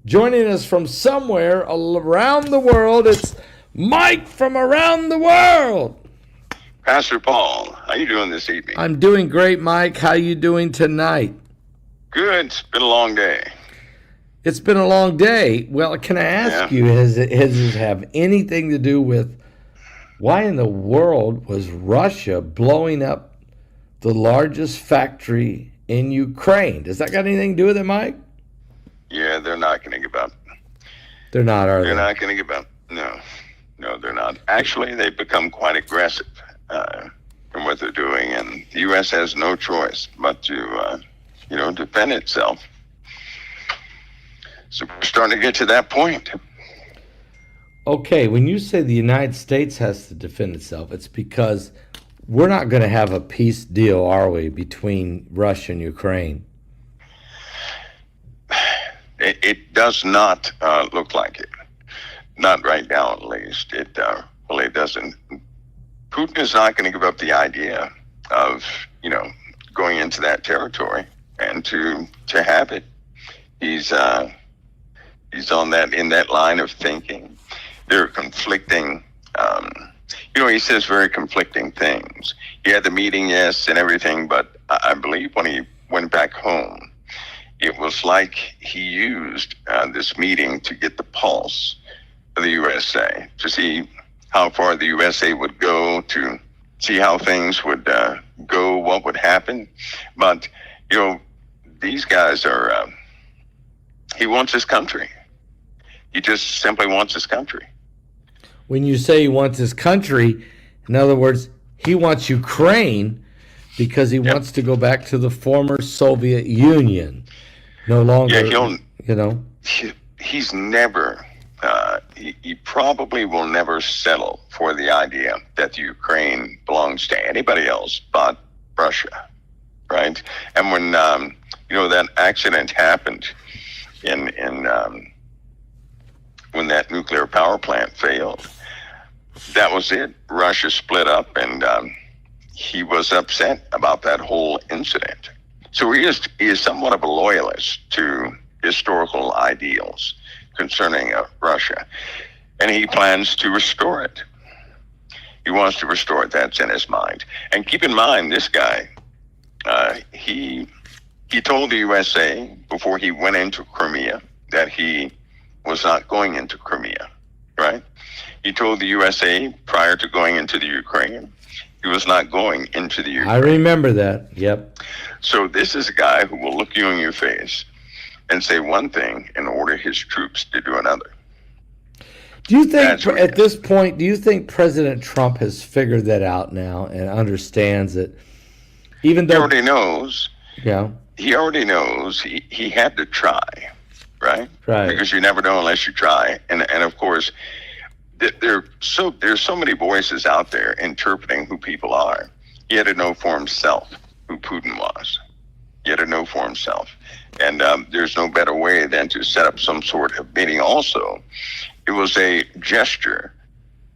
Joining us from somewhere around the world, it's Mike from around the world. Pastor Paul, how you doing this evening? I'm doing great, Mike. How you doing tonight? Good. It's been a long day. It's been a long day. Well, can I ask you, has it have anything to do with why in the world was Russia blowing up the largest factory in Ukraine? Does that got anything to do with it, Mike? Yeah, they're not going to give up. They're not, are they? They're not going to give up. No, they're not. Actually, they've become quite aggressive in what they're doing, and the U.S. has no choice but to, defend itself. So we're starting to get to that point. Okay, when you say the United States has to defend itself, it's because we're not going to have a peace deal, are we, between Russia and Ukraine? It does not look like it. Not right now, at least. It really doesn't. Putin is not going to give up the idea of, going into that territory and to have it. He's on that, in that line of thinking. There are conflicting, he says very conflicting things. He had the meeting, yes, and everything, but I believe when he went back home, it was like he used this meeting to get the pulse of the USA, to see how far the USA would go, to see how things would go, what would happen. But, these guys are, he wants his country. He just simply wants his country. When you say he wants his country, in other words, he wants Ukraine because he wants to go back to the former Soviet Union. No longer, he's never, he probably will never settle for the idea that the Ukraine belongs to anybody else but Russia, right? And when, that accident happened when that nuclear power plant failed, that was it. Russia split up, and he was upset about that whole incident. So he is somewhat of a loyalist to historical ideals concerning Russia, and he plans to restore it. He wants to restore it. That's in his mind. And keep in mind, this guy, he told the USA before he went into Crimea that he was not going into Crimea, right? He told the USA prior to going into the Ukraine, he was not going into the Ukraine. I remember that, yep. So this is a guy who will look you in your face and say one thing and order his troops to do another. Do you think, at this point, do you think President Trump has figured that out now and understands it? Even though he already knows. Yeah. He already knows. He had to try, right? Right. Because you never know unless you try. And of course, there's so many voices out there interpreting who people are. He had to know for himself who Putin was. He had to know for himself. And there's no better way than to set up some sort of meeting. Also, it was a gesture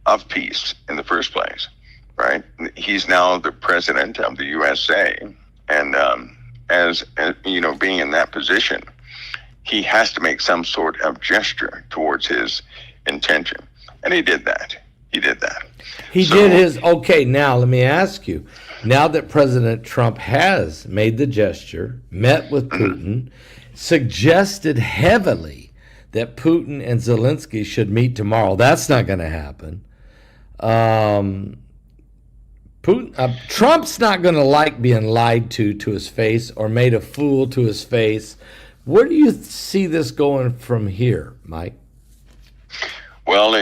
of peace in the first place, right? He's now the president of the USA. And as being in that position, he has to make some sort of gesture towards his intention. And he did that. Okay, now let me ask you. Now that President Trump has made the gesture, met with Putin, suggested heavily that Putin and Zelensky should meet tomorrow. That's not going to happen. Trump's not going to like being lied to his face or made a fool to his face. Where do you see this going from here, Mike? Well,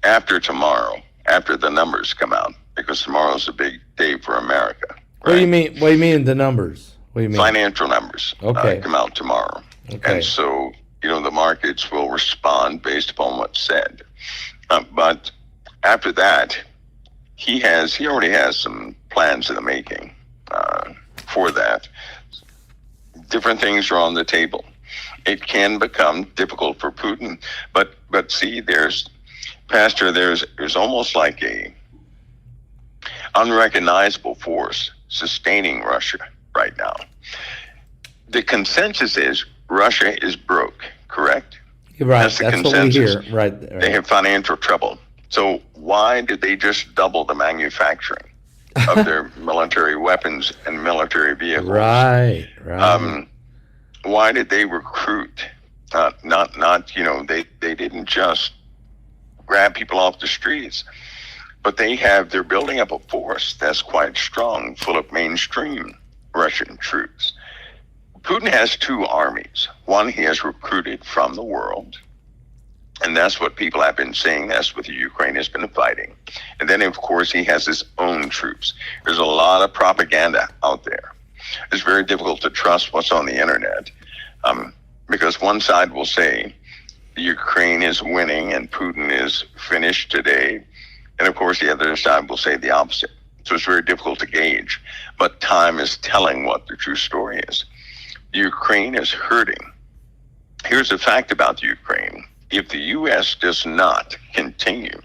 after tomorrow, after the numbers come out, because tomorrow's a big day for America. Right? What do you mean? What do you mean the numbers? What do you mean? Financial numbers come out tomorrow. Okay. And so, the markets will respond based upon what's said. But after that, he already has some plans in the making for that. Different things are on the table. It can become difficult for Putin, but see, there's almost like a unrecognizable force sustaining Russia right now. The consensus is Russia is broke, correct? You're right. That's the That's consensus. what we hear. Right. They have financial trouble. So why did they just double the manufacturing of their military weapons and military vehicles? Right. Why did they recruit? They didn't just grab people off the streets, but they're building up a force that's quite strong, full of mainstream Russian troops. Putin has two armies. One he has recruited from the world, and that's what people have been saying. That's what the Ukraine has been fighting. And then, of course, he has his own troops. There's a lot of propaganda out there. It's very difficult to trust what's on the internet, because one side will say the Ukraine is winning and Putin is finished today. And, of course, the other side will say the opposite. So it's very difficult to gauge. But time is telling what the true story is. The Ukraine is hurting. Here's the fact about the Ukraine. If the U.S. does not continue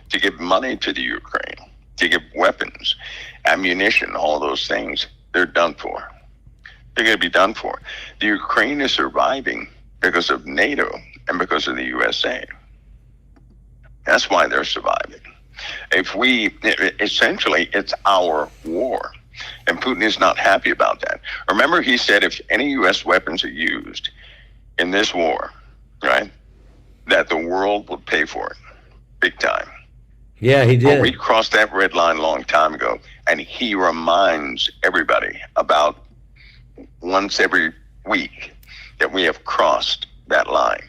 to give money to the Ukraine, to give weapons, ammunition, all those things, they're done for. They're going to be done for. The Ukraine is surviving because of NATO and because of the USA. That's why they're surviving. Essentially, it's our war. And Putin is not happy about that. Remember, he said if any U.S. weapons are used in this war, right, that the world would pay for it, big time. Yeah, he did. Well, we crossed that red line a long time ago, and he reminds everybody about once every week that we have crossed that line,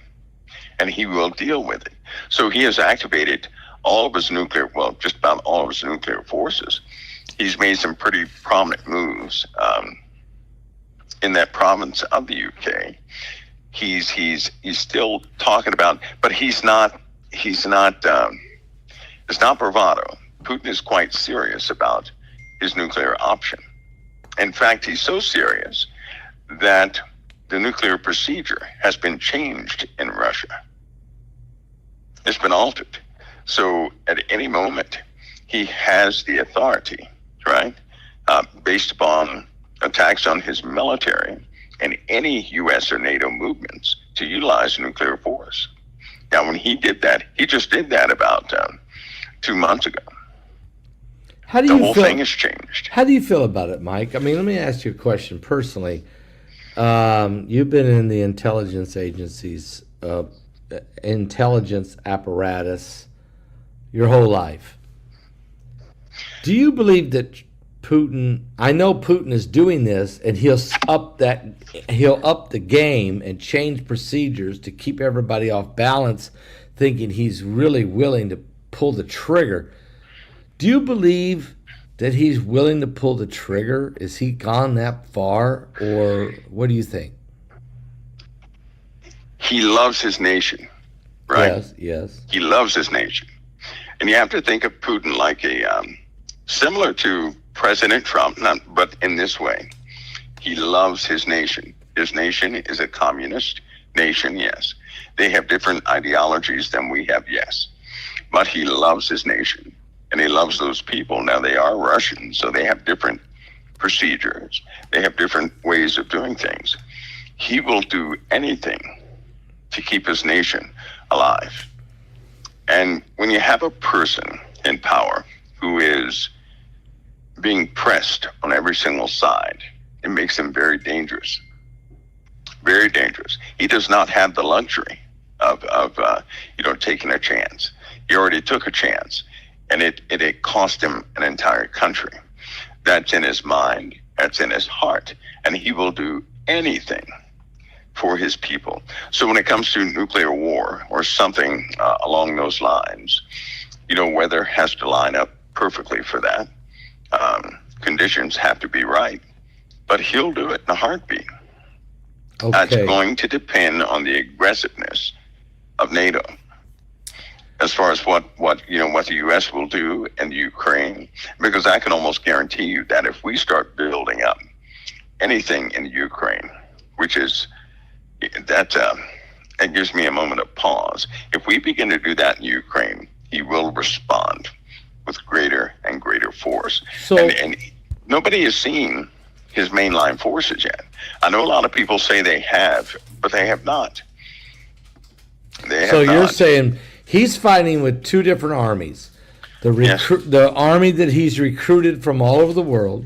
and he will deal with it. So he has activated all of his just about all of his nuclear forces. He's made some pretty prominent moves in that province of the UK. He's still talking about, but it's not bravado. Putin is quite serious about his nuclear option. In fact, he's so serious that the nuclear procedure has been changed in Russia. It's been altered. So at any moment, he has the authority, right, based upon attacks on his military and any U.S. or NATO movements to utilize nuclear force. Now, when he did that, he just did that about 2 months ago. The whole thing has changed. How do you feel about it, Mike? I mean, let me ask you a question personally. You've been in the intelligence agencies, intelligence apparatus your whole life. Do you believe that Putin, I know Putin is doing this, and he'll up the game and change procedures to keep everybody off balance, thinking he's really willing to pull the trigger. Do you believe that he's willing to pull the trigger? Is he gone that far, or what do you think? He loves his nation, right? Yes. He loves his nation. And you have to think of Putin like similar to President Trump, but in this way. He loves his nation. His nation is a communist nation, yes. They have different ideologies than we have, yes. But he loves his nation, and he loves those people. Now, they are Russians, so they have different procedures. They have different ways of doing things. He will do anything to keep his nation alive. And when you have a person in power who is being pressed on every single side, it makes him very dangerous. Very dangerous. He does not have the luxury of taking a chance. He already took a chance, and it cost him an entire country. That's in his mind. That's in his heart. And he will do anything for his people. So when it comes to nuclear war or something along those lines, weather has to line up perfectly for that. Conditions have to be right, but he'll do it in a heartbeat. Okay. That's going to depend on the aggressiveness of NATO, as far as what the U.S. will do in the Ukraine, because I can almost guarantee you that if we start building up anything in Ukraine, which is that it gives me a moment of pause. If we begin to do that in Ukraine, he will respond with greater and greater force. And nobody has seen his mainline forces yet. I know a lot of people say they have, but they have not. So you're saying he's fighting with two different armies. The army that he's recruited from all over the world.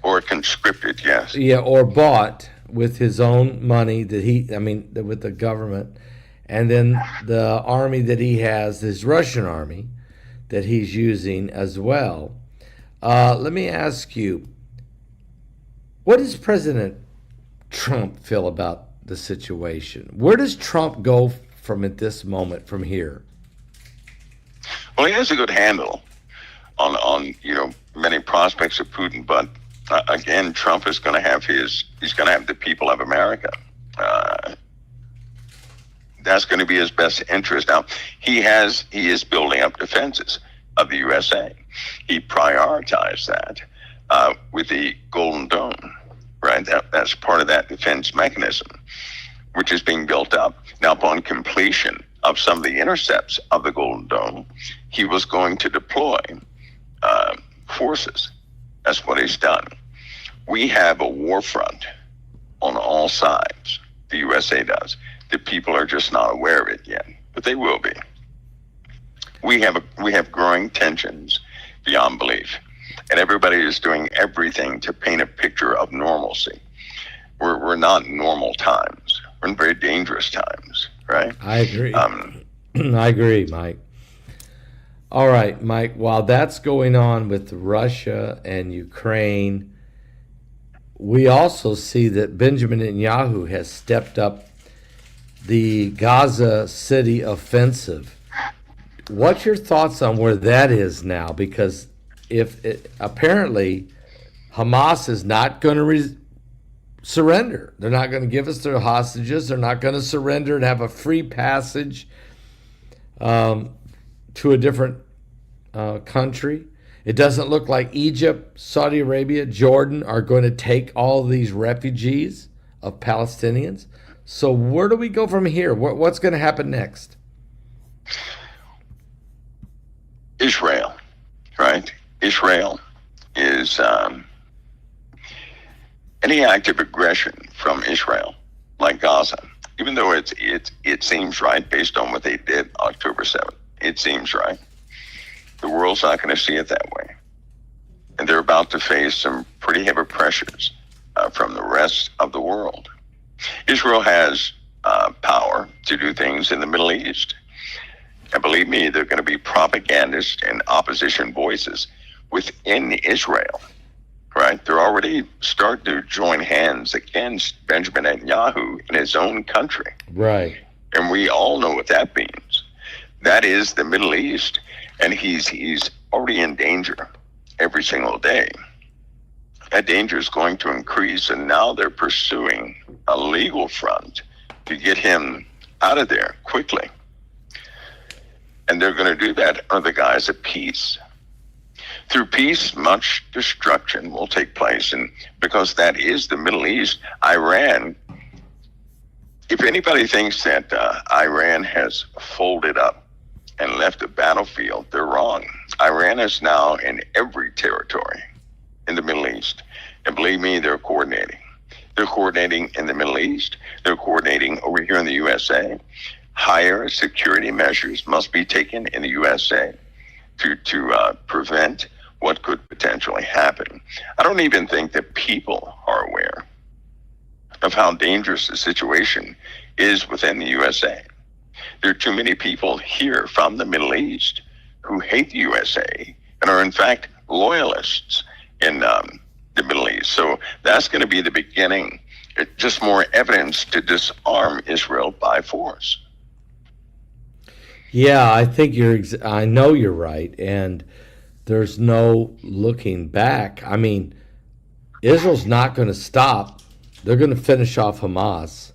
Or conscripted, yes. Yeah, or bought with his own money with the government. And then the army that he has, his Russian army, that he's using as well. Let me ask you, what does President Trump feel about the situation? Where does Trump go from at this moment from here? Well, he has a good handle on many prospects of Putin, but again, Trump is going to have he's going to have the people of America. That's going to be his best interest. Now, he is building up defenses of the USA. He prioritized that with the Golden Dome, right? That's part of that defense mechanism, which is being built up. Now, upon completion of some of the intercepts of the Golden Dome, he was going to deploy forces. That's what he's done. We have a war front on all sides. The USA does. The people are just not aware of it yet, but they will be. We have growing tensions beyond belief, and everybody is doing everything to paint a picture of normalcy. We're not in normal times. We're in very dangerous times, right? I agree. I agree, Mike. All right, Mike, while that's going on with Russia and Ukraine, we also see that Benjamin Netanyahu has stepped up the Gaza City offensive. What's your thoughts on where that is now? Because apparently Hamas is not going to surrender. They're not going to give us their hostages. They're not going to surrender and have a free passage to a different country. It doesn't look like Egypt, Saudi Arabia, Jordan are going to take all these refugees of Palestinians. So where do we go from here? What's going to happen next? Israel, right? Israel is any act of aggression from Israel, like Gaza, even though it seems right based on what they did October 7th. It seems right. The world's not going to see it that way. And they're about to face some pretty heavy pressures from the rest of the world. Israel has power to do things in the Middle East. And believe me, there are going to be propagandists and opposition voices within Israel, right? They're already starting to join hands against Benjamin Netanyahu in his own country. Right. And we all know what that means. That is the Middle East, and he's already in danger every single day. That danger is going to increase, and now they're pursuing a legal front to get him out of there quickly. And they're going to do that under the guise of peace. Through peace, much destruction will take place, and because that is the Middle East, Iran, if anybody thinks that Iran has folded up and left the battlefield, they're wrong. Iran is now in every territory in the Middle East. And believe me, they're coordinating. They're coordinating in the Middle East. They're coordinating over here in the USA. Higher security measures must be taken in the USA to prevent what could potentially happen. I don't even think that people are aware of how dangerous the situation is within the USA. There are too many people here from the Middle East who hate the USA and are in fact loyalists in the Middle East. So that's going to be the beginning. It's just more evidence to disarm Israel by force. Yeah, I think I know you're right, and there's no looking back. I mean, Israel's not going to stop. They're going to finish off Hamas.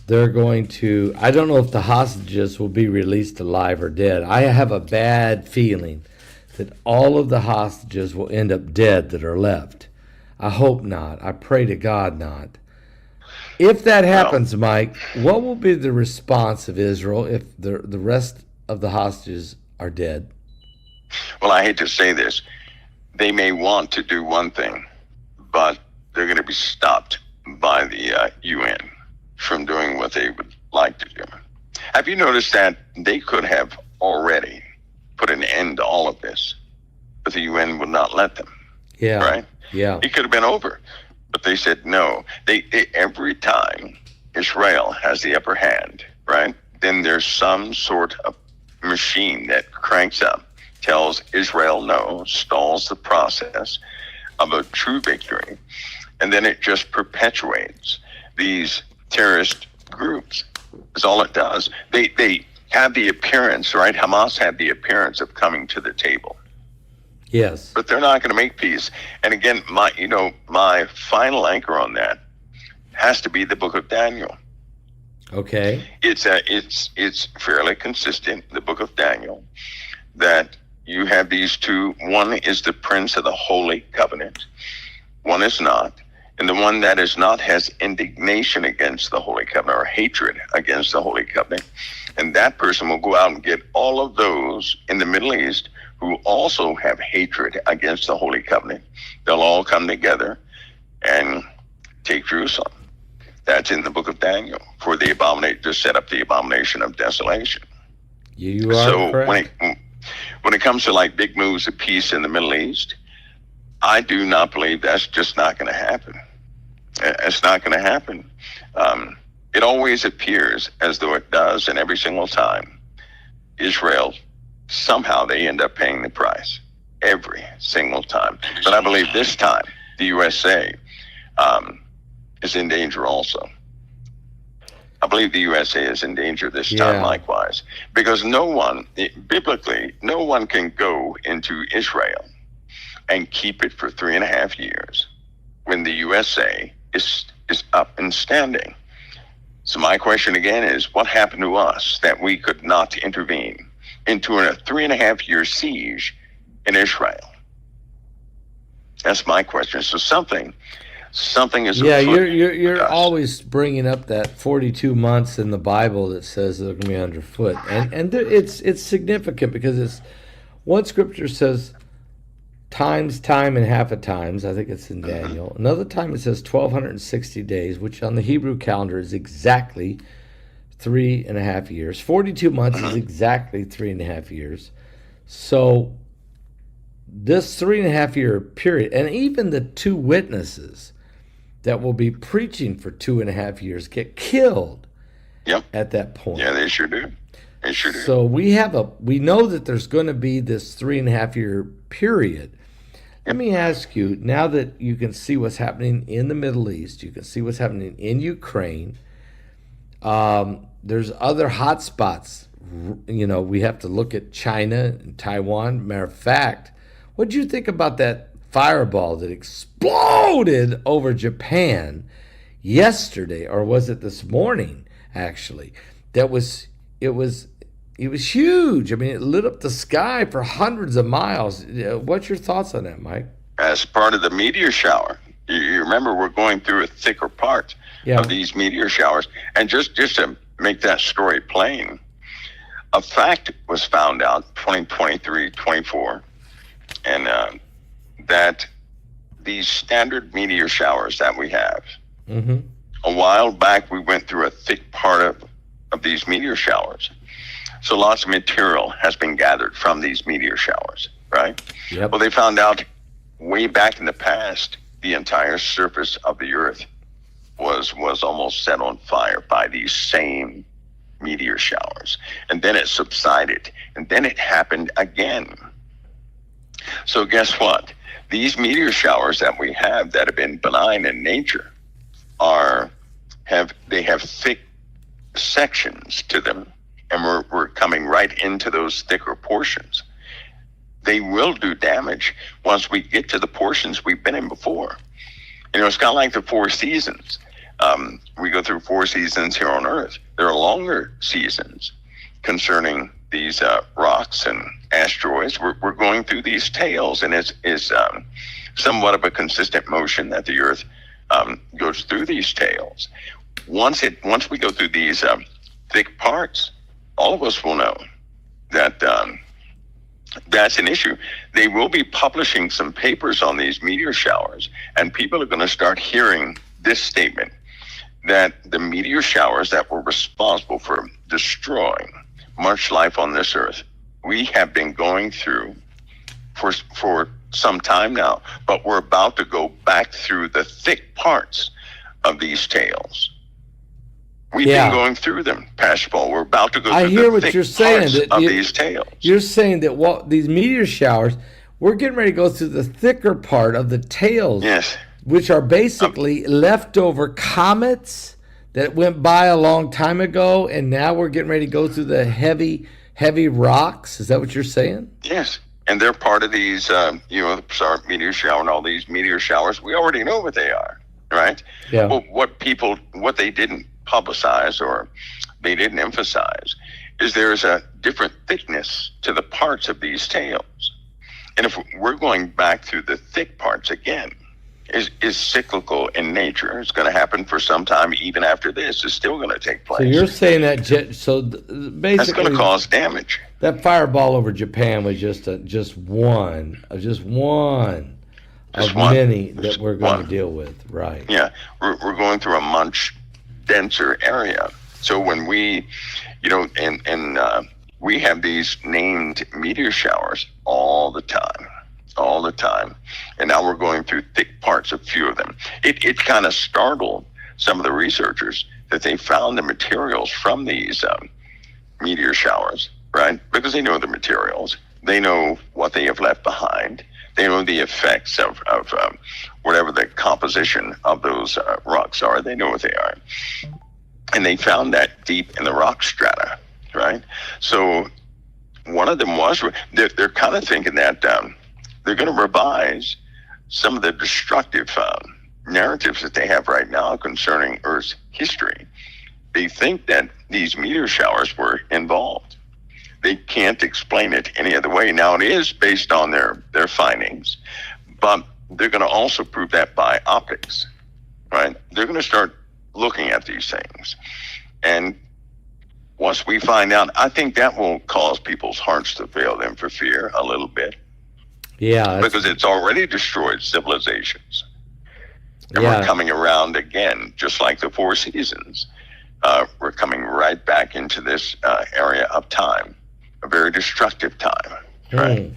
They're going to, I don't know if the hostages will be released alive or dead. I have a bad feeling that all of the hostages will end up dead that are left. I hope not. I pray to God not. If that happens, Mike, what will be the response of Israel if the rest of the hostages are dead? Well, I hate to say this. They may want to do one thing, but they're going to be stopped by the UN from doing what they would like to do. Have you noticed that they could have already put an end to all of this, but the UN would not let them? Yeah. Right? Yeah. It could have been over, but they said no. They every time Israel has the upper hand, right? Then there's some sort of machine that cranks up, tells Israel no, stalls the process of a true victory, and then it just perpetuates these terrorist groups. That's all it does. They have the appearance, right? Hamas had the appearance of coming to the table. Yes. But they're not going to make peace. And again, my final anchor on that has to be the book of Daniel. Okay. It's fairly consistent, the book of Daniel, that you have these two. One is the prince of the holy covenant. One is not. And the one that is not has indignation against the holy covenant, or hatred against the holy covenant. And that person will go out and get all of those in the Middle East who also have hatred against the holy covenant. They'll all come together and take Jerusalem. That's in the book of Daniel, for the to set up the abomination of desolation. You are correct. When it comes to like big moves of peace in the Middle East, I do not believe that's just not going to happen. It's not going to happen. It always appears as though it does, and every single time, Israel, somehow they end up paying the price. Every single time. But I believe this time, the USA is in danger also. I believe the USA is in danger this time likewise. Because biblically, no one can go into Israel and keep it for 3.5 years when the USA is up and standing. So my question again is, what happened to us that we could not intervene into a 3.5 year siege in Israel? That's my question. So something is you're always bringing up that 42 months in the Bible that says they're going to be underfoot, and it's significant because it's one scripture says time and half a times. I think it's in Daniel. Another time it says 1260 days, which on the Hebrew calendar is exactly 3.5 years. 42 months is exactly 3.5 years. So this 3.5 year period, and even the two witnesses that will be preaching for 2.5 years get killed at that point. Yeah, they sure do. So we know that there's going to be this 3.5 year period. Let me ask you, now that you can see what's happening in the Middle East, you can see what's happening in Ukraine, there's other hot spots. We have to look at China and Taiwan. Matter of fact, what did you think about that fireball that exploded over Japan yesterday, or was it this morning, actually? It was huge. I mean, it lit up the sky for hundreds of miles. What's your thoughts on that, Mike? As part of the meteor shower, you remember we're going through a thicker part of these meteor showers. And just to make that story plain, a fact was found out 2023-24, and that these standard meteor showers that we have, a while back we went through a thick part of these meteor showers. So lots of material has been gathered from these meteor showers, right? Yep. Well, they found out way back in the past, the entire surface of the Earth was almost set on fire by these same meteor showers. And then it subsided, and then it happened again. So guess what? These meteor showers that we have that have been benign in nature have thick sections to them, and we're coming right into those thicker portions. They will do damage once we get to the portions we've been in before. It's kind of like the 4 seasons. We go through 4 seasons here on Earth. There are longer seasons concerning these rocks and asteroids. We're going through these tails, and it's somewhat of a consistent motion that the Earth goes through these tails. Once we go through these thick parts, all of us will know that that's an issue. They will be publishing some papers on these meteor showers, and people are going to start hearing this statement, that the meteor showers that were responsible for destroying much life on this earth, we have been going through for some time now, but we're about to go back through the thick parts of these tails. We've been going through them, Pastor Paul. We're about to go through the thick parts of these tails. You're saying that these meteor showers, we're getting ready to go through the thicker part of the tails, yes, which are basically leftover comets that went by a long time ago, and now we're getting ready to go through the heavy rocks. Is that what you're saying? Yes. And they're part of these, the Sark meteor shower and all these meteor showers. We already know what they are, right? Yeah. But what they didn't publicize or they didn't emphasize is there's a different thickness to the parts of these tails. And if we're going back through the thick parts again, is cyclical in nature. It's going to happen for some time. Even after this, it's still going to take place. So you're saying that basically that's going to cause damage. That fireball over Japan was just one of many that we're going to deal with, right? Yeah, we're going through a much denser area. So when we, we have these named meteor showers all the time. And now we're going through thick parts of few of them. It kind of startled some of the researchers that they found the materials from these meteor showers, right? Because they know the materials. They know what they have left behind. They know the effects of whatever the composition of those rocks are. They know what they are. And they found that deep in the rock strata, right? So one of them was, they're kind of thinking that they're going to revise some of the destructive narratives that they have right now concerning Earth's history. They think that these meteor showers were involved. They can't explain it any other way. Now, it is based on their findings, but they're going to also prove that by optics, right? They're going to start looking at these things. And once we find out, I think that will cause people's hearts to fail them for fear a little bit. Yeah, because it's already destroyed civilizations. And we're coming around again, just like the Four Seasons. We're coming right back into this area of time, a very destructive time. Right?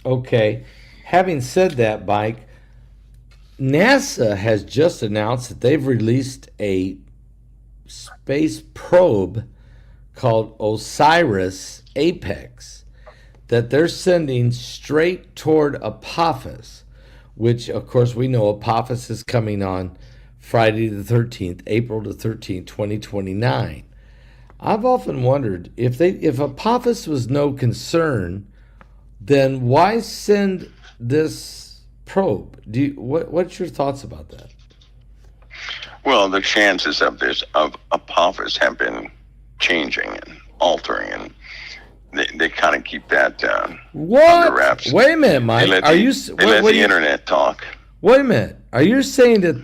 Okay. Having said that, Mike, NASA has just announced that they've released a space probe called Osiris Apex that they're sending straight toward Apophis, which, of course, we know Apophis is coming on Friday the 13th, April the 13th, 2029. I've often wondered, if Apophis was no concern, then why send this probe? What's your thoughts about that? Well, the chances of Apophis have been changing and altering, and they kind of keep that under wraps. Wait a minute, Mike. They let the internet talk. Wait a minute. Are you saying that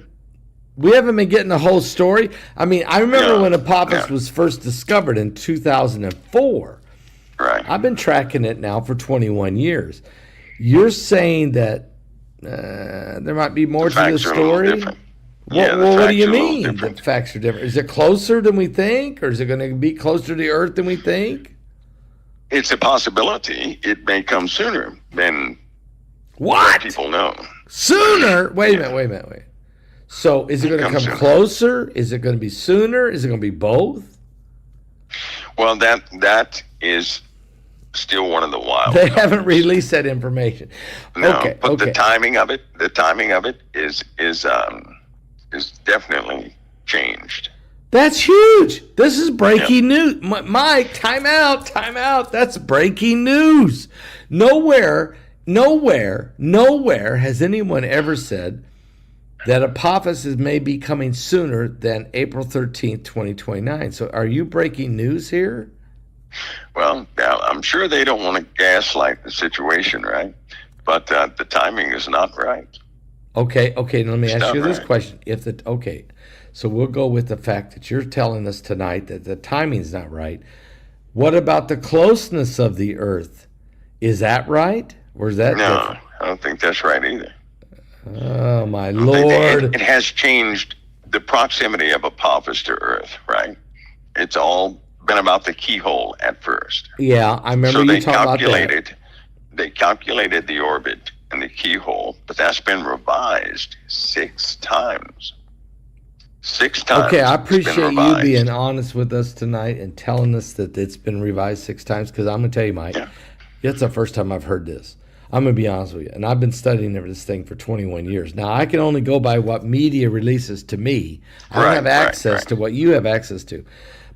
we haven't been getting the whole story? I mean, I remember when Apophis was first discovered in 2004. Right. I've been tracking it now for 21 years. You're saying that there might be more to the story? What do you mean the facts are different? Is it closer than we think, or is it going to be closer to the Earth than we think? It's a possibility. It may come sooner than what people know. Sooner? Wait a minute. So is it going to come closer? Is it going to be sooner? Is it going to be both? Well, that is still one of the wild. They haven't released that information. No, but the timing of it is definitely changed. That's huge. This is breaking news. Mike, time out. That's breaking news. Nowhere has anyone ever said that Apophis may be coming sooner than April 13th, 2029. So are you breaking news here? Well, I'm sure they don't want to gaslight the situation, right? But the timing is not right. Okay. Let me ask you this question. So we'll go with the fact that you're telling us tonight that the timing's not right. What about the closeness of the Earth Is that right? Or is that No, different? I don't think that's right either. Oh, my Lord. It has changed the proximity of Apophis to Earth, right? It's all been about the keyhole at first. Yeah, I remember you talking about that. They calculated the orbit and the keyhole, but that's been revised 6 times. 6 times. Okay, I appreciate you being honest with us tonight and telling us that it's been revised 6 times, because I'm going to tell you, Mike, it's the first time I've heard this. I'm going to be honest with you. And I've been studying this thing for 21 years. Now, I can only go by what media releases to me. I don't have access to what you have access to.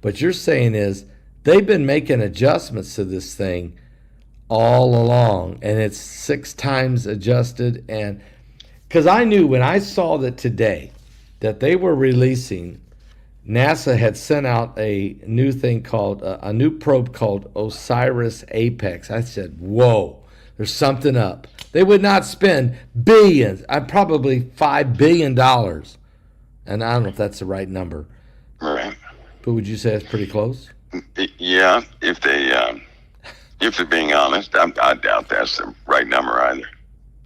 But you're saying is they've been making adjustments to this thing all along, and it's 6 times adjusted. And because I knew when I saw that today that they were releasing, NASA had sent out a new thing called, a new probe called Osiris Apex. I said, whoa. There's something up. They would not spend billions, probably $5 billion. And I don't know if that's the right number. Right. But would you say it's pretty close? Yeah, if they're being honest, I doubt that's the right number either.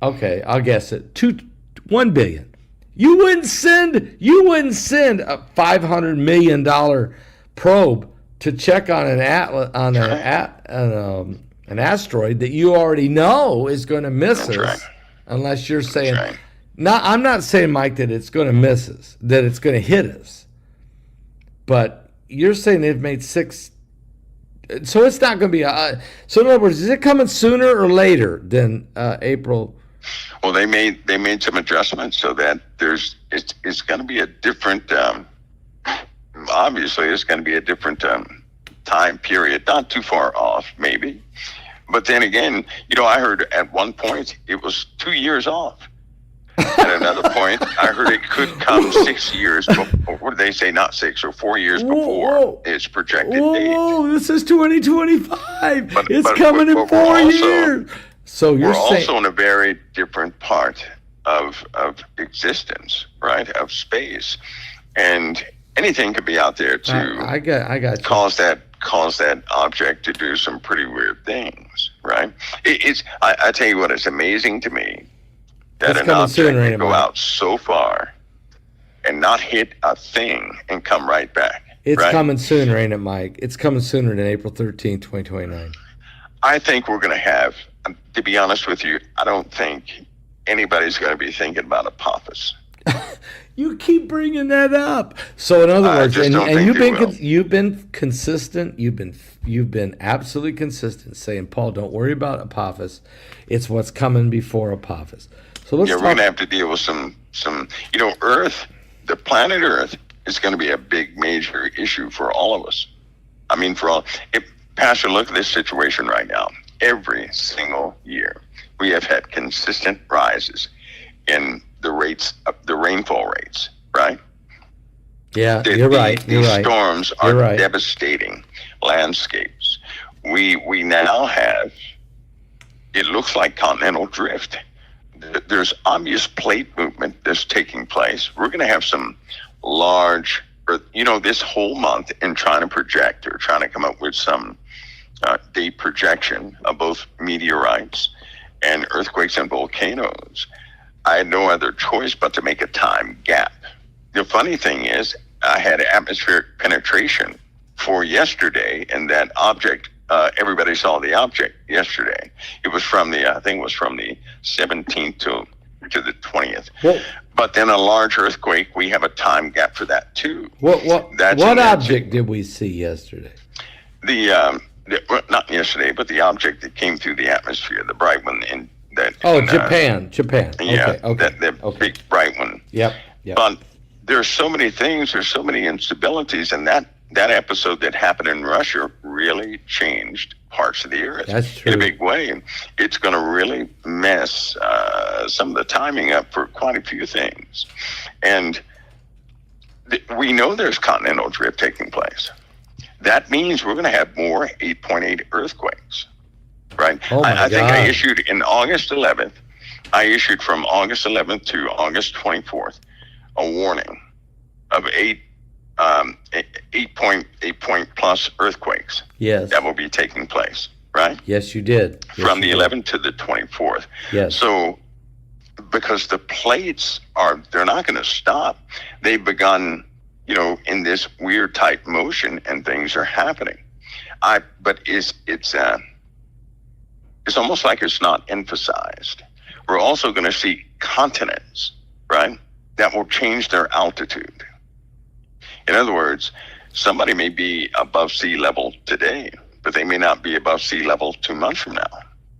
Okay, I'll guess it. $1 billion. You wouldn't send a $500 million probe to check on an asteroid that you already know is going to miss us, unless you're saying, I'm not saying, Mike, that it's going to miss us, that it's going to hit us, but you're saying they've made 6, so it's not going to be so in other words, is it coming sooner or later than April? Well, they made some adjustments so that it's going to be a different, obviously it's going to be a different time period, not too far off, maybe. But then again, I heard at one point it was 2 years off. At another point, I heard it could come 6 years before. What did they say? Not 6 or 4 years before its projected date. Whoa, this is 2025. It's coming in 4 years. So we're also in a very different part of existence, right? Of space, and anything could be out there to I got you. cause that object to do some pretty weird things, right? I tell you what, it's amazing to me that an object can go out so far and not hit a thing and come right back. It's coming sooner, ain't it, Mike? It's coming sooner than April 13, 2029. I think we're going to have, to be honest with you, I don't think anybody's going to be thinking about Apophis. You keep bringing that up. So in other words, and you've been consistent. You've been absolutely consistent, saying, Paul, don't worry about Apophis. It's what's coming before Apophis. So let's talk. We're going to have to deal with some. Earth, the planet Earth, is going to be a big, major issue for all of us. I mean, Pastor, look at this situation right now. Every single year, we have had consistent rises in the rainfall rates, right? Yeah, you're right. These storms are devastating landscapes. We now have, it looks like continental drift. There's obvious plate movement that's taking place. We're going to have some large, this whole month in trying to project or trying to come up with some date projection of both meteorites and earthquakes and volcanoes. I had no other choice but to make a time gap. The funny thing is, I had atmospheric penetration for yesterday, and that object, everybody saw the object yesterday. It was from the 17th to the 20th. Well, but then a large earthquake, we have a time gap for that too. What object did we see yesterday? Not yesterday, but the object that came through the atmosphere, the bright one in that. Japan. Yeah, okay. that big bright one. Yep. But there's so many things, there's so many instabilities, and that episode that happened in Russia really changed parts of the Earth. That's true. In a big way. It's going to really mess some of the timing up for quite a few things. And we know there's continental drift taking place. That means we're going to have more 8.8 earthquakes, right? Oh my I think God. I issued in August 11th, from August 11th to August 24th, a warning of 8 point plus earthquakes. Yes. That will be taking place, right? Yes, you did. Yes, From you the did. 11th to the 24th. Yes. So, because the plates they're not going to stop. They've begun, in this weird tight motion, and things are happening. But it's almost like it's not emphasized. We're also going to see continents, right, that will change their altitude. In other words, somebody may be above sea level today, but they may not be above sea level 2 months from now,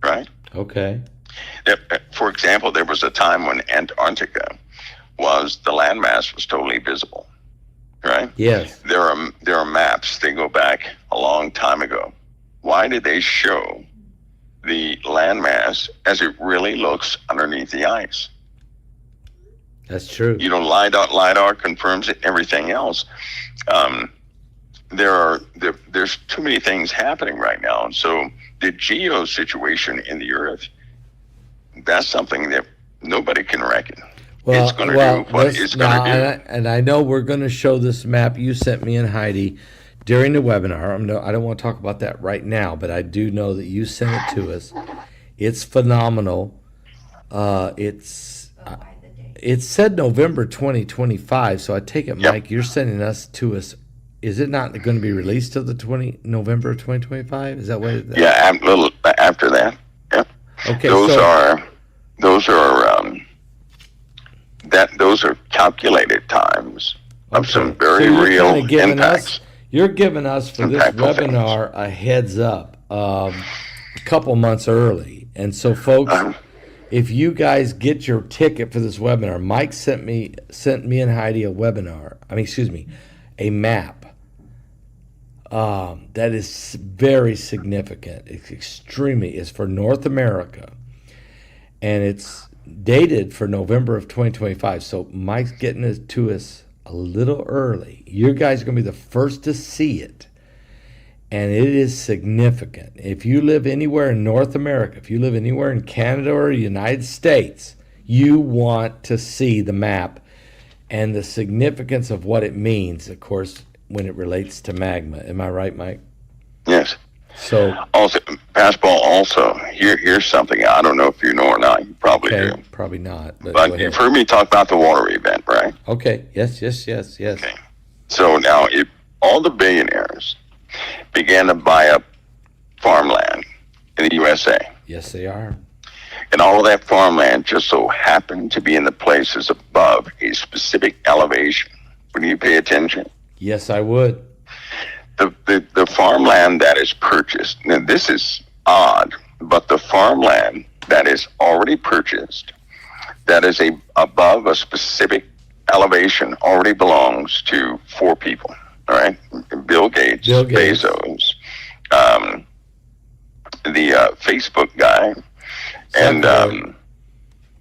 right? Okay. For example, there was a time when Antarctica the landmass was totally visible, right? Yes. There are maps. They go back a long time ago. Why did they show the landmass as it really looks underneath the ice? That's true. LiDAR confirms it. Everything else. There's too many things happening right now, and so the geo situation in the Earth, that's something that nobody can reckon. It's going to do what it's going to do. And I know we're going to show this map you sent me and Heidi during the webinar. I don't want to talk about that right now, but I do know that you sent it to us. It's phenomenal. It said November 2025, so I take it, Mike, you're sending us to us. Is it not going to be released till the November of 2025? Is that what it is? Yeah, a little after that. Yep. Okay. Those are calculated times of some very real impacts. You're giving us for this webinar a heads up a couple months early. And so, folks, if you guys get your ticket for this webinar, Mike sent me and Heidi a map that is very significant. It's for North America, and it's dated for November of 2025. So Mike's getting it to us a little early. You guys are going to be the first to see it, and it is significant. If you live anywhere in North America, if you live anywhere in Canada or the United States, you want to see the map and the significance of what it means, of course, when it relates to magma. Am I right, Mike? Yes. So also, Fastball, here's something I don't know if you know or not. You probably do. Probably not. But you've heard me talk about the water event, right? Okay. Yes. Okay. So now, if all the billionaires began to buy up farmland in the USA. Yes, they are. And all of that farmland just so happened to be in the places above a specific elevation. Would you pay attention? Yes, I would. The farmland that is purchased, now this is odd, but the farmland that is already purchased, that is above a specific elevation, already belongs to 4 people. All right, Bill Gates. Bezos, the Facebook guy, and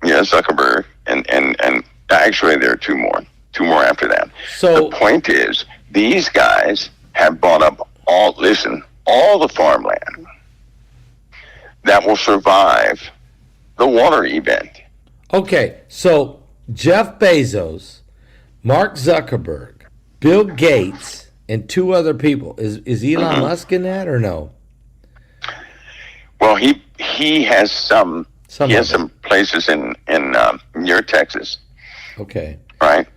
Zuckerberg, and actually there are 2 more after that. So the point is, these guys have bought up all the farmland that will survive the water event. Okay, so Jeff Bezos, Mark Zuckerberg, Bill Gates, and 2 other people. Is Elon Musk in that or no? Well, he has some places in near Texas. Okay. Right.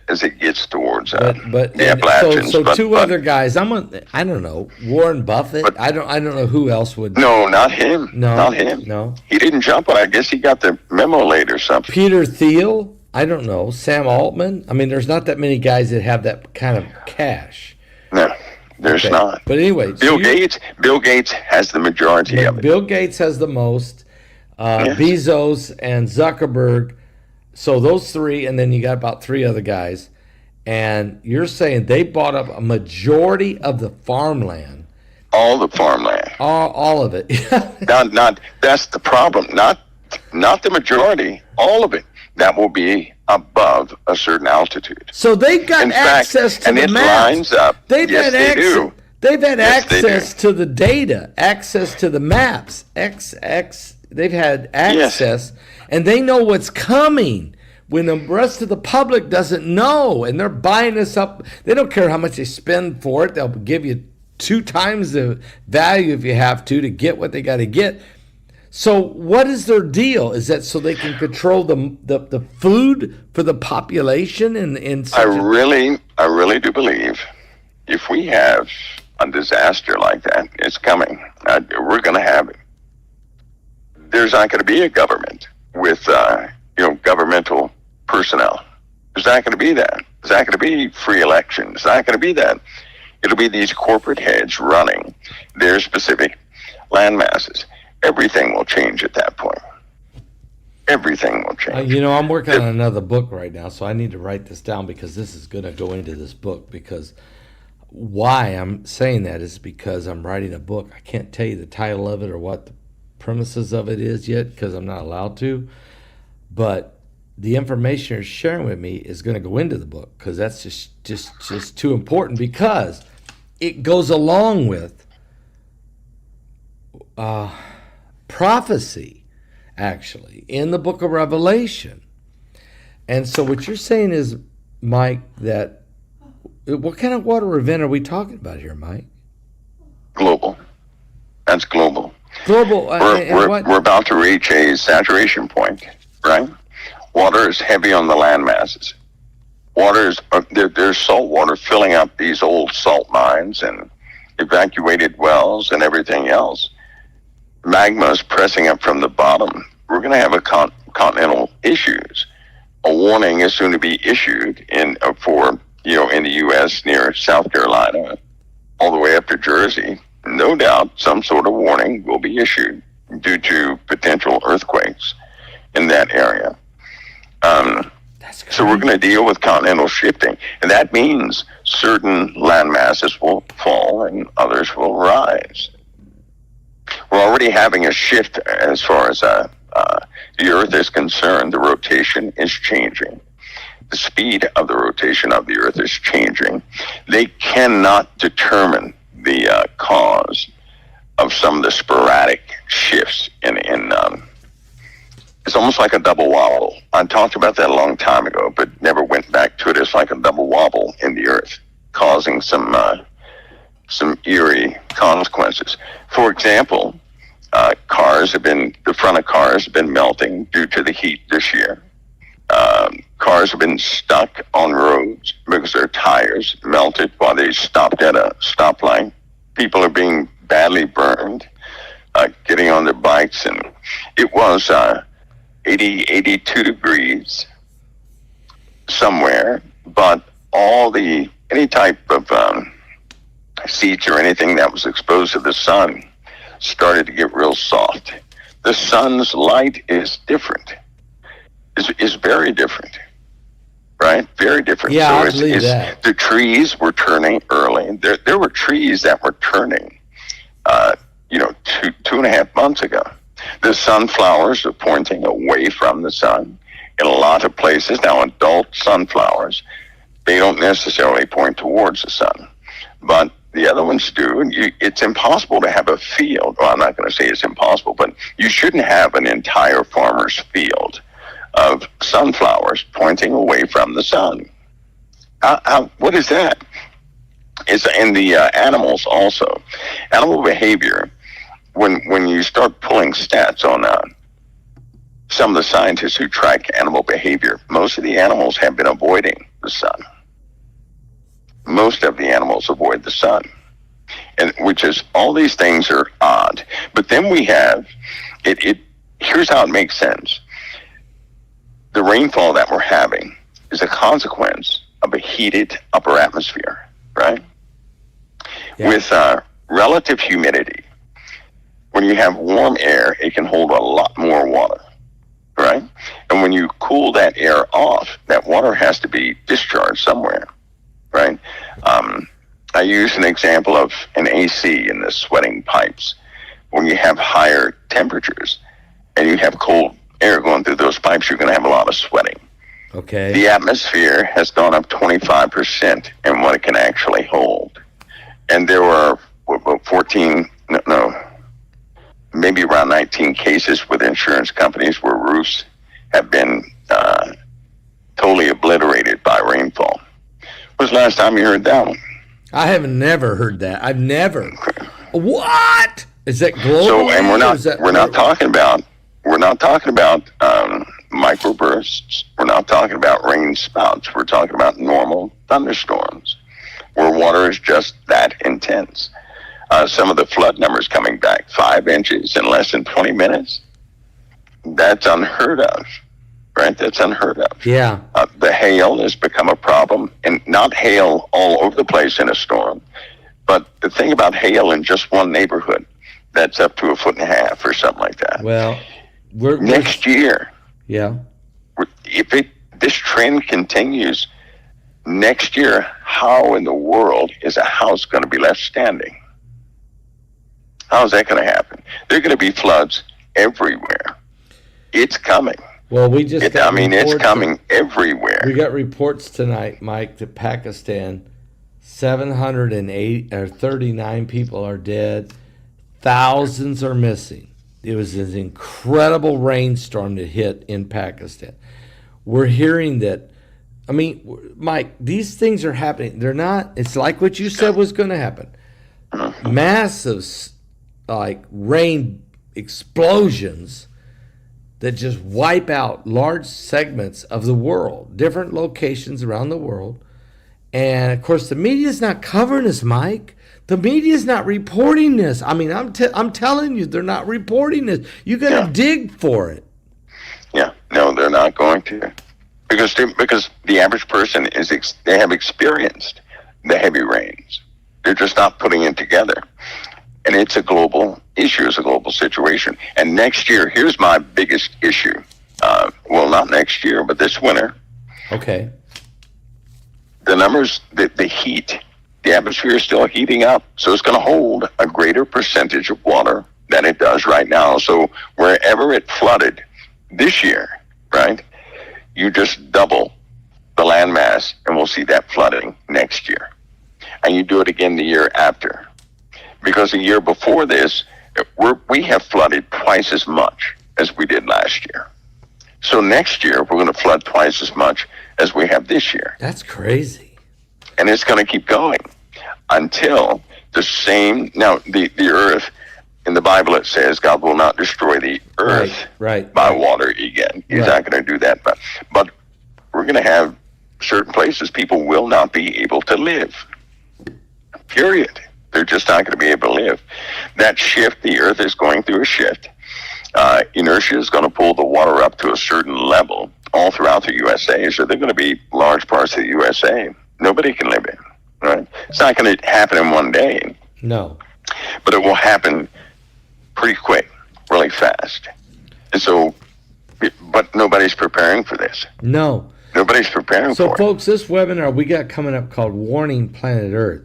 As it gets towards but the Appalachians. So 2 other guys. I don't know, Warren Buffett. But I don't know who else would. No, not him. No, not him. No, he didn't jump on. I guess he got the memo late or something. Peter Thiel. I don't know. Sam Altman. I mean, there's not that many guys that have that kind of cash. No, there's not. But anyway, Bill Gates has the majority of it. Bill Gates has the most. Yes. Bezos and Zuckerberg. So those 3, and then you got about 3 other guys, and you're saying they bought up a majority of the farmland. All the farmland. All of it. not that's the problem. Not the majority. All of it. That will be above a certain altitude. So they've got access to the maps. Lines up. They've had access to the data, access to the maps. They've had access, and they know what's coming when the rest of the public doesn't know, and they're buying this up. They don't care how much they spend for it. They'll give you 2 times the value if you have to get what they got to get. So what is their deal? Is that so they can control the food for the population? I really do believe if we have a disaster like that, it's coming. We're going to have it. There's not going to be a government with governmental personnel. There's not going to be that. There's not going to be free elections. There's not going to be that. It'll be these corporate heads running their specific land masses. Everything will change at that point. Everything will change. I'm working on another book right now, so I need to write this down because this is going to go into this book. Because why I'm saying that is because I'm writing a book. I can't tell you the title of it or what the premises of it is yet because I'm not allowed to. But the information you're sharing with me is going to go into the book because that's just too important because it goes along with prophecy, actually, in the book of Revelation. And so what you're saying is, Mike, that what kind of water event are we talking about here, Mike? Global. That's global. Global. We're about to reach a saturation point, right? Water is heavy on the land masses. There's salt water filling up these old salt mines and evacuated wells and everything else. Magma is pressing up from the bottom. We're going to have continental issues. A warning is soon to be issued in the U.S. near South Carolina, all the way up to Jersey. No doubt, some sort of warning will be issued due to potential earthquakes in that area. So we're going to deal with continental shifting, and that means certain land masses will fall and others will rise. We're already having a shift as far as the Earth is concerned. The rotation is changing. The speed of the rotation of the Earth is changing. They cannot determine the cause of some of the sporadic shifts in it's almost like a double wobble. I talked about that a long time ago, but never went back to it. It's like a double wobble in the Earth, causing some eerie consequences. For example, the front of cars have been melting due to the heat this year. Cars have been stuck on roads because their tires melted while they stopped at a stoplight. People are being badly burned, getting on their bikes, and it was 82 degrees somewhere, but any type of seats or anything that was exposed to the sun started to get real soft. The sun's light is different. Is very different, right? Very different. Yeah, I believe that. The trees were turning early. There were trees that were turning, 2.5 months ago. The sunflowers are pointing away from the sun in a lot of places. Now, adult sunflowers, they don't necessarily point towards the sun, but the other ones do. It's impossible to have a field. Well, I'm not going to say it's impossible, but you shouldn't have an entire farmer's field of sunflowers pointing away from the sun. What is that? It's in the animals also. Animal behavior, when you start pulling stats on some of the scientists who track animal behavior, most of the animals have been avoiding the sun. Most of the animals avoid the sun, and which is, all these things are odd. But then we have it. Here's how it makes sense. The rainfall that we're having is a consequence of a heated upper atmosphere, right? Yeah. With relative humidity. When you have warm air, it can hold a lot more water, right? And when you cool that air off, that water has to be discharged somewhere, right? I use an example of an AC in the sweating pipes. When you have higher temperatures and you have cold air going through those pipes, you're going to have a lot of sweating. Okay. The atmosphere has gone up 25% in what it can actually hold. And there were maybe around 19 cases with insurance companies where roofs have been totally obliterated by rainfall. When was the last time you heard that one? I have never heard that. I've never. What is that globally? So, and we're not talking about microbursts. We're not talking about rain spouts. We're talking about normal thunderstorms where water is just that intense. Some of the flood numbers coming back 5 inches in less than 20 minutes. That's unheard of, right? That's unheard of. Yeah. The hail has become a problem, and not hail all over the place in a storm, but the thing about hail in just one neighborhood, that's up to 1.5 feet or something like that. Well, next year, yeah, if this trend continues, next year, how in the world is a house going to be left standing? How is that going to happen? There are going to be floods everywhere. It's coming. Well, it's coming everywhere. We got reports tonight, Mike, that Pakistan, 739 people are dead. Thousands are missing. It was an incredible rainstorm that hit in Pakistan. We're hearing that. I mean, Mike, these things are happening. They're not. It's like what you said was going to happen. Massive, like rain explosions that just wipe out large segments of the world, different locations around the world. And of course, the media is not covering this, Mike. The media is not reporting this. I mean, I'm telling you, they're not reporting this. You got to dig for it. Yeah, no, they're not going to, because the average person they have experienced the heavy rains. They're just not putting it together, and it's a global issue. It's a global situation. And next year, here's my biggest issue. Well, not next year, but this winter. Okay. The numbers, the heat. The atmosphere is still heating up, so it's going to hold a greater percentage of water than it does right now. So wherever it flooded this year, right, you just double the landmass, and we'll see that flooding next year. And you do it again the year after. Because the year before this, we have flooded twice as much as we did last year. So next year, we're going to flood twice as much as we have this year. That's crazy. And it's going to keep going until the earth, in the Bible it says God will not destroy the earth by water again. He's not going to do that. But we're going to have certain places people will not be able to live. Period. They're just not going to be able to live. That shift, the earth is going through a shift. Inertia is going to pull the water up to a certain level all throughout the USA. So they're going to be large parts of the USA nobody can live in. Right? It's not going to happen in one day. No. But it will happen pretty quick, really fast. And so, but nobody's preparing for this. No. Nobody's preparing for it. So, folks, this webinar we got coming up called Warning Planet Earth.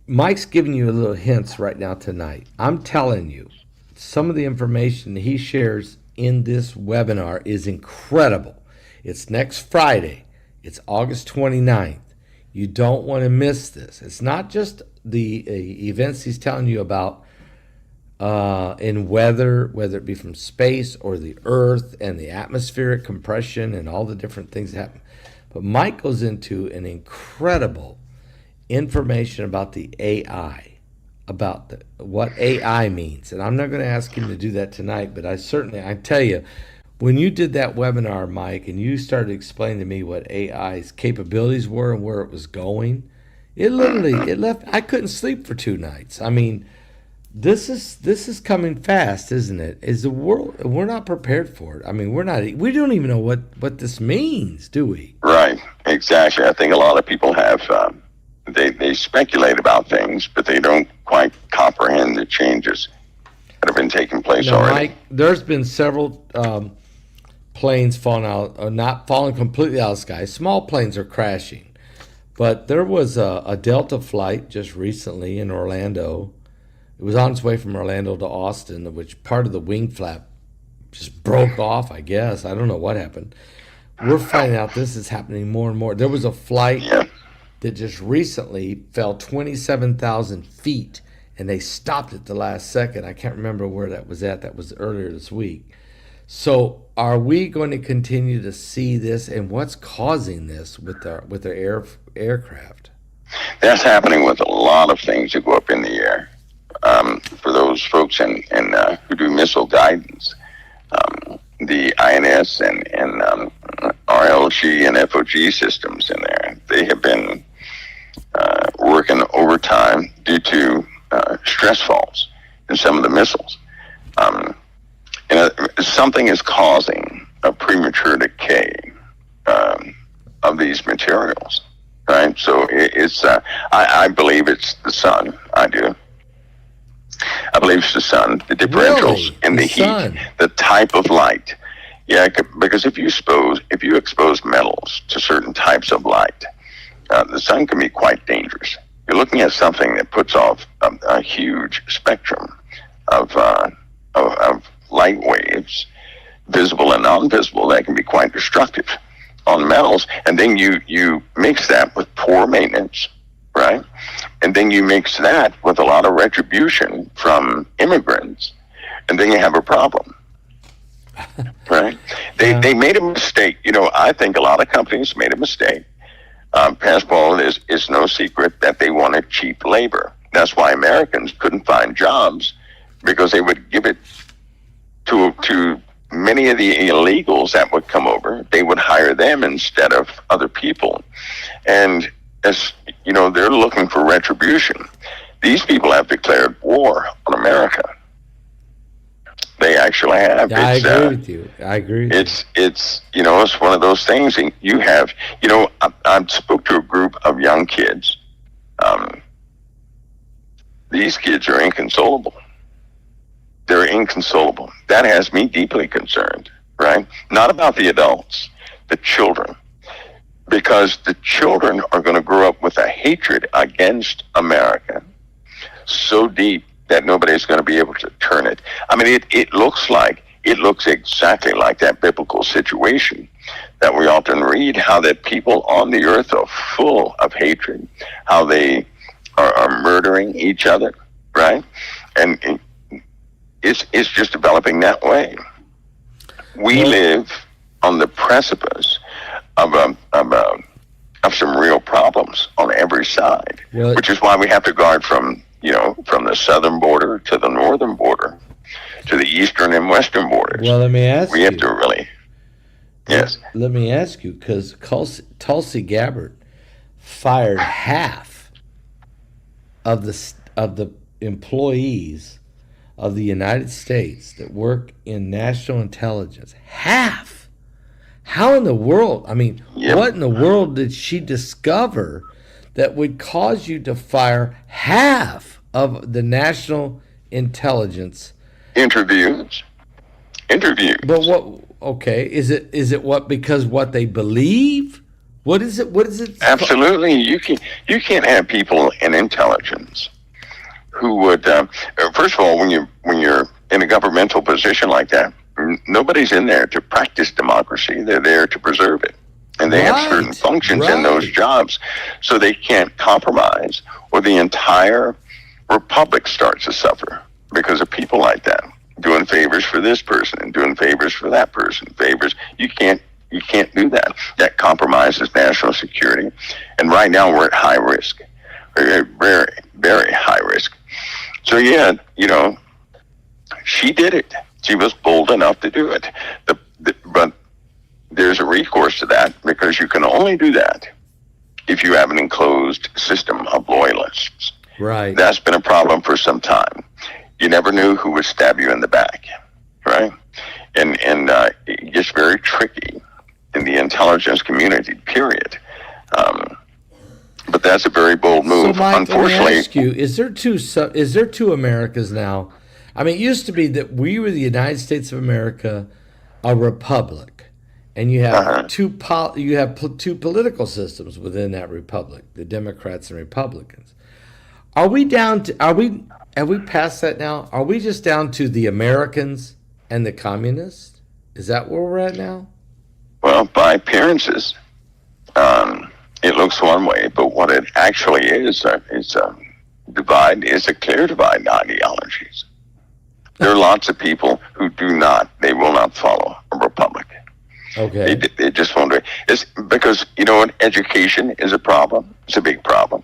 Mike's giving you a little hints right now tonight. I'm telling you, some of the information he shares in this webinar is incredible. It's next Friday. It's August 29th. You don't want to miss this. It's not just the events he's telling you about in weather, whether it be from space or the earth and the atmospheric compression and all the different things that happen. But Mike goes into an incredible information about the AI, about what AI means. And I'm not going to ask him to do that tonight, but I tell you, when you did that webinar, Mike, and you started explaining to me what AI's capabilities were and where it was going, it left. I couldn't sleep for 2 nights. I mean, this is coming fast, isn't it? Is the world? We're not prepared for it. I mean, we don't even know what this means, do we? Right. Exactly. I think a lot of people have. They speculate about things, but they don't quite comprehend the changes that have been taking place already. Mike, there's been several planes falling out, or not falling completely out of the sky. Small planes are crashing. But there was a Delta flight just recently in Orlando. It was on its way from Orlando to Austin, which part of the wing flap just broke off, I guess. I don't know what happened. We're finding out this is happening more and more. There was a flight that just recently fell 27,000 feet, and they stopped at the last second. I can't remember where that was at. That was earlier this week. So are we going to continue to see this, and what's causing this with our aircraft? That's happening with a lot of things that go up in the air. For those folks who do missile guidance, the INS and RLG and FOG systems in there, they have been working overtime due to stress faults in some of the missiles. Something is causing a premature decay of these materials, right? So I believe it's the sun. I do. I believe it's the sun, the differentials in the heat, sun. The type of light. Yeah, because if you expose metals to certain types of light, the sun can be quite dangerous. You're looking at something that puts off a huge spectrum of light waves, visible and non-visible, that can be quite destructive on metals. And then you mix that with poor maintenance, right? And then you mix that with a lot of retribution from immigrants, and then you have a problem, right? They made a mistake. I think a lot of companies made a mistake. Passport is no secret that they wanted cheap labor. That's why Americans couldn't find jobs, because they would give it to many of the illegals that would come over. They would hire them instead of other people. And as you know, they're looking for retribution. These people have declared war on America. They actually have. I agree with you. It's it's one of those things. And you have, I spoke to a group of young kids. These kids are inconsolable. They're inconsolable. That has me deeply concerned, right? Not about the adults, the children. Because the children are going to grow up with a hatred against America so deep that nobody's going to be able to turn it. I mean, it looks exactly like that biblical situation that we often read, how that people on the earth are full of hatred, how they are murdering each other, right? And it's just developing that way. We live on the precipice of some real problems on every side, which is why we have to guard from the southern border to the northern border to the eastern and western borders. Well, let me ask you. We have to really. Yes. Let me ask you, because Tulsi Gabbard fired half of the employees of the United States that work in national intelligence. Half. How in the world? I mean, What in the world did she discover that would cause you to fire half of the national intelligence? Interviews. But what? Okay, is it what, because what they believe? What is it? Absolutely, you can't have people in intelligence who would. First of all, when you're in a governmental position like that, nobody's in there to practice democracy. They're there to preserve it. And they have certain functions in those jobs. So they can't compromise, or the entire republic starts to suffer because of people like that, doing favors for this person and doing favors for that person. You can't do that. That compromises national security. And right now we're at high risk. Very, very, very high risk. So she did it. She was bold enough to do it. But there's a recourse to that, because you can only do that if you have an enclosed system of loyalists. Right. That's been a problem for some time. You never knew who would stab you in the back, right? And it gets very tricky in the intelligence community, period. But that's a very bold move. So, Mike, unfortunately, let me ask you: is there two Americas now? I mean, it used to be that we were the United States of America, a republic, and you have two political systems within that republic: the Democrats and Republicans. Have we passed that now? Are we just down to the Americans and the communists? Is that where we're at now? Well, by appearances, it looks one way, but what it actually is a clear divide in ideologies. There are lots of people who will not follow a republic. Okay. They just won't do it. It's because, you know what, education is a problem. It's a big problem.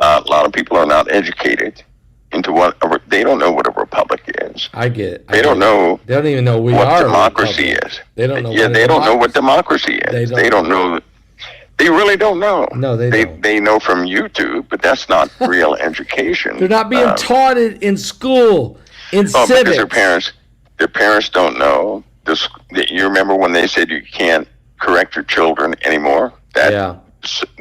A lot of people are not educated into they don't know what a republic is. I get it. They don't know. They don't even know what democracy is. They don't know. Yeah, they don't know what democracy is. They don't know. They really don't know. No, they don't. They know from YouTube, but that's not real education. They're not being taught it in school, in civics. Because their parents don't know. You remember when they said you can't correct your children anymore? That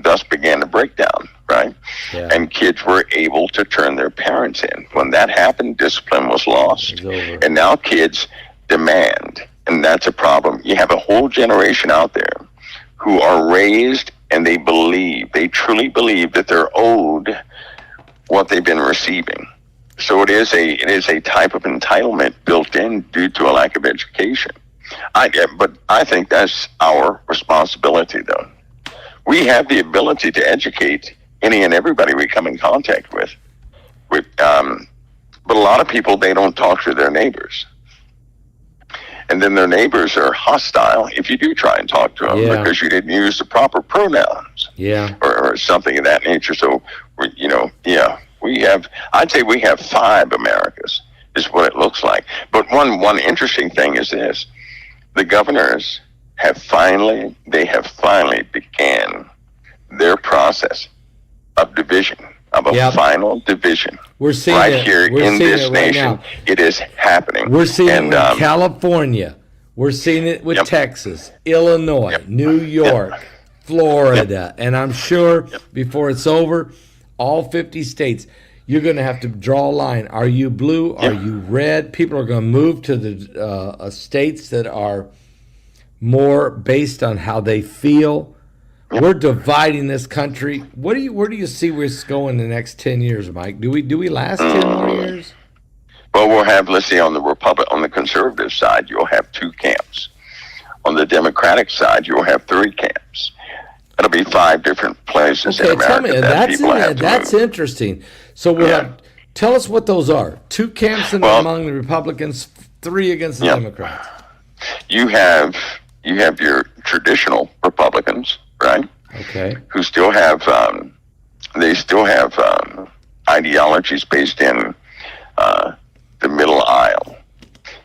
thus began the breakdown, right? Yeah. And kids were able to turn their parents in. When that happened, discipline was lost. And now kids demand, and that's a problem. You have a whole generation out there who are raised and they truly believe that they're owed what they've been receiving. So it is a type of entitlement built in due to a lack of education. But I think that's our responsibility, though. We have the ability to educate any and everybody we come in contact with. But a lot of people, they don't talk to their neighbors. And then their neighbors are hostile if you do try and talk to them because you didn't use the proper pronouns or something of that nature. So, I'd say we have 5 Americas is what it looks like. But one interesting thing is this. The governors have finally began their process of division, of a final division. We're seeing right here in this nation. It is happening. We're seeing it in California. We're seeing it with Texas, Illinois, New York, Florida, and I'm sure before it's over, all 50 states, you're going to have to draw a line. Are you blue? Are you red? People are going to move to the states that are more based on how they feel. We're dividing this country. Where do you see we're going the next 10 years, Mike? Do we last 10 more years? Well, we'll have, let's see, on the conservative side, you'll have 2 camps. On the Democratic side, you'll have 3 camps. That'll be 5 different places in America. Tell me, that's interesting. So we'll have, tell us what those are. 2 camps among the Republicans, 3 against the Democrats. You have your traditional Republicans, right? Okay. Who still have ideologies based in the middle aisle.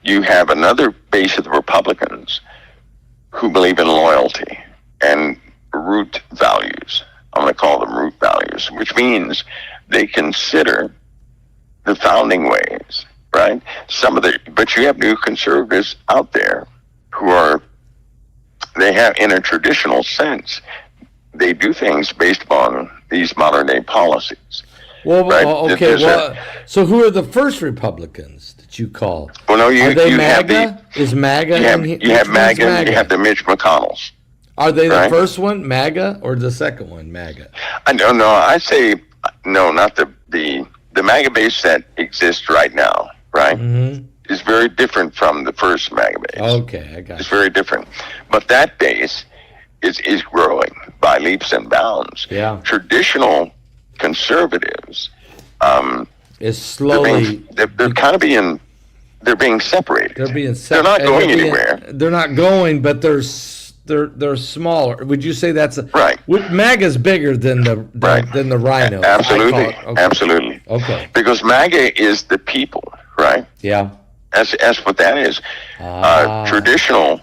You have another base of the Republicans who believe in loyalty and root values. I'm going to call them root values, which means they consider the founding ways, right? But you have new conservatives out there who they have, in a traditional sense, they do things based upon these modern day policies. Well, right? Okay. So who are the first Republicans that you call? Well, no, are they MAGA? Is MAGA? You have MAGA, and you have the Mitch McConnells. Are they the first one, MAGA, or the second one, MAGA? I don't know. I say no, not the MAGA base that exists right now, right? Mm-hmm. Is very different from the first MAGA base. Okay, I got it. It's very different. But that base is growing by leaps and bounds. Yeah. Traditional conservatives is slowly they're kind of being separated. They're being separated. They're not going anywhere. They're not going, but they're smaller. Would you say that's right? MAGA's bigger than the Rhino. Absolutely, okay. Absolutely. Okay. Because MAGA is the people, right? Yeah. That's what that is. Traditional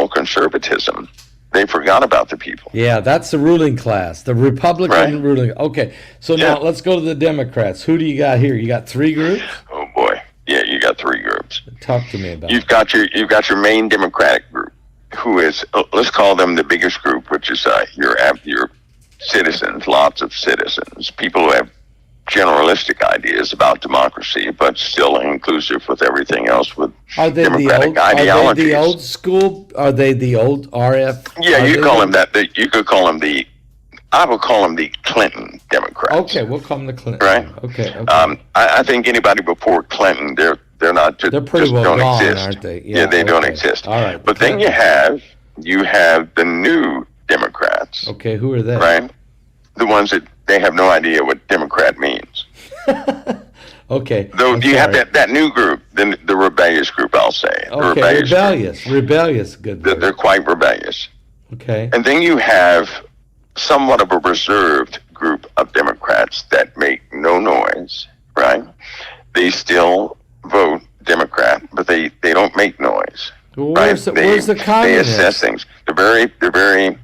conservatism. They forgot about the people. Yeah, that's the ruling class, the Republican ruling. Okay, so now let's go to the Democrats. Who do you got here? You got 3 groups? Oh boy, yeah, you got 3 groups. Talk to me about. You've got your main Democratic group, who is let's call them the biggest group, which is your citizens, lots of citizens, people who have generalistic ideas about democracy, but still inclusive with everything else with democratic ideologies. Are they the old school? Are they the old RF? Yeah, you call them that. You could call them I would call them the Clinton Democrats. Okay, we'll call them the Clinton. Right. Okay. I think anybody before Clinton, they're not just, they're pretty well don't gone, exist. Aren't they? Yeah, they don't exist. All right. But then you have the new Democrats. Okay, who are they? Right. The ones that they have no idea what Democrat means. Okay. Though I'm you have sorry. that new group, the rebellious group, I'll say. The Okay, rebellious group. rebellious, good They're word. quite rebellious. Okay. And then you have somewhat of a reserved group of Democrats that make no noise, right? They still vote Democrat, but they don't make noise. Well, Right? where's the They communists? assess things. They're very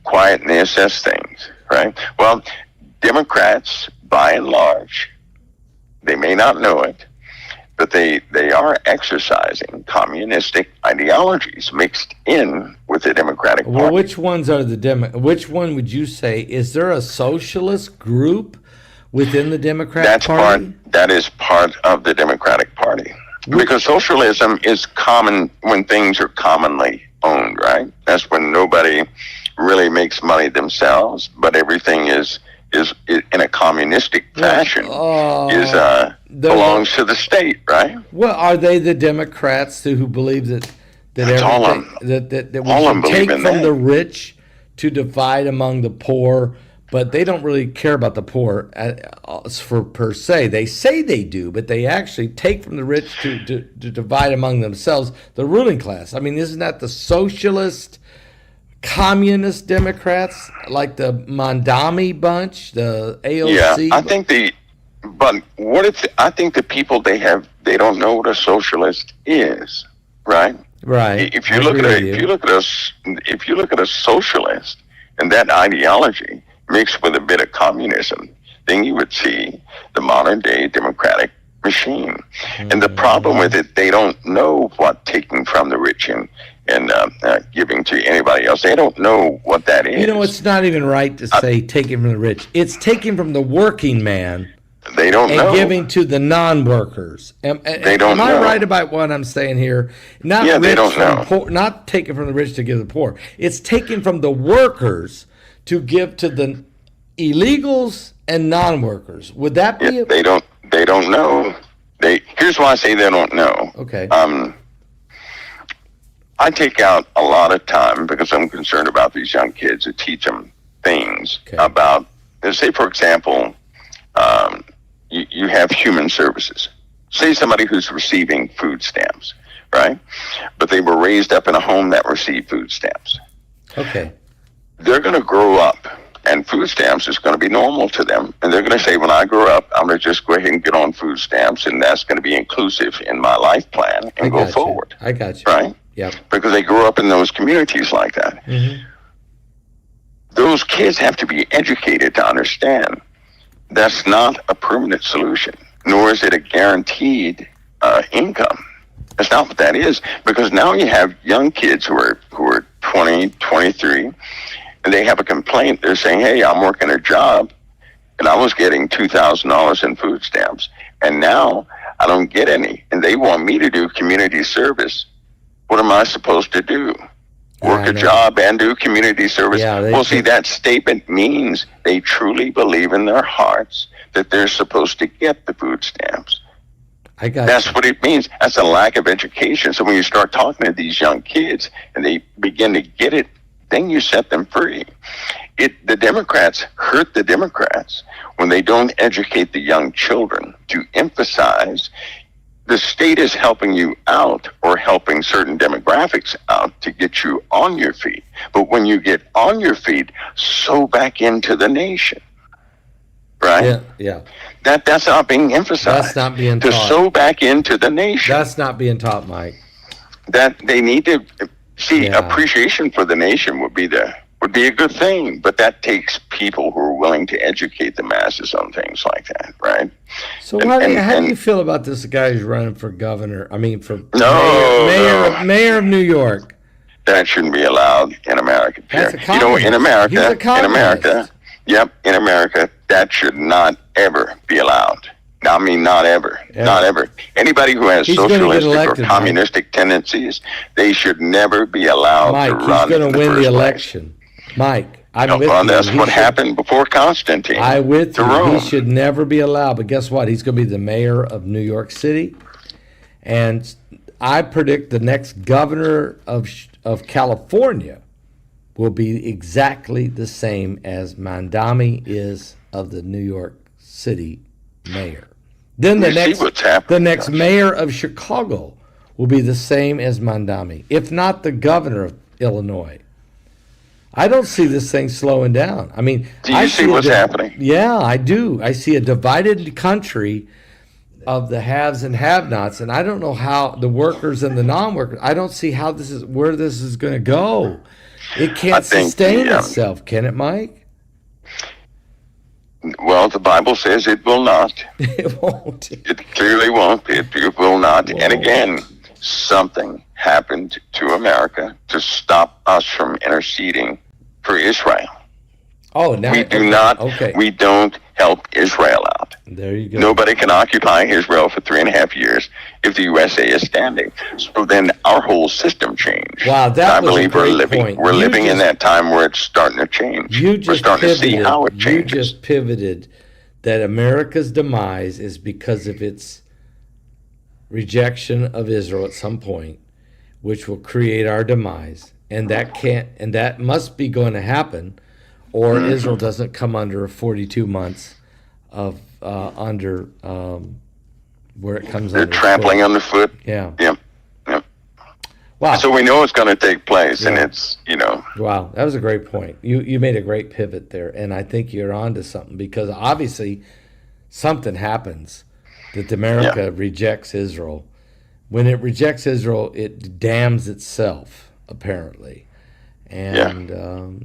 quiet and they assess things, right? Well, Democrats, by and large, they may not know it, but they are exercising communistic ideologies mixed in with the Democratic Party. Well, which ones are which one would you say, is there a socialist group within the Democratic Party? That is part of the Democratic Party. Because socialism is common when things are commonly owned, right? That's when nobody really makes money themselves, but everything is in a communistic fashion belongs to the state, right? Well, are they the Democrats who believe that That's everything that we should take from the rich to divide among the poor? But they don't really care about the poor per se. They say they do, but they actually take from the rich to divide among themselves, the ruling class. I mean, isn't that the socialist, communist Democrats, like the Mandami bunch, the AOC? Yeah, I think I think the people they don't know what a socialist is, right? Right. If you look at a socialist and that ideology mixed with a bit of communism, then you would see the modern day democratic machine. And the problem with it, they don't know what taking from the rich and giving to anybody else. They don't know what that is. You know, it's not even right to say taking from the rich. It's taking from the working man. They don't know. And giving to the non-workers. Am I right about what I'm saying here? Not rich they don't from know. Poor, not taking from the rich to give to the poor. It's taking from the workers to give to the illegals and non-workers. Would that be? They don't know. Here's why I say they don't know. Okay. I take out a lot of time because I'm concerned about these young kids to teach them things about. Say, for example, you have human services. Say somebody who's receiving food stamps, right? But they were raised up in a home that received food stamps. Okay. They're going to grow up, and food stamps is going to be normal to them. And they're going to say, when I grow up, I'm going to just go ahead and get on food stamps, and that's going to be inclusive in my life plan and go forward. I got you. Right? Yeah. Because they grew up in those communities like that. Mm-hmm. Those kids have to be educated to understand that's not a permanent solution, nor is it a guaranteed income. That's not what that is, because now you have young kids who are 20, 23, and they have a complaint. They're saying, hey, I'm working a job, and I was getting $2,000 in food stamps, and now I don't get any, and they want me to do community service. What am I supposed to do? Work a job and do community service? Yeah, see, that statement means they truly believe in their hearts that they're supposed to get the food stamps. That's what it means. That's a lack of education. So when you start talking to these young kids and they begin to get it, then you set them free. The Democrats hurt the Democrats when they don't educate the young children to emphasize the state is helping you out or helping certain demographics out to get you on your feet. But when you get on your feet, sow back into the nation. Right? Yeah. That's not being emphasized. That's not being taught. To sow back into the nation. That's not being taught, Mike. That they need to see appreciation for the nation would be a good thing, but that takes people who are willing to educate the masses on things like that, right? So how do you feel about this guy who's running for governor? I mean, for mayor of New York. That shouldn't be allowed in America. That's a communist. You know, in America, in America, that should not ever be allowed. I mean, not ever. Anybody who has socialistic or communistic tendencies, they should never be allowed to run. Mike, he's going to win the election. Mike, I'm with you. That's what happened before Constantine. I'm with you. He should never be allowed. But guess what? He's going to be the mayor of New York City. And I predict the next governor of California will be exactly the same as Mandami is of the New York City mayor. Then You see what's happening, the next don't you? mayor of Chicago will be the same as Mondami, if not the governor of Illinois. I don't see this thing slowing down. I mean, Do you see what's happening? Yeah, I do. I see a divided country of the haves and have-nots, and I don't know how the workers and the non-workers. I don't see how where this is going to go. It can't sustain itself, can it, Mike? Well, the Bible says it will not. It won't. It clearly won't. It will not. Whoa. And again, something happened to America to stop us from interceding for Israel. Oh, now We do not. Okay. We don't help Israel out. There you go. Nobody can occupy Israel for 3.5 years if the USA is standing. So then our whole system changed. Wow, that I was a believe great we're living. point. We're You living in just- that time where it's starting to change. You We're just starting pivoted. to see how it You changes. just pivoted that America's demise is because of its rejection of Israel at some point, which will create our demise, and that must be going to happen, or Israel doesn't come under 42 months of where it comes They're under trampling underfoot. Yeah. Yep. Wow. So we know it's going to take place, and Yeah. it's, Wow, that was a great point. You made a great pivot there, and I think you're onto something, because obviously something happens that America rejects Israel. When it rejects Israel, it damns itself, apparently. And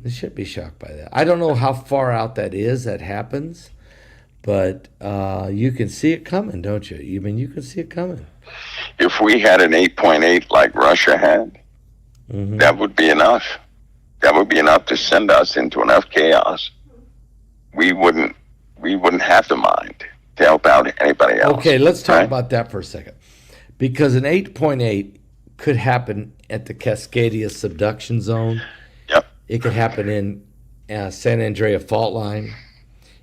it should be shocked by that. I don't know how far out that happens, but you can see it coming, don't you? I mean, you can see it coming. if we had an 8.8 like Russia had, that would be enough. That would be enough to send us into enough chaos. We wouldn't have the mind to help out anybody else. Okay, let's talk right? about that for a second. Because an 8.8 could happen at the Cascadia subduction zone. Yep. It could happen in San Andrea fault line.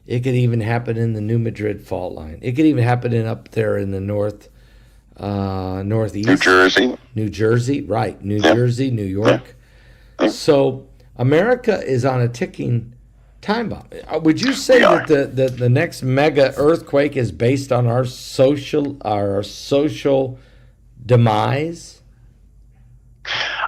It could even happen in the New Madrid fault line. It could even happen up there in the northeast. New Jersey. Right. New Jersey, New York. So America is on a ticking time bomb. Would you say that the next mega earthquake is based on our social demise?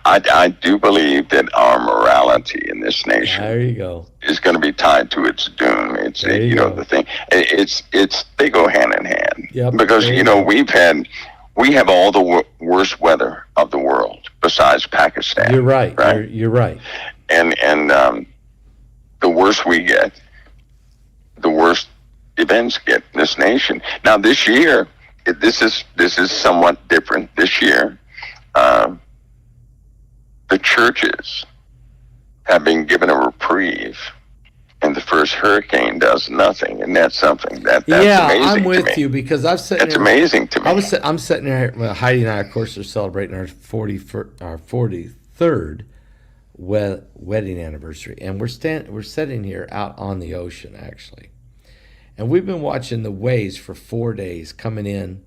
I do believe that our morality in this nation There you go. is going to be tied to its doom. It's There you go. the thing. It's they go hand in hand. Yep, Because there you go. we have all the worst weather of the world besides Pakistan. You're right. Right. You're right. And the worse we get, the worse events get in this nation. Now this year, this is somewhat different. This year, the churches have been given a reprieve, and the first hurricane does nothing, and that's something that's amazing. I'm with to me. you, because I've said That's amazing to me. I'm sitting there. Well, Heidi and I, of course, are celebrating our 43rd wedding anniversary, and we're sitting here out on the ocean, actually, and we've been watching the waves for 4 days coming in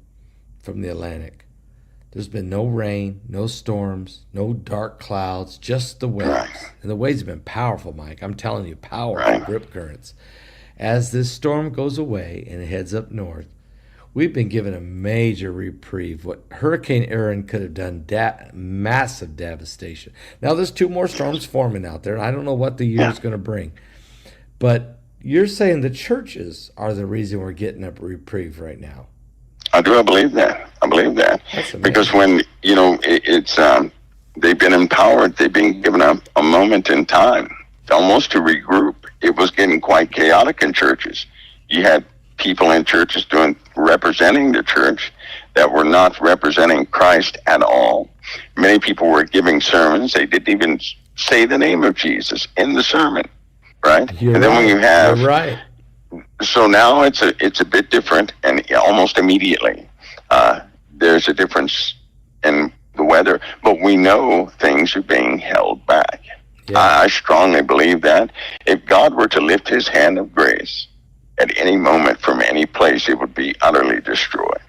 from the Atlantic. There's been no rain, no storms, no dark clouds, just the waves. Right. And the waves have been powerful, Mike. I'm telling you, powerful Right. rip currents. As this storm goes away and it heads up north, we've been given a major reprieve. What Hurricane Aaron could have done, massive devastation. Now there's 2 more storms forming out there, and I don't know what the year is going to bring. But you're saying the churches are the reason we're getting a reprieve right now. I believe that. I believe that. That's amazing. Because when, it's they've been empowered, they've been given a moment in time almost to regroup. It was getting quite chaotic in churches. You had people in churches representing the church that were not representing Christ at all. Many people were giving sermons. They didn't even say the name of Jesus in the sermon, right? You're and then right. when you have You're right. So now it's a bit different, and almost immediately there's a difference in the weather. But we know things are being held back. Yeah. I strongly believe that if God were to lift His hand of grace at any moment from any place, it would be utterly destroyed.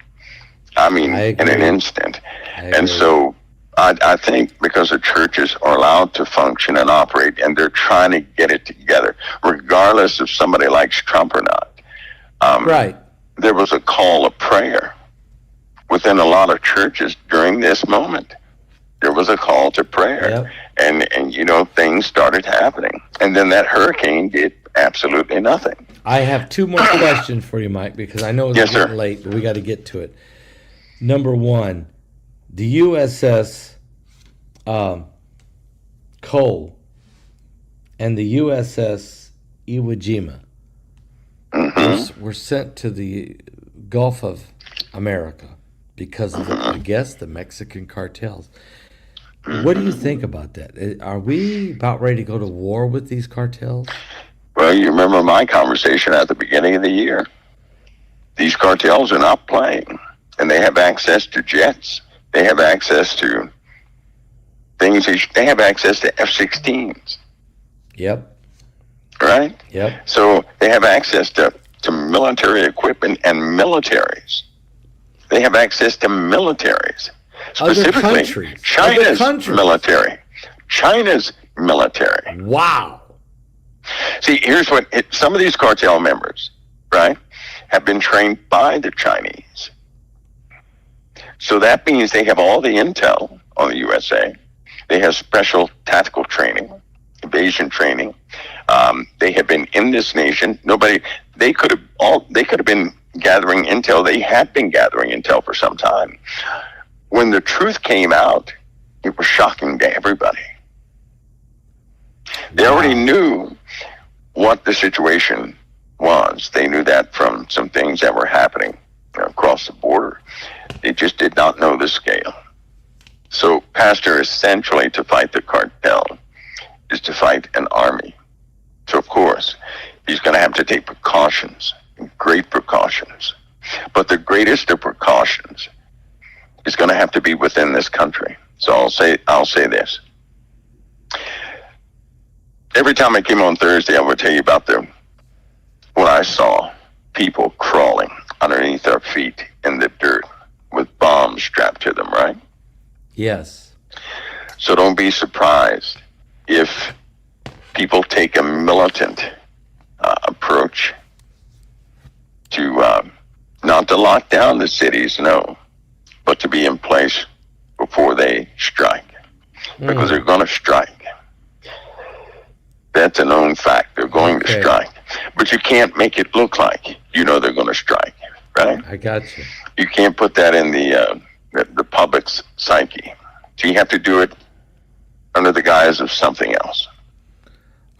I mean, in an instant. And so I think because the churches are allowed to function and operate, and they're trying to get it together, regardless if somebody likes Trump or not. Right. there was a call of prayer within a lot of churches during this moment. There was a call to prayer. Yep. And things started happening. And then that hurricane did absolutely nothing. I have two more questions for you, Mike, because I know it's Yes, getting sir. late, but we got to get to it. Number one, the USS Cole and the USS Iwo Jima were sent to the Gulf of America because of, I guess, the Mexican cartels. What do you think about that? Are we about ready to go to war with these cartels? Well, you remember my conversation at the beginning of the year. These cartels are not playing, and they have access to jets. They have access to things. They have access to F-16s. Yep. Right? Yep. So they have access to military equipment and militaries. They have access to militaries. Specifically, countries. China's Other countries. military. China's military. Wow. See, here's what some of these cartel members, right, have been trained by the Chinese. So that means they have all the intel on the USA. They have special tactical training, evasion training. They have been in this nation. They could have been gathering intel. They had been gathering intel for some time. When the truth came out, it was shocking to everybody. They already knew what the situation was. They knew that from some things that were happening across the border. They just did not know the scale. So, Pastor, essentially to fight the cartel is to fight an army. So, of course, he's going to have to take precautions, great precautions. But the greatest of precautions is going to have to be within this country. So I'll say this. Every time I came on Thursday, I would tell you about what I saw, people crawling underneath our feet in the dirt with bombs strapped to them, right? Yes. So don't be surprised if people take a militant approach to not to lock down the cities, no, but to be in place before they strike, because they're going to strike. That's a known fact. They're going to strike, but you can't make it look like they're going to strike, right? I got you. You can't put that in the public's psyche. So you have to do it under the guise of something else.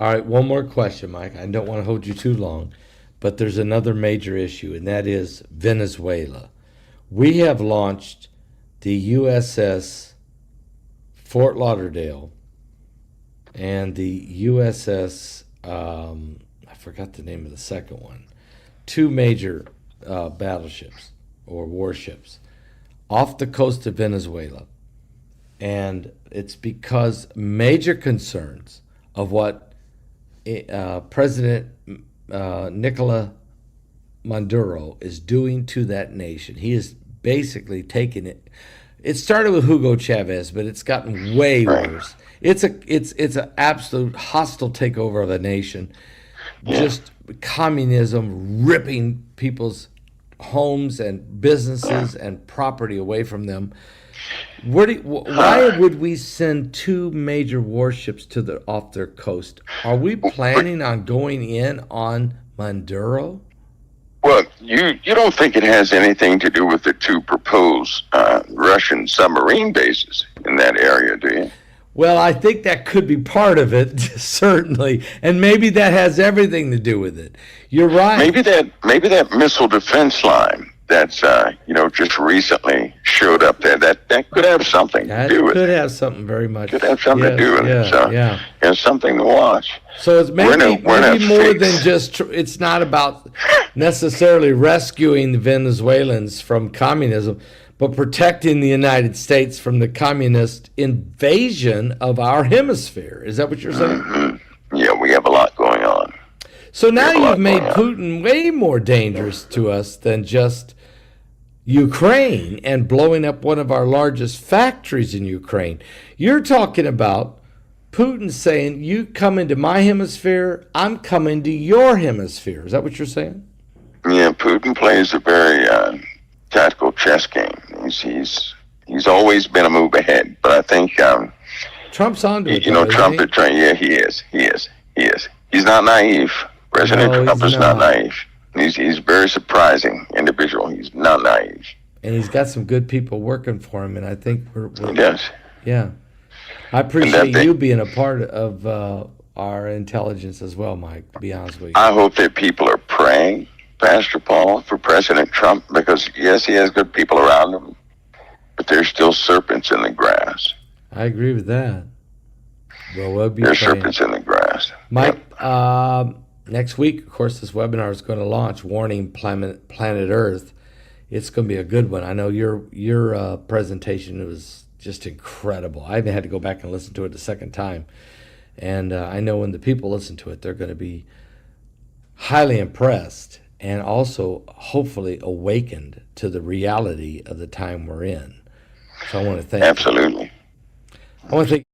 All right, one more question, Mike. I don't want to hold you too long, but there's another major issue, and that is Venezuela. We have launched the USS Fort Lauderdale and the USS, I forgot the name of the second one, two major battleships or warships off the coast of Venezuela. And it's because major concerns of what President Nicolas Maduro is doing to that nation. He is basically taking it. It started with Hugo Chavez, but it's gotten way worse. It's an absolute hostile takeover of a nation. Just communism ripping people's homes and businesses and property away from them. Why would we send two major warships off their coast? Are we planning on going in on Maduro? Well, you don't think it has anything to do with the two proposed Russian submarine bases in that area, do you? Well, I think that could be part of it, certainly, and maybe that has everything to do with it. You're right. Maybe that missile defense line that's just recently showed up there, that could have something to do with it. Could have something very much. Could have something to do with it. So it's something to watch. So it's maybe more fix. than just. It's not about necessarily rescuing the Venezuelans from communism, but protecting the United States from the communist invasion of our hemisphere. Is that what you're saying? Mm-hmm. Yeah, we have a lot going on. So now you've made Putin way more dangerous to us than just Ukraine and blowing up one of our largest factories in Ukraine. You're talking about Putin saying, you come into my hemisphere, I'm coming to your hemisphere. Is that what you're saying? Yeah, Putin plays a very tactical chess game. He's always been a move ahead, but I think Trump's onto it, you know, though, isn't Trump he? is trying. Yeah, he is. He's not naive. President No, Trump he's is not not. naive. He's a very surprising individual. He's not naive. And he's got some good people working for him, and I think He does. yeah. I And appreciate that you thing, being a part of our intelligence as well, Mike, to be honest with you. I hope that people are praying, Pastor Paul, for President Trump, because yes, he has good people around him, but there's still serpents in the grass. I agree with that. Well, we'll be There's praying. serpents in the grass. Mike, next week, of course, this webinar is going to launch, Warning Planet Earth. It's going to be a good one. I know your presentation was just incredible. I even had to go back and listen to it a second time. And I know when the people listen to it, they're going to be highly impressed and also hopefully awakened to the reality of the time we're in. So I want to thank you. Absolutely. I want to thank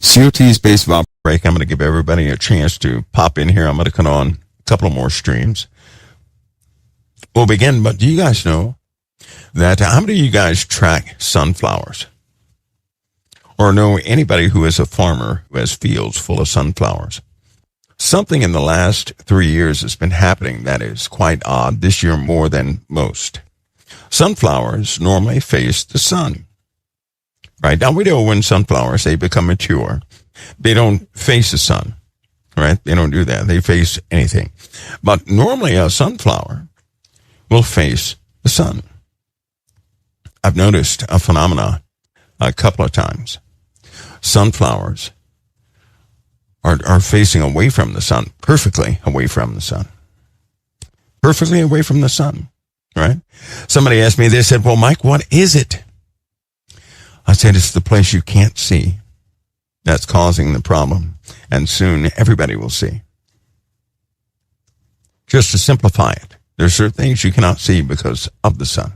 COT's base of break. I'm going to give everybody a chance to pop in here. I'm going to cut on a couple of more streams. We'll begin, but do you guys know that how many of you guys track sunflowers? Or know anybody who is a farmer who has fields full of sunflowers? Something in the last 3 years has been happening that is quite odd, this year more than most. Sunflowers normally face the sun. Right? Now we know when sunflowers, they become mature, they don't face the sun. Right? They don't do that. They face anything. But normally a sunflower will face the sun. I've noticed a phenomena a couple of times. Sunflowers are facing away from the sun, perfectly away from the sun. Perfectly away from the sun, right? Somebody asked me, they said, well, Mike, what is it? I said, it's the place you can't see that's causing the problem, and soon everybody will see. Just to simplify it, there's certain things you cannot see because of the sun.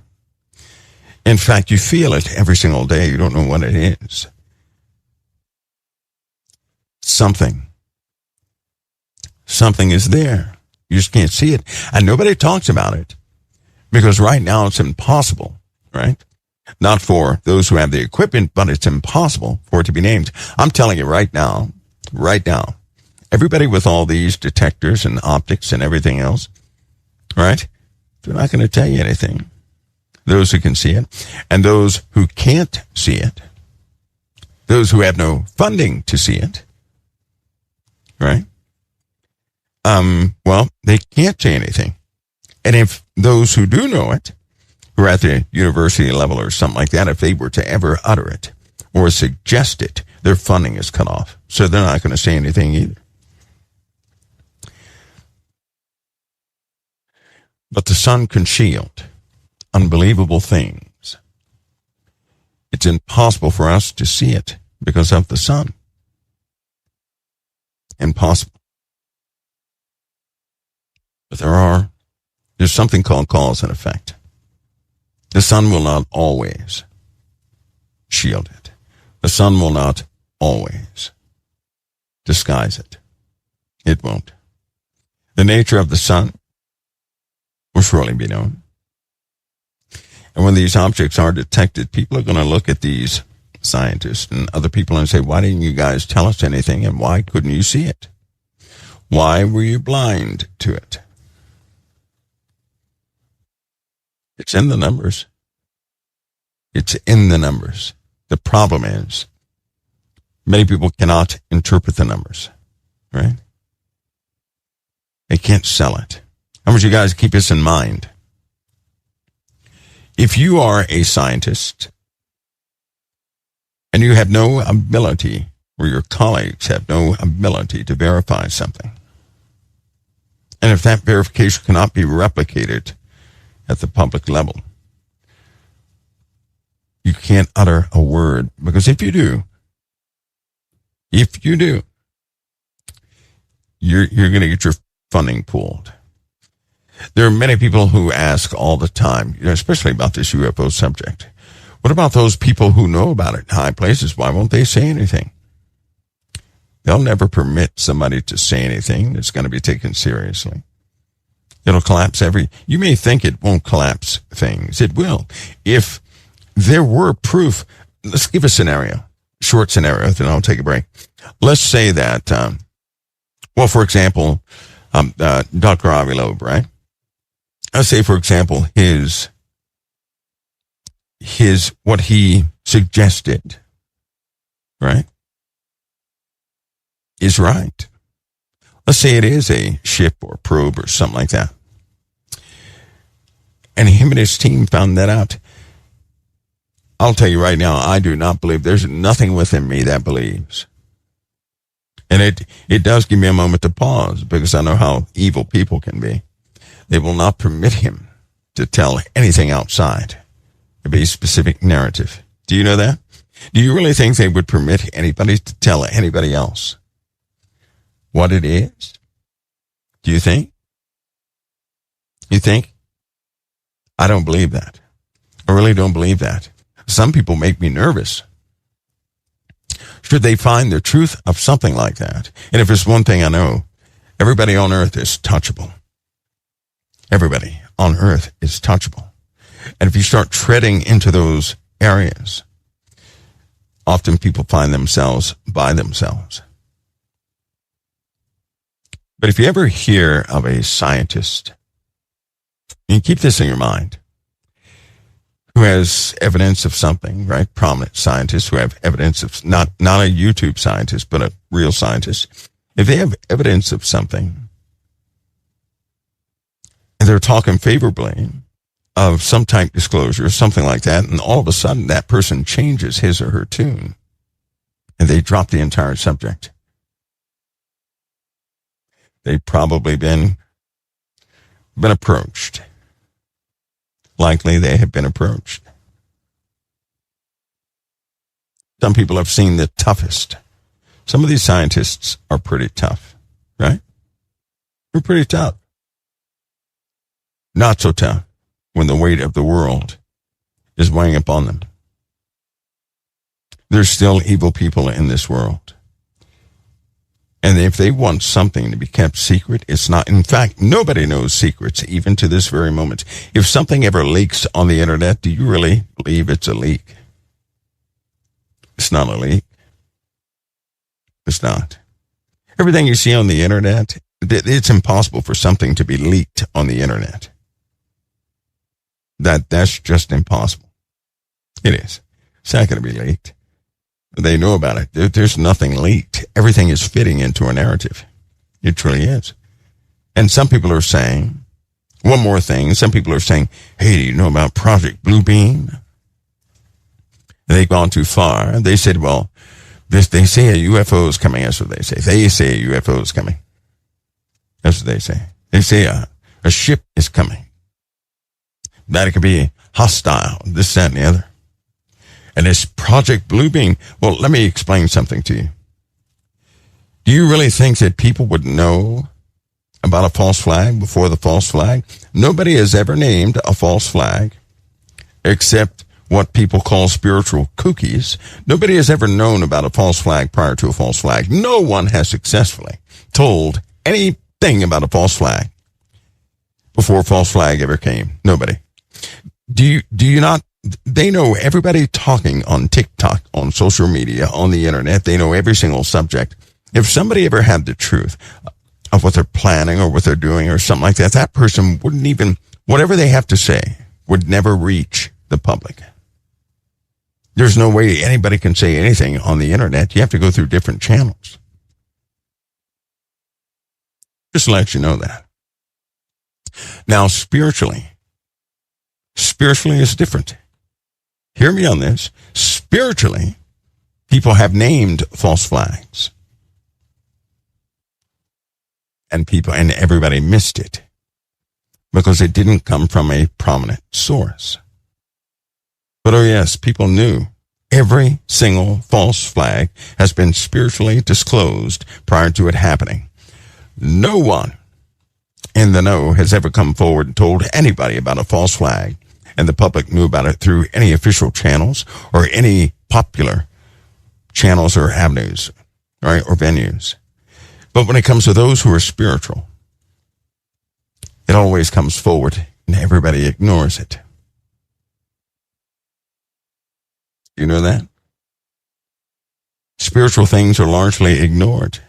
In fact, you feel it every single day. You don't know what it is. Something is there. You just can't see it. And nobody talks about it because right now it's impossible, right? Not for those who have the equipment, but it's impossible for it to be named. I'm telling you right now, everybody with all these detectors and optics and everything else, right? They're not going to tell you anything. Those who can see it and those who can't see it, those who have no funding to see it, right? Well, they can't say anything. And if those who do know it, who are at the university level or something like that, if they were to ever utter it or suggest it, their funding is cut off. So they're not going to say anything either. But the sun can shield unbelievable things. It's impossible for us to see it because of the sun. Impossible. But there's something called cause and effect. The sun will not always shield it. The sun will not always disguise it. It won't. The nature of the sun will surely be known. And when these objects are detected, people are going to look at these scientists and other people and say, why didn't you guys tell us anything, and why couldn't you see it? Why were you blind to it? It's in the numbers. It's in the numbers. The problem is many people cannot interpret the numbers, right? They can't sell it. I want you guys to keep this in mind. If you are a scientist and you have no ability, or your colleagues have no ability to verify something, and if that verification cannot be replicated at the public level, you can't utter a word, because if you do, you're going to get your funding pulled. There are many people who ask all the time, especially about this UFO subject, what about those people who know about it in high places? Why won't they say anything? They'll never permit somebody to say anything that's going to be taken seriously. It'll collapse you may think it won't collapse things. It will. If there were proof, let's give a scenario, short scenario, then I'll take a break. Let's say that, for example, Dr. Avi Loeb, right? Let's say, for example, what he suggested, right, is right. Let's say it is a ship or probe or something like that. And him and his team found that out. I'll tell you right now, I do not believe. There's nothing within me that believes. And it does give me a moment to pause because I know how evil people can be. They will not permit him to tell anything outside of a specific narrative. Do you know that? Do you really think they would permit anybody to tell anybody else what it is? Do you think? You think? I don't believe that. I really don't believe that. Some people make me nervous. Should they find the truth of something like that? And if there's one thing I know, everybody on earth is touchable. Everybody on earth is touchable. And if you start treading into those areas, often people find themselves by themselves. But if you ever hear of a scientist, you keep this in your mind, who has evidence of something, right? Prominent scientists who have evidence of, not a YouTube scientist, but a real scientist. If they have evidence of something, and they're talking favorably of some type disclosure, something like that, and all of a sudden that person changes his or her tune, and they drop the entire subject. They've probably been approached. Likely they have been approached. Some people have seen the toughest. Some of these scientists are pretty tough, right? They're pretty tough. Not so tough when the weight of the world is weighing upon them. There's still evil people in this world. And if they want something to be kept secret, it's not. In fact, nobody knows secrets, even to this very moment. If something ever leaks on the internet, do you really believe it's a leak? It's not a leak. It's not. Everything you see on the internet, it's impossible for something to be leaked on the internet. That's just impossible. It is. It's not going to be leaked. They know about it. There's nothing leaked. Everything is fitting into a narrative. It truly is. And some people are saying, one more thing, some people are saying, hey, do you know about Project Bluebeam? And they've gone too far. They said, well, they say a UFO is coming. That's what they say. They say a UFO is coming. That's what they say. They say a ship is coming. That it could be hostile, this, that, and the other. And this Project Bluebeam, well, let me explain something to you. Do you really think that people would know about a false flag before the false flag? Nobody has ever named a false flag except what people call spiritual kookies. Nobody has ever known about a false flag prior to a false flag. No one has successfully told anything about a false flag before a false flag ever came. Nobody. Do you not? They know everybody talking on TikTok, on social media, on the internet. They know every single subject. If somebody ever had the truth of what they're planning or what they're doing or something like that, that person wouldn't even, whatever they have to say, would never reach the public. There's no way anybody can say anything on the internet. You have to go through different channels. Just to let you know that. Now, spiritually is different. Hear me on this. Spiritually, people have named false flags. And everybody missed it because it didn't come from a prominent source. But oh yes, people knew every single false flag has been spiritually disclosed prior to it happening. No one in the know has ever come forward and told anybody about a false flag, and the public knew about it through any official channels or any popular channels or avenues right, or venues. But when it comes to those who are spiritual, it always comes forward and everybody ignores it. You know that? Spiritual things are largely ignored.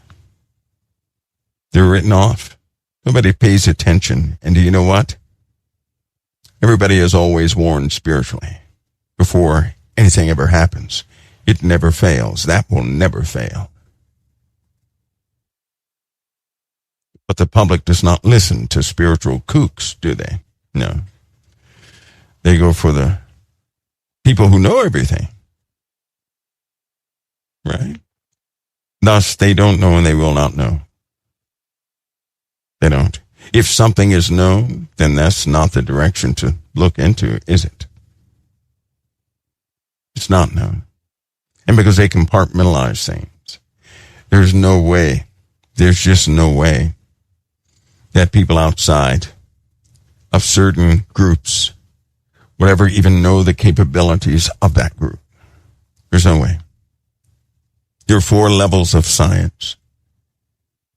They're written off. Nobody pays attention. And do you know what? Everybody is always warned spiritually before anything ever happens. It never fails. That will never fail. But the public does not listen to spiritual kooks, do they? No. They go for the people who know everything. Right? Thus, they don't know and they will not know. They don't. If something is known, then that's not the direction to look into, is it? It's not known. And because they compartmentalize things, there's just no way that people outside of certain groups would ever even know the capabilities of that group. There's no way. There are 4 levels of science.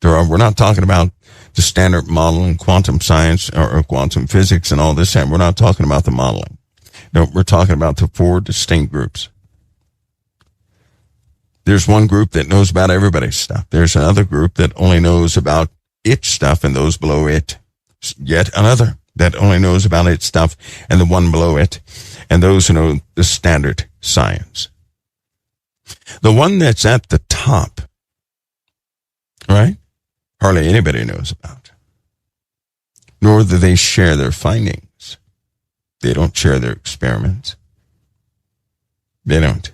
We're not talking about the standard model in quantum science or quantum physics and all this. We're not talking about the modeling. No, we're talking about the 4 distinct groups. There's one group that knows about everybody's stuff. There's another group that only knows about its stuff and those below it. Yet another that only knows about its stuff and the one below it. And those who know the standard science. The one that's at the top, right? Hardly anybody knows about. Nor do they share their findings. They don't share their experiments. They don't.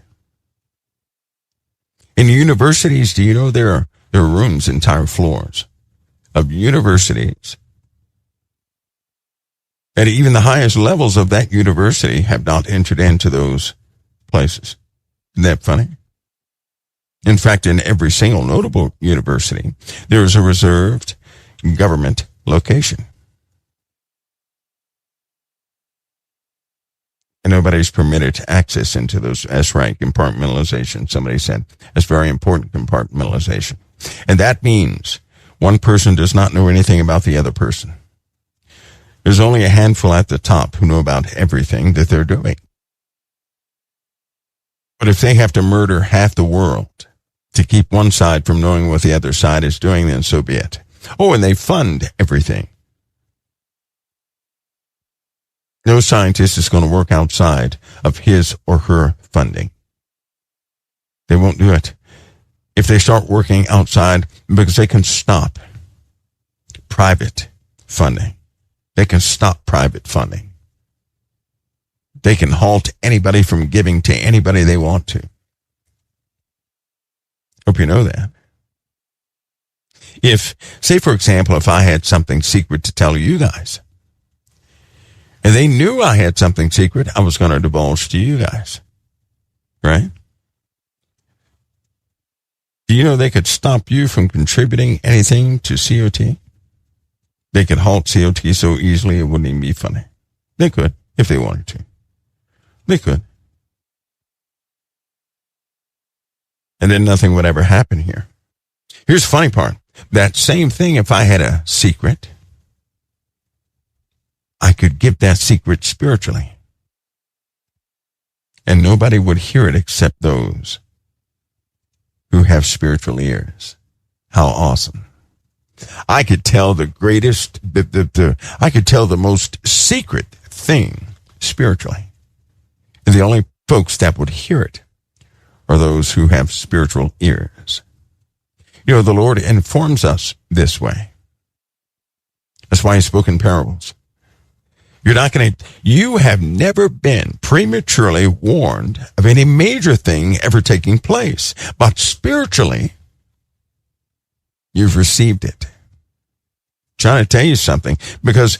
In universities, do you know there are rooms, entire floors of universities, and even the highest levels of that university have not entered into those places. Isn't that funny? In fact, in every single notable university, there is a reserved government location. And nobody's permitted access into those. That's right, compartmentalization. Somebody said that's very important, compartmentalization. And that means one person does not know anything about the other person. There's only a handful at the top who know about everything that they're doing. But if they have to murder half the world to keep one side from knowing what the other side is doing, then so be it. Oh, and they fund everything. No scientist is going to work outside of his or her funding. They won't do it. If they start working outside, because they can stop private funding. They can stop private funding. They can halt anybody from giving to anybody they want to. Hope you know that. If, say for example, if I had something secret to tell you guys, and they knew I had something secret, I was going to divulge to you guys. Right? Do you know they could stop you from contributing anything to COT? They could halt COT so easily it wouldn't even be funny. They could, if they wanted to. They could. And then nothing would ever happen here. Here's the funny part. That same thing, if I had a secret, I could give that secret spiritually. And nobody would hear it except those who have spiritual ears. How awesome. I could tell the greatest, I could tell the most secret thing spiritually. And the only folks that would hear it are those who have spiritual ears. You know, the Lord informs us this way. That's why he spoke in parables. You have never been prematurely warned of any major thing ever taking place, but spiritually, you've received it. I'm trying to tell you something, because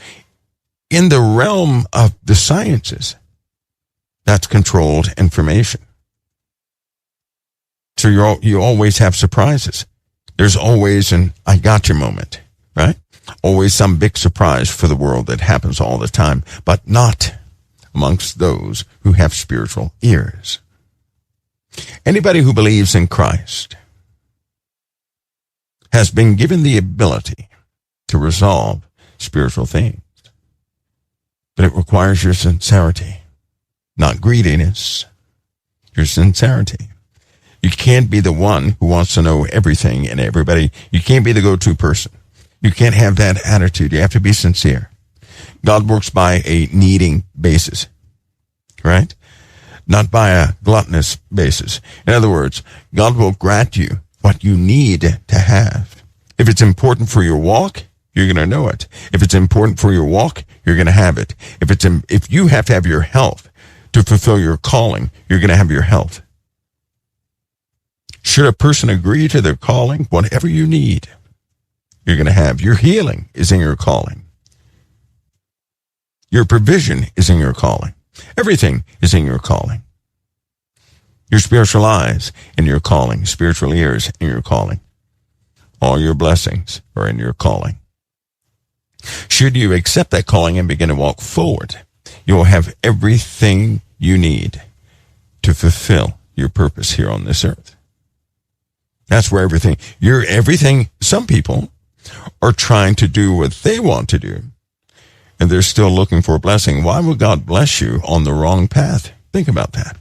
in the realm of the sciences, that's controlled information. So you always have surprises. There's always an I got you moment, right? Always some big surprise for the world that happens all the time, but not amongst those who have spiritual ears. Anybody who believes in Christ has been given the ability to resolve spiritual things. But it requires your sincerity, not greediness, your sincerity. You can't be the one who wants to know everything and everybody. You can't be the go-to person. You can't have that attitude. You have to be sincere. God works by a needing basis, right? Not by a gluttonous basis. In other words, God will grant you what you need to have. If it's important for your walk, you're going to know it. If it's important for your walk, you're going to have it. If you have to have your health to fulfill your calling, you're going to have your health. Should a person agree to their calling, whatever you need, you're going to have. Your healing is in your calling. Your provision is in your calling. Everything is in your calling. Your spiritual eyes in your calling, spiritual ears in your calling. All your blessings are in your calling. Should you accept that calling and begin to walk forward, you will have everything you need to fulfill your purpose here on this earth. That's where everything, some people are trying to do what they want to do, and they're still looking for a blessing. Why would God bless you on the wrong path? Think about that.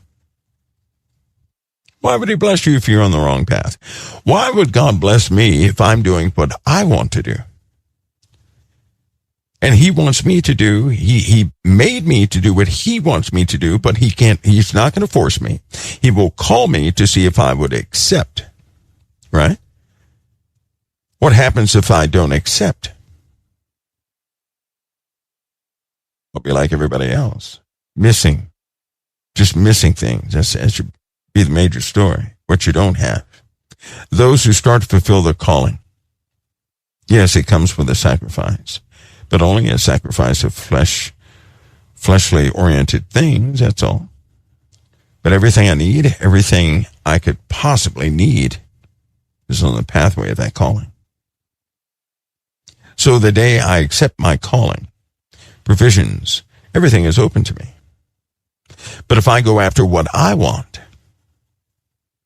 Why would he bless you if you're on the wrong path? Why would God bless me if I'm doing what I want to do? And he wants me to do, he made me to do what he wants me to do, but he's not going to force me. He will call me to see if I would accept. Right? What happens if I don't accept? I'll be like everybody else. Just missing things. That should be the major story. What you don't have. Those who start to fulfill their calling. Yes, it comes with a sacrifice, but only a sacrifice of fleshly oriented things, that's all. But everything I need, everything I could possibly need is on the pathway of that calling. So the day I accept my calling, provisions, everything is open to me. But if I go after what I want,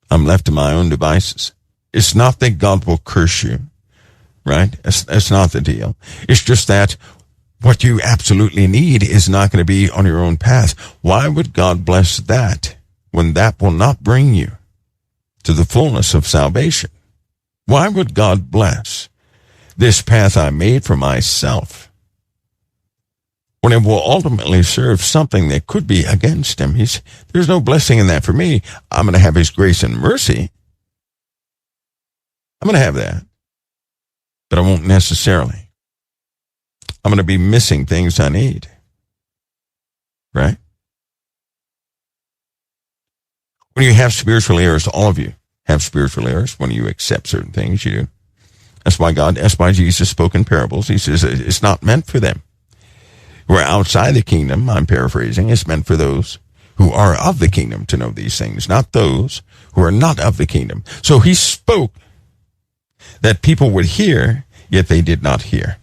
I'm left to my own devices. It's not that God will curse you, right? That's not the deal. It's just that what you absolutely need is not going to be on your own path. Why would God bless that when that will not bring you to the fullness of salvation? Why would God bless this path I made for myself when it will ultimately serve something that could be against him? There's no blessing in that for me. I'm going to have his grace and mercy. I'm going to have that. But I won't necessarily. I'm going to be missing things I need. Right? When you have spiritual ears, all of you have spiritual ears. When you accept certain things, you do. That's why Jesus spoke in parables. He says it's not meant for them who are outside the kingdom. I'm paraphrasing. It's meant for those who are of the kingdom to know these things, not those who are not of the kingdom. So he spoke that people would hear, yet they did not hear.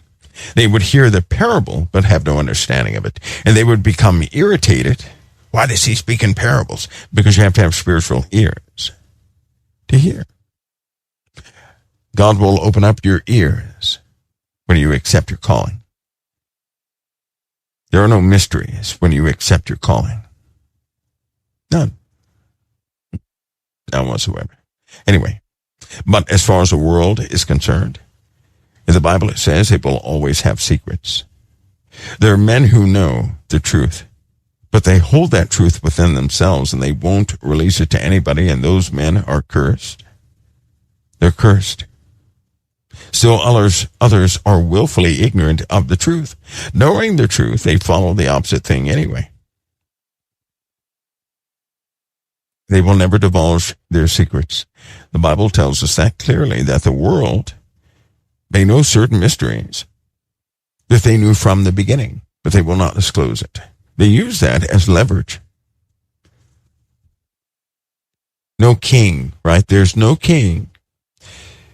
They would hear the parable, but have no understanding of it. And they would become irritated. Why does he speak in parables? Because you have to have spiritual ears to hear. God will open up your ears when you accept your calling. There are no mysteries when you accept your calling. None. None whatsoever. Anyway, but as far as the world is concerned, in the Bible it says it will always have secrets. There are men who know the truth, but they hold that truth within themselves and they won't release it to anybody, and those men are cursed. They're cursed. Still others are willfully ignorant of the truth. Knowing the truth, they follow the opposite thing anyway. They will never divulge their secrets. The Bible tells us that clearly, that the world may know certain mysteries that they knew from the beginning, but they will not disclose it. They use that as leverage. No king, right? There's no king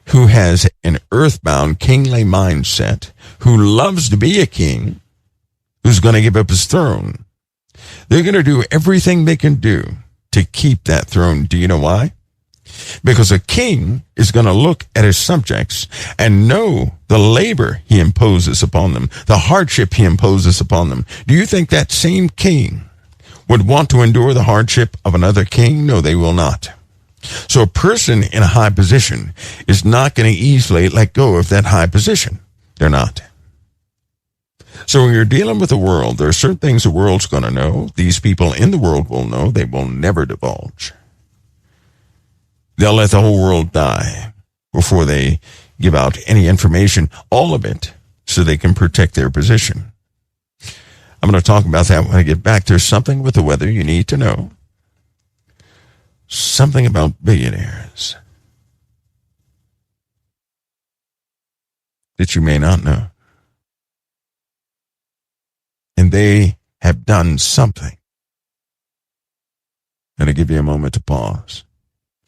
who has an earthbound kingly mindset, who loves to be a king, who's going to give up his throne. They're going to do everything they can do to keep that throne. Do you know why? Because a king is going to look at his subjects and know the labor he imposes upon them, the hardship he imposes upon them. Do you think that same king would want to endure the hardship of another king? No, they will not. So a person in a high position is not going to easily let go of that high position. They're not. So when you're dealing with the world, there are certain things the world's going to know. These people in the world will know. They will never divulge. They'll let the whole world die before they give out any information, all of it, so they can protect their position. I'm going to talk about that when I get back. There's something with the weather you need to know. Something about billionaires that you may not know. And they have done something. And I'll give you a moment to pause.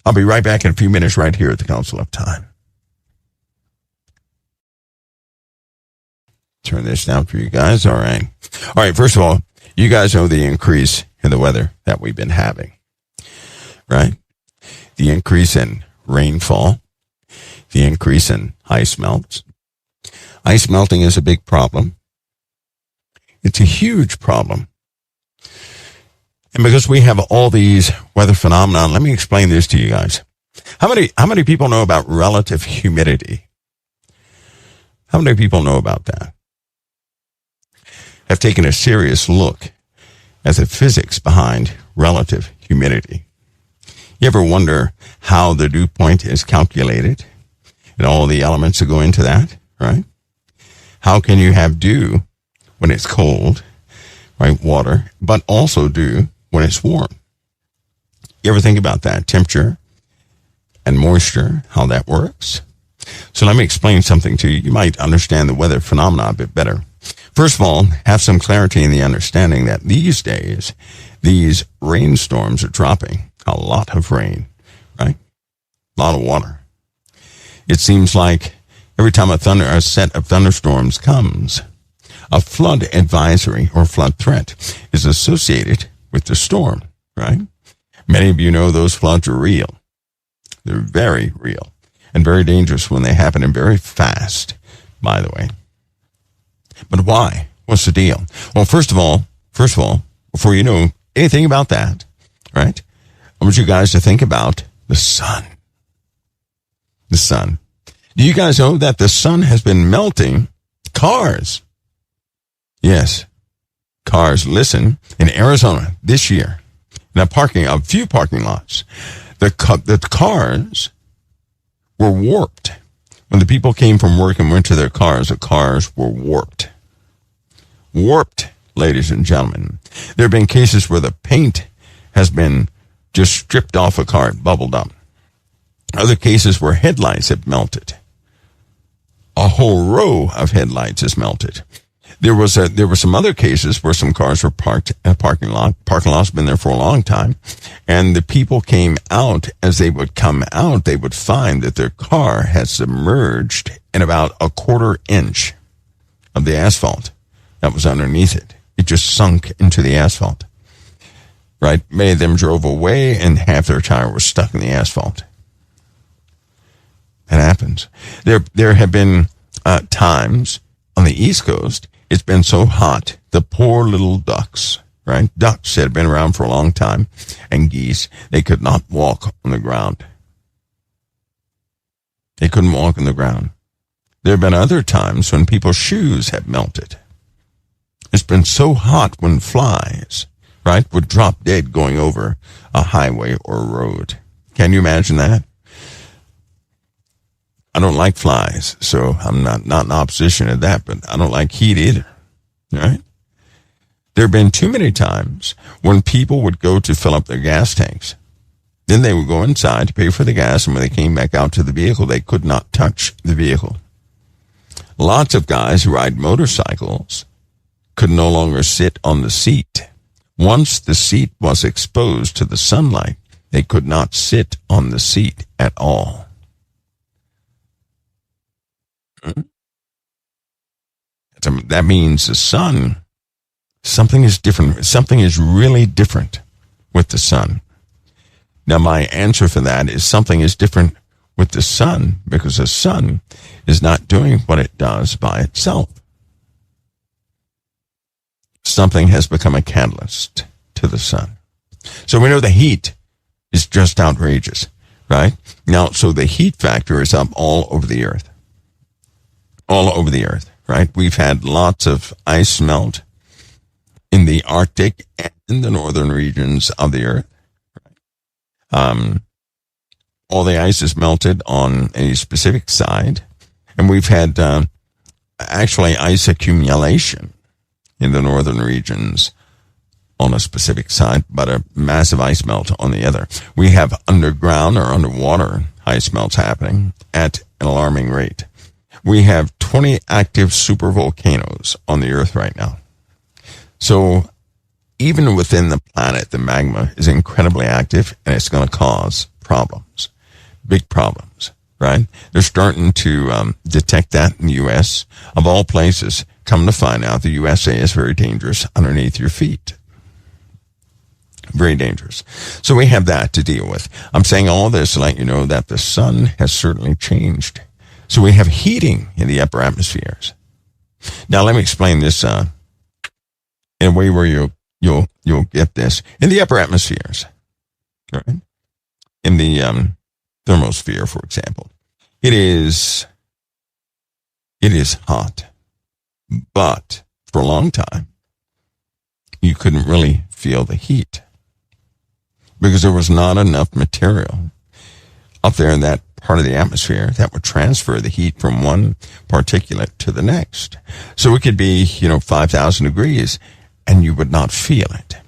I'll be right back in a few minutes right here at the Council of Time. Turn this down for you guys. All right. All right. First of all, you guys know the increase in the weather that we've been having, right? The increase in rainfall, the increase in ice melts. Ice melting is a big problem. It's a huge problem. And because we have all these weather phenomena, let me explain this to you guys. How many people know about relative humidity? How many people know about that? Have taken a serious look at the physics behind relative humidity. You ever wonder how the dew point is calculated and all the elements that go into that, right? How can you have dew when it's cold, right, water, but also dew when it's warm? You ever think about that? Temperature and moisture, how that works? So let me explain something to you. You might understand the weather phenomena a bit better. First of all, have some clarity in the understanding that these days, these rainstorms are dropping. A lot of rain, right? A lot of water. It seems like every time a set of thunderstorms comes, a flood advisory or flood threat is associated with the storm, right? Many of you know those floods are real. They're very real and very dangerous when they happen, and very fast, by the way. But why? What's the deal? Well, first of all, before you know anything about that, right, I want you guys to think about the sun. The sun. Do you guys know that the sun has been melting cars? Yes, cars. Listen, in Arizona this year, in a few parking lots, the cars were warped. When the people came from work and went to their cars, the cars were warped. Warped, ladies and gentlemen. There have been cases where the paint has been just stripped off a car, bubbled up. Other cases where headlights have melted. A whole row of headlights has melted. There were some other cases where some cars were parked in a parking lot. Parking lot's been there for a long time. And the people came out. As they would come out, they would find that their car had submerged in about a 1/4 inch of the asphalt that was underneath it. It just sunk into the asphalt. Right? Many of them drove away and half their tire was stuck in the asphalt. That happens. There have been times on the East Coast, it's been so hot, the poor little ducks, right? Ducks that had been around for a long time, and geese, they could not walk on the ground. They couldn't walk on the ground. There have been other times when people's shoes have melted. It's been so hot when flies, right, would drop dead going over a highway or a road. Can you imagine that? I don't like flies, so I'm not in opposition to that, but I don't like heat either, right? There have been too many times when people would go to fill up their gas tanks. Then they would go inside to pay for the gas, and when they came back out to the vehicle, they could not touch the vehicle. Lots of guys who ride motorcycles could no longer sit on the seat. Once the seat was exposed to the sunlight, they could not sit on the seat at all. That means the sun, something is different. Something is really different with the sun. Now, my answer for that is something is different with the sun, because the sun is not doing what it does by itself. Something has become a catalyst to the sun. So we know the heat is just outrageous, right? Now, so the heat factor is up all over the earth. All over the earth, right? We've had lots of ice melt in the Arctic and in the northern regions of the earth. All the ice is melted on a specific side, and we've had actually ice accumulation in the northern regions on a specific side, but a massive ice melt on the other. We have underground or underwater ice melts happening at an alarming rate. We have 20 active supervolcanoes on the earth right now. So even within the planet, the magma is incredibly active, and it's going to cause problems, big problems, right? They're starting to detect that in the U.S. Of all places. Come to find out, the USA is very dangerous underneath your feet. Very dangerous. So we have that to deal with. I'm saying all this to let you know that the sun has certainly changed. So we have heating in the upper atmospheres. Now let me explain this in a way where you'll get this. In the upper atmospheres, right? In the thermosphere, for example, it is hot, but for a long time you couldn't really feel the heat because there was not enough material up there in that part of the atmosphere that would transfer the heat from one particulate to the next. So it could be, 5,000 degrees and you would not feel it.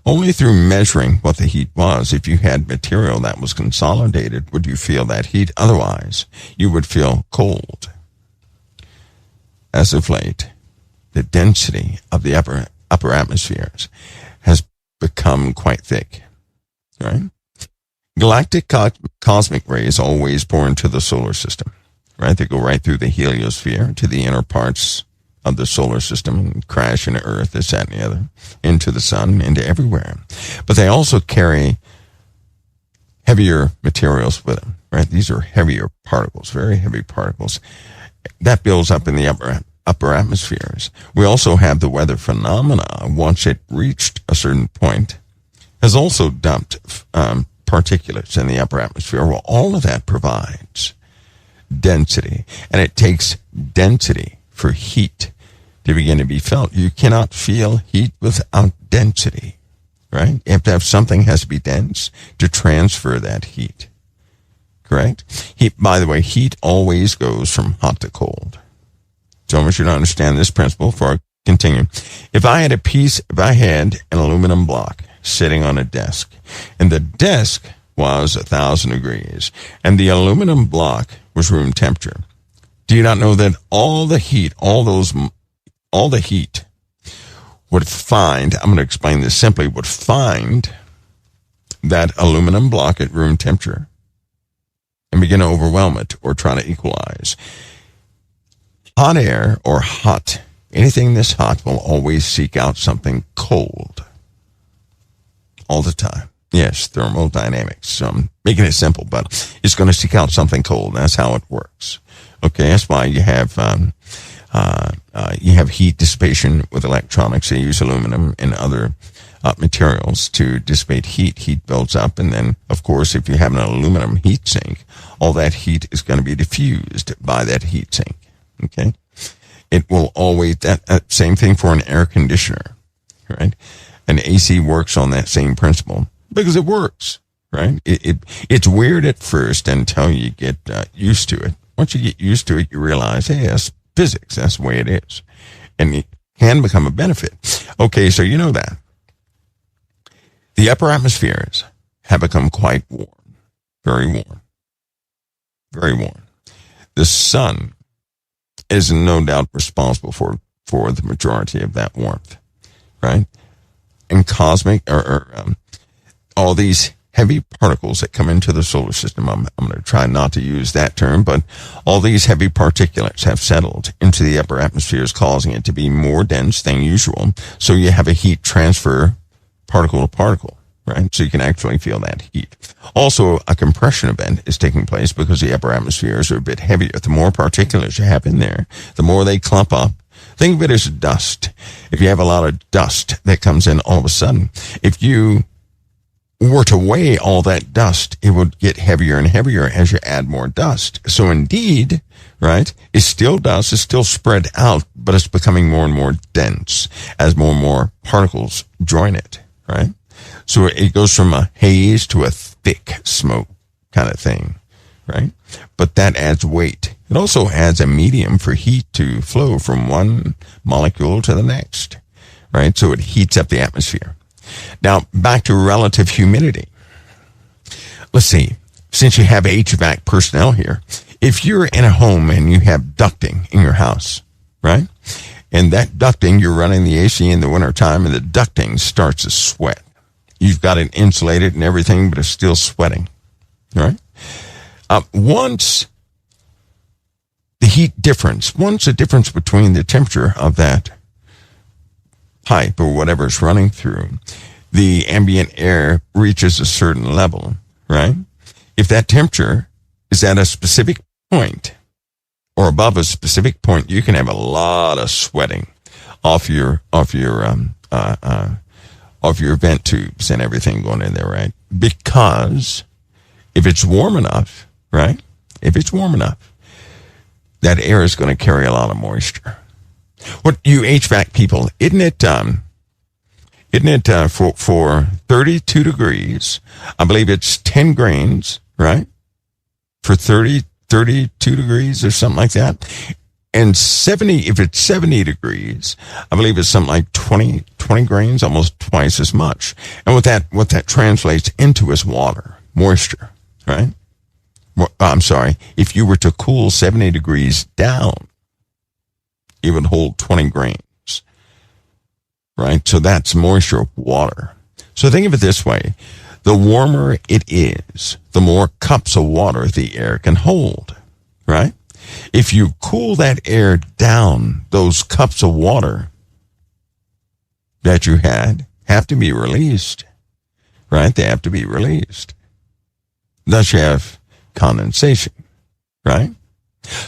Only through measuring what the heat was, if you had material that was consolidated, would you feel that heat. Otherwise, you would feel cold. As of late, the density of the upper atmospheres has become quite thick, right? Galactic cosmic rays always pour into the solar system, right? They go right through the heliosphere to the inner parts of the solar system and crash into Earth, this, that, and the other, into the sun, into everywhere. But they also carry heavier materials with them, right? These are heavier particles, very heavy particles. That builds up in the upper atmospheres. We also have the weather phenomena, once it reached a certain point, has also dumped particulates in the upper atmosphere. Well, all of that provides density, and it takes density for heat to begin to be felt. You cannot feel heat without density, right? You have to have something has to be dense to transfer that heat, correct? Heat, by the way, heat always goes from hot to cold. So I want you to understand this principle before I continue. If I had an aluminum block sitting on a desk, and the desk was 1,000 degrees, and the aluminum block was room temperature, do you not know that all the heat, all the heat would find, I'm going to explain this simply, would find that aluminum block at room temperature and begin to overwhelm it or try to equalize. Hot air or hot, anything this hot will always seek out something cold. All the time. Yes, thermodynamics. So I'm making it simple, but it's going to seek out something cold. That's how it works. Okay, that's why you have heat dissipation with electronics. They use aluminum and other materials to dissipate heat. Heat builds up, and then, of course, if you have an aluminum heat sink, all that heat is going to be diffused by that heat sink. Okay, it will always that same thing for an air conditioner, right? An AC works on that same principle because it works, right? It's weird at first until you get used to it. Once you get used to it, you realize, hey, that's physics. That's the way it is, and it can become a benefit. Okay, so you know that the upper atmospheres have become quite warm, very warm, very warm. The sun is no doubt responsible for the majority of that warmth, right? And cosmic, all these heavy particles that come into the solar system, I'm going to try not to use that term, but all these heavy particulates have settled into the upper atmospheres, causing it to be more dense than usual. So you have a heat transfer particle to particle, right? So you can actually feel that heat. Also, a compression event is taking place because the upper atmospheres are a bit heavier. The more particulates you have in there, the more they clump up. Think of it as dust. If you have a lot of dust that comes in all of a sudden, if you were to weigh all that dust, it would get heavier and heavier as you add more dust. So indeed, right, it's still dust, it's still spread out, but it's becoming more and more dense as more and more particles join it, right? So it goes from a haze to a thick smoke kind of thing, right? But that adds weight. It also adds a medium for heat to flow from one molecule to the next, right? So it heats up the atmosphere. Now, back to relative humidity. Let's see, since you have HVAC personnel here, if you're in a home and you have ducting in your house, right? And that ducting, you're running the AC in the wintertime and the ducting starts to sweat. You've got it insulated and everything, but it's still sweating, right? Once the difference between the temperature of that pipe or whatever it's running through, the ambient air reaches a certain level, right? If that temperature is at a specific point or above a specific point, you can have a lot of sweating off your vent tubes and everything going in there, right? Because if it's warm enough, right? If it's warm enough, that air is going to carry a lot of moisture. What you HVAC people, isn't it for 32 degrees, I believe it's 10 grains, right? For 32 degrees or something like that. And if it's 70 degrees, I believe it's something like 20 grains, almost twice as much. And what that translates into is water, moisture, right? I'm sorry, if you were to cool 70 degrees down, it would hold 20 grains, right? So that's moisture, water. So think of it this way. The warmer it is, the more cups of water the air can hold, right? If you cool that air down, those cups of water that you had have to be released, right? They have to be released. Thus you have condensation, right?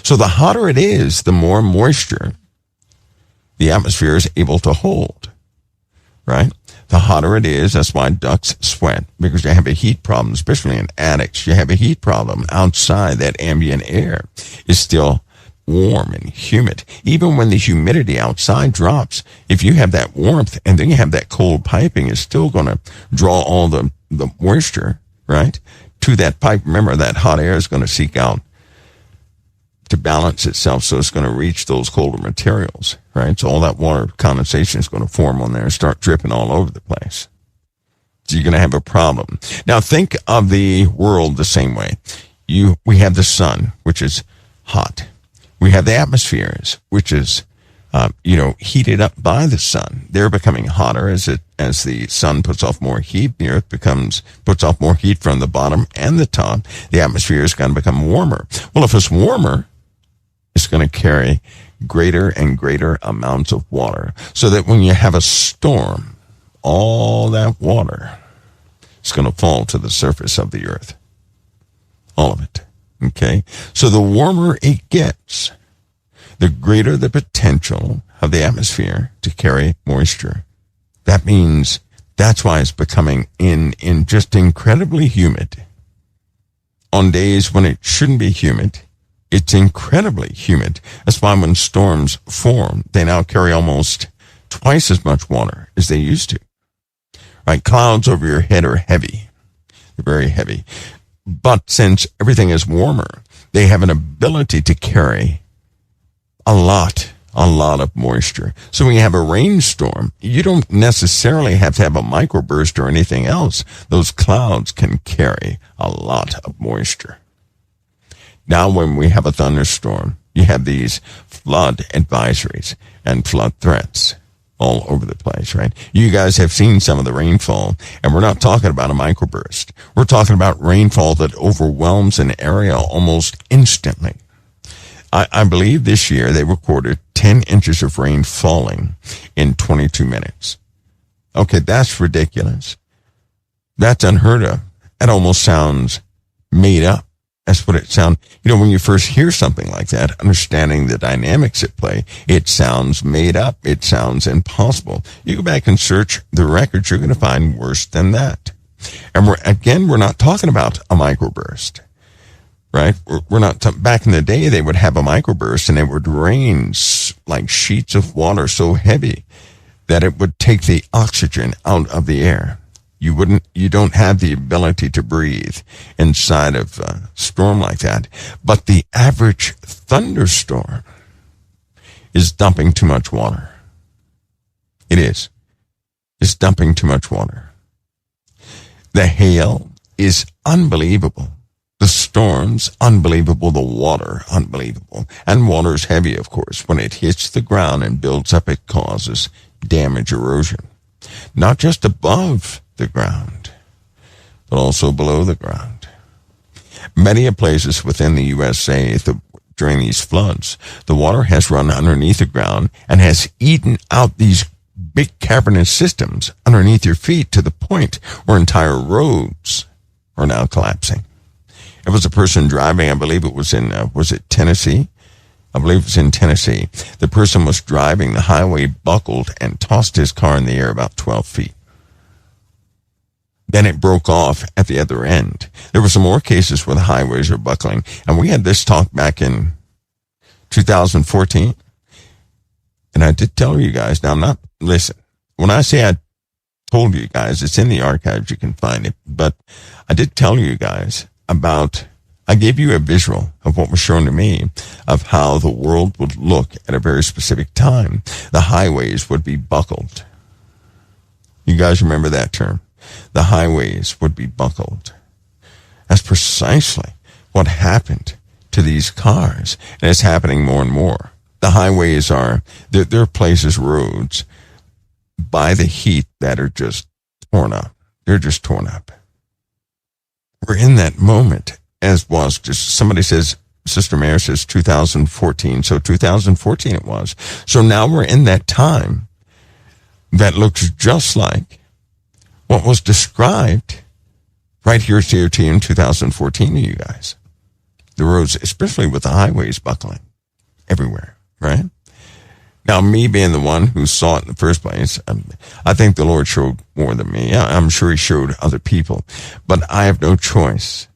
So the hotter it is, the more moisture the atmosphere is able to hold, right? The hotter it is, that's why ducks sweat, because you have a heat problem, especially in attics. You have a heat problem outside. That ambient air is still warm and humid. Even when the humidity outside drops, if you have that warmth and then you have that cold piping, it's still going to draw all the moisture, right, to that pipe. Remember, that hot air is going to seek out to balance itself, so it's going to reach those colder materials, right? So all that water condensation is going to form on there and start dripping all over the place. So you're going to have a problem. Now think of the world the same way. We have the sun, which is hot. We have the atmospheres, which is, heated up by the sun. They're becoming hotter as the sun puts off more heat. The earth puts off more heat from the bottom and the top. The atmosphere is going to become warmer. Well, if it's warmer, it's going to carry greater and greater amounts of water, so that when you have a storm, all that water is going to fall to the surface of the earth. All of it. Okay? So the warmer it gets, the greater the potential of the atmosphere to carry moisture. That means that's why it's becoming just incredibly humid. On days when it shouldn't be humid, it's incredibly humid. That's why when storms form, they now carry almost twice as much water as they used to. Right? Clouds over your head are heavy. They're very heavy. But since everything is warmer, they have an ability to carry a lot of moisture. So when you have a rainstorm, you don't necessarily have to have a microburst or anything else. Those clouds can carry a lot of moisture. Now when we have a thunderstorm, you have these flood advisories and flood threats all over the place, right? You guys have seen some of the rainfall, and we're not talking about a microburst. We're talking about rainfall that overwhelms an area almost instantly. I believe this year they recorded 10 inches of rain falling in 22 minutes. Okay, that's ridiculous. That's unheard of. It almost sounds made up. That's what it sounds. When you first hear something like that, understanding the dynamics at play, it sounds made up. It sounds impossible. You go back and search the records, you're going to find worse than that. And we're not talking about a microburst, right? We're not, back in the day, they would have a microburst and it would rain like sheets of water so heavy that it would take the oxygen out of the air. You don't have the ability to breathe inside of a storm like that. But the average thunderstorm is dumping too much water. It is. It's dumping too much water. The hail is unbelievable. The storms, unbelievable. The water, unbelievable. And water is heavy, of course. When it hits the ground and builds up, it causes damage, erosion. Not just above the ground, but also below the ground. Many places within the USA during these floods, the water has run underneath the ground and has eaten out these big cavernous systems underneath your feet to the point where entire roads are now collapsing. It was a person driving, I believe it was in, was it Tennessee? I believe it was in Tennessee. The person was driving, the highway buckled and tossed his car in the air about 12 feet. Then it broke off at the other end. There were some more cases where the highways are buckling. And we had this talk back in 2014. And I did tell you guys, now listen, when I say I told you guys, it's in the archives, you can find it. But I did tell you guys I gave you a visual of what was shown to me of how the world would look at a very specific time. The highways would be buckled. You guys remember that term? The highways would be buckled. That's precisely what happened to these cars. And it's happening more and more. The highways they're places, roads, by the heat that are just torn up. They're just torn up. We're in that moment, as was just, somebody says, Sister Mary says 2014. So 2014 it was. So now we're in that time that looks just like what was described right here at COT in 2014 to you guys. The roads, especially with the highways buckling everywhere, right? Now, me being the one who saw it in the first place, I think the Lord showed more than me. I'm sure he showed other people, but I have no choice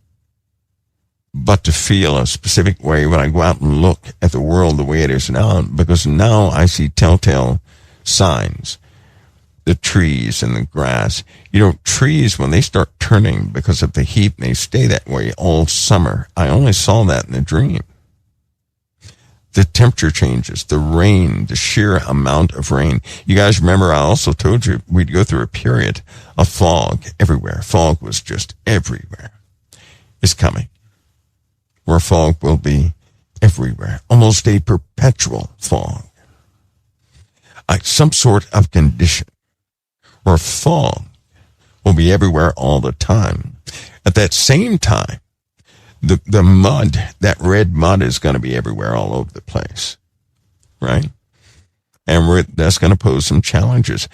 but to feel a specific way when I go out and look at the world the way it is now, because now I see telltale signs. The trees and the grass. Trees, when they start turning because of the heat, and they stay that way all summer. I only saw that in a dream. The temperature changes, the rain, the sheer amount of rain. You guys remember I also told you we'd go through a period of fog everywhere. Fog was just everywhere. It's coming. Where fog will be everywhere. Almost a perpetual fog. Some sort of condition where fog will be everywhere all the time. At that same time, the mud, that red mud is going to be everywhere all over the place, right? And that's going to pose some challenges.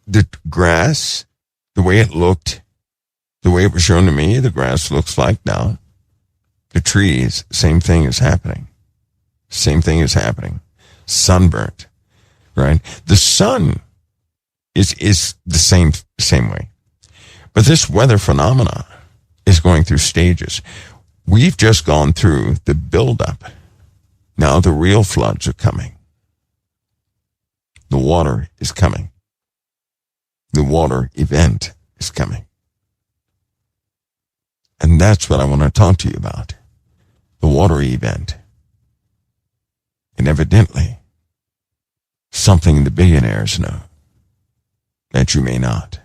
The grass, the way it looked, the way it was shown to me, the grass looks like now. The trees, same thing is happening. Same thing is happening. Sunburnt, right? The sun is the same way. But this weather phenomena is going through stages. We've just gone through the buildup. Now the real floods are coming. The water is coming. The water event is coming. And that's what I want to talk to you about. The water event. And evidently, something the billionaires know that you may not.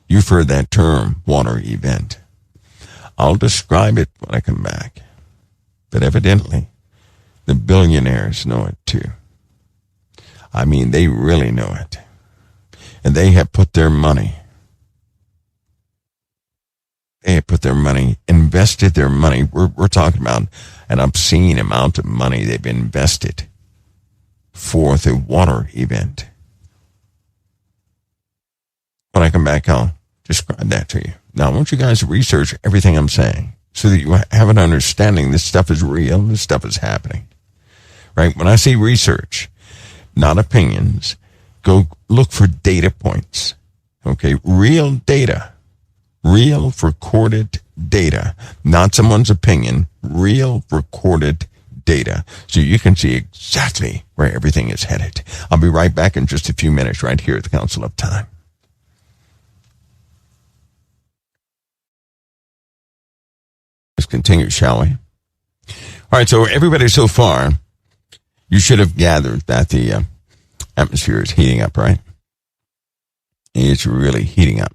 You've heard that term, water event. I'll describe it when I come back. But evidently, the billionaires know it too. I mean, they really know it. And they have put their money. They have put their money, invested their money. We're talking about an obscene amount of money they've invested for the water event. When I come back, I'll describe that to you. Now, I want you guys to research everything I'm saying so that you have an understanding this stuff is real, this stuff is happening. Right? When I say research, not opinions, go look for data points. Okay? Real data. Real recorded data. Not someone's opinion. Real recorded data. So you can see exactly where everything is headed. I'll be right back in just a few minutes right here at the Council of Time. Let's continue, shall we? All right, so everybody so far, you should have gathered that the atmosphere is heating up, right? It's really heating up.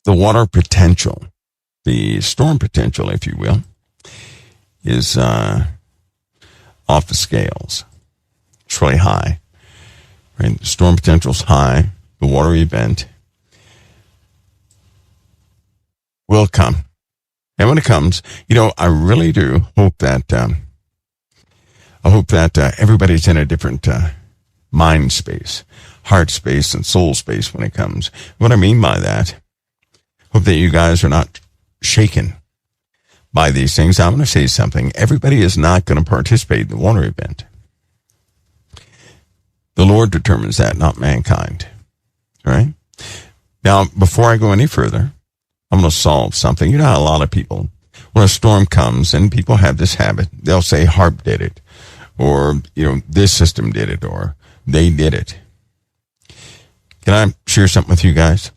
The water potential, the storm potential, if you will, is off the scales. It's really high. Right? The storm potential is high. The water event will come. And when it comes, I really do hope that everybody's in a different mind space, heart space, and soul space when it comes. What I mean by that, hope that you guys are not shaken by these things. I'm going to say something. Everybody is not going to participate in the water event. The Lord determines that, not mankind. All right? Now, before I go any further, I'm going to solve something. You know how a lot of people, when a storm comes, and people have this habit, they'll say HARP did it, or, this system did it, or they did it. Can I share something with you guys?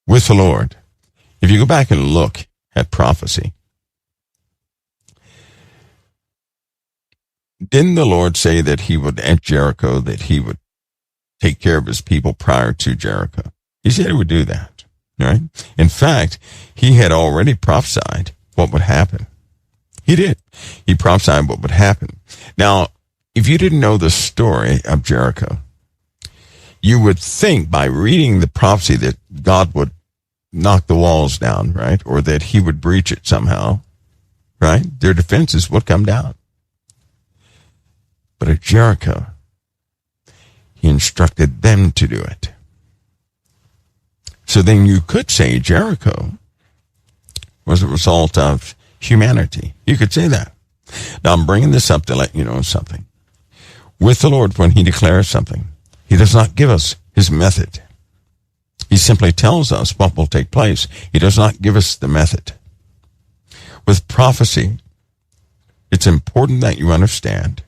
With the Lord, if you go back and look at prophecy, didn't the Lord say that he would, at Jericho, that he would take care of his people prior to Jericho? He said he would do that. Right? In fact, he had already prophesied what would happen. He did. He prophesied what would happen. Now, if you didn't know the story of Jericho, you would think by reading the prophecy that God would knock the walls down, right? Or that he would breach it somehow, right? Their defenses would come down. But at Jericho, he instructed them to do it. So then you could say Jericho was a result of humanity. You could say that. Now I'm bringing this up to let you know something. With the Lord, when he declares something, he does not give us his method. He simply tells us what will take place. He does not give us the method. With prophecy, it's important that you understand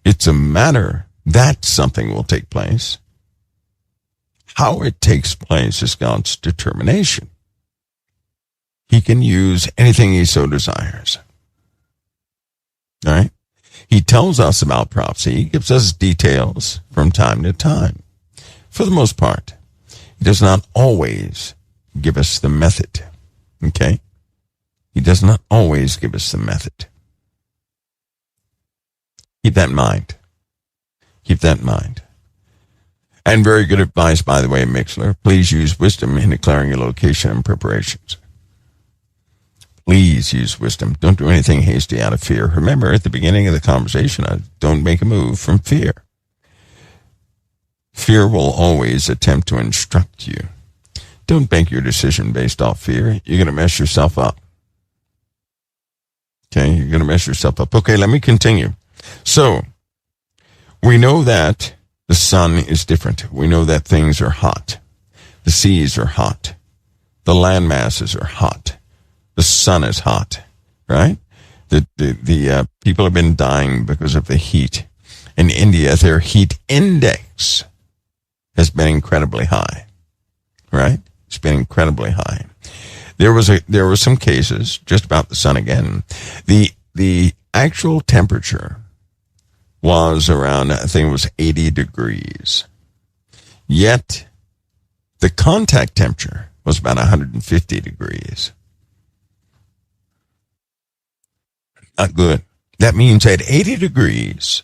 it's a matter that something will take place. How it takes place is God's determination. He can use anything he so desires. All right? He tells us about prophecy. He gives us details from time to time. For the most part, he does not always give us the method. Okay? He does not always give us the method. Keep that in mind. Keep that in mind. And very good advice, by the way, Mixler. Please use wisdom in declaring your location and preparations. Please use wisdom. Don't do anything hasty out of fear. Remember, at the beginning of the conversation, don't make a move from fear. Fear will always attempt to instruct you. Don't make your decision based off fear. You're going to mess yourself up. Okay, you're going to mess yourself up. Okay, let me continue. So, we know that the sun is different. We know that things are hot. The seas are hot. The land masses are hot. The sun is hot, right? The people have been dying because of the heat. In India, their heat index has been incredibly high, right? It's been incredibly high. There were some cases just about the sun again. The actual temperature was around, I think it was 80 degrees. Yet the contact temperature was about 150 degrees. Not good. That means at 80 degrees,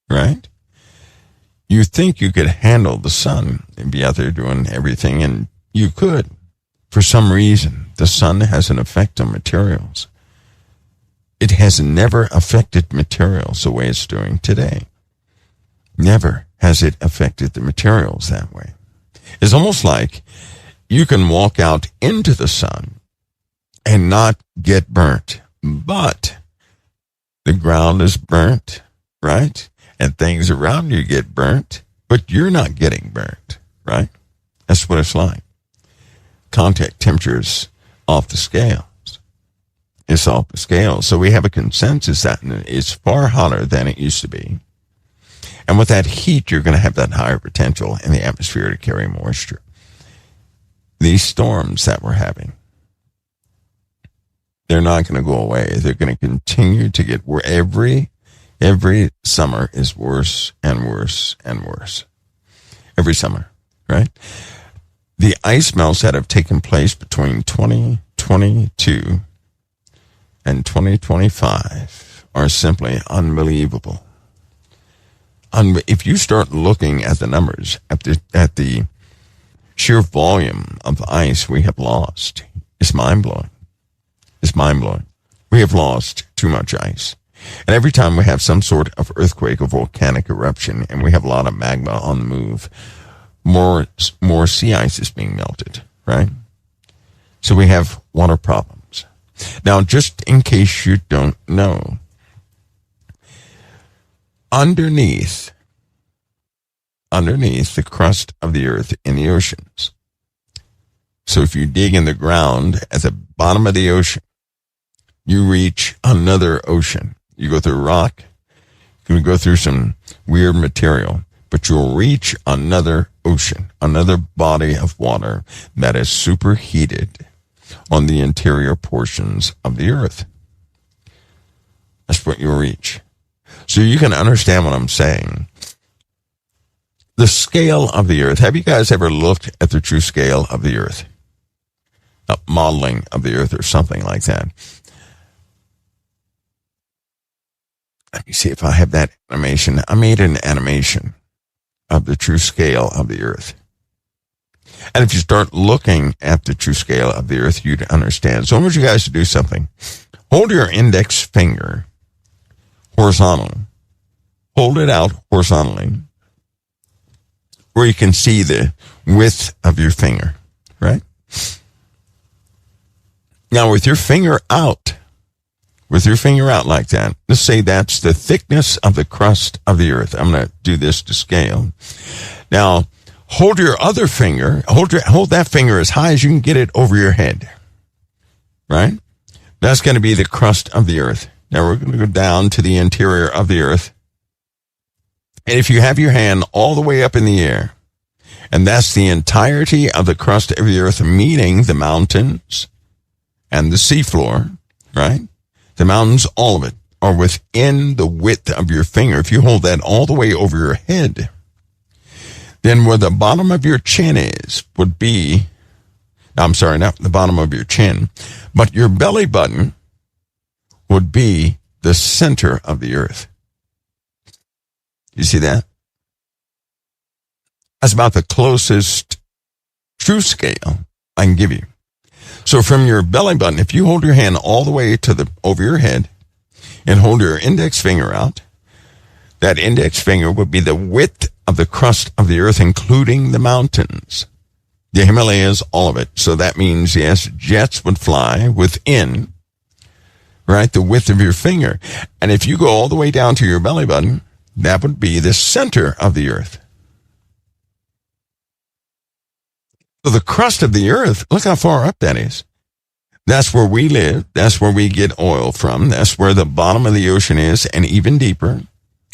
right? You think you could handle the sun and be out there doing everything, and you could. For some reason, the sun has an effect on materials. It has never affected materials the way it's doing today. Never has it affected the materials that way. It's almost like you can walk out into the sun and not get burnt, but the ground is burnt, right? And things around you get burnt, but you're not getting burnt, right? That's what it's like. Contact temperatures off the scales. It's off the scale. So we have a consensus that it's far hotter than it used to be. And with that heat, you're going to have that higher potential in the atmosphere to carry moisture. These storms that we're having, they're not going to go away. They're going to continue to get worse. Every summer is worse and worse and worse. Every summer, right? The ice melts that have taken place between 2022 and 2025 are simply unbelievable. If you start looking at the numbers, at the sheer volume of ice we have lost, it's mind-blowing. It's mind-blowing. We have lost too much ice. And every time we have some sort of earthquake or volcanic eruption, and we have a lot of magma on the move, more sea ice is being melted, right? So we have water problems. Now, just in case you don't know, underneath the crust of the earth in the oceans. So if you dig in the ground at the bottom of the ocean, you reach another ocean. You go through rock, you can go through some weird material, but you'll reach another ocean, another body of water that is superheated on the interior portions of the earth. That's what you'll reach. So you can understand what I'm saying. The scale of the earth. Have you guys ever looked at the true scale of the earth? A modeling of the earth or something like that. Let me see if I have that animation. I made an animation of the true scale of the earth. And if you start looking at the true scale of the earth, you'd understand. So I want you guys to do something. Hold your index finger horizontal. Hold it out horizontally where you can see the width of your finger, right? Now with your finger out like that, let's say that's the thickness of the crust of the earth. I'm going to do this to scale. Now, hold your other finger, hold that finger as high as you can get it over your head, right? That's going to be the crust of the earth. Now we're going to go down to the interior of the earth. And if you have your hand all the way up in the air, and that's the entirety of the crust of the earth, meaning the mountains and the seafloor, right? The mountains, all of it, are within the width of your finger. If you hold that all the way over your head, then where the bottom of your chin is would be, I'm sorry, not the bottom of your chin, but your belly button would be the center of the earth. You see that? That's about the closest true scale I can give you. So from your belly button, if you hold your hand all the way to over your head and hold your index finger out, that index finger would be the width of the crust of the earth, including the mountains, the Himalayas, all of it. So that means, yes, jets would fly within, right, the width of your finger. And if you go all the way down to your belly button, that would be the center of the earth. So the crust of the earth, look how far up that is. That's where we live. That's where we get oil from. That's where the bottom of the ocean is, and even deeper,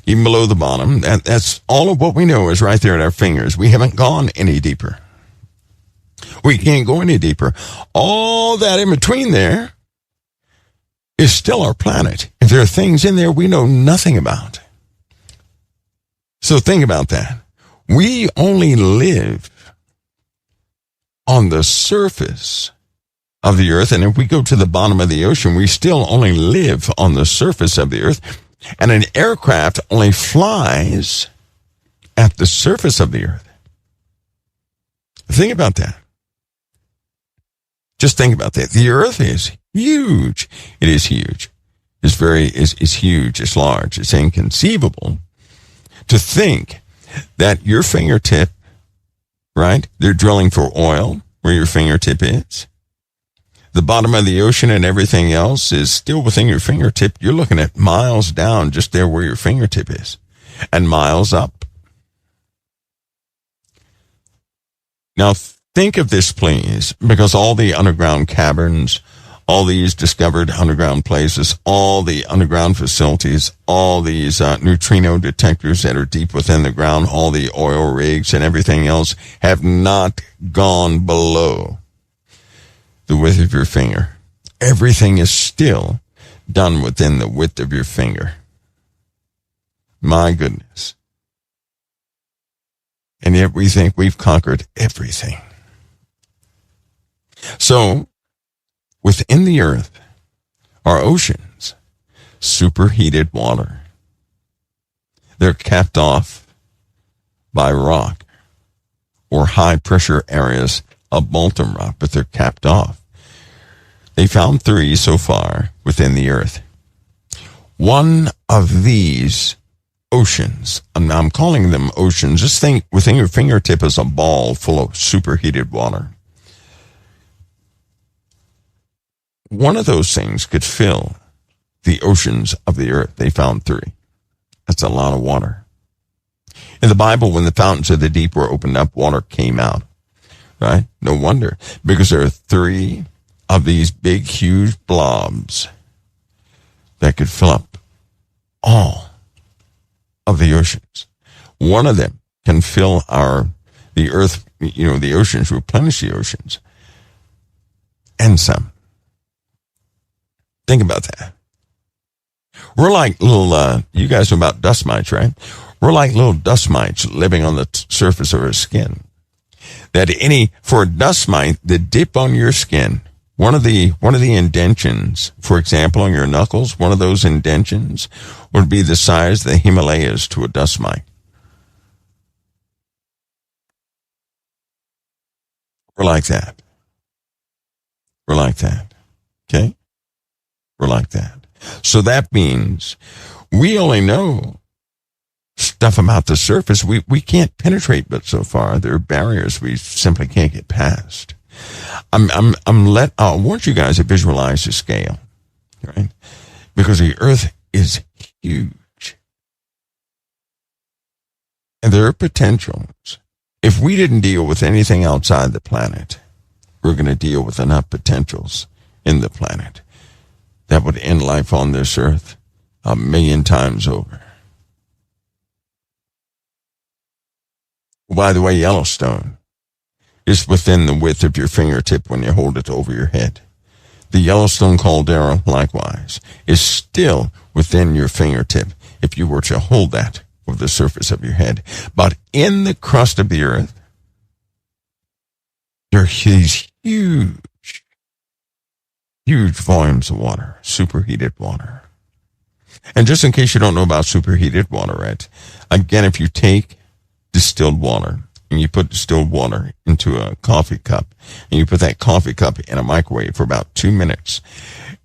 even below the bottom. That's all of what we know is right there at our fingers. We haven't gone any deeper. We can't go any deeper. All that in between there is still our planet. If there are things in there we know nothing about. So think about that. We only live on the surface of the earth, and if we go to the bottom of the ocean, we still only live on the surface of the earth, and an aircraft only flies at the surface of the earth. Think about that. Just think about that. The earth is huge. It is huge. It's huge. It's large. It's inconceivable To think that your fingertip, right? They're drilling for oil where your fingertip is. The bottom of the ocean and everything else is still within your fingertip. You're looking at miles down just there where your fingertip is, and miles up. Now think of this, please, because all the underground caverns, all these discovered underground places, all the underground facilities, all these neutrino detectors that are deep within the ground, all the oil rigs and everything else have not gone below the width of your finger. Everything is still done within the width of your finger. My goodness. And yet we think we've conquered everything. So, within the earth are oceans, superheated water. They're capped off by rock or high pressure areas of molten rock, but they're capped off. They found 3 so far within the earth. One of these oceans, and I'm calling them oceans, just think within your fingertip is a ball full of superheated water. One of those things could fill the oceans of the earth. They found 3. That's a lot of water. In the Bible, when the fountains of the deep were opened up, water came out. Right? No wonder. Because there are 3 of these big, huge blobs that could fill up all of the oceans. One of them can fill the earth, the oceans, replenish the oceans. And some. Think about that. We're like little, you guys know about dust mites, right? We're like little dust mites living on the surface of our skin. For a dust mite, the dip on your skin, one of the indentions, for example, on your knuckles, one of those indentions would be the size of the Himalayas to a dust mite. We're like that. We're like that. Okay? We're like that. So that means we only know stuff about the surface. We can't penetrate, but so far there are barriers we simply can't get past. I want you guys to visualize the scale, right? Because the earth is huge. And there are potentials. If we didn't deal with anything outside the planet, we're going to deal with enough potentials in the planet that would end life on this earth 1,000,000 times over. By the way, Yellowstone is within the width of your fingertip when you hold it over your head. The Yellowstone caldera, likewise, is still within your fingertip if you were to hold that over the surface of your head. But in the crust of the earth, there are these huge volumes of water, superheated water. And just in case you don't know about superheated water, right? Again, if you take distilled water and you put distilled water into a coffee cup and you put that coffee cup in a microwave for about 2 minutes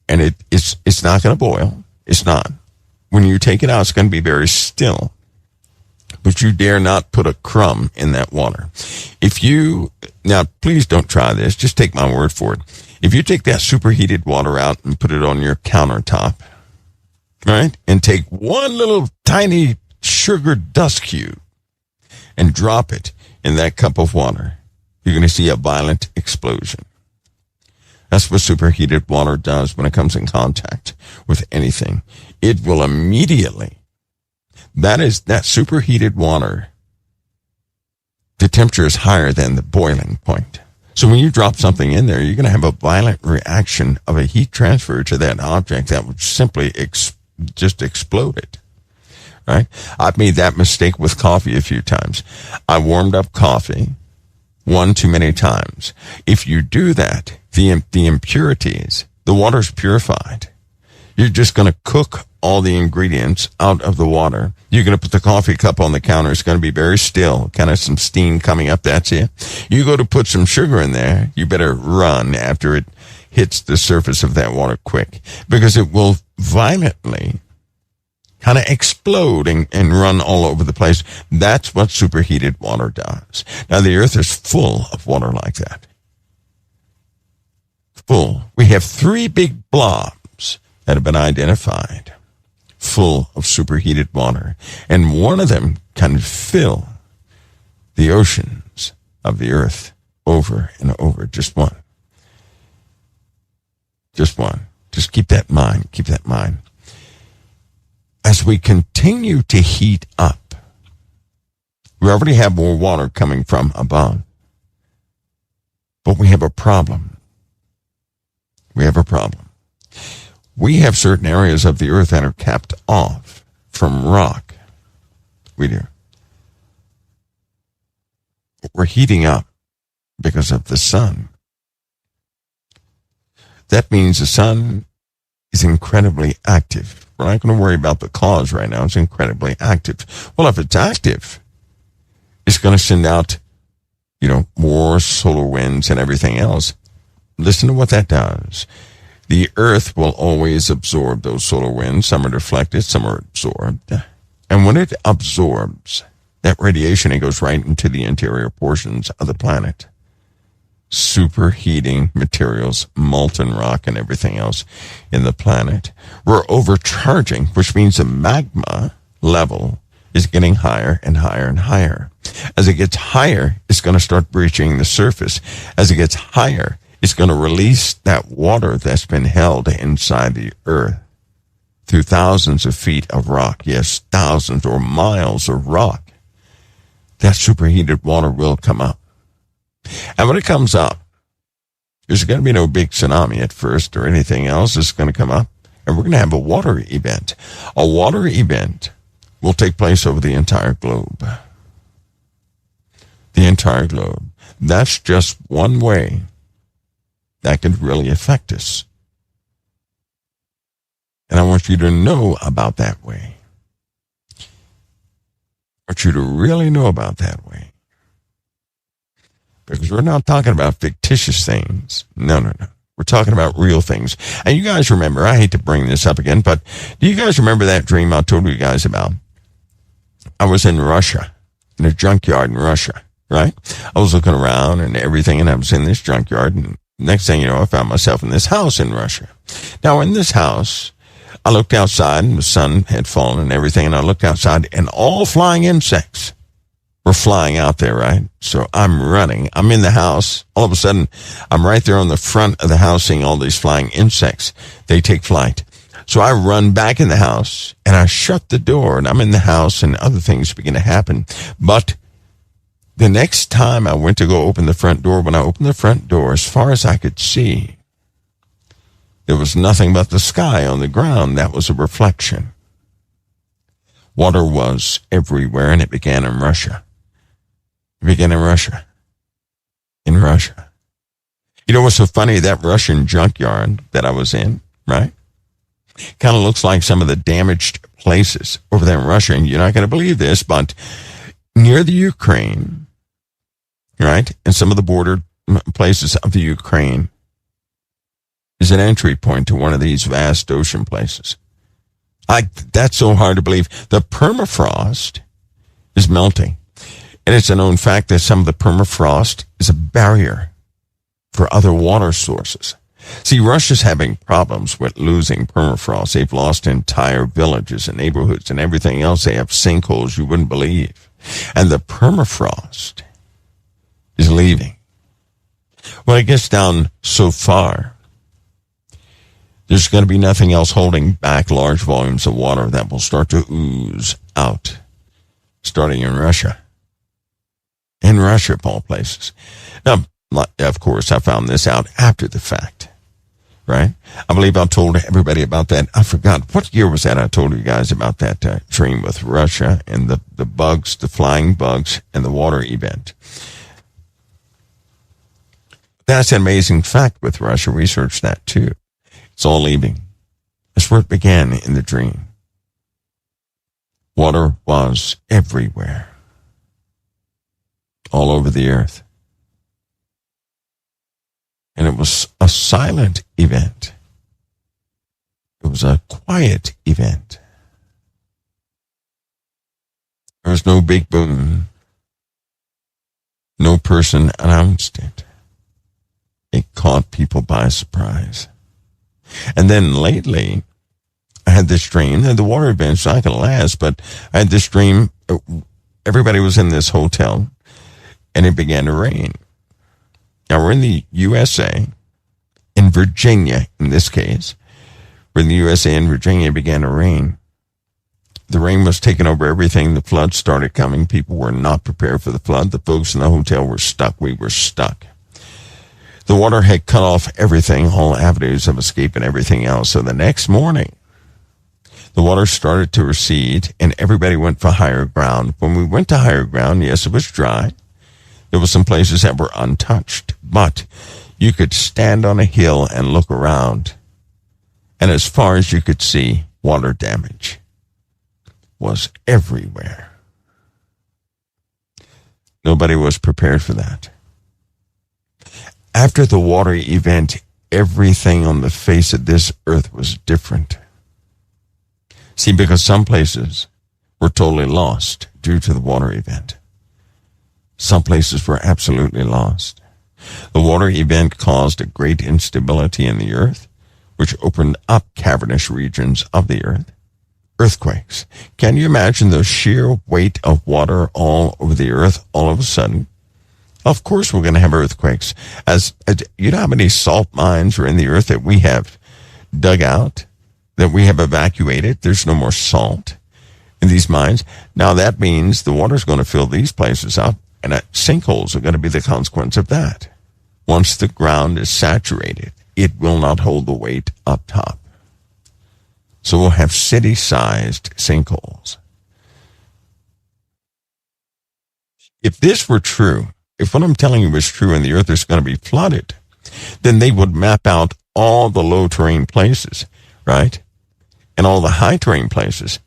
and it's not going to boil. It's not. When you take it out, it's going to be very still. But you dare not put a crumb in that water. Now please don't try this. Just take my word for it. If you take that superheated water out and put it on your countertop, right? And take one little tiny sugar dust cube and drop it in that cup of water, you're going to see a violent explosion. That's what superheated water does when it comes in contact with anything. It will immediately, that superheated water, the temperature is higher than the boiling point. So when you drop something in there, you're going to have a violent reaction of a heat transfer to that object that would simply just explode it. Right? I've made that mistake with coffee a few times. I warmed up coffee one too many times. If you do that, the impurities, the water's purified. You're just going to cook all the ingredients out of the water. You're going to put the coffee cup on the counter. It's going to be very still, kind of some steam coming up. That's it. You go to put some sugar in there. You better run after it hits the surface of that water quick, because it will violently kind of explode and run all over the place. That's what superheated water does. Now, the earth is full of water like that. Full. We have 3 big blobs that have been identified, full of superheated water. And one of them can fill the oceans of the earth over and over. Just one. Just one. Just keep that in mind. Keep that in mind. As we continue to heat up, we already have more water coming from above. But we have a problem. We have a problem. We have certain areas of the earth that are capped off from rock. We do. We're heating up because of the sun. That means the sun is incredibly active. We're not going to worry about the cause right now. It's incredibly active. Well, if it's active, it's going to send out, more solar winds and everything else. Listen to what that does. The earth will always absorb those solar winds. Some are deflected, some are absorbed. And when it absorbs that radiation, it goes right into the interior portions of the planet. Superheating materials, molten rock, and everything else in the planet. We're overcharging, which means the magma level is getting higher and higher and higher. As it gets higher, it's going to start breaching the surface. As it gets higher, it's going to release that water that's been held inside the earth through thousands of feet of rock. Yes, thousands or miles of rock. That superheated water will come up. And when it comes up, there's going to be no big tsunami at first or anything else. It's going to come up, and we're going to have a water event. A water event will take place over the entire globe. The entire globe. That's just one way that could really affect us. And I want you to know about that way. I want you to really know about that way. Because we're not talking about fictitious things. No. We're talking about real things. And you guys remember, I hate to bring this up again, but do you guys remember that dream I told you guys about? I was in Russia, in a junkyard in Russia, right? I was looking around and everything, and I was in this junkyard, and next thing you know, I found myself in this house in Russia. Now, in this house, I looked outside, and the sun had fallen and everything, and I looked outside, and all flying insects were flying out there, right? So I'm running. I'm in the house. All of a sudden, I'm right there on the front of the house seeing all these flying insects. They take flight. So I run back in the house, and I shut the door, and I'm in the house, and other things begin to happen. But the next time I went to go open the front door, when I opened the front door, as far as I could see, there was nothing but the sky on the ground. That was a reflection. Water was everywhere, and it began in Russia. It began in Russia. In Russia. You know what's so funny? That Russian junkyard that I was in, right? Kind of looks like some of the damaged places over there in Russia. And you're not going to believe this, but near the Ukraine, right, and some of the border places of the Ukraine is an entry point to one of these vast ocean places. That's so hard to believe. The permafrost is melting. And it's a known fact that some of the permafrost is a barrier for other water sources. See, Russia's having problems with losing permafrost. They've lost entire villages and neighborhoods and everything else. They have sinkholes you wouldn't believe. And the permafrost is leaving. When it gets down so far, there's going to be nothing else holding back large volumes of water that will start to ooze out, starting in Russia. In Russia, of all places. Now, of course, I found this out after the fact, right? I believe I told everybody about that. I forgot. What year was that I told you guys about that dream with Russia and the bugs, the flying bugs, and the water event? That's an amazing fact with Russia. Research that, too. It's all leaving. That's where it began in the dream. Water was everywhere. All over the earth. And it was a silent event. It was a quiet event. There was no big boom. No person announced it. It caught people by surprise. And then lately, I had this dream, and the water event's not going to last, but I had this dream. Everybody was in this hotel, and it began to rain. Now, we're in the USA, in Virginia, in this case. We're in the USA and Virginia, it began to rain. The rain was taking over everything. The flood started coming. People were not prepared for the flood. The folks in the hotel were stuck. We were stuck. The water had cut off everything, all avenues of escape and everything else. So the next morning, the water started to recede, and everybody went for higher ground. When we went to higher ground, yes, it was dry. There were some places that were untouched, but you could stand on a hill and look around, and as far as you could see, water damage was everywhere. Nobody was prepared for that. After the water event, everything on the face of this earth was different. See, because some places were totally lost due to the water event. Some places were absolutely lost. The water event caused a great instability in the earth, which opened up cavernous regions of the earth. Earthquakes. Can you imagine the sheer weight of water all over the earth all of a sudden? Of course we're going to have earthquakes. As you know how many salt mines are in the earth that we have dug out, that we have evacuated? There's no more salt in these mines. Now that means the water's going to fill these places up, and sinkholes are going to be the consequence of that. Once the ground is saturated, it will not hold the weight up top. So we'll have city-sized sinkholes. If this were true, if what I'm telling you is true and the earth is going to be flooded, then they would map out all the low-terrain places, right? And all the high-terrain places.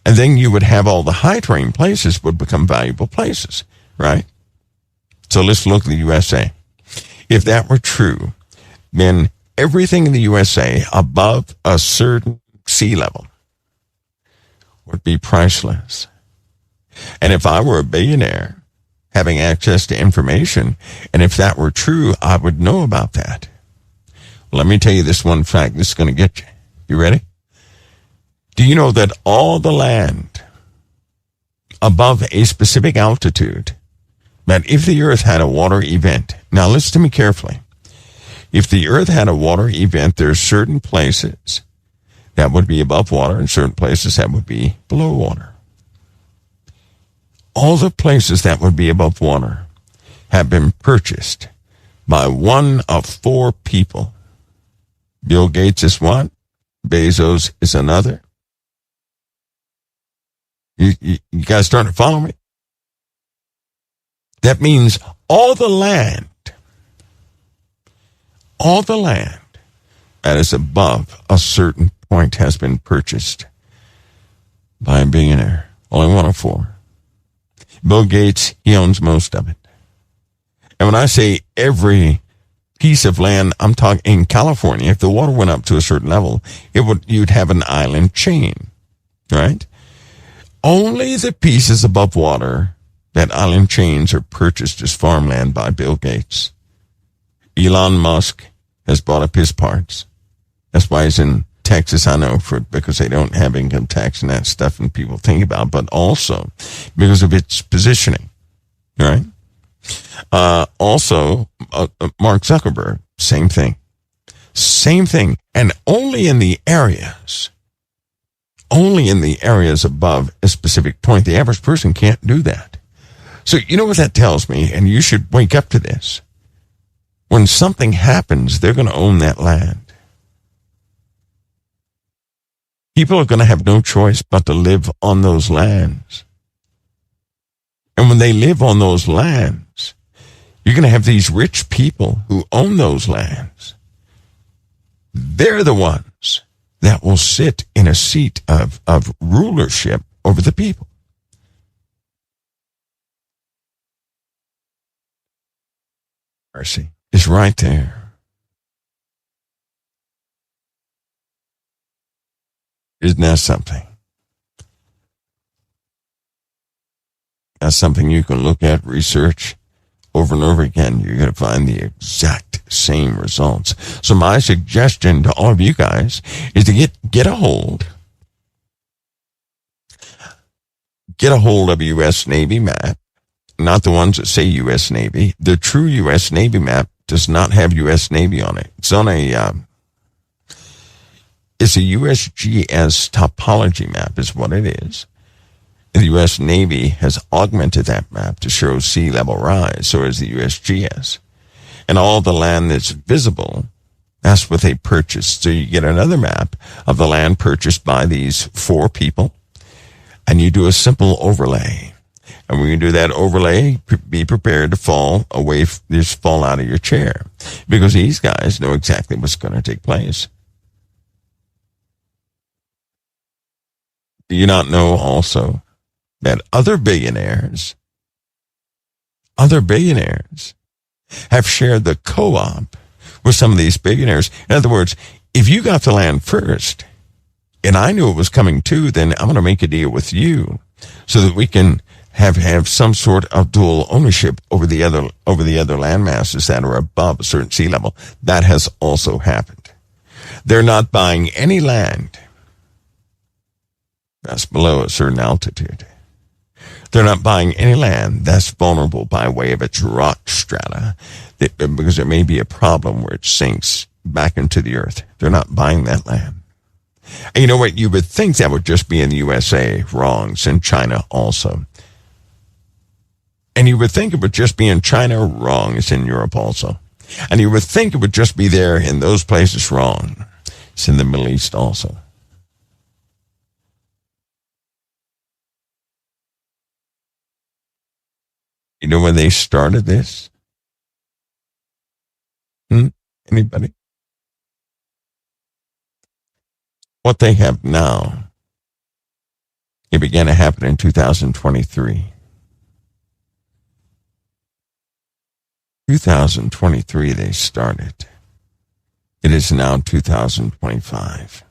And then you would have all the high-terrain places would become valuable places, right? So let's look at the USA. If that were true, then everything in the USA above a certain sea level would be priceless. And if I were a billionaire having access to information, and if that were true, I would know about that. Let me tell you this one fact. This is going to get you. You ready? Do you know that all the land above a specific altitude, that if the earth had a water event, now listen to me carefully. If the earth had a water event, there are certain places that would be above water and certain places that would be below water. All the places that would be above water have been purchased by one of four people. Bill Gates is one. Bezos is another. You guys starting to follow me? That means all the land that is above a certain point has been purchased by a billionaire. Only one of four. Bill Gates, he owns most of it. And when I say every piece of land, I'm talking in California, if the water went up to a certain level, you'd have an island chain, right? Only the pieces above water, that island chains, are purchased as farmland by Bill Gates. Elon Musk has bought up his parts. That's why he's in Texas, I know, because they don't have income tax and that stuff and people think about, but also because of its positioning, right? Also, Mark Zuckerberg, same thing. Same thing. And only in the areas above a specific point, the average person can't do that. So you know what that tells me, and you should wake up to this. When something happens, they're going to own that land. People are going to have no choice but to live on those lands. And when they live on those lands, you're going to have these rich people who own those lands. They're the ones that will sit in a seat of rulership over the people. Mercy is right there. Isn't that something? That's something you can look at, research over and over again. You're going to find the exact same results. So my suggestion to all of you guys is to get a hold of a U.S. Navy map, not the ones that say U.S. Navy. The true U.S. Navy map does not have U.S. Navy on it. It's on it's a USGS topology map is what it is. The U.S. Navy has augmented that map to show sea level rise, so is the USGS. And all the land that's visible, that's what they purchased. So you get another map of the land purchased by these 4 people, and you do a simple overlay. And when you do that overlay, be prepared to fall away, just fall out of your chair, because these guys know exactly what's going to take place. Do you not know also that other billionaires have shared the co-op with some of these billionaires? In other words, if you got the land first and I knew it was coming too, then I'm going to make a deal with you so that we can have some sort of dual ownership over the other land masses that are above a certain sea level. That has also happened. They're not buying any land that's below a certain altitude. They're not buying any land that's vulnerable by way of its rock strata, because there may be a problem where it sinks back into the earth. They're not buying that land. And you know what? You would think that would just be in the USA. Wrong. It's in China also. And you would think it would just be in China. Wrong. It's in Europe also. And you would think it would just be there in those places. Wrong. It's in the Middle East also. You know when they started this? Anybody? What they have now, it began to happen in 2023. 2023 they started. It is now 2025.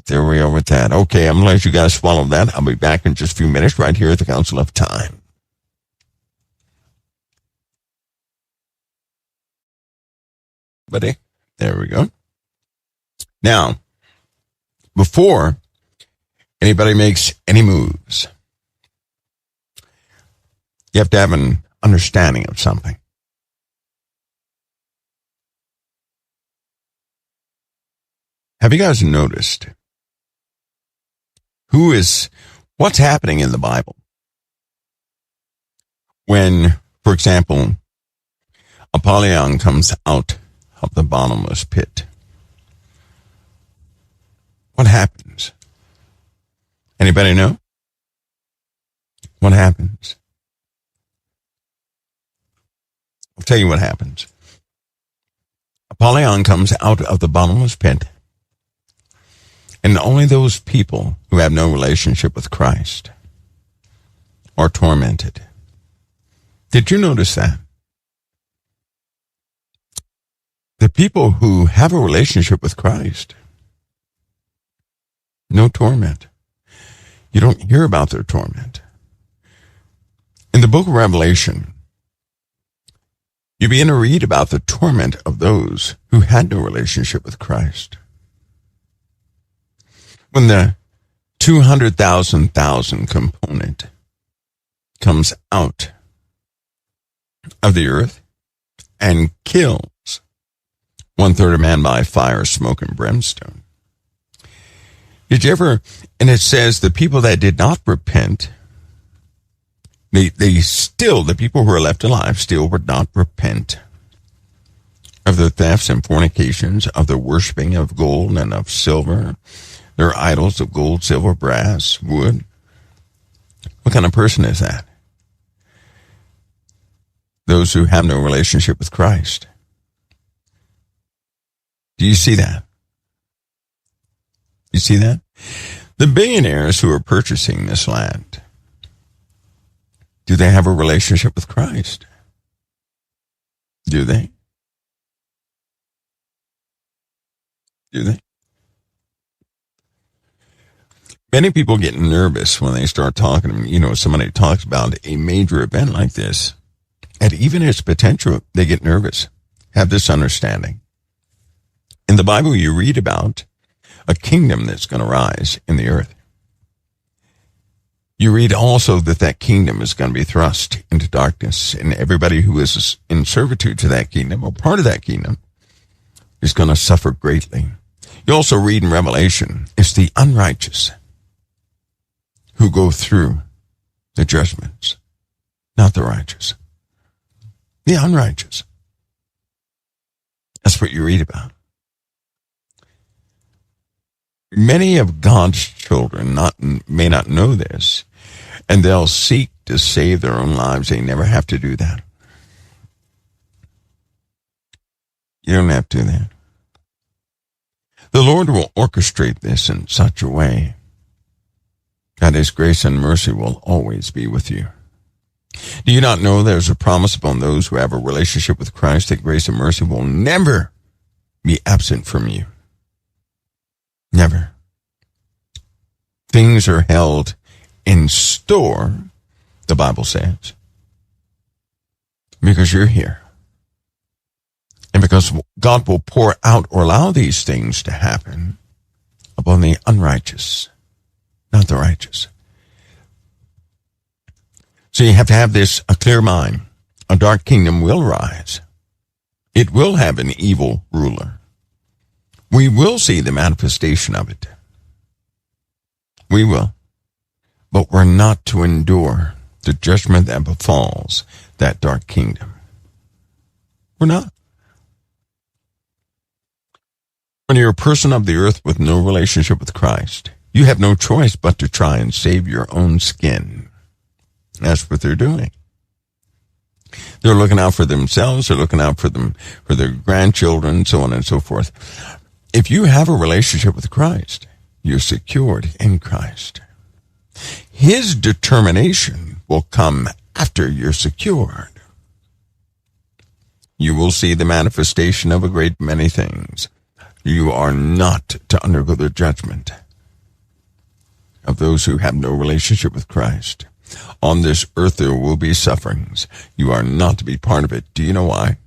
There we are with that. Okay, I'm going to let you guys swallow that. I'll be back in just a few minutes right here at the Council of Time. Buddy, there we go. Now, before anybody makes any moves, you have to have an understanding of something. Have you guys noticed what's happening in the Bible? When, for example, Apollyon comes out of the bottomless pit, what happens? Anybody know? What happens? I'll tell you what happens. Apollyon comes out of the bottomless pit, and only those people who have no relationship with Christ are tormented. Did you notice that? The people who have a relationship with Christ, no torment. You don't hear about their torment. In the book of Revelation, you begin to read about the torment of those who had no relationship with Christ. When the 200,000 component comes out of the earth and kills 1/3 of man by fire, smoke, and brimstone. Did you ever, and it says the people that did not repent, the people who are left alive still would not repent of their thefts and fornications, of the worshiping of gold and of silver, their idols of gold, silver, brass, wood. What kind of person is that? Those who have no relationship with Christ. Do you see that? You see that? The billionaires who are purchasing this land, do they have a relationship with Christ? Do they? Do they? Many people get nervous when they start talking. Somebody talks about a major event like this, and even its potential, they get nervous. Have this understanding. In the Bible, you read about a kingdom that's going to rise in the earth. You read also that kingdom is going to be thrust into darkness, and everybody who is in servitude to that kingdom or part of that kingdom is going to suffer greatly. You also read in Revelation, it's the unrighteous who go through the judgments, not the righteous. The unrighteous. That's what you read about. Many of God's children may not know this, and they'll seek to save their own lives. They never have to do that. You don't have to do that. The Lord will orchestrate this in such a way that His grace and mercy will always be with you. Do you not know there's a promise upon those who have a relationship with Christ that grace and mercy will never be absent from you? Never. Things are held in store, the Bible says, because you're here. And because God will pour out or allow these things to happen upon the unrighteous, not the righteous. So you have to have a clear mind. A dark kingdom will rise. It will have an evil ruler. We will see the manifestation of it. We will. But we're not to endure the judgment that befalls that dark kingdom. We're not. When you're a person of the earth with no relationship with Christ, you have no choice but to try and save your own skin. That's what they're doing. They're looking out for themselves. They're looking out for their grandchildren, so on and so forth. If you have a relationship with Christ, you're secured in Christ. His determination will come after you're secured. You will see the manifestation of a great many things. You are not to undergo the judgment of those who have no relationship with Christ. On this earth there will be sufferings. You are not to be part of it. Do you know why?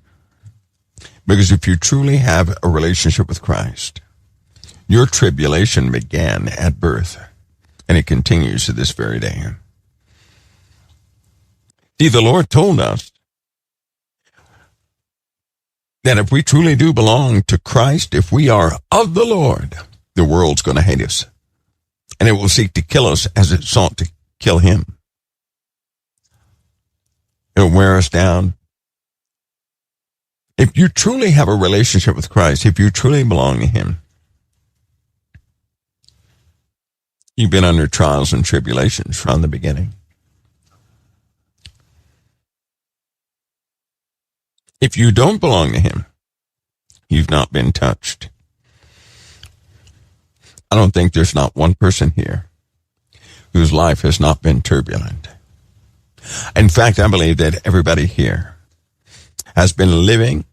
Because if you truly have a relationship with Christ, your tribulation began at birth, and it continues to this very day. See, the Lord told us that if we truly do belong to Christ, if we are of the Lord, the world's going to hate us. And it will seek to kill us as it sought to kill Him. It'll wear us down. If you truly have a relationship with Christ, if you truly belong to Him, you've been under trials and tribulations from the beginning. If you don't belong to Him, you've not been touched. I don't think there's not one person here whose life has not been turbulent. In fact, I believe that everybody here has been living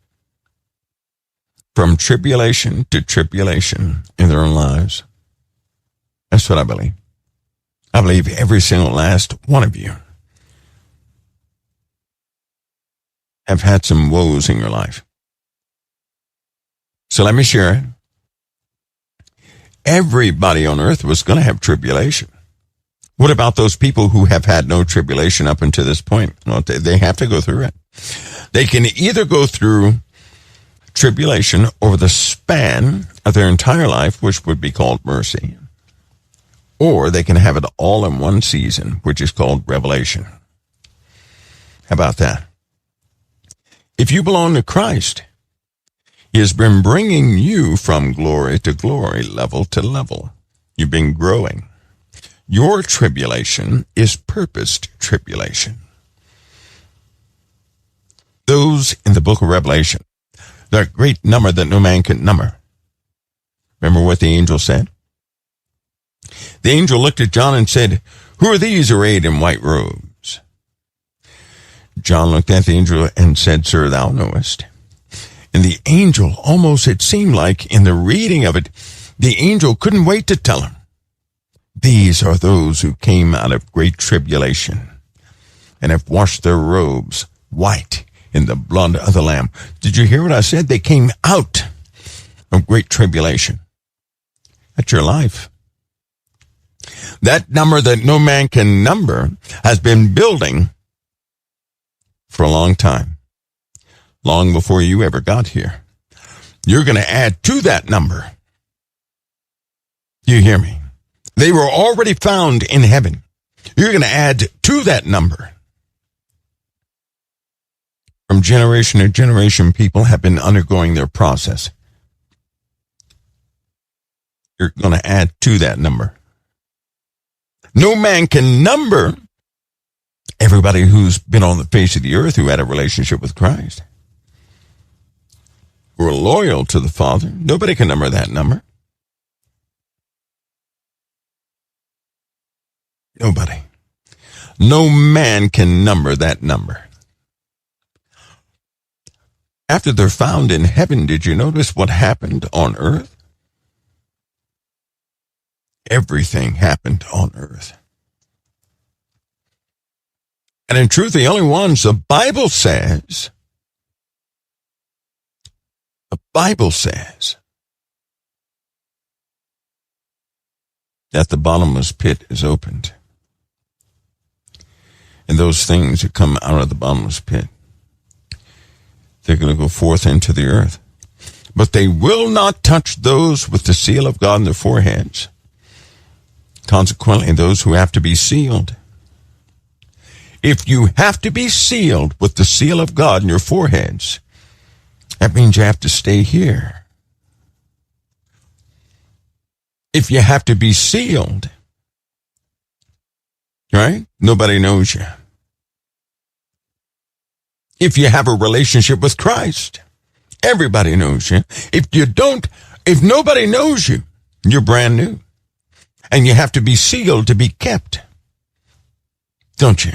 from tribulation to tribulation in their own lives. That's what I believe. I believe every single last one of you have had some woes in your life. So let me share it. Everybody on earth was going to have tribulation. What about those people who have had no tribulation up until this point? Well, they have to go through it. They can either go through tribulation over the span of their entire life, which would be called mercy, or they can have it all in one season, which is called revelation. How about that? If you belong to Christ, He has been bringing you from glory to glory, level to level. You've been growing. Your tribulation is purposed tribulation. Those in the book of Revelation, that great number that no man can number. Remember what the angel said? The angel looked at John and said, "Who are these arrayed in white robes?" John looked at the angel and said, "Sir, thou knowest." And the angel, almost it seemed like in the reading of it, the angel couldn't wait to tell him, these are those who came out of great tribulation and have washed their robes white in the blood of the Lamb. Did you hear what I said? They came out of great tribulation. That's your life. That number that no man can number has been building for a long time, long before you ever got here. You're going to add to that number. You hear me? They were already found in heaven. You're going to add to that number. From generation to generation, people have been undergoing their process. You're going to add to that number. No man can number everybody who's been on the face of the earth who had a relationship with Christ, who are loyal to the Father. Nobody can number that number. Nobody. No man can number that number. After they're found in heaven, did you notice what happened on earth? Everything happened on earth. And in truth, the only ones the Bible says that the bottomless pit is opened. And those things that come out of the bottomless pit, they're going to go forth into the earth. But they will not touch those with the seal of God in their foreheads. Consequently, those who have to be sealed. If you have to be sealed with the seal of God in your foreheads, that means you have to stay here. If you have to be sealed, right? Nobody knows you. If you have a relationship with Christ, everybody knows you. If nobody knows you, you're brand new. And you have to be sealed to be kept. Don't you?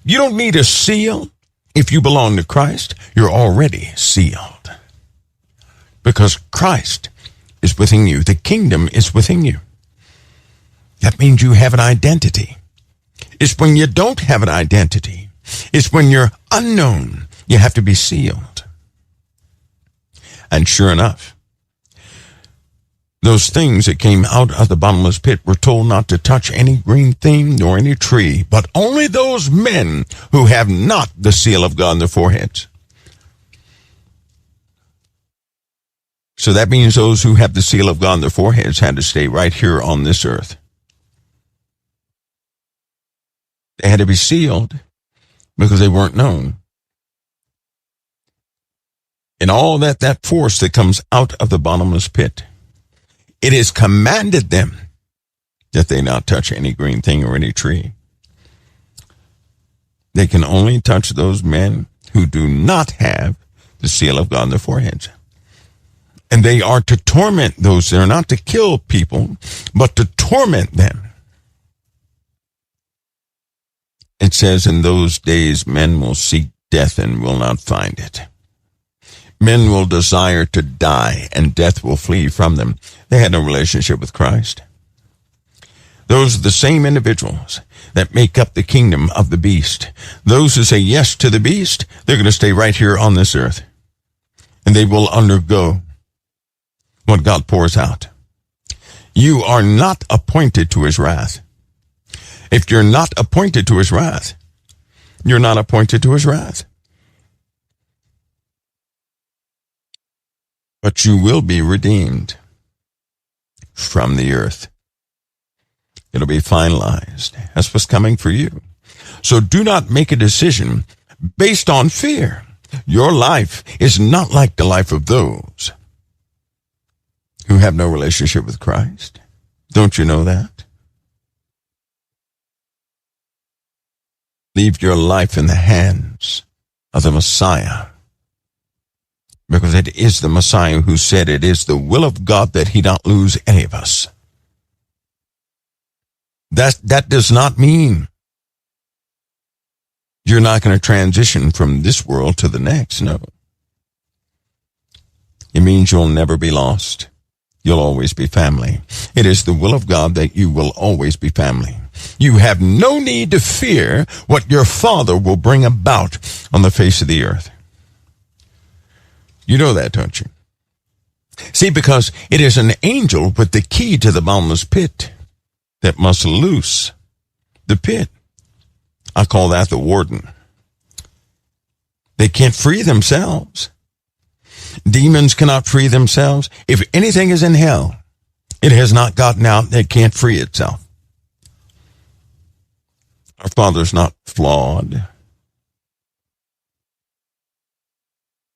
You don't need a seal if you belong to Christ. You're already sealed. Because Christ is within you. The kingdom is within you. That means you have an identity. It's when you don't have an identity. It's when you're unknown. You have to be sealed. And sure enough, those things that came out of the bottomless pit were told not to touch any green thing nor any tree, but only those men who have not the seal of God on their foreheads. So that means those who have the seal of God on their foreheads had to stay right here on this earth. They had to be sealed because they weren't known. And all that force that comes out of the bottomless pit, it is commanded them that they not touch any green thing or any tree. They can only touch those men who do not have the seal of God on their foreheads. And they are to torment those. They're not to kill people, but to torment them. It says, in those days men will seek death and will not find it. Men will desire to die, and death will flee from them. They had no relationship with Christ. Those are the same individuals that make up the kingdom of the beast. Those who say yes to the beast, they're going to stay right here on this earth. And they will undergo what God pours out. You are not appointed to his wrath. If you're not appointed to his wrath, you're not appointed to his wrath. But you will be redeemed from the earth. It'll be finalized. That's what's coming for you. So do not make a decision based on fear. Your life is not like the life of those who have no relationship with Christ. Don't you know that? Leave your life in the hands of the Messiah. Because it is the Messiah who said it is the will of God that he not lose any of us. That does not mean you're not going to transition from this world to the next. No. It means you'll never be lost. You'll always be family. It is the will of God that you will always be family. You have no need to fear what your Father will bring about on the face of the earth. You know that, don't you? See, because it is an angel with the key to the bottomless pit that must loose the pit. I call that the warden. They can't free themselves. Demons cannot free themselves. If anything is in hell, it has not gotten out. It can't free itself. Our Father's not flawed.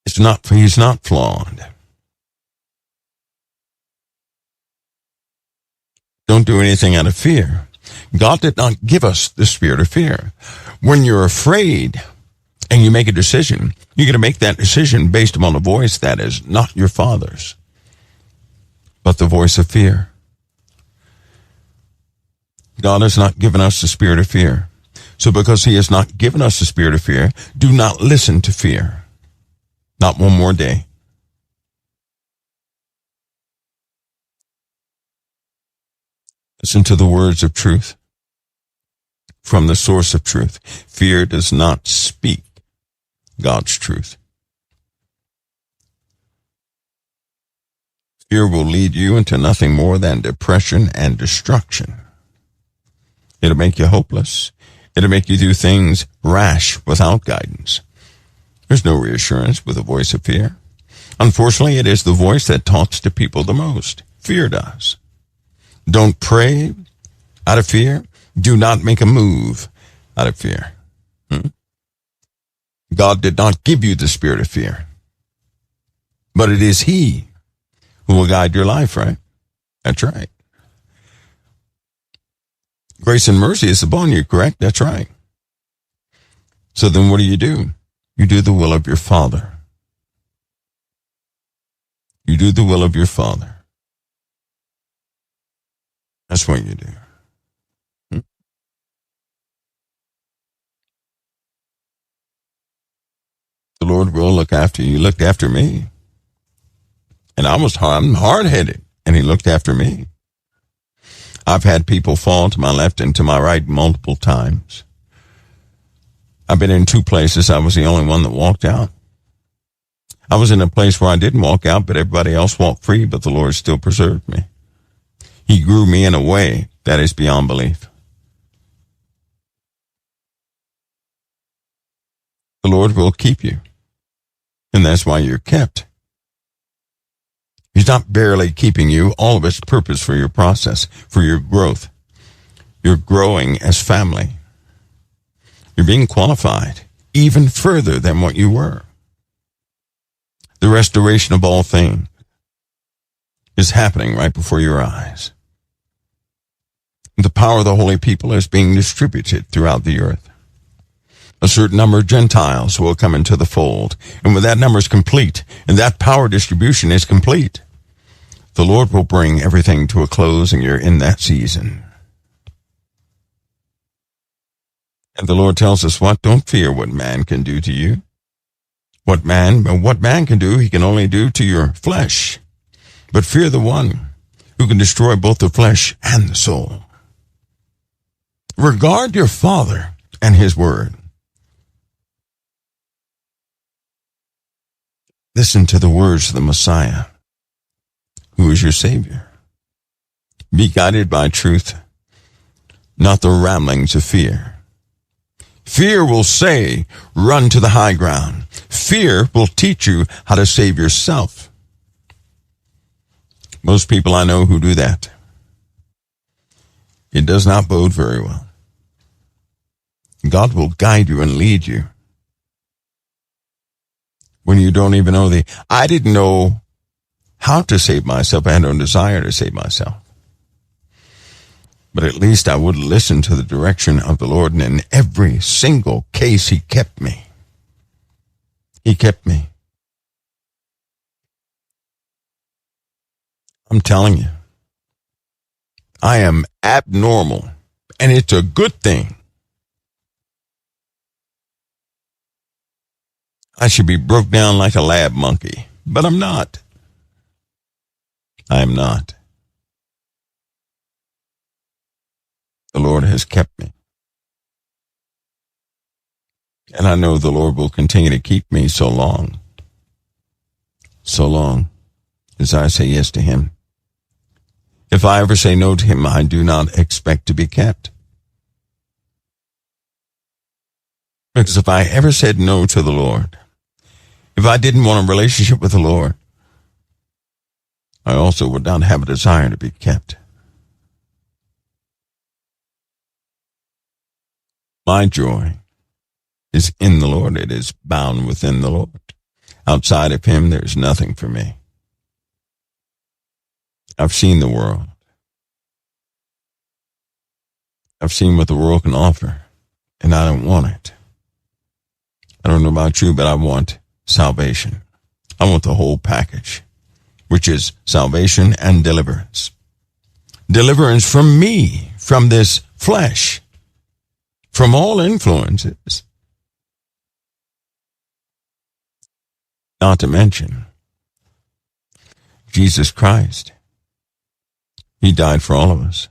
He's not flawed. Don't do anything out of fear. God did not give us the spirit of fear. When you're afraid and you make a decision, you're going to make that decision based upon a voice that is not your Father's, but the voice of fear. God has not given us the spirit of fear. So because he has not given us the spirit of fear, do not listen to fear. Not one more day. Listen to the words of truth from the source of truth. Fear does not speak God's truth. Fear will lead you into nothing more than depression and destruction. It'll make you hopeless. It'll make you do things rash without guidance. There's no reassurance with the voice of fear. Unfortunately, it is the voice that talks to people the most. Fear does. Don't pray out of fear. Do not make a move out of fear. God did not give you the spirit of fear. But it is he who will guide your life, right? That's right. Grace and mercy is upon you, correct? That's right. So then what do? You do the will of your Father. You do the will of your Father. That's what you do. The Lord will look after you. He looked after me. And I'm hard-headed, and he looked after me. I've had people fall to my left and to my right multiple times. I've been in two places. I was the only one that walked out. I was in a place where I didn't walk out, but everybody else walked free, but the Lord still preserved me. He grew me in a way that is beyond belief. The Lord will keep you, and that's why you're kept. He's not barely keeping you. All of it's purpose for your process, for your growth. You're growing as family. You're being qualified even further than what you were. The restoration of all things is happening right before your eyes. The power of the holy people is being distributed throughout the earth. A certain number of Gentiles will come into the fold. And when that number is complete, and that power distribution is complete, the Lord will bring everything to a close, and you're in that season. And the Lord tells us what? Don't fear what man can do to you. What man can do, he can only do to your flesh. But fear the one who can destroy both the flesh and the soul. Regard your Father and his word. Listen to the words of the Messiah, who is your Savior. Be guided by truth, not the ramblings of fear. Fear will say, run to the high ground. Fear will teach you how to save yourself. Most people I know who do that. It does not bode very well. God will guide you and lead you. When you don't even know I didn't know how to save myself. I had no desire to save myself. But at least I would listen to the direction of the Lord, and in every single case, he kept me. He kept me. I'm telling you, I am abnormal, and it's a good thing. I should be broke down like a lab monkey, but I'm not. I am not. The Lord has kept me. And I know the Lord will continue to keep me so long as I say yes to him. If I ever say no to him, I do not expect to be kept. Because if I ever said no to the Lord, if I didn't want a relationship with the Lord, I also would not have a desire to be kept. My joy is in the Lord. It is bound within the Lord. Outside of him, there's nothing for me. I've seen the world. I've seen what the world can offer, and I don't want it. I don't know about you, but I want salvation. I want the whole package, which is salvation and deliverance. Deliverance from me, from this flesh, from all influences. Not to mention Jesus Christ. He died for all of us.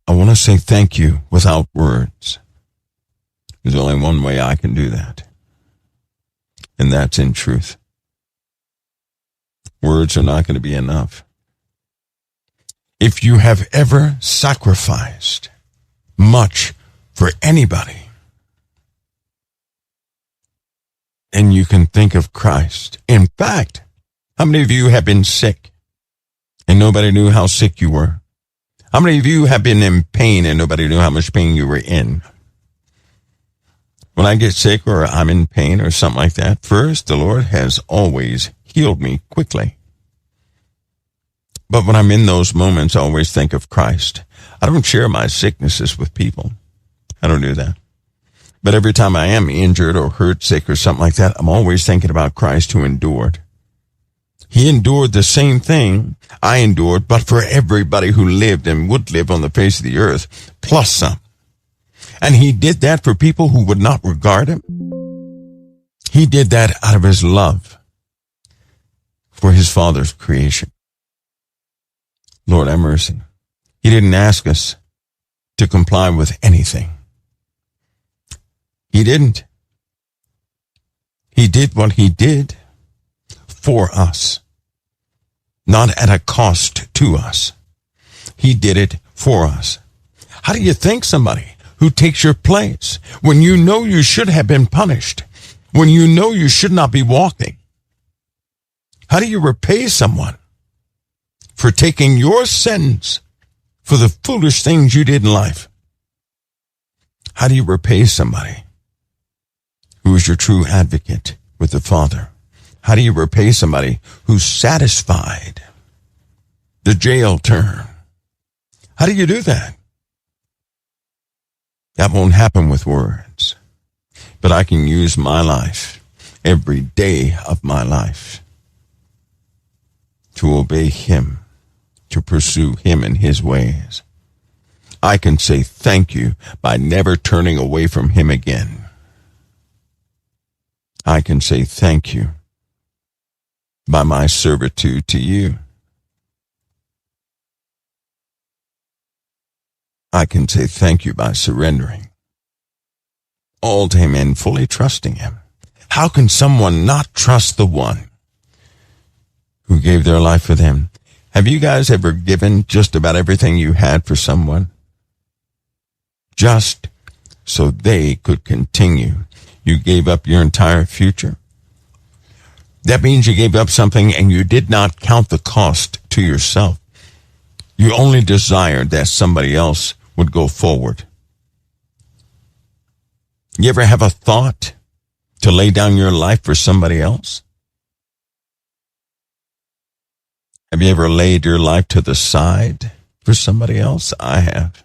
I want to say thank you without words. There's only one way I can do that, and that's in truth. Words are not going to be enough. If you have ever sacrificed much for anybody, and you can think of Christ. In fact, how many of you have been sick and nobody knew how sick you were? How many of you have been in pain and nobody knew how much pain you were in? When I get sick or I'm in pain or something like that, first, the Lord has always healed me quickly. But when I'm in those moments, I always think of Christ. I don't share my sicknesses with people. I don't do that. But every time I am injured or hurt, sick or something like that, I'm always thinking about Christ who endured. He endured the same thing I endured, but for everybody who lived and would live on the face of the earth, plus some. And he did that for people who would not regard him. He did that out of his love for his Father's creation. Lord have mercy. He didn't ask us to comply with anything. He didn't. He did what he did for us, not at a cost to us. He did it for us. How do you thank somebody who takes your place when you know you should have been punished, when you know you should not be walking? How do you repay someone for taking your sentence for the foolish things you did in life? How do you repay somebody who is your true advocate with the Father? How do you repay somebody who's satisfied the jail term? How do you do that? That won't happen with words. But I can use my life, every day of my life, to obey him, to pursue him in his ways. I can say thank you by never turning away from him again. I can say thank you by my servitude to you. I can say thank you by surrendering all to him and fully trusting him. How can someone not trust the one who gave their life for them? Have you guys ever given just about everything you had for someone just so they could continue? You gave up your entire future. That means you gave up something and you did not count the cost to yourself. You only desired that somebody else would go forward. You ever have a thought to lay down your life for somebody else? Have you ever laid your life to the side for somebody else? I have.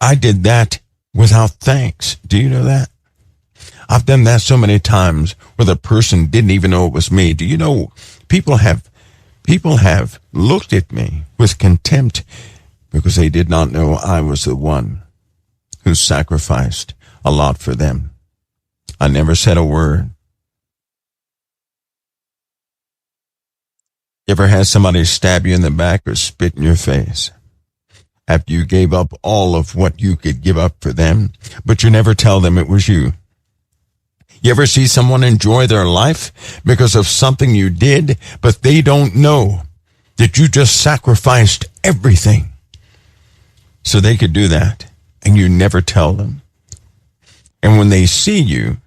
I did that without thanks. Do you know that? I've done that so many times where the person didn't even know it was me. Do you know, people have looked at me with contempt because they did not know I was the one who sacrificed a lot for them. I never said a word. You ever had somebody stab you in the back or spit in your face after you gave up all of what you could give up for them, but you never tell them it was you? You ever see someone enjoy their life because of something you did, but they don't know that you just sacrificed everything so they could do that, and you never tell them? And when they see you,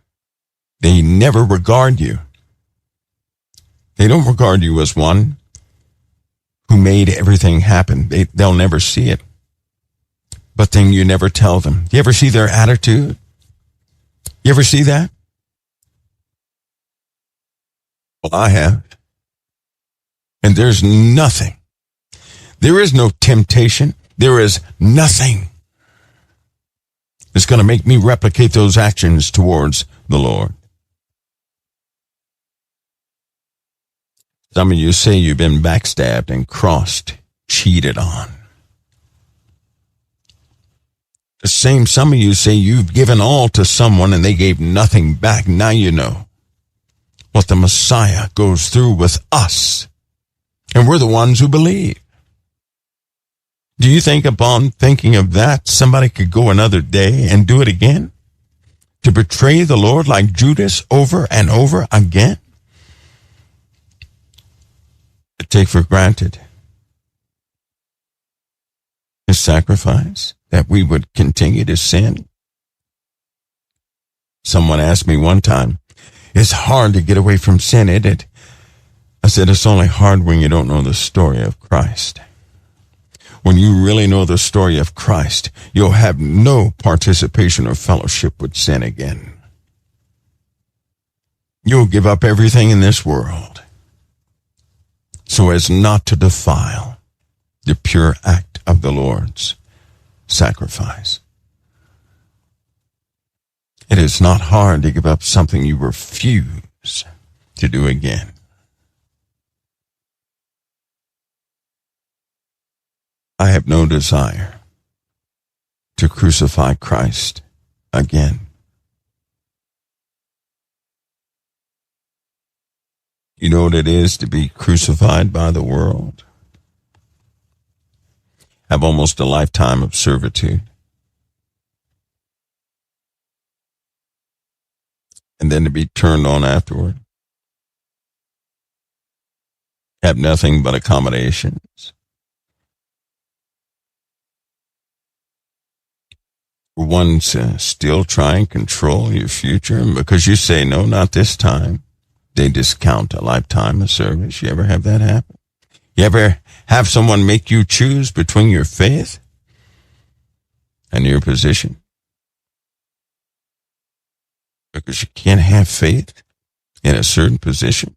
they never regard you. They don't regard you as one who made everything happen. They'll never see it. But then you never tell them. You ever see their attitude? You ever see that? Well, I have. And there's nothing. There is no temptation. There is nothing that's going to make me replicate those actions towards the Lord. Some of you say you've been backstabbed and crossed, cheated on. The same, some of you say you've given all to someone and they gave nothing back. Now you know what the Messiah goes through with us. And we're the ones who believe. Do you think upon thinking of that, somebody could go another day and do it again? To betray the Lord like Judas over and over again? To take for granted his sacrifice, that we would continue to sin? Someone asked me one time, it's hard to get away from sin, isn't it? I said, it's only hard when you don't know the story of Christ. When you really know the story of Christ, you'll have no participation or fellowship with sin again. You'll give up everything in this world so as not to defile the pure act of the Lord's sacrifice. It is not hard to give up something you refuse to do again. I have no desire to crucify Christ again. You know what it is to be crucified by the world? Have almost a lifetime of servitude. And then to be turned on afterward. Have nothing but accommodations. One still try and control your future, and because you say, no, not this time, they discount a lifetime of service. You ever have that happen? You ever have someone make you choose between your faith and your position? Because you can't have faith in a certain position.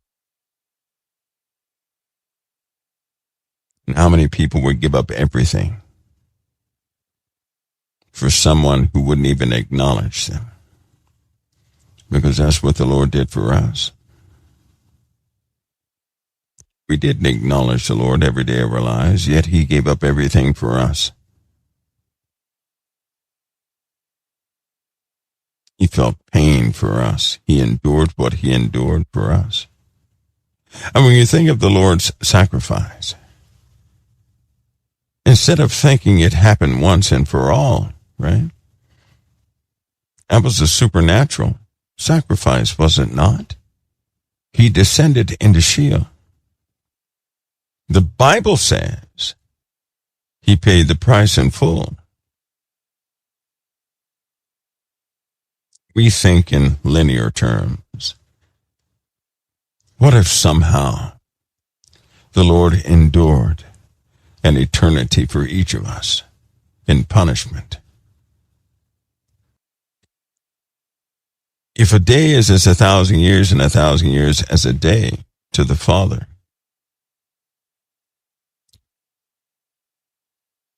And how many people would give up everything for someone who wouldn't even acknowledge them? Because that's what the Lord did for us. We didn't acknowledge the Lord every day of our lives, yet he gave up everything for us. He felt pain for us. He endured what he endured for us. And when you think of the Lord's sacrifice, instead of thinking it happened once and for all, right? That was a supernatural sacrifice, was it not? He descended into Sheol. The Bible says he paid the price in full. We think in linear terms. What if somehow the Lord endured an eternity for each of us in punishment? If a day is as 1,000 years and 1,000 years as a day to the Father,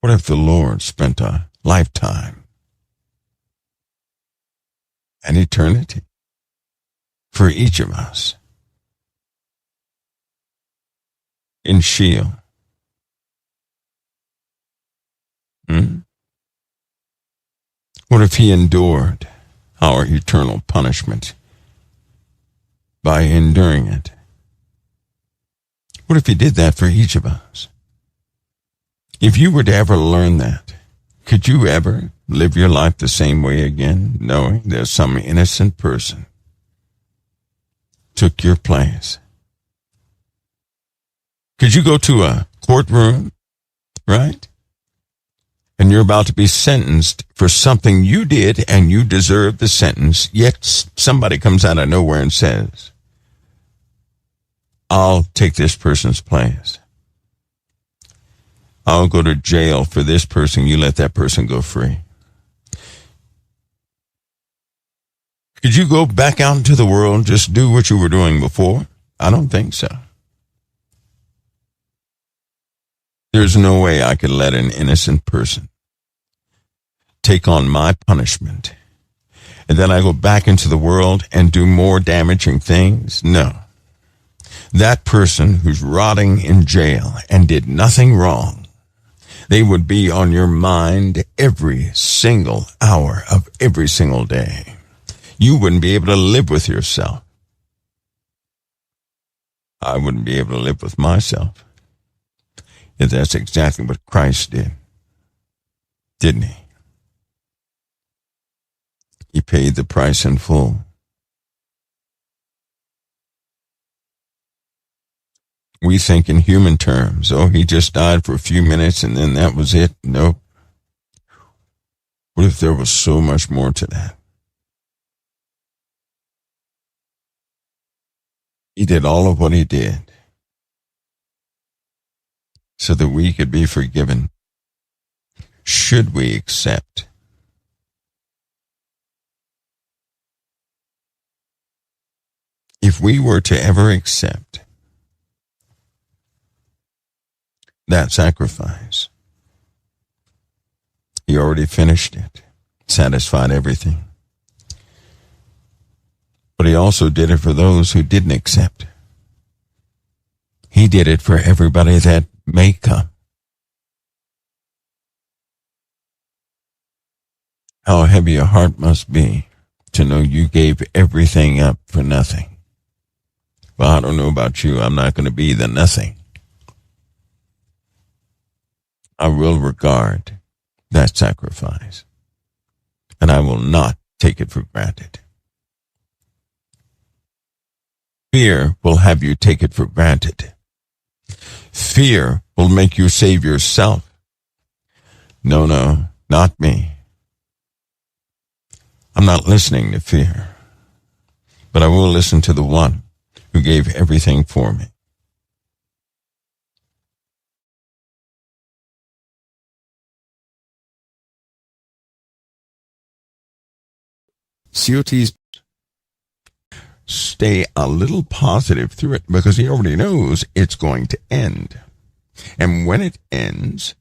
what if the Lord spent a lifetime, an eternity, for each of us in Sheol? What if he endured our eternal punishment by enduring it? What if he did that for each of us? If you were to ever learn that, could you ever live your life the same way again, knowing there's some innocent person took your place? Could you go to a courtroom, right? And you're about to be sentenced for something you did and you deserve the sentence, yet somebody comes out of nowhere and says, I'll take this person's place. I'll go to jail for this person. You let that person go free. Could you go back out into the world and just do what you were doing before? I don't think so. There's no way I could let an innocent person take on my punishment and then I go back into the world and do more damaging things. No. That person who's rotting in jail and did nothing wrong, they would be on your mind every single hour of every single day. You wouldn't be able to live with yourself. I wouldn't be able to live with myself. Yet that's exactly what Christ did, didn't he? He paid the price in full. We think in human terms. Oh, he just died for a few minutes and then that was it. Nope. What if there was so much more to that? He did all of what he did so that we could be forgiven. Should we accept? If we were to ever accept that sacrifice, he already finished it, satisfied everything. But he also did it for those who didn't accept. He did it for everybody that may come. How heavy your heart must be to know you gave everything up for nothing. Well, I don't know about you. I'm not going to be the nothing. I will regard that sacrifice, and I will not take it for granted. Fear will have you take it for granted. Fear will make you save yourself. No, not me. I'm not listening to fear, but I will listen to the one who gave everything for me. COT's stay a little positive through it because he already knows it's going to end. And when it ends,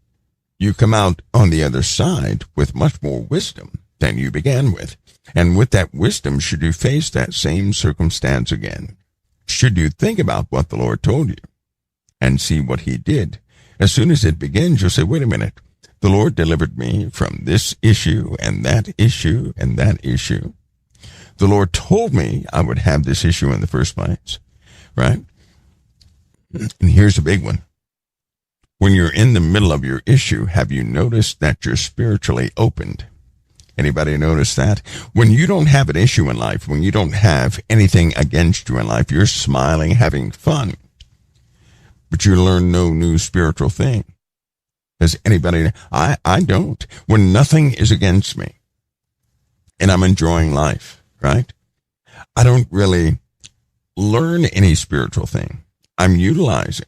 you come out on the other side with much more wisdom than you began with. And with that wisdom, should you face that same circumstance again, should you think about what the Lord told you and see what he did, as soon as it begins, you'll say, wait a minute, the Lord delivered me from this issue and that issue and that issue. The Lord told me I would have this issue in the first place, right? And here's a big one. When you're in the middle of your issue, have you noticed that you're spiritually opened? Anybody notice that? When you don't have an issue in life, when you don't have anything against you in life, you're smiling, having fun, but you learn no new spiritual thing. Does anybody? I don't. When nothing is against me and I'm enjoying life, right? I don't really learn any spiritual thing. I'm utilizing,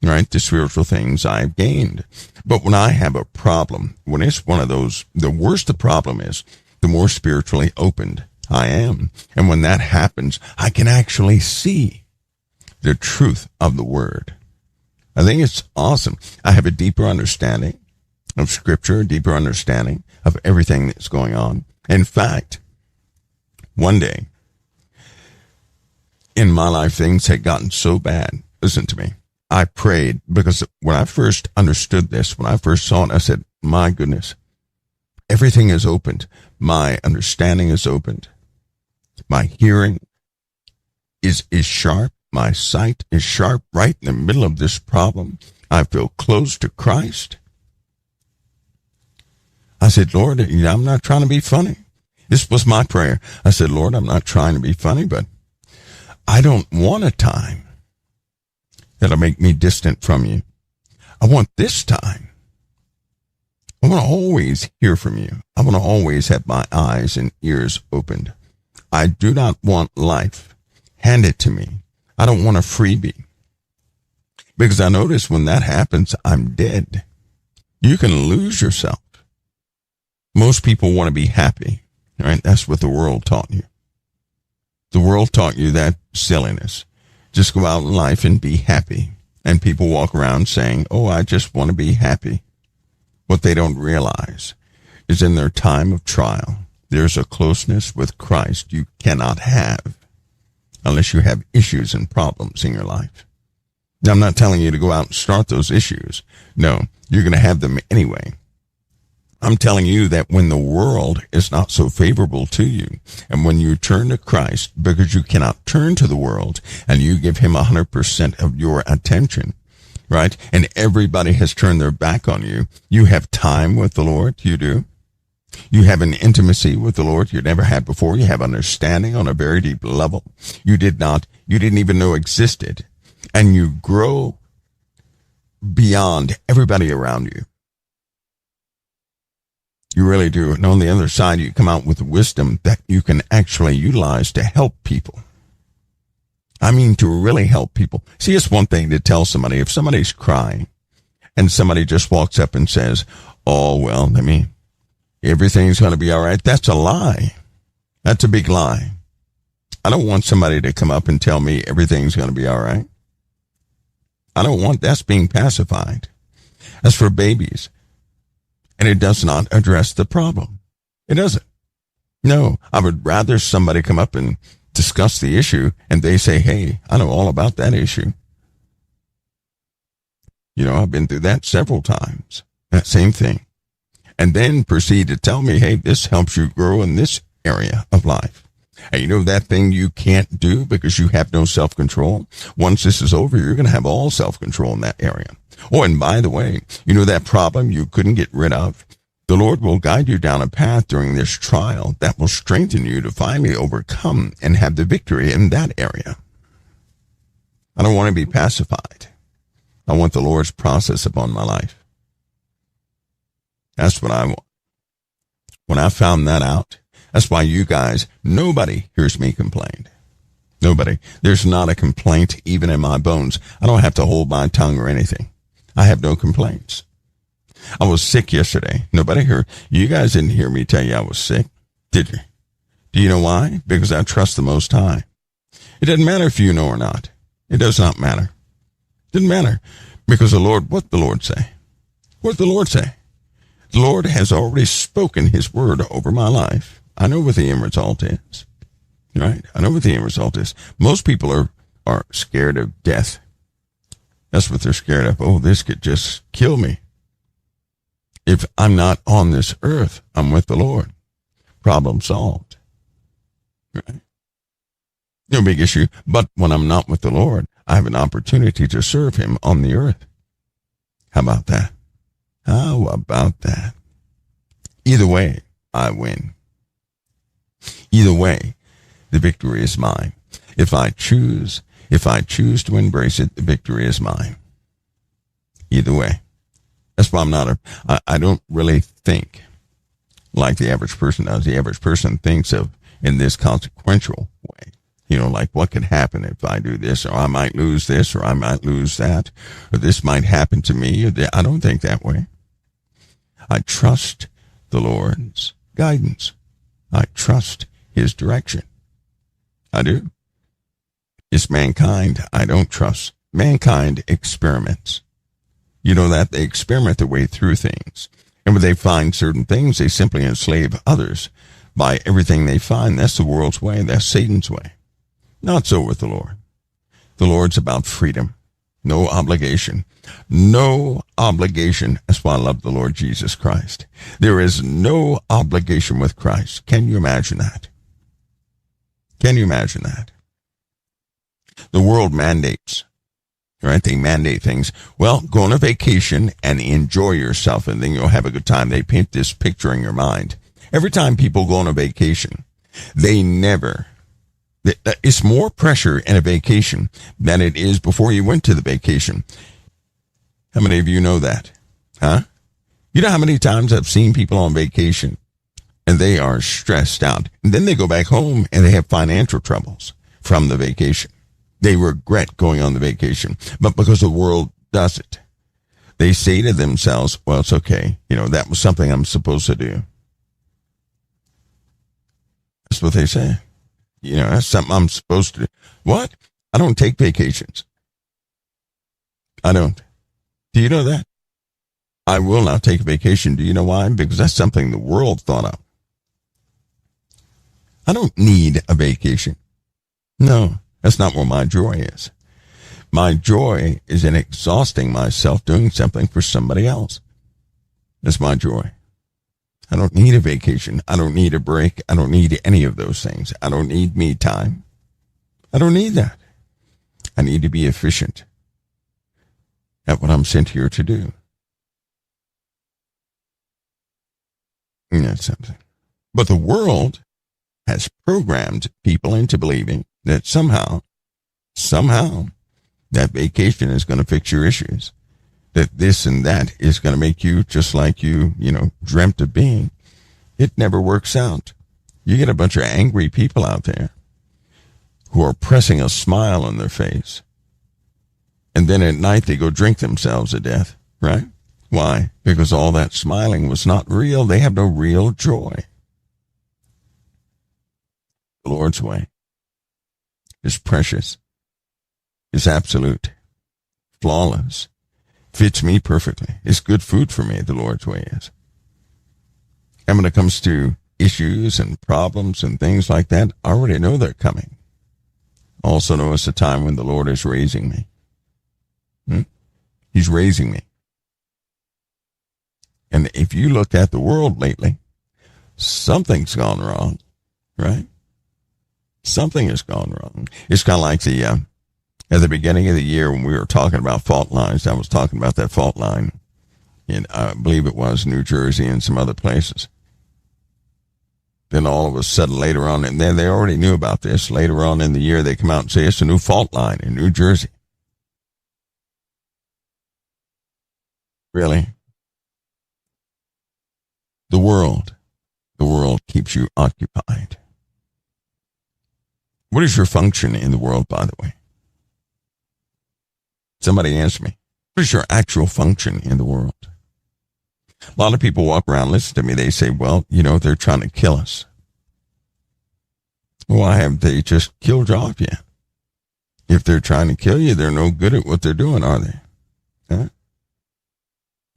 right, the spiritual things I've gained. But when I have a problem, when it's one of those, the worse the problem is, the more spiritually opened I am. And when that happens, I can actually see the truth of the word. I think it's awesome. I have a deeper understanding of Scripture, a deeper understanding of everything that's going on. In fact, one day in my life, things had gotten so bad. Listen to me. I prayed because when I first understood this, when I first saw it, I said, my goodness, everything is opened. My understanding is opened. My hearing is sharp. My sight is sharp right in the middle of this problem. I feel close to Christ. I said, Lord, I'm not trying to be funny. This was my prayer. I said, Lord, I'm not trying to be funny, but I don't want a time that'll make me distant from you. I want this time. I want to always hear from you. I want to always have my eyes and ears opened. I do not want life handed to me. I don't want a freebie. Because I notice when that happens, I'm dead. You can lose yourself. Most people want to be happy, right? That's what the world taught you. The world taught you that silliness. Just go out in life and be happy. And people walk around saying, oh, I just want to be happy. What they don't realize is in their time of trial, there's a closeness with Christ you cannot have unless you have issues and problems in your life. Now, I'm not telling you to go out and start those issues. No, you're going to have them anyway. I'm telling you that when the world is not so favorable to you, and when you turn to Christ, because you cannot turn to the world, and you give him 100% of your attention, right? And everybody has turned their back on you. You have time with the Lord. You do. You have an intimacy with the Lord you never had before. You have understanding on a very deep level. You didn't even know existed. And you grow beyond everybody around you. You really do. And on the other side, you come out with wisdom that you can actually utilize to help people. I mean, to really help people. See, it's one thing to tell somebody, if somebody's crying and somebody just walks up and says, oh, well, everything's going to be all right. That's a lie. That's a big lie. I don't want somebody to come up and tell me everything's going to be all right. I don't want that's being pacified. As for babies, and it does not address the problem. It doesn't. No, I would rather somebody come up and discuss the issue and they say, hey, I know all about that issue. I've been through that several times. That same thing. And then proceed to tell me, hey, this helps you grow in this area of life. And that thing you can't do because you have no self-control? Once this is over, you're going to have all self-control in that area. Oh, and by the way, that problem you couldn't get rid of? The Lord will guide you down a path during this trial that will strengthen you to finally overcome and have the victory in that area. I don't want to be pacified. I want the Lord's process upon my life. That's what I want. When I found that out, that's why you guys, nobody hears me complain. Nobody. There's not a complaint even in my bones. I don't have to hold my tongue or anything. I have no complaints. I was sick yesterday. Nobody heard. You guys didn't hear me tell you I was sick, did you? Do you know why? Because I trust the Most High. It doesn't matter if you know or not. It does not matter. It doesn't matter. Because what the Lord say? What did the Lord say? The Lord has already spoken his word over my life. I know what the end result is. Right? I know what the end result is. Most people are scared of death. That's what they're scared of. Oh, this could just kill me. If I'm not on this earth, I'm with the Lord. Problem solved. Right? No big issue. But when I'm not with the Lord, I have an opportunity to serve him on the earth. How about that? How about that? Either way, I win. Either way, the victory is mine. If I choose to embrace it, the victory is mine. Either way. That's why I don't really think like the average person does. The average person thinks of in this consequential way. Like what could happen if I do this, or I might lose this, or I might lose that, or this might happen to me. I don't think that way. I trust the Lord's guidance. I trust his direction. I do. It's mankind I don't trust. Mankind experiments. You know that? They experiment their way through things. And when they find certain things, they simply enslave others by everything they find. That's the world's way. That's Satan's way. Not so with the Lord. The Lord's about freedom. No obligation. No obligation. That's why I love the Lord Jesus Christ. There is no obligation with Christ. Can you imagine that? Can you imagine that? The world mandates, right? They mandate things. Well, go on a vacation and enjoy yourself, and then you'll have a good time. They paint this picture in your mind. Every time people go on a vacation, it's more pressure in a vacation than it is before you went to the vacation. How many of you know that? Huh? You know how many times I've seen people on vacation and they are stressed out. And then they go back home and they have financial troubles from the vacation. They regret going on the vacation. But because the world does it, they say to themselves, well, it's okay. That was something I'm supposed to do. That's what they say. That's something I'm supposed to do. What? I don't take vacations. I don't. Do you know that? I will not take a vacation. Do you know why? Because that's something the world thought of. I don't need a vacation. No, that's not where my joy is. My joy is in exhausting myself doing something for somebody else. That's my joy. I don't need a vacation. I don't need a break. I don't need any of those things. I don't need me time. I don't need that. I need to be efficient at what I'm sent here to do. And that's something. But the world has programmed people into believing that somehow, that vacation is going to fix your issues. That this and that is going to make you just like you dreamt of being. It never works out. You get a bunch of angry people out there who are pressing a smile on their face. And then at night they go drink themselves to death, right? Why? Because all that smiling was not real. They have no real joy. The Lord's way is precious, is absolute, flawless, fits me perfectly. It's good food for me, the Lord's way is. And when it comes to issues and problems and things like that, I already know they're coming. Also know it's a time when the Lord is raising me. He's raising me. And if you look at the world lately, something's gone wrong, right? Something has gone wrong. It's kind of like at the beginning of the year when we were talking about fault lines. I was talking about that fault line in, I believe it was New Jersey and some other places. Then all of a sudden later on, and then they already knew about this. Later on in the year, they come out and say it's a new fault line in New Jersey. Really? The world keeps you occupied. What is your function in the world, by the way? Somebody answer me. What is your actual function in the world? A lot of people walk around, listen to me, they say, well, they're trying to kill us. Why haven't they just killed you off yet? If they're trying to kill you, they're no good at what they're doing, are they? Huh?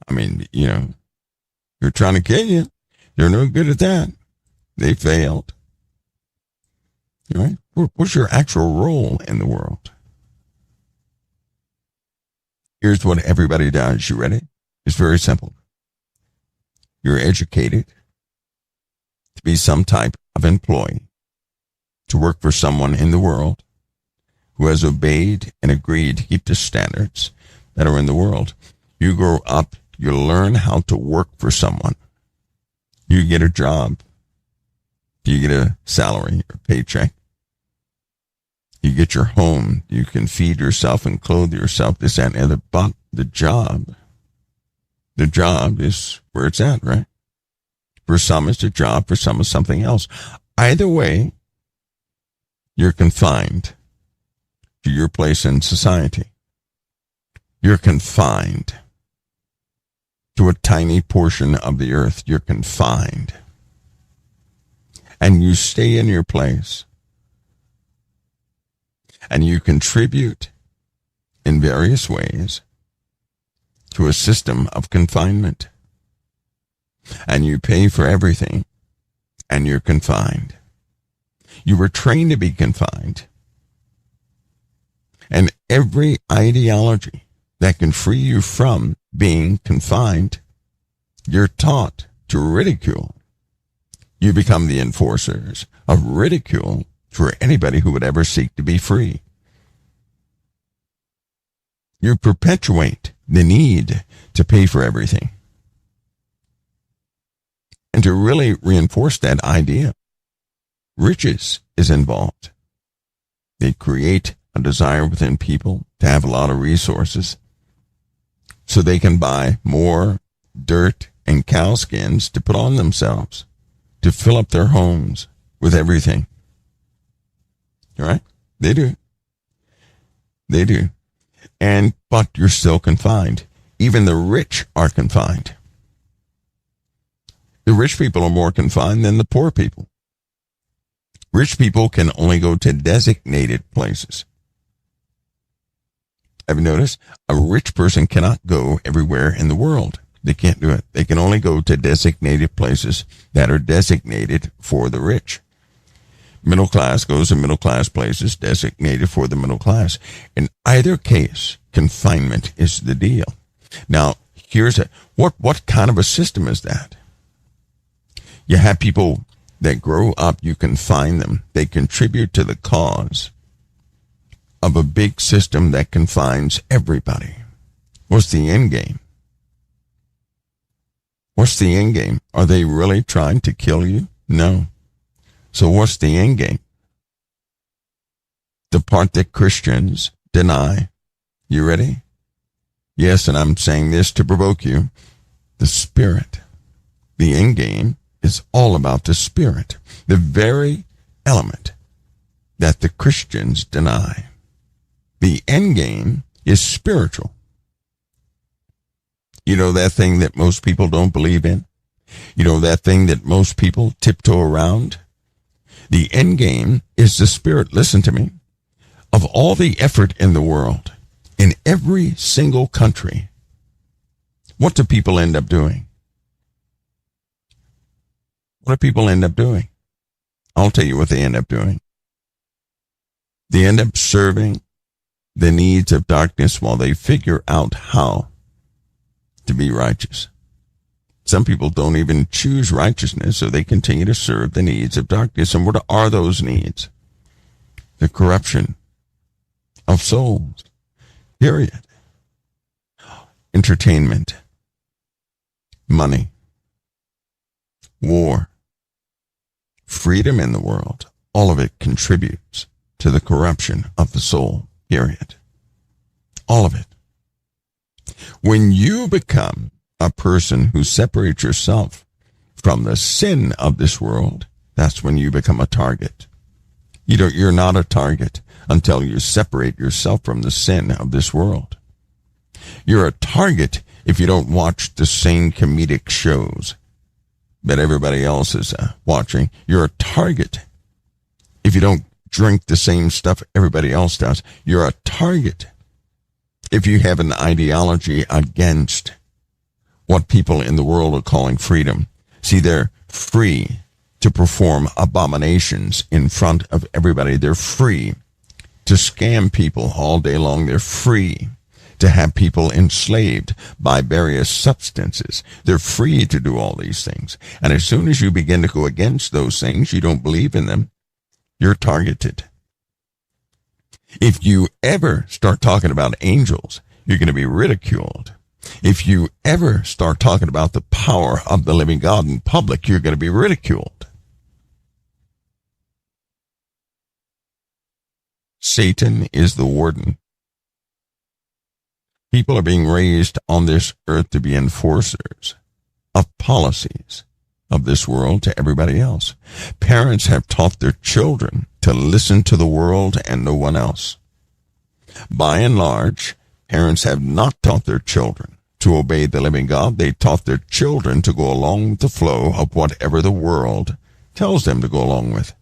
I mean, they're trying to kill you. They're no good at that. They failed. Right? What's your actual role in the world? Here's what everybody does. You ready? It's very simple. You're educated to be some type of employee, to work for someone in the world who has obeyed and agreed to keep the standards that are in the world. You grow up, you learn how to work for someone. You get a job. You get a salary or paycheck. You get your home. You can feed yourself and clothe yourself, this, that, and the other. But the job is where it's at, right? For some, it's a job. For some, it's something else. Either way, you're confined to your place in society. You're confined to a tiny portion of the earth. You're confined. And you stay in your place. And you contribute in various ways to a system of confinement. And you pay for everything. And you're confined. You were trained to be confined. And every ideology that can free you from being confined, you're taught to ridicule. You become the enforcers of ridicule for anybody who would ever seek to be free. You perpetuate the need to pay for everything. And to really reinforce that idea, riches is involved. They create a desire within people to have a lot of resources so they can buy more dirt and cow skins to put on themselves, to fill up their homes with everything. All right? They do. They do. But you're still confined. Even the rich are confined. The rich people are more confined than the poor people. Rich people can only go to designated places. Have you noticed? A rich person cannot go everywhere in the world. They can't do it. They can only go to designated places that are designated for the rich. Middle class goes to middle class places designated for the middle class. In either case, confinement is the deal. Now, what kind of a system is that? You have people that grow up, you confine them. They contribute to the cause of a big system that confines everybody. What's the end game? What's the end game? Are they really trying to kill you? No. So what's the end game? The part that Christians deny. You ready? Yes, and I'm saying this to provoke you. The Spirit. The end game is all about the Spirit. The very element that the Christians deny. The end game is spiritual. You know that thing that most people don't believe in? You know that thing that most people tiptoe around? The end game is the Spirit. Listen to me. Of all the effort in the world, in every single country, what do people end up doing? What do people end up doing? I'll tell you what they end up doing. They end up serving the needs of darkness while they figure out how to be righteous. Some people don't even choose righteousness, so they continue to serve the needs of darkness. And what are those needs? The corruption of souls. Period. Entertainment. Money. War. Freedom in the world. All of it contributes to the corruption of the soul. Period. All of it. When you become a person who separates yourself from the sin of this world, that's when you become a target. You're not a target until you separate yourself from the sin of this world. You're a target if you don't watch the same comedic shows that everybody else is watching. You're a target if you don't drink the same stuff everybody else does. You're a target if you have an ideology against what people in the world are calling freedom. See, they're free to perform abominations in front of everybody. They're free to scam people all day long. They're free to have people enslaved by various substances. They're free to do all these things. And as soon as you begin to go against those things, you don't believe in them, you're targeted. If you ever start talking about angels, you're going to be ridiculed. If you ever start talking about the power of the living God in public, you're going to be ridiculed. Satan is the warden. People are being raised on this earth to be enforcers of policies of this world to everybody else. Parents have taught their children to listen to the world and no one else. By and large, parents have not taught their children to obey the living God. They taught their children to go along with the flow of whatever the world tells them to go along with.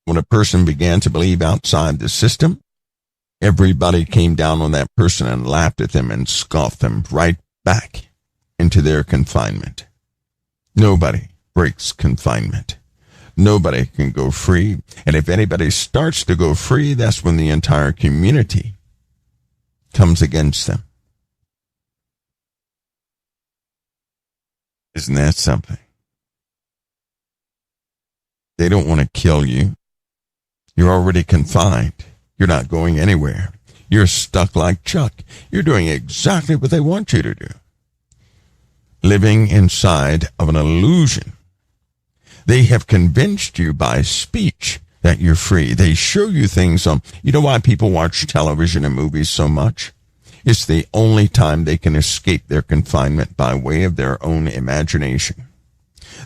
When a person began to believe outside the system, everybody came down on that person and laughed at them and scoffed them right back into their confinement. Nobody breaks confinement. Nobody can go free. And if anybody starts to go free, that's when the entire community comes against them. Isn't that something? They don't want to kill you. You're already confined. You're not going anywhere. You're stuck like Chuck. You're doing exactly what they want you to do. Living inside of an illusion. They have convinced you by speech that you're free. They show you things on... You know why people watch television and movies so much? It's the only time they can escape their confinement by way of their own imagination.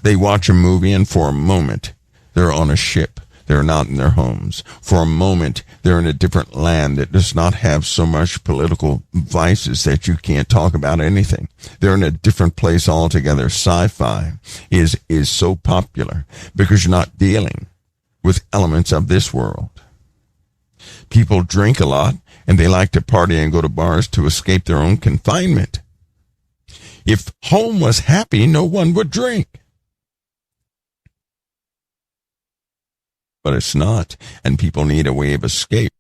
They watch a movie and for a moment, they're on a ship. They're not in their homes. For a moment, they're in a different land that does not have so much political vices that you can't talk about anything. They're in a different place altogether. Sci-fi is so popular because you're not dealing with elements of this world. People drink a lot and they like to party and go to bars to escape their own confinement. If home was happy, no one would drink. But it's not, and people need a way of escape.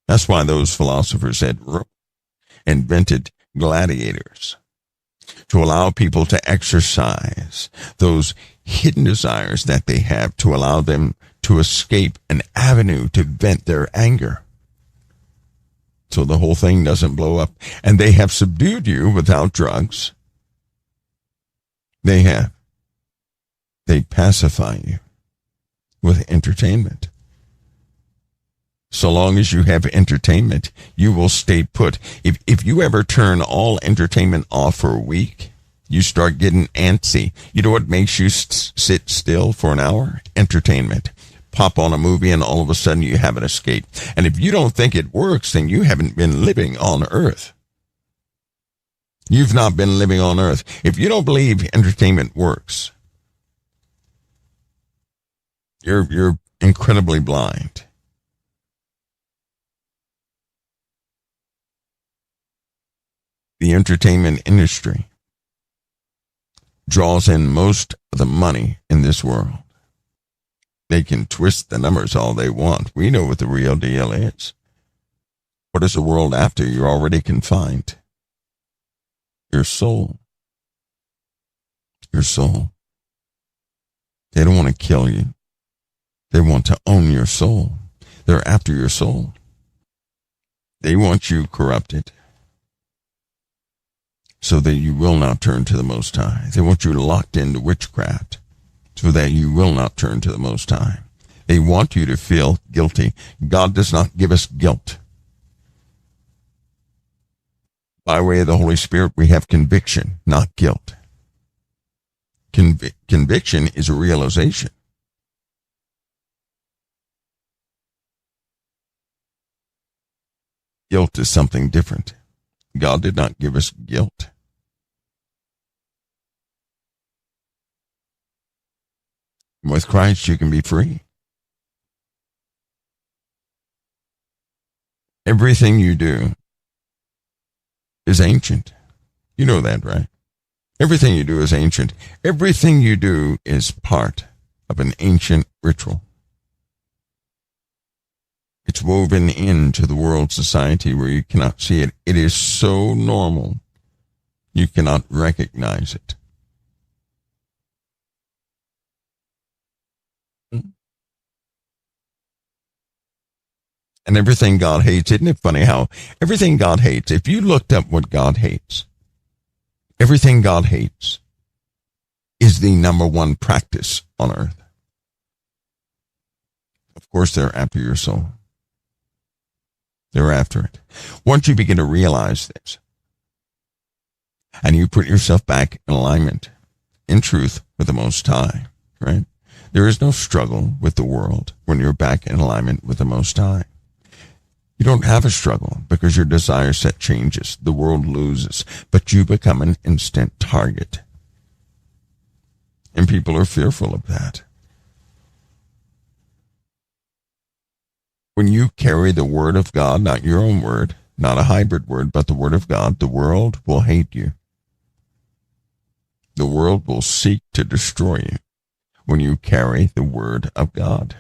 That's why those philosophers had invented gladiators, to allow people to exercise those hidden desires that they have, to allow them to escape an avenue to vent their anger. So the whole thing doesn't blow up. And they have subdued you without drugs. They pacify you with entertainment. So long as you have entertainment, you will stay put. If you ever turn all entertainment off for a week, you start getting antsy. You know what makes you sit still for an hour? Entertainment. Pop on a movie and all of a sudden you have an escape. And if you don't think it works, then you haven't been living on earth. You've not been living on earth. If you don't believe entertainment works, you're incredibly blind. The entertainment industry draws in most of the money in this world. They can twist the numbers all they want. We know what the real deal is. What is the world after? You're already confined. Your soul. Your soul. They don't want to kill you. They want to own your soul. They're after your soul. They want you corrupted so that you will not turn to the Most High. They want you locked into witchcraft so that you will not turn to the Most High. They want you to feel guilty. God does not give us guilt. By way of the Holy Spirit, we have conviction, not guilt. Conviction is a realization. Guilt is something different. God did not give us guilt. With Christ, you can be free. Everything you do is ancient. You know that, right? Everything you do is ancient. Everything you do is part of an ancient ritual. It's woven into the world society where you cannot see it. It is so normal, you cannot recognize it. And everything God hates, isn't it funny how everything God hates, if you looked up what God hates, everything God hates is the number one practice on earth. Of course, they're after your soul. They're after it. Once you begin to realize this, and you put yourself back in alignment, in truth, with the Most High, right? There is no struggle with the world when you're back in alignment with the Most High. You don't have a struggle because your desire set changes. The world loses, but you become an instant target. And people are fearful of that. When you carry the word of God, not your own word, not a hybrid word, but the word of God, the world will hate you. The world will seek to destroy you when you carry the word of God.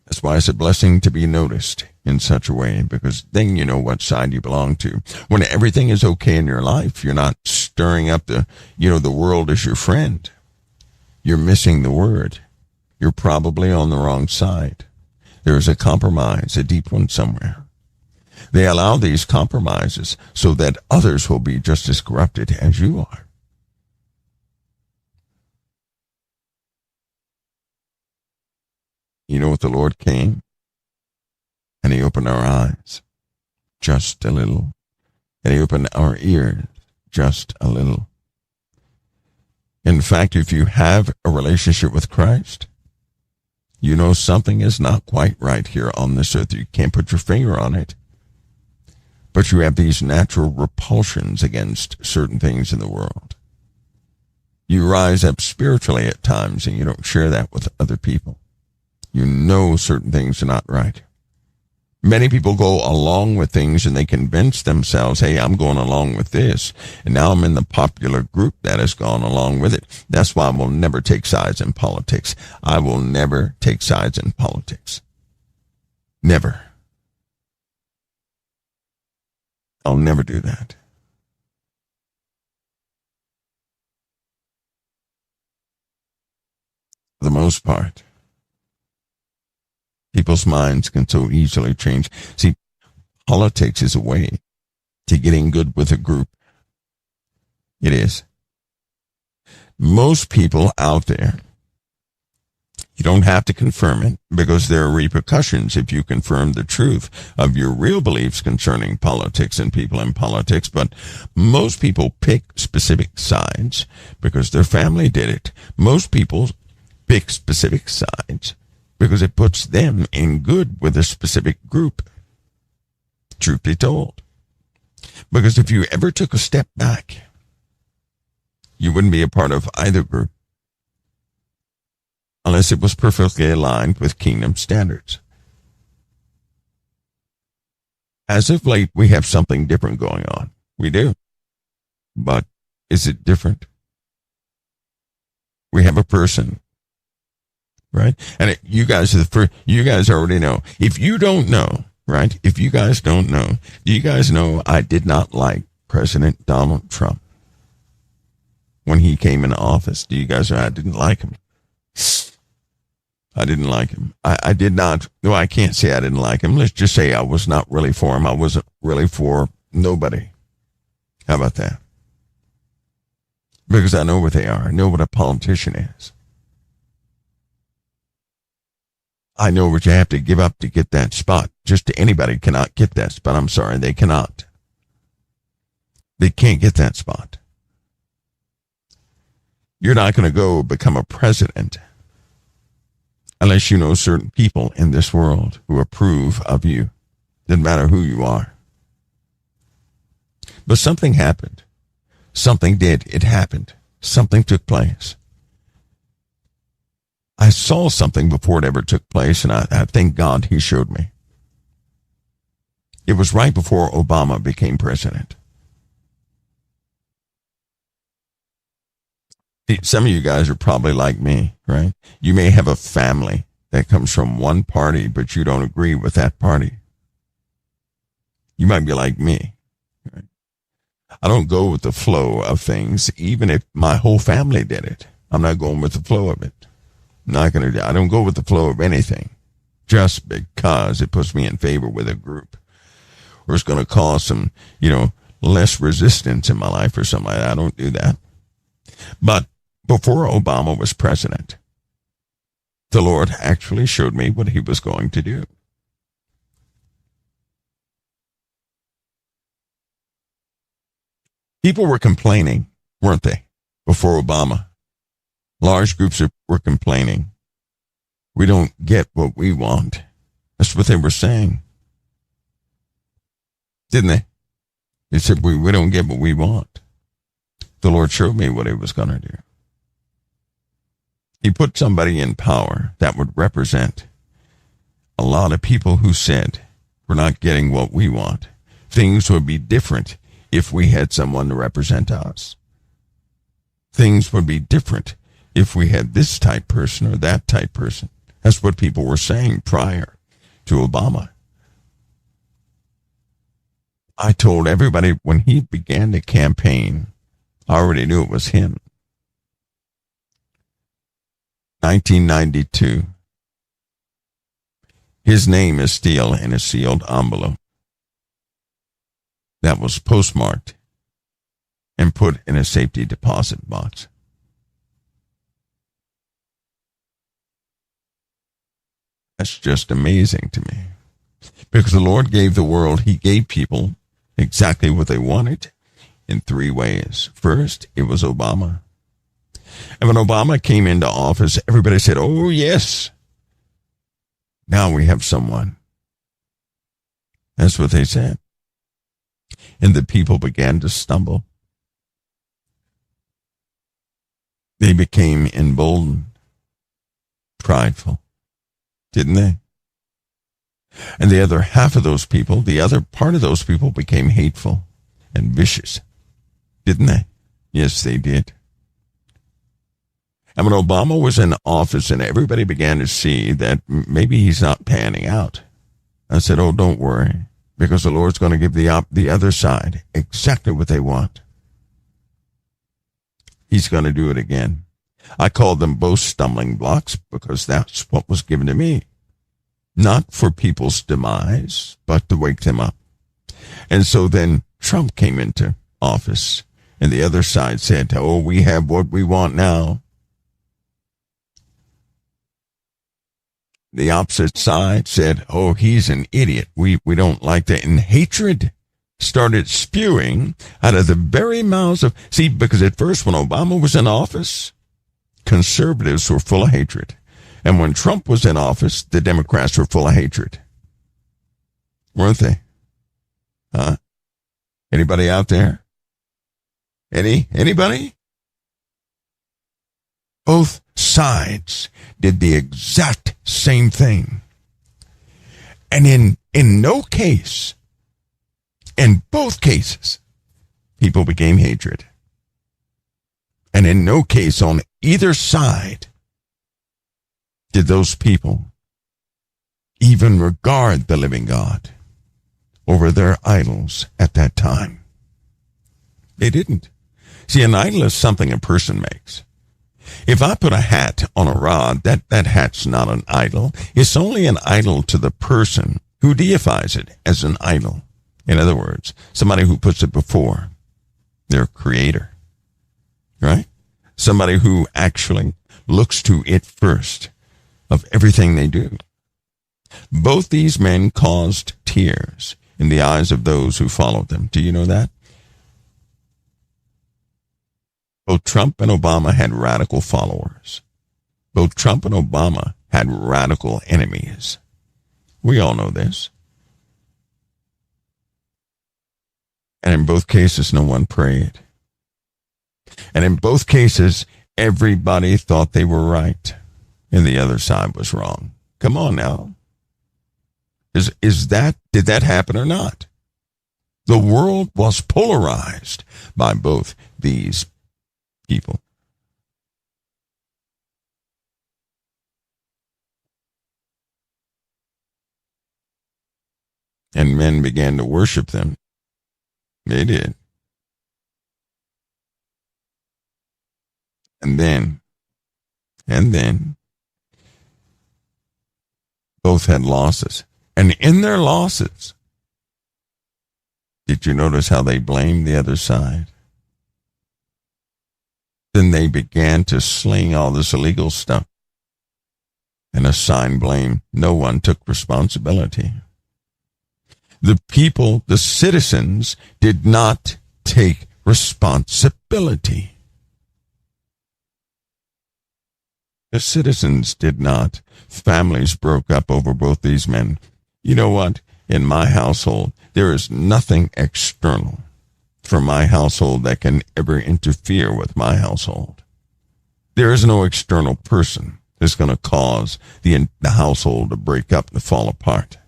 That's why it's a blessing to be noticed in such a way, because then you know what side you belong to. When everything is okay in your life, you're not stirring up the world is your friend. You're missing the word. You're probably on the wrong side. There's a compromise, a deep one somewhere. They allow these compromises so that others will be just as corrupted as you are. You know what? The Lord came and he opened our eyes just a little. And he opened our ears just a little. In fact, if you have a relationship with Christ, you know something is not quite right here on this earth. You can't put your finger on it. But you have these natural repulsions against certain things in the world. You rise up spiritually at times and you don't share that with other people. You know certain things are not right. Many people go along with things and they convince themselves, hey, I'm going along with this. And now I'm in the popular group that has gone along with it. That's why I will never take sides in politics. I will never take sides in politics. Never. I'll never do that. For the most part, people's minds can so easily change. See, politics is a way to getting good with a group. It is. Most people out there, you don't have to confirm it because there are repercussions if you confirm the truth of your real beliefs concerning politics and people in politics. But most people pick specific sides because their family did it. Most people pick specific sides because it puts them in good with a specific group. Truth be told. Because if you ever took a step back, you wouldn't be a part of either group unless it was perfectly aligned with kingdom standards. As of late, we have something different going on. We do. But is it different? We have a person. Right? And you guys are the first, you guys already know. If you don't know, right? If you guys don't know, do you guys know I did not like President Donald Trump when he came into office? Do you guys know I didn't like him? I didn't like him. I did not, no, I can't say I didn't like him. Let's just say I was not really for him. I wasn't really for nobody. How about that? Because I know what they are. I know what a politician is. I know what you have to give up to get that spot. Just anybody cannot get that spot. I'm sorry, they cannot. They can't get that spot. You're not going to go become a president unless you know certain people in this world who approve of you. Doesn't matter who you are. But something happened. Something did. It happened. Something took place. I saw something before it ever took place, and I thank God he showed me. It was right before Obama became president. Some of you guys are probably like me, right? You may have a family that comes from one party, but you don't agree with that party. You might be like me. Right? I don't go with the flow of things, even if my whole family did it. I'm not going with the flow of it. I don't go with the flow of anything just because it puts me in favor with a group or it's going to cause some, less resistance in my life or something like that. I don't do that. But before Obama was president, the Lord actually showed me what he was going to do. People were complaining, weren't they, before Obama? Large groups were complaining. We don't get what we want. That's what they were saying. Didn't they? They said, we don't get what we want. The Lord showed me what he was going to do. He put somebody in power that would represent a lot of people who said, we're not getting what we want. Things would be different if we had someone to represent us. Things would be different if we had this type person or that type person. That's what people were saying prior to Obama. I told everybody when he began the campaign, I already knew it was him. 1992. His name is still in a sealed envelope that was postmarked and put in a safety deposit box. That's just amazing to me. Because the Lord gave the world, he gave people exactly what they wanted in three ways. First, it was Obama. And when Obama came into office, everybody said, oh, yes, now we have someone. That's what they said. And the people began to stumble. They became emboldened, prideful, didn't they? And the other half of those people, the other part of those people became hateful and vicious, didn't they? Yes, they did. And when Obama was in office and everybody began to see that maybe he's not panning out, I said, oh, don't worry, because the Lord's going to give the other side exactly what they want. He's going to do it again. I called them both stumbling blocks because that's what was given to me. Not for people's demise, but to wake them up. And so then Trump came into office, and the other side said, oh, we have what we want now. The opposite side said, oh, he's an idiot. We don't like that. And hatred started spewing out of the very mouths of, see, because at first when Obama was in office, conservatives were full of hatred. And when Trump was in office, the Democrats were full of hatred. Weren't they? Huh? Anybody out there? Anybody? Both sides did the exact same thing. And in no case, in both cases, people became hatred. And in no case on either side did those people even regard the living God over their idols at that time. They didn't. See, an idol is something a person makes. If I put a hat on a rod, that hat's not an idol. It's only an idol to the person who deifies it as an idol. In other words, somebody who puts it before their creator, right? Somebody who actually looks to it first of everything they do. Both these men caused tears in the eyes of those who followed them. Do you know that? Both Trump and Obama had radical followers. Both Trump and Obama had radical enemies. We all know this. And in both cases, no one prayed. And in both cases, everybody thought they were right, and the other side was wrong. Come on now. Did that happen or not? The world was polarized by both these people. And men began to worship them. They did. And then, both had losses. And in their losses, did you notice how they blamed the other side? Then they began to sling all this illegal stuff and assign blame. No one took responsibility. The people, the citizens, did not take responsibility. The citizens did not. Families broke up over both these men. You know what? In my household, there is nothing external from my household that can ever interfere with my household. There is no external person that's going to cause the household to break up and fall apart.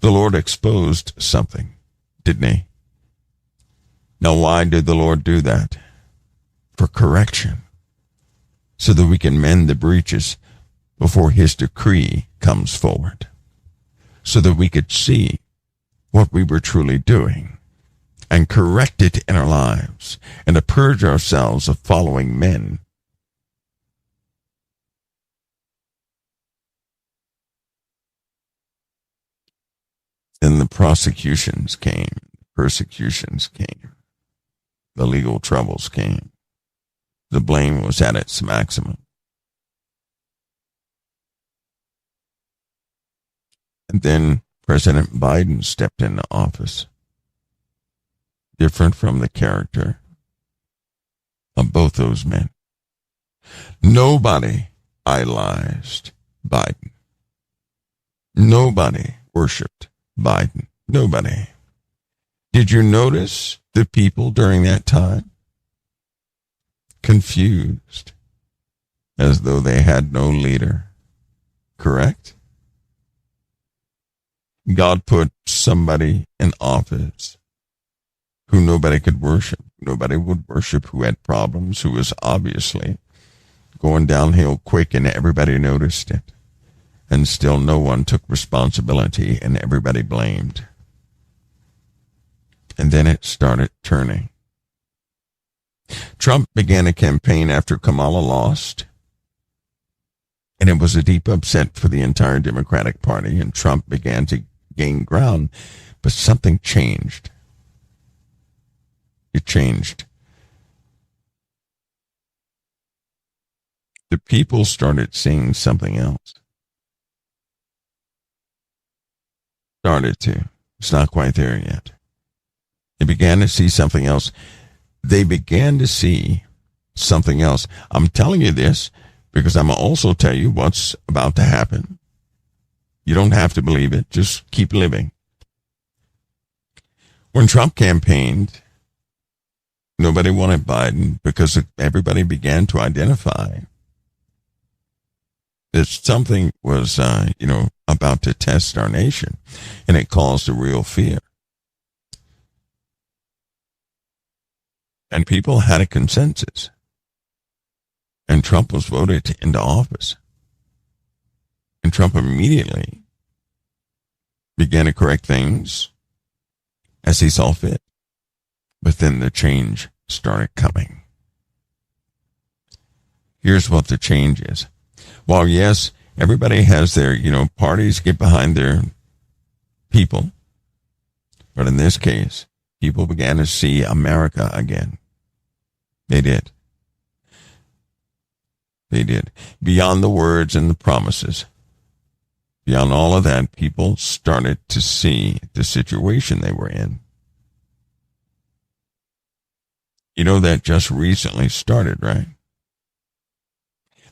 The Lord exposed something, didn't he? Now, why did the Lord do that? For correction, so that we can mend the breaches before his decree comes forward, so that we could see what we were truly doing and correct it in our lives and to purge ourselves of following men Then the prosecutions came, persecutions came, the legal troubles came. The blame was at its maximum. And then President Biden stepped into office, different from the character of both those men. Nobody idolized Biden. Nobody worshiped Biden. Nobody. Did you notice the people during that time? Confused, as though they had no leader. Correct? God put somebody in office who nobody could worship. Nobody would worship, who had problems, who was obviously going downhill quick, and everybody noticed it. And still no one took responsibility, and everybody blamed. And then it started turning. Trump began a campaign after Kamala lost, and it was a deep upset for the entire Democratic Party, and Trump began to gain ground, but something changed. It changed. The people started seeing something else. Started to. It's not quite there yet. They began to see something else. They began to see something else. I'm telling you this because I'm also tell you what's about to happen. You don't have to believe it. Just keep living. When Trump campaigned, nobody wanted Biden because everybody began to identify that something was, about to test our nation, and it caused a real fear. And people had a consensus, and Trump was voted into office. And Trump immediately began to correct things as he saw fit. But then the change started coming. Here's what the change is. While, yes, everybody has their, parties get behind their people. But in this case, people began to see America again. They did. They did. Beyond the words and the promises, beyond all of that, people started to see the situation they were in. You know, that just recently started, right?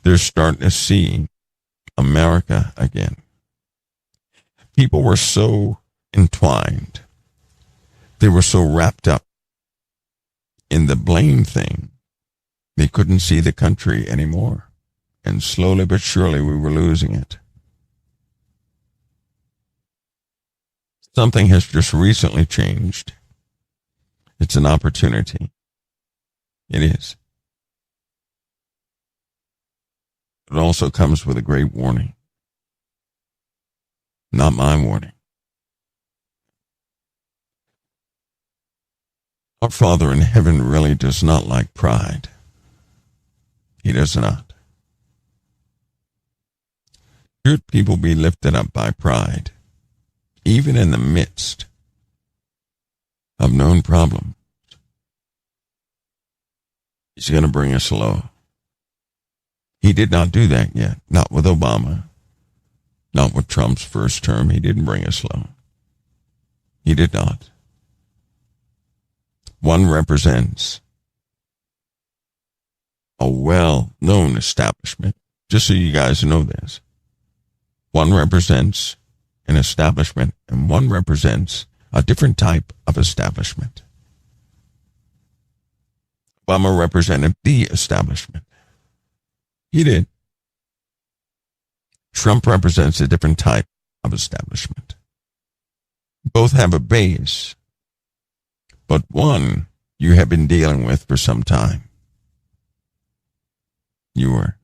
They're starting to see America again. People were so entwined. They were so wrapped up in the blame thing. They couldn't see the country anymore. And slowly but surely we were losing it. Something has just recently changed. It's an opportunity. It is. It also comes with a great warning. Not my warning. Our Father in heaven really does not like pride. He does not. Should people be lifted up by pride, even in the midst of known problems, He's going to bring us low. He did not do that yet. Not with Obama. Not with Trump's first term. He didn't bring us low. He did not. One represents a well-known establishment. Just so you guys know this. One represents an establishment, and one represents a different type of establishment. Obama represented the establishment. He did. Trump represents a different type of establishment. Both have a base, but one you have been dealing with for some time. You were.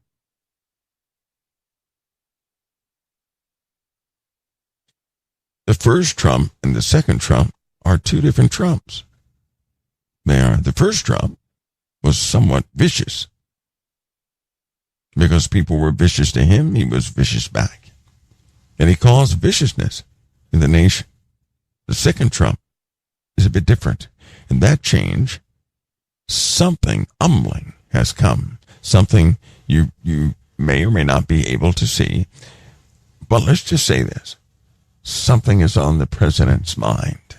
The first Trump and the second Trump are two different Trumps. They are. The first Trump was somewhat vicious. Because people were vicious to him, he was vicious back. And he caused viciousness in the nation. The second Trump is a bit different. In that change, something humbling has come. Something you may or may not be able to see. But let's just say this. Something is on the president's mind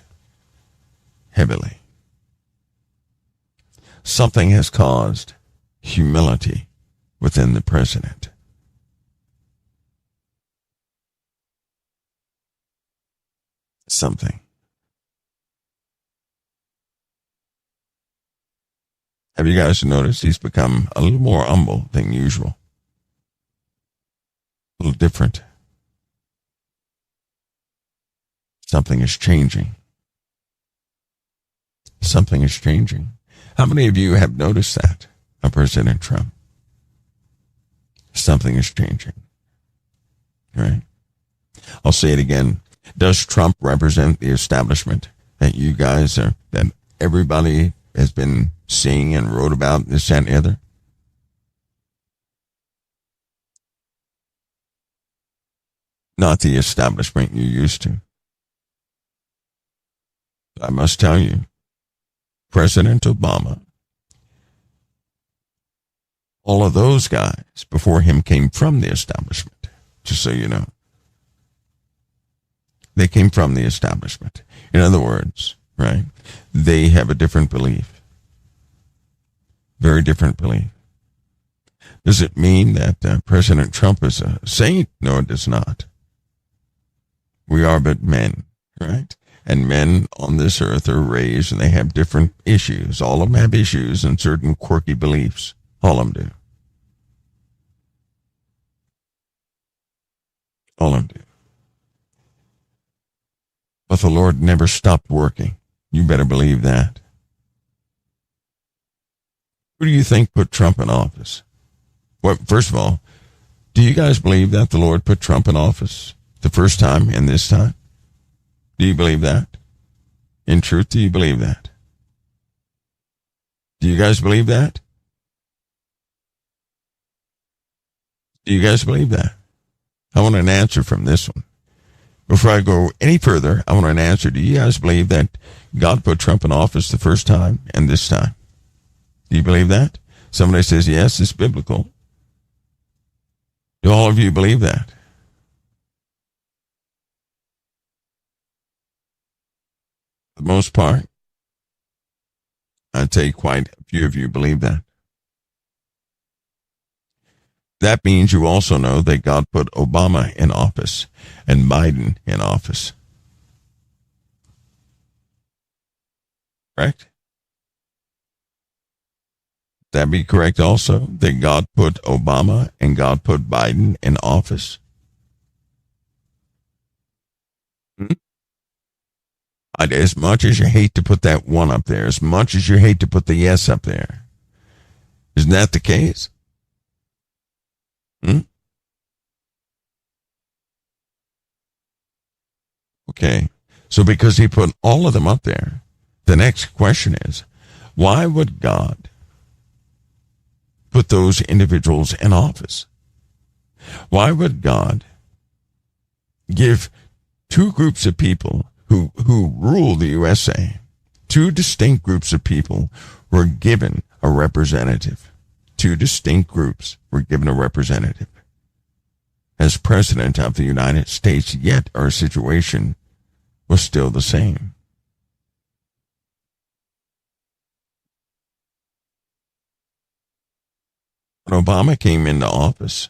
heavily. Something has caused humility within the president. Something. Have you guys noticed he's become a little more humble than usual? A little different. Something is changing. Something is changing. How many of you have noticed that of President Trump? Something is changing. Right? I'll say it again. Does Trump represent the establishment that you guys are, that everybody has been seeing and wrote about, this, that, and the other? Not the establishment you're used to. I must tell you, President Obama, all of those guys before him came from the establishment, just so you know. They came from the establishment. In other words, right, they have a different belief. Very different belief. Does it mean that President Trump is a saint? No, it does not. We are but men, right? And men on this earth are raised and they have different issues. All of them have issues and certain quirky beliefs. All of them do. All of them do. But the Lord never stopped working. You better believe that. Who do you think put Trump in office? Well, first of all, do you guys believe that the Lord put Trump in office the first time and this time? Do you believe that? In truth, do you believe that? Do you guys believe that? Do you guys believe that? I want an answer from this one. Before I go any further, I want an answer. Do you guys believe that God put Trump in office the first time and this time? Do you believe that? Somebody says, yes, it's biblical. Do all of you believe that? For the most part, I'd say quite a few of you believe that. That means you also know that God put Obama in office and Biden in office. Correct? That be correct also? That God put Obama and God put Biden in office? As much as you hate to put that one up there, as much as you hate to put the yes up there, isn't that the case? Okay, so because he put all of them up there, the next question is, why would God put those individuals in office? Why would God give two groups of people who rule the USA, two distinct groups of people were given a representative? Two distinct groups were given a representative as president of the United States, yet our situation was still the same. When Obama came into office,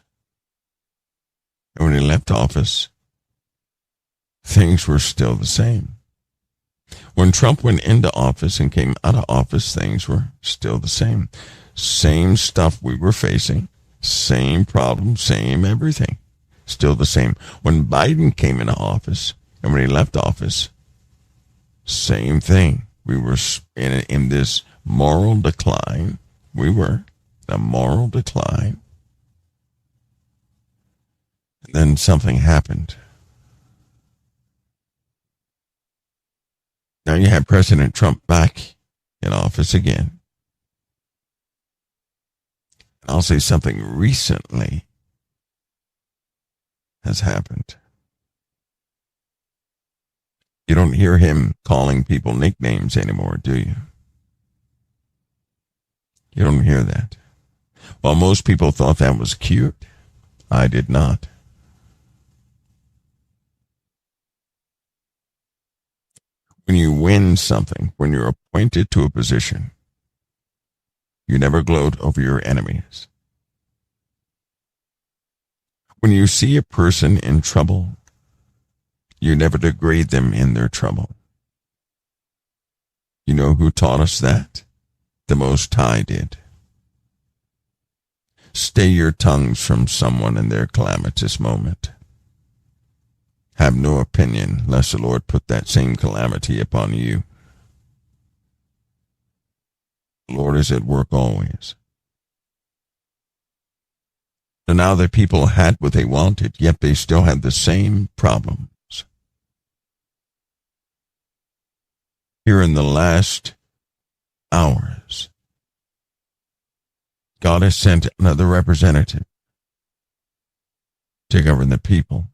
and when he left office, things were still the same. When Trump went into office and came out of office, things were still the same. Same stuff we were facing, same problem, same everything. Still the same. When Biden came into office and when he left office, same thing. We were in this moral decline. We were a moral decline. And then something happened. Now you have President Trump back in office again. I'll say something recently has happened. You don't hear him calling people nicknames anymore, do you? You don't hear that. Well, most people thought that was cute. I did not. When you win something, when you're appointed to a position, you never gloat over your enemies. When you see a person in trouble, you never degrade them in their trouble. You know who taught us that? The Most High did. Stay your tongues from someone in their calamitous moment. Have no opinion, lest the Lord put that same calamity upon you. The Lord is at work always. And now the people had what they wanted, yet they still had the same problems. Here in the last hours, God has sent another representative to govern the people.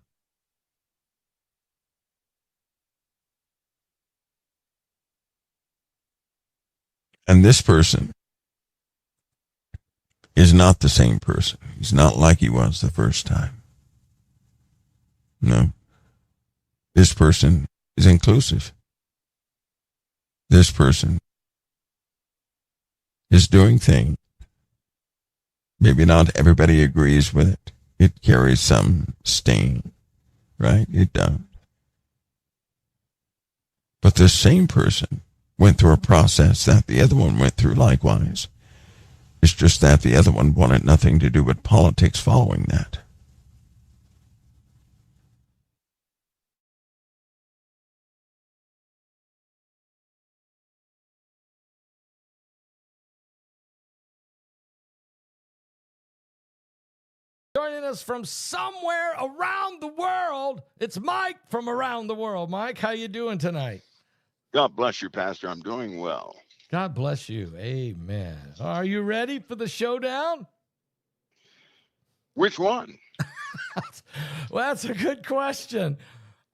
And this person is not the same person. He's not like he was the first time. No. This person is inclusive. This person is doing things. Maybe not everybody agrees with it. It carries some sting, right? It does. But the same person went through a process that the other one went through likewise. It's just that the other one wanted nothing to do with politics following that. Joining us from somewhere around the world, it's Mike from around the world. Mike, how you doing tonight? God bless you, Pastor. I'm doing well. God bless you. Amen. Are you ready for the showdown? Which one? Well, that's a good question.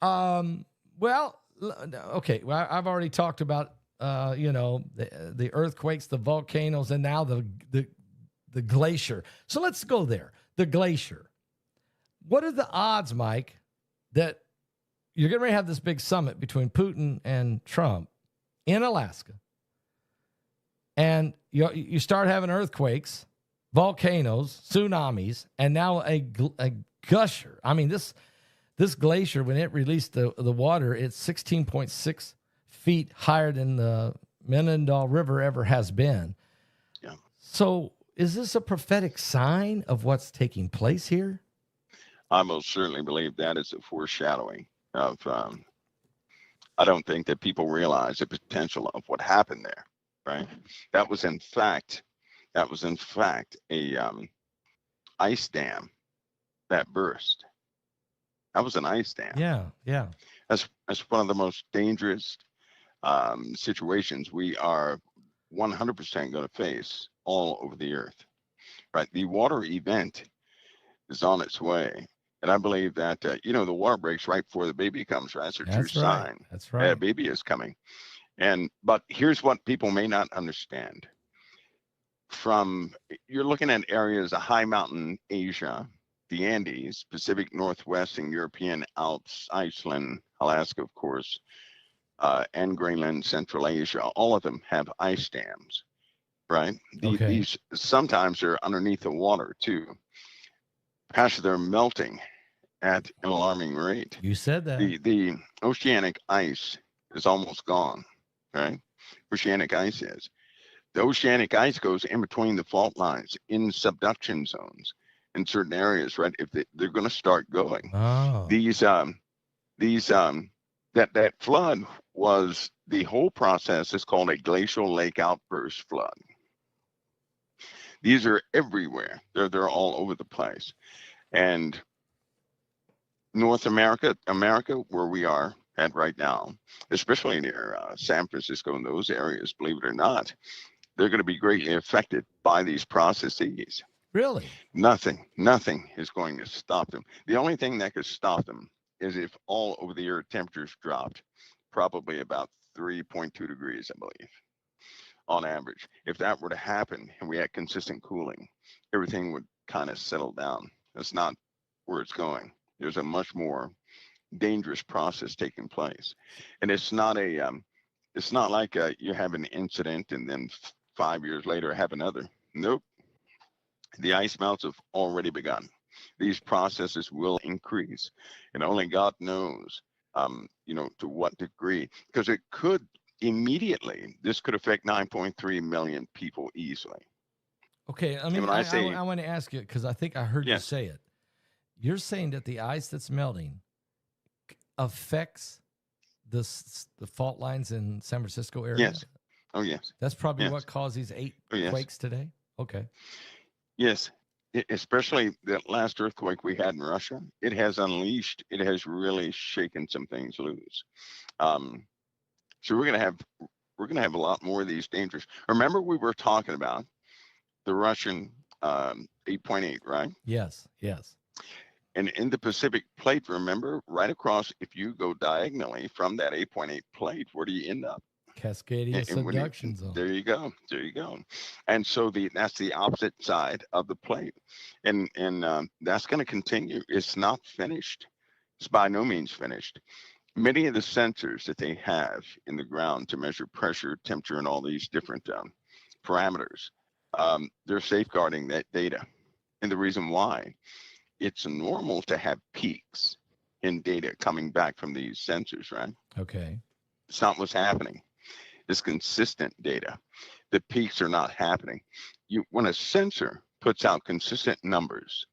Okay. Well, I've already talked about, the earthquakes, the volcanoes, and now the glacier. So let's go there. The glacier. What are the odds, Mike, that you're going to have this big summit between Putin and Trump in Alaska, and you start having earthquakes, volcanoes, tsunamis, and now a gusher? I mean, this glacier, when it released the water, it's 16.6 feet higher than the Menindal River ever has been. Yeah. So is this a prophetic sign of what's taking place here? I most certainly believe that is a foreshadowing of, I don't think that people realize the potential of what happened there, right? That was in fact a ice dam that burst. That was an ice dam. Yeah. That's one of the most dangerous situations we are 100% going to face all over the earth, right? The water event is on its way. And I believe that, the water breaks right before the baby comes, right? It's a true sign. That's right. A baby is coming. But here's what people may not understand. You're looking at areas of high mountain Asia, the Andes, Pacific Northwest and European Alps, Iceland, Alaska, of course, and Greenland, Central Asia. All of them have ice dams, right? Okay. These sometimes are underneath the water too. Pastor, they're melting at an alarming rate. You said that. The oceanic ice is almost gone, right? Oceanic ice is. The oceanic ice goes in between the fault lines in subduction zones in certain areas, right? If they're going to start going. Oh. That flood was, the whole process is called a glacial lake outburst flood. These are everywhere. They're all over the place. And North America, where we are at right now, especially near San Francisco and those areas, believe it or not, they're going to be greatly affected by these processes. Really? Nothing is going to stop them. The only thing that could stop them is if all over the earth temperatures dropped probably about 3.2 degrees, I believe, on average. If that were to happen and we had consistent cooling, everything would kind of settle down. That's not where it's going. There's a much more dangerous process taking place, and it's not like you have an incident and then 5 years later have another. Nope. The ice melts have already begun. These processes will increase, and only God knows, to what degree, because it could immediately. This could affect 9.3 million people easily. Okay, And when I say I want to ask you because I think I heard you yes, say it. You're saying that the ice that's melting affects the fault lines in San Francisco area? yes, oh yes, That's probably yes, what caused these 8 oh yes, quakes today? Okay. yes. Especially that last earthquake we had in Russia, it has really shaken some things loose. Um, so we're gonna have a lot more of these dangerous. Remember, we were talking about the Russian 8.8, right? Yes, yes. And in the Pacific plate, remember, right across, if you go diagonally from that 8.8 plate, where do you end up? Cascadia subduction zone. There you go. There you go. And so that's the opposite side of the plate. And that's going to continue. It's not finished. It's by no means finished. Many of the sensors that they have in the ground to measure pressure, temperature, and all these different parameters, they're safeguarding that data. And the reason why, it's normal to have peaks in data coming back from these sensors, right? Okay. It's not what's happening. It's consistent data. The peaks are not happening. When a sensor puts out consistent numbers,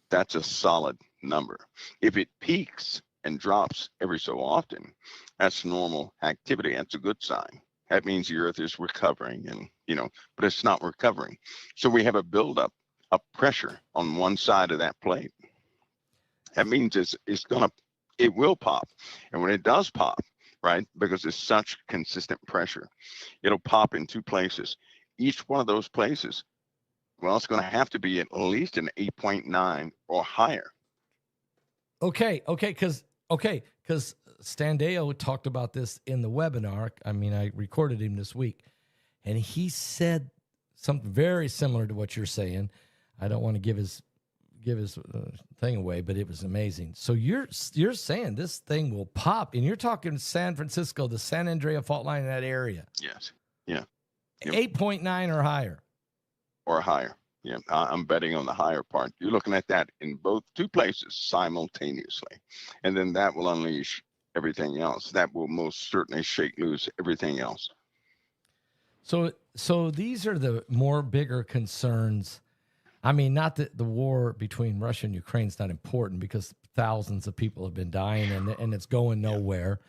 that's a solid number. If it peaks and drops every so often, that's normal activity. That's a good sign. That means the Earth is recovering, but it's not recovering. So we have a buildup of pressure on one side of that plate. That means it will pop. And when it does pop, right, because it's such consistent pressure, it'll pop in 2 places. Each one of those places, well, it's going to have to be at least an 8.9 or higher. Okay, because Standeo talked about this in the webinar. I recorded him this week, and he said something very similar to what you're saying. I don't want to give his thing away, but it was amazing. So you're saying this thing will pop, and you're talking San Francisco, the San Andrea fault line in that area. Yes. Yeah. 8.9 or higher. Or higher. Yeah, I'm betting on the higher part. You're looking at that in 2 places simultaneously, and then that will unleash everything else. That will most certainly shake loose everything else. So these are the more bigger concerns. Not that the war between Russia and Ukraine is not important, because thousands of people have been dying and it's going nowhere.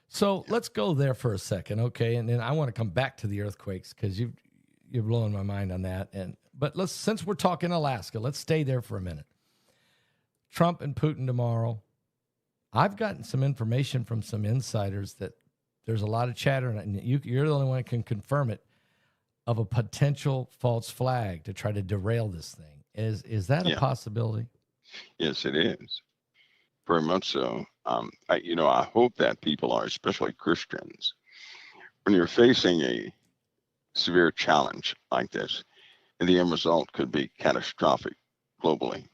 So let's go there for a second, okay? And then I want to come back to the earthquakes, because you're blowing my mind on that. But since we're talking Alaska, let's stay there for a minute. Trump and Putin tomorrow. I've gotten some information from some insiders that there's a lot of chatter, and you're the only one that can confirm it, of a potential false flag to try to derail this thing. Is that a possibility? Yes, it is. Very much so. I hope that people are, especially Christians, when you're facing a severe challenge like this, and the end result could be catastrophic globally.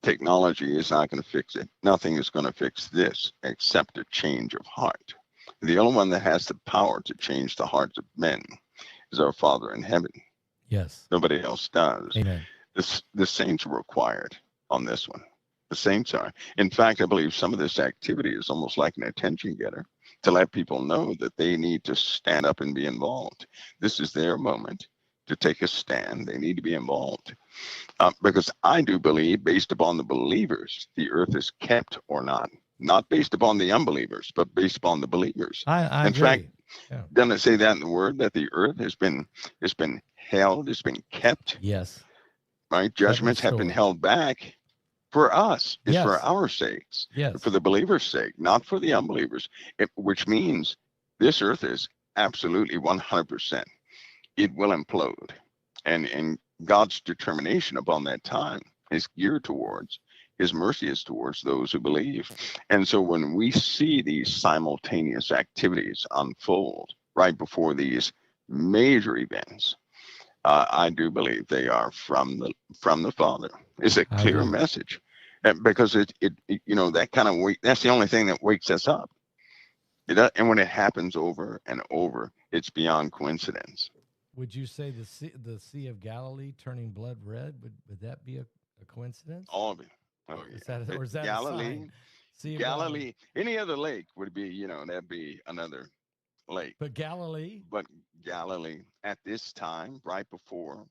Technology is not going to fix it. Nothing is going to fix this except a change of heart. The only one that has the power to change the hearts of men is our Father in heaven. Yes. Nobody else does. Amen. The saints are required on this one. The saints are. In fact, I believe some of this activity is almost like an attention getter to let people know that they need to stand up and be involved. This is their moment to take a stand. They need to be involved. Because I do believe, based upon the believers, the earth is kept or not. Not based upon the unbelievers, but based upon the believers. I in agree. fact, doesn't it say that in the word, that the earth has been held, has been kept? Yes. Right? Judgments have been held back for us. It's for our sakes. Yes. For the believers' sake, not for the unbelievers. Which means this earth is absolutely 100%. It will implode. And God's determination upon that time is geared towards His mercy is towards those who believe. And so when we see these simultaneous activities unfold right before these major events, I do believe they are from the Father. It's a clear message, and because it that kind of that's the only thing that wakes us up. And when it happens over and over, it's beyond coincidence. Would you say the Sea of Galilee turning blood red, would that be a coincidence? All of it. Oh yeah. Or is that Galilee, a sign? Sea of Galilee. Any other lake would be, that'd be another lake. But Galilee? But Galilee at this time, right before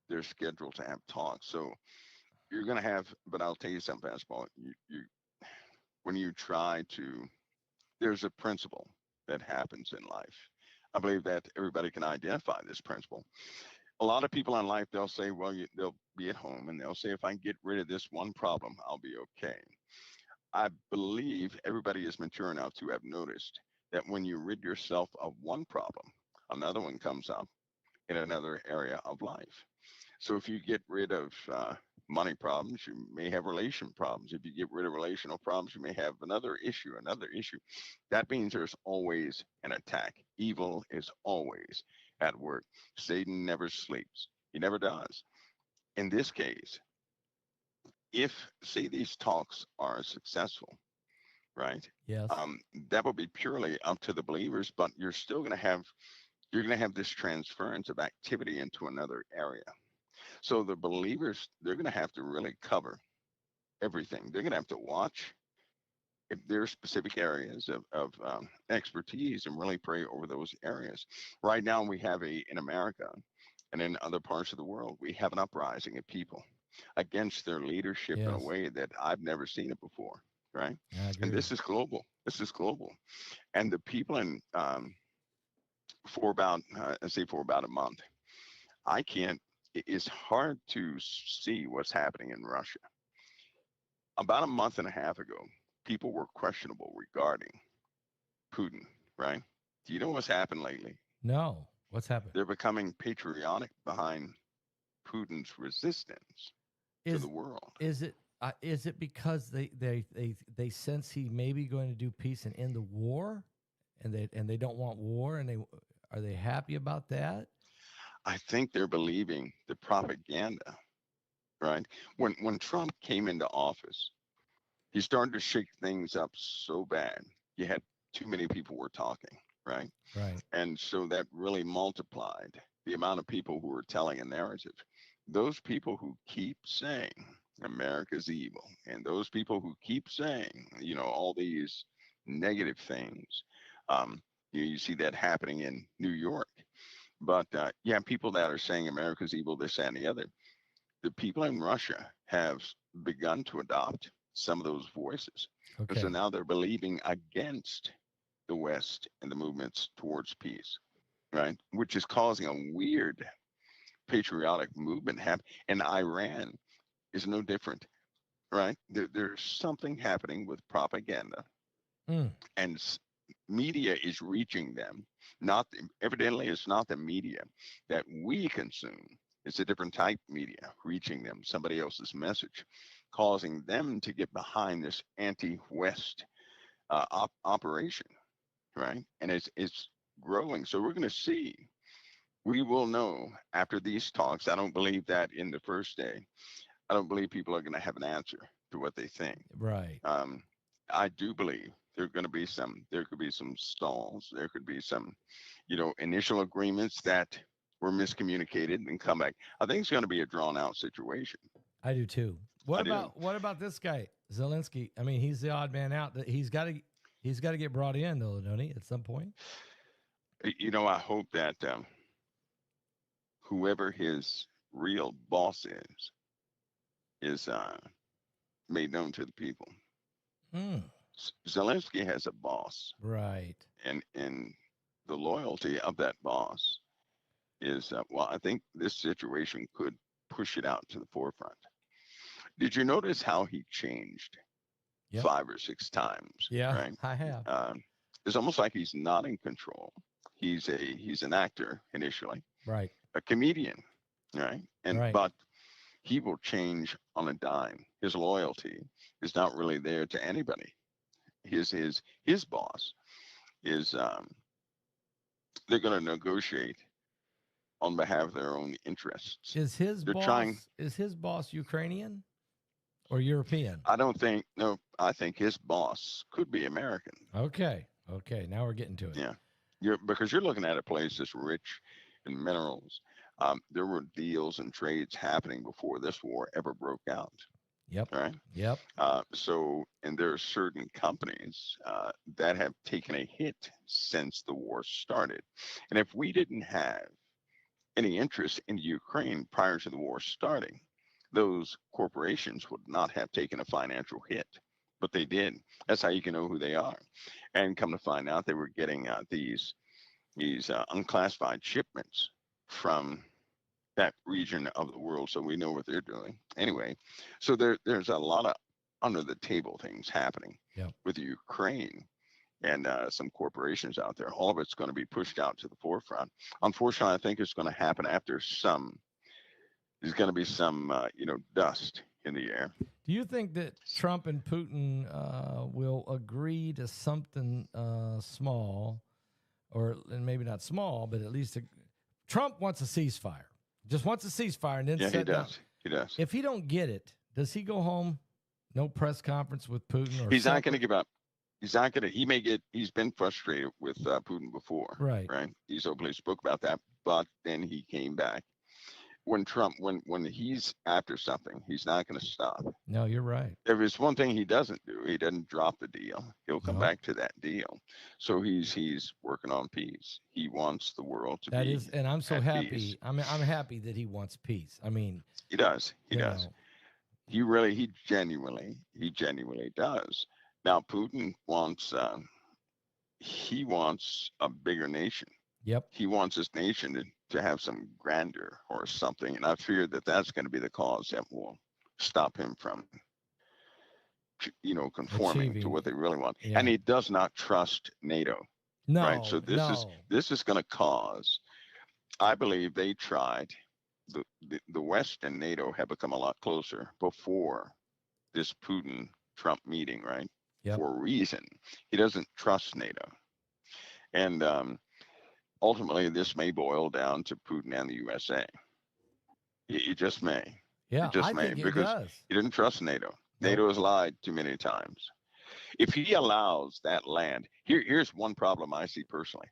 they're scheduled to have talks. So you're going to have, but I'll tell you something, Pascal. When you try to, there's a principle that happens in life. I believe that everybody can identify this principle. A lot of people in life, they'll say, well, they'll be at home and they'll say, if I can get rid of this one problem, I'll be okay. I believe everybody is mature enough to have noticed that when you rid yourself of one problem, another one comes up in another area of life. So if you get rid of money problems, you may have relation problems. If you get rid of relational problems, you may have another issue. That means there's always an attack. Evil is always at work. Satan never sleeps. He never does. In this case, if, say, these talks are successful, right? Yes. That will be purely up to the believers, but you're going to have this transference of activity into another area. So the believers, they're going to have to really cover everything. They're going to have to watch if there's specific areas of expertise and really pray over those areas. Right now, we have in America and in other parts of the world, we have an uprising of people against their leadership in a way that I've never seen it before, right? And this is global. And the people for about a month, it's hard to see what's happening in Russia. About a month and a half ago, people were questionable regarding Putin, right? Do you know what's happened lately? No. What's happened? They're becoming patriotic behind Putin's resistance to the world. Is it because they sense he may be going to do peace and end the war, and they don't want war, and are they happy about that? I think they're believing the propaganda, right? When Trump came into office, he started to shake things up so bad. You had too many people were talking, right? Right. And so that really multiplied the amount of people who were telling a narrative. Those people who keep saying America's evil, and those people who keep saying, all these negative things, you see that happening in New York. But people that are saying America's evil, this and the other. The people in Russia have begun to adopt some of those voices. Okay. So now they're believing against the West and the movements towards peace, right? Which is causing a weird patriotic movement happen. And Iran is no different, right? There's something happening with propaganda, and media is reaching them. Evidently, it's not the media that we consume. It's a different type of media reaching them, somebody else's message, causing them to get behind this anti-West operation, right? And it's growing. So we're going to see. We will know after these talks. I don't believe that in the first day. I don't believe people are going to have an answer to what they think. Right. I do believe there could be some stalls. There could be some, initial agreements that were miscommunicated and come back. I think it's going to be a drawn out situation. I do too. What about this guy, Zelensky? I mean, he's the odd man out. He's got to get brought in though, don't he? At some point. I hope that whoever his real boss is made known to the people. Zelensky has a boss, right? And the loyalty of that boss is I think this situation could push it out to the forefront. Did you notice how he changed 5 or 6 times? Yeah, right? I have. It's almost like he's not in control. He's an actor initially, right? A comedian, right? Right. But he will change on a dime. His loyalty is not really there to anybody. His boss is they're going to negotiate on behalf of their own interests. Is his They're boss trying. is his boss Ukrainian or European? I don't think. No, I think his boss could be American. Okay. Now we're getting to it. Yeah, because you're looking at a place that's rich in minerals. There were deals and trades happening before this war ever broke out. Yep. Right. Yep. And there are certain companies that have taken a hit since the war started. And if we didn't have any interest in Ukraine prior to the war starting, those corporations would not have taken a financial hit. But they did. That's how you can know who they are. And come to find out, they were getting these unclassified shipments from that region of the world, so we know what they're doing. Anyway, so there's a lot of under the table things happening with Ukraine and some corporations out there. All of it's going to be pushed out to the forefront. Unfortunately, I think it's going to happen after there's going to be some dust in the air. Do you think that Trump and Putin will agree to something small, and maybe not small, but at least Trump wants a ceasefire. Just wants a ceasefire, and then he does. He does. If he don't get it, does he go home? No press conference with Putin, or he's not going to give up. He's not going to. He may get. He's been frustrated with Putin before. Right. He's openly spoke about that, but then he came back. When he's after something, he's not going to stop. No, you're right. There is one thing he doesn't do. He doesn't drop the deal. He'll come back to that deal. So he's working on peace. He wants the world to be. And I'm so happy. Peace. I'm happy that he wants peace. I mean, he does. He does. He genuinely does. Now Putin wants a bigger nation. Yep. He wants his nation to have some grandeur or something, and I fear that that's going to be the cause that will stop him from, conforming to what they really want. Yeah. And he does not trust NATO. No. Right. So this is going to cause. I believe they tried. The West and NATO have become a lot closer before this Putin-Trump meeting, right? Yep. For a reason. He doesn't trust NATO. And ultimately, this may boil down to Putin and the USA. It just may. Yeah, it just I may, think because it does. He didn't trust NATO. NATO has lied too many times. If he allows that land, here's one problem I see personally.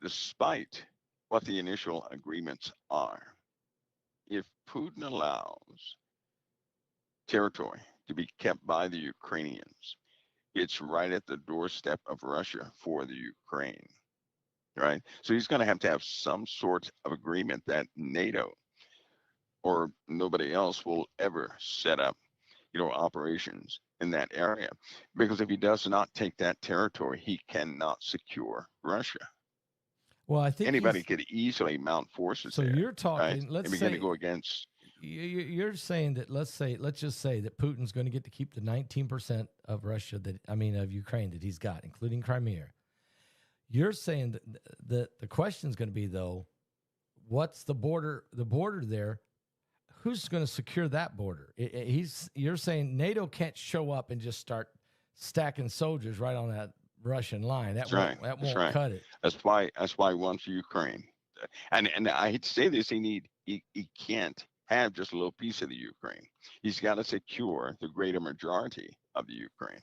Despite what the initial agreements are, if Putin allows territory to be kept by the Ukrainians, it's right at the doorstep of Russia for the Ukraine, right? So he's going to have some sort of agreement that NATO or nobody else will ever set up, operations in that area. Because if he does not take that territory, he cannot secure Russia. Well, I think anybody could easily mount forces. So there, you're talking. Right? Let's say to go against. You're saying that. Let's just say that Putin's going to get to keep the 19% of Russia of Ukraine that he's got, including Crimea. You're saying that the question is going to be though, what's the border? The border there. Who's going to secure that border? You're saying NATO can't show up and just start stacking soldiers right on that Russian line. That won't cut it. That's why he wants Ukraine. And I hate to say this, he can't have just a little piece of the Ukraine. He's got to secure the greater majority of the Ukraine.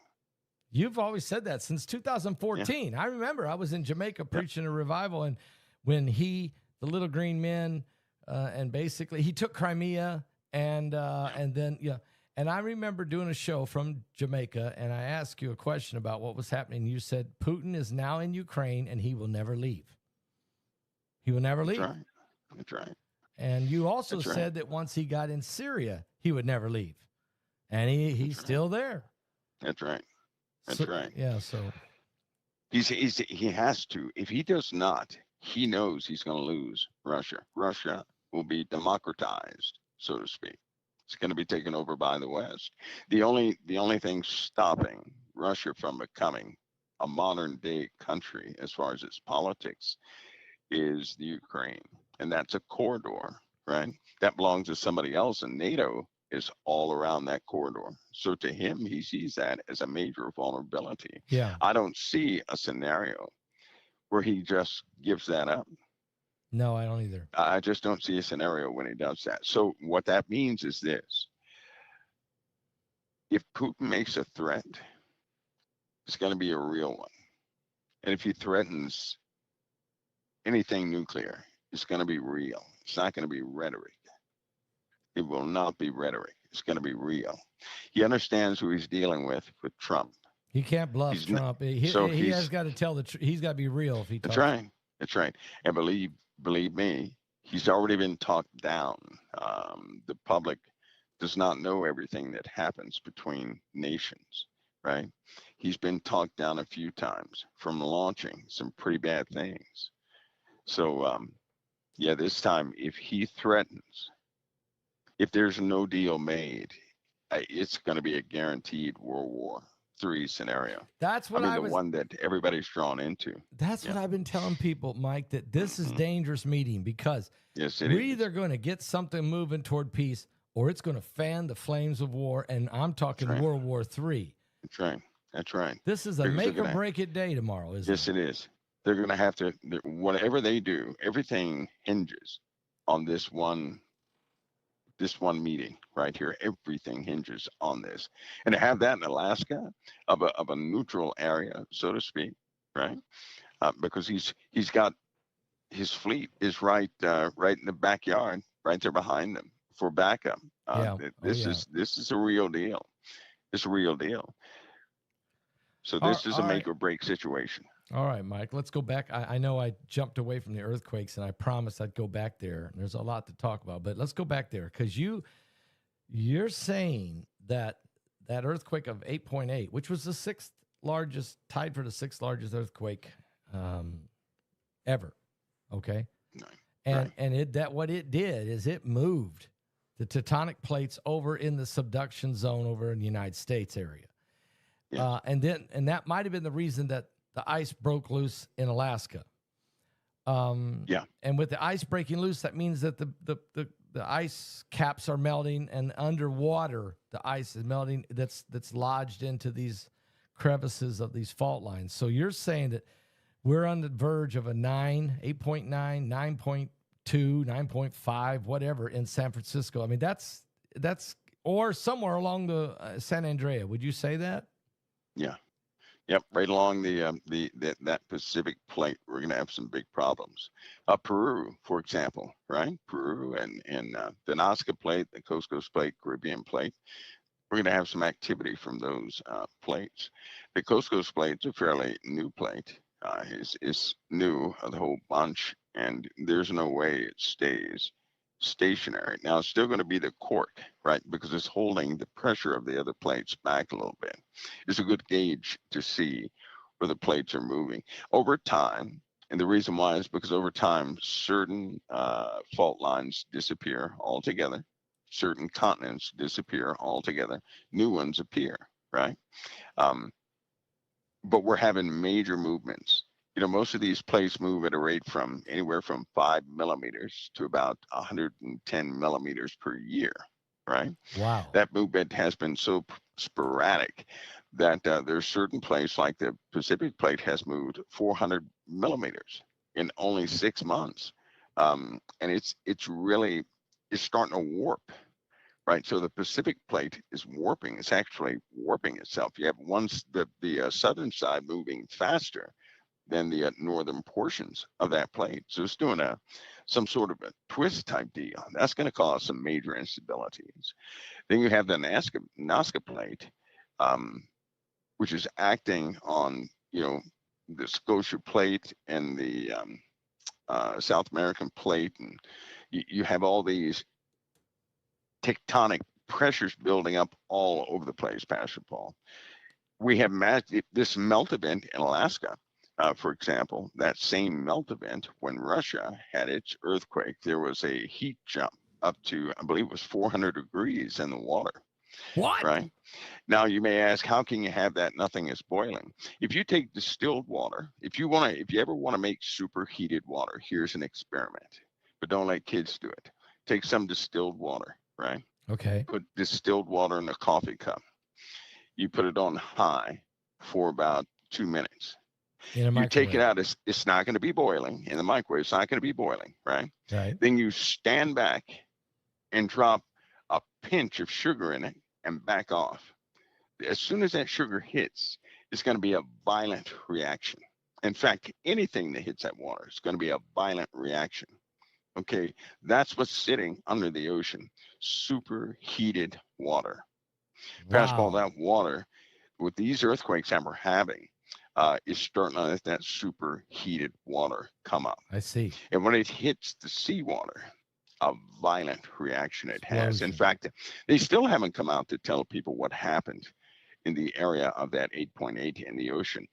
You've always said that since 2014. Yeah. I remember I was in Jamaica preaching a revival, and when the little green men, and basically he took Crimea and then and I remember doing a show from Jamaica, and I asked you a question about what was happening. You said Putin is now in Ukraine and he will never leave. He will never leave. That's right. And you also said that once he got in Syria, he would never leave, and he's still there. That's right. That's right. Yeah. So he has to. If he does not, he knows he's going to lose Russia. Russia will be democratized, so to speak. It's going to be taken over by the West. The only thing stopping Russia from becoming a modern day country as far as its politics is the Ukraine. And that's a corridor right? That belongs to somebody else, and NATO is all around that corridor. So to him, he sees that as a major vulnerability. Yeah. I don't see a scenario where he just gives that up. No, I don't either. I just don't see a scenario when he does that. So what that means is this. If Putin makes a threat, it's going to be a real one. And if he threatens anything nuclear, it's going to be real. It's not going to be rhetoric. It will not be rhetoric. It's going to be real. He understands who he's dealing with Trump. He can't bluff Trump. He has got to tell he's got to be real if he talks. That's right. That's right. And believe me, he's already been talked down. The public does not know everything that happens between nations, right? He's been talked down a few times from launching some pretty bad things. So, yeah, this time, if he threatens, if there's no deal made, it's going to be a guaranteed World War III scenario. That's what the one that everybody's drawn into. That's what I've been telling people, Mike, that this is dangerous meeting because we're either going to get something moving toward peace or it's going to fan the flames of war, and I'm talking World War III. That's right. That's right. This is a make or break it day tomorrow, isn't it? Yes, it is. They're going to have to, whatever they do, everything hinges on this one meeting right here. Everything hinges on this. And to have that in Alaska, of a neutral area, so to speak, right? Because he's got his fleet is right in the backyard, right there behind them for backup. This is a real deal. It's a real deal. So this is a make or break situation. All right, Mike, let's go back. I know I jumped away from the earthquakes, and I promised I'd go back there. There's a lot to talk about, but let's go back there because you're saying that earthquake of 8.8, which was the sixth largest, tied for the sixth largest earthquake ever, okay? What it did is it moved the tectonic plates over in the subduction zone over in the United States area. Yeah. And that might have been the reason that the ice broke loose in Alaska. And with the ice breaking loose, that means that the ice caps are melting, and underwater the ice is melting. That's lodged into these crevices of these fault lines. So you're saying that we're on the verge of a 8.9, 9.2, 9.5, whatever in San Francisco. I mean, that's or somewhere along the San Andrea. Would you say that? Yeah. Yep, right along that Pacific plate, we're going to have some big problems. Peru, for example, right? Peru and the Nazca plate, the Coast plate, Caribbean plate. We're going to have some activity from those plates. The Coast plate is a fairly new plate. It's new, the whole bunch, and there's no way it stays stationary. Now, it's still going to be the cork, right? Because it's holding the pressure of the other plates back a little bit. It's a good gauge to see where the plates are moving. Over time, and the reason why is because over time, certain fault lines disappear altogether. Certain continents disappear altogether. New ones appear, right? But we're having major movements. Most of these plates move at a rate from anywhere from 5 millimeters to about 110 millimeters per year, right? Wow. That movement has been so sporadic that there's certain plates, like the Pacific plate, has moved 400 millimeters in only 6 months. And it's starting to warp, right? So the Pacific plate is warping. It's actually warping itself. You have the southern side moving faster than the northern portions of that plate. So it's doing some sort of a twist type deal. That's going to cause some major instabilities. Then you have the Nazca plate, which is acting on, the Scotia plate and the South American plate. And you have all these tectonic pressures building up all over the place, Pastor Paul. We have this melt event in Alaska. For example, that same melt event, when Russia had its earthquake, there was a heat jump up to, I believe it was 400 degrees in the water. What? Right? Now, you may ask, how can you have that? Nothing is boiling. If you take distilled water, if you ever want to make superheated water, here's an experiment, but don't let kids do it. take some distilled water, right? Okay. Put distilled water in a coffee cup. You put it on high for about 2 minutes. In a You microwave. take it out. It's not going to be boiling in the microwave. It's not going to be boiling, right? Right. Then you stand back and drop a pinch of sugar in it and back off. As soon as that sugar hits, it's going to be a violent reaction. In fact, anything that hits that water is going to be a violent reaction. Okay, that's what's sitting under the ocean, superheated water. Fastball, Wow. that water with these earthquakes that we're having is starting to let that superheated water come up. I see. And when it hits the seawater, a violent reaction it has. In fact, they still haven't come out to tell people what happened in the area of that 8.8 in the ocean.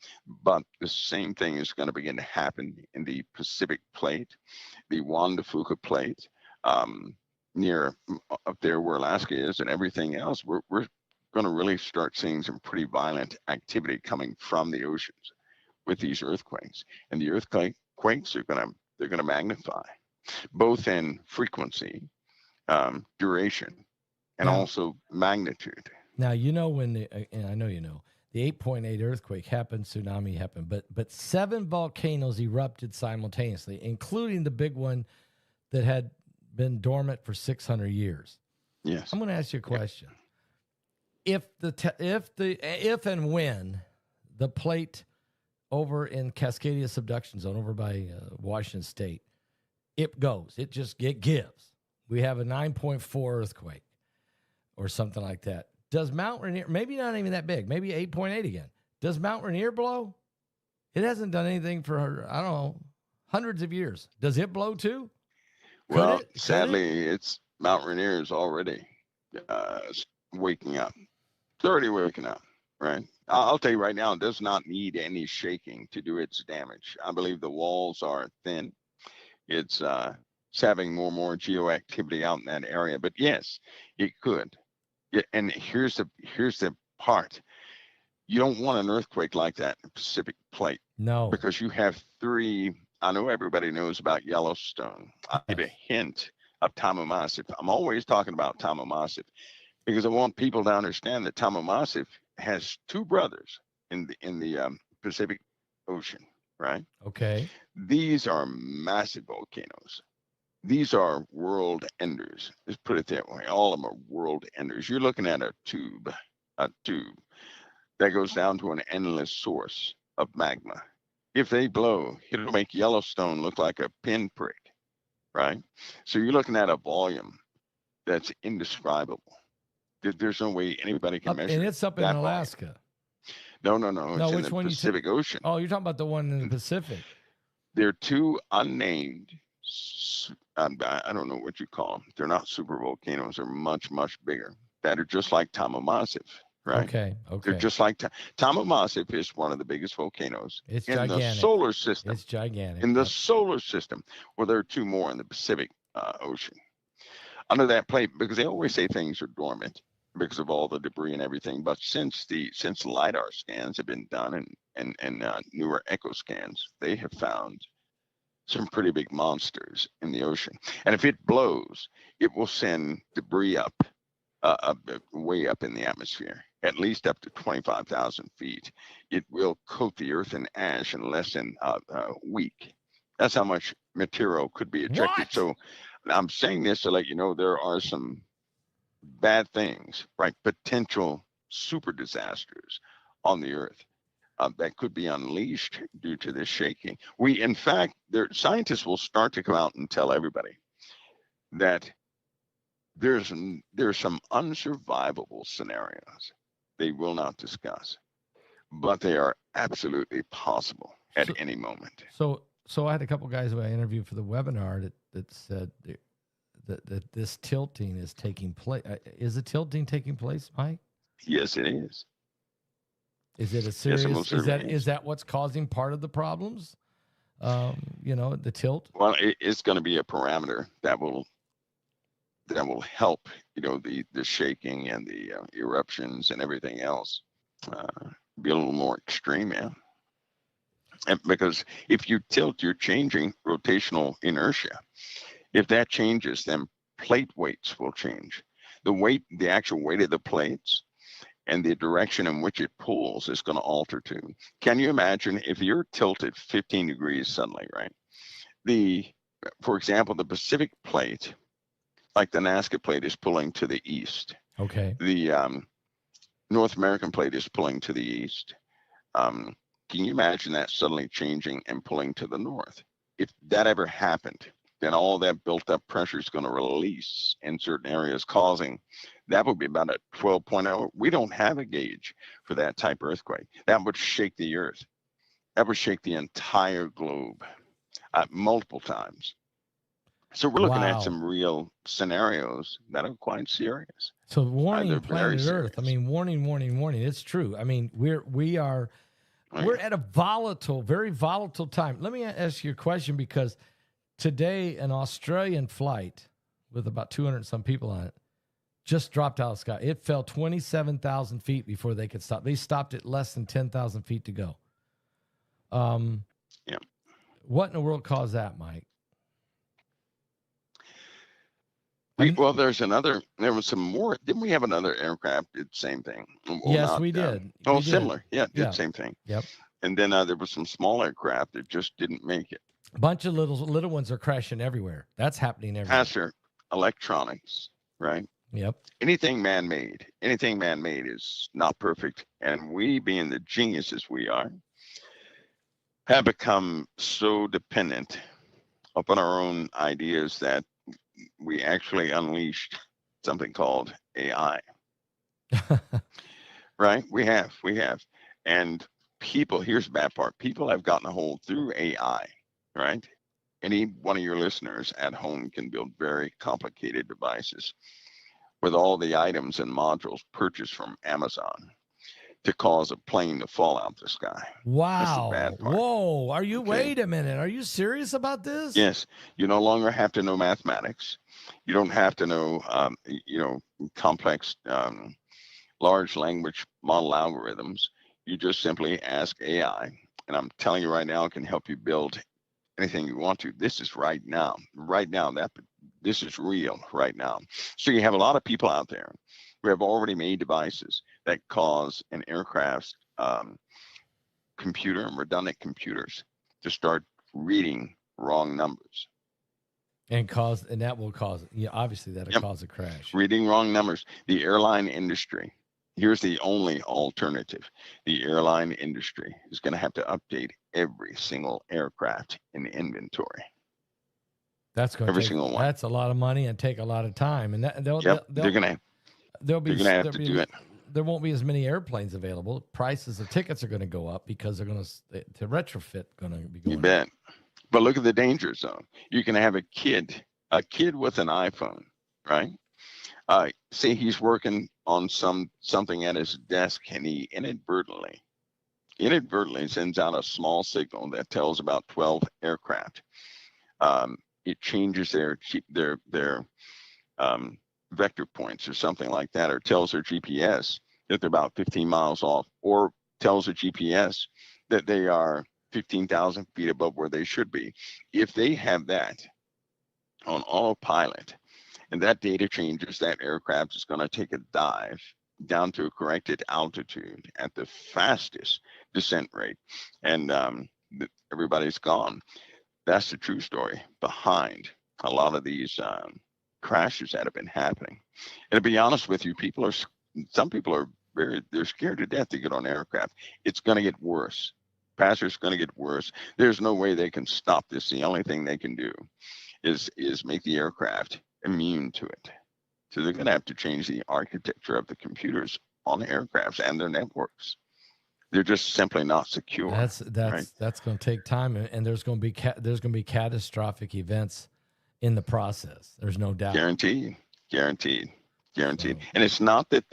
But the same thing is going to begin to happen in the Pacific plate, the Juan de Fuca plate, near up there where Alaska is and everything else. We're going to really start seeing some pretty violent activity coming from the oceans with these earthquakes. And the earthquakes are they're going to magnify, both in frequency, duration, and also magnitude. Now, when and I know the 8.8 earthquake happened, tsunami happened, but 7 volcanoes erupted simultaneously, including the big one that had been dormant for 600 years. Yes. I'm going to ask you a question. If and when the plate over in Cascadia subduction zone over by Washington State, it gives. We have a 9.4 earthquake or something like that. Does Mount Rainier, maybe not even that big, maybe 8.8 again. Does Mount Rainier blow? It hasn't done anything for, I don't know, hundreds of years. Does it blow too? Well, sadly, it's Mount Rainier is already waking up. It's already waking up, right? I'll tell you right now, it does not need any shaking to do its damage. I believe the walls are thin. It's having more and more geoactivity out in that area. But yes, it could. Yeah, and here's the part. You don't want an earthquake like that in the Pacific plate. No. Because you have 3. I know everybody knows about Yellowstone. I'll give a hint of Tamaulipas. I'm always talking about Tamaulipas because I want people to understand that Tamaulipas has 2 brothers in the Pacific Ocean, right? Okay. These are massive volcanoes. These are world enders. Let's put it that way. All of them are world enders. You're looking at a tube that goes down to an endless source of magma. If they blow, it'll make Yellowstone look like a pinprick, right? So you're looking at a volume that's indescribable. There's no way anybody can measure. And it's up in Alaska. No. It's in the Pacific Ocean. Oh, you're talking about the one in the Pacific. There are 2 unnamed, I don't know what you call them. They're not super volcanoes. They're much, much bigger. That are just like Tamaulipas, right? Okay. They're just like Tamaulipas is one of the biggest volcanoes in the solar system. It's gigantic. In the solar system. Well, there are 2 more in the Pacific Ocean. Under that plate, because they always say things are dormant because of all the debris and everything. But since LiDAR scans have been done and newer echo scans, they have found some pretty big monsters in the ocean. And if it blows, it will send debris up, way up in the atmosphere, at least up to 25,000 feet. It will coat the earth in ash in less than a week. That's how much material could be ejected. What? So I'm saying this to let you know there are some bad things, right? Potential super disasters on the earth. That could be unleashed due to this shaking. In fact, scientists will start to come out and tell everybody that there's some unsurvivable scenarios they will not discuss, but they are absolutely possible at any moment. So I had a couple guys who I interviewed for the webinar that said that this tilting is taking place. Is the tilting taking place, Mike? Yes, it is. Is it a serious? Is that what's causing part of the problems? The tilt. Well, it's going to be a parameter that will help. The shaking and the eruptions and everything else be a little more extreme, yeah. And because if you tilt, you're changing rotational inertia. If that changes, then plate weights will change. The actual weight of the plates and the direction in which it pulls is going to alter too. Can you imagine if you're tilted 15 degrees suddenly, right? For example, the Pacific plate, like the Nazca plate, is pulling to the east. Okay. The North American plate is pulling to the east. Can you imagine that suddenly changing and pulling to the north? If that ever happened, then all that built up pressure is going to release in certain areas, causing that would be about a 12.0. We don't have a gauge for that type of earthquake. That would shake the earth. That would shake the entire globe multiple times. So we're looking at some real scenarios that are quite serious. So warning, planet Earth. I mean, warning. It's true. I mean, we're at a very volatile time. Let me ask you a question, because today an Australian flight with about 200 some people on it just dropped out of the sky. It fell 27,000 feet before they could stop. They stopped at less than 10,000 feet to go. Yeah. What in the world caused that, Mike? Well, there was some more. Didn't we have another aircraft did the same thing? Well, yes, we did. Similar. Yeah, did the same thing. Yep. And then there was some small aircraft that just didn't make it. A bunch of little ones are crashing everywhere. That's happening everywhere. Pastor, electronics, right? Yep. Anything man-made is not perfect. And we, being the geniuses we are, have become so dependent upon our own ideas that we actually unleashed something called AI. Right? We have. And people, here's the bad part. People have gotten a hold through AI, right? Any one of your listeners at home can build very complicated devices with all the items and modules purchased from Amazon to cause a plane to fall out the sky. Wow. That's the bad part. Whoa. Wait a minute. Are you serious about this? Yes. You no longer have to know mathematics. You don't have to know, complex large language model algorithms. You just simply ask AI. And I'm telling you right now, it can help you build anything you want to. This is right now. This is real right now. So you have a lot of people out there who have already made devices that cause an aircraft's computer and redundant computers to start reading wrong numbers. And that will cause, obviously that'll cause a crash. Reading wrong numbers. The airline industry, here's the only alternative. The airline industry is going to have to update every single aircraft in the inventory. That's going to take single one. That's a lot of money and take a lot of time. And they're going to have to do it. There won't be as many airplanes available. Prices of tickets are going to go up because they're going to retrofit going to be going. You bet. But look at the danger zone. You can have a kid with an iPhone, right? Say he's working on something at his desk, and he inadvertently sends out a small signal that tells about 12 aircraft. It changes their vector points or something like that, or tells their GPS that they're about 15 miles off, or tells the GPS that they are 15,000 feet above where they should be. If they have that on autopilot and that data changes, that aircraft is going to take a dive down to a corrected altitude at the fastest descent rate, and everybody's gone. That's the true story behind a lot of these crashes that have been happening. And to be honest with you, some people are they're scared to death to get on aircraft. It's going to get worse. Pastor, it's going to get worse. There's no way they can stop this. The only thing they can do is make the aircraft immune to it. So they're going to have to change the architecture of the computers on the aircrafts and their networks. They're just simply not secure. That's going to take time, and there's going to be catastrophic events in the process. There's no doubt. Guaranteed. And it's not that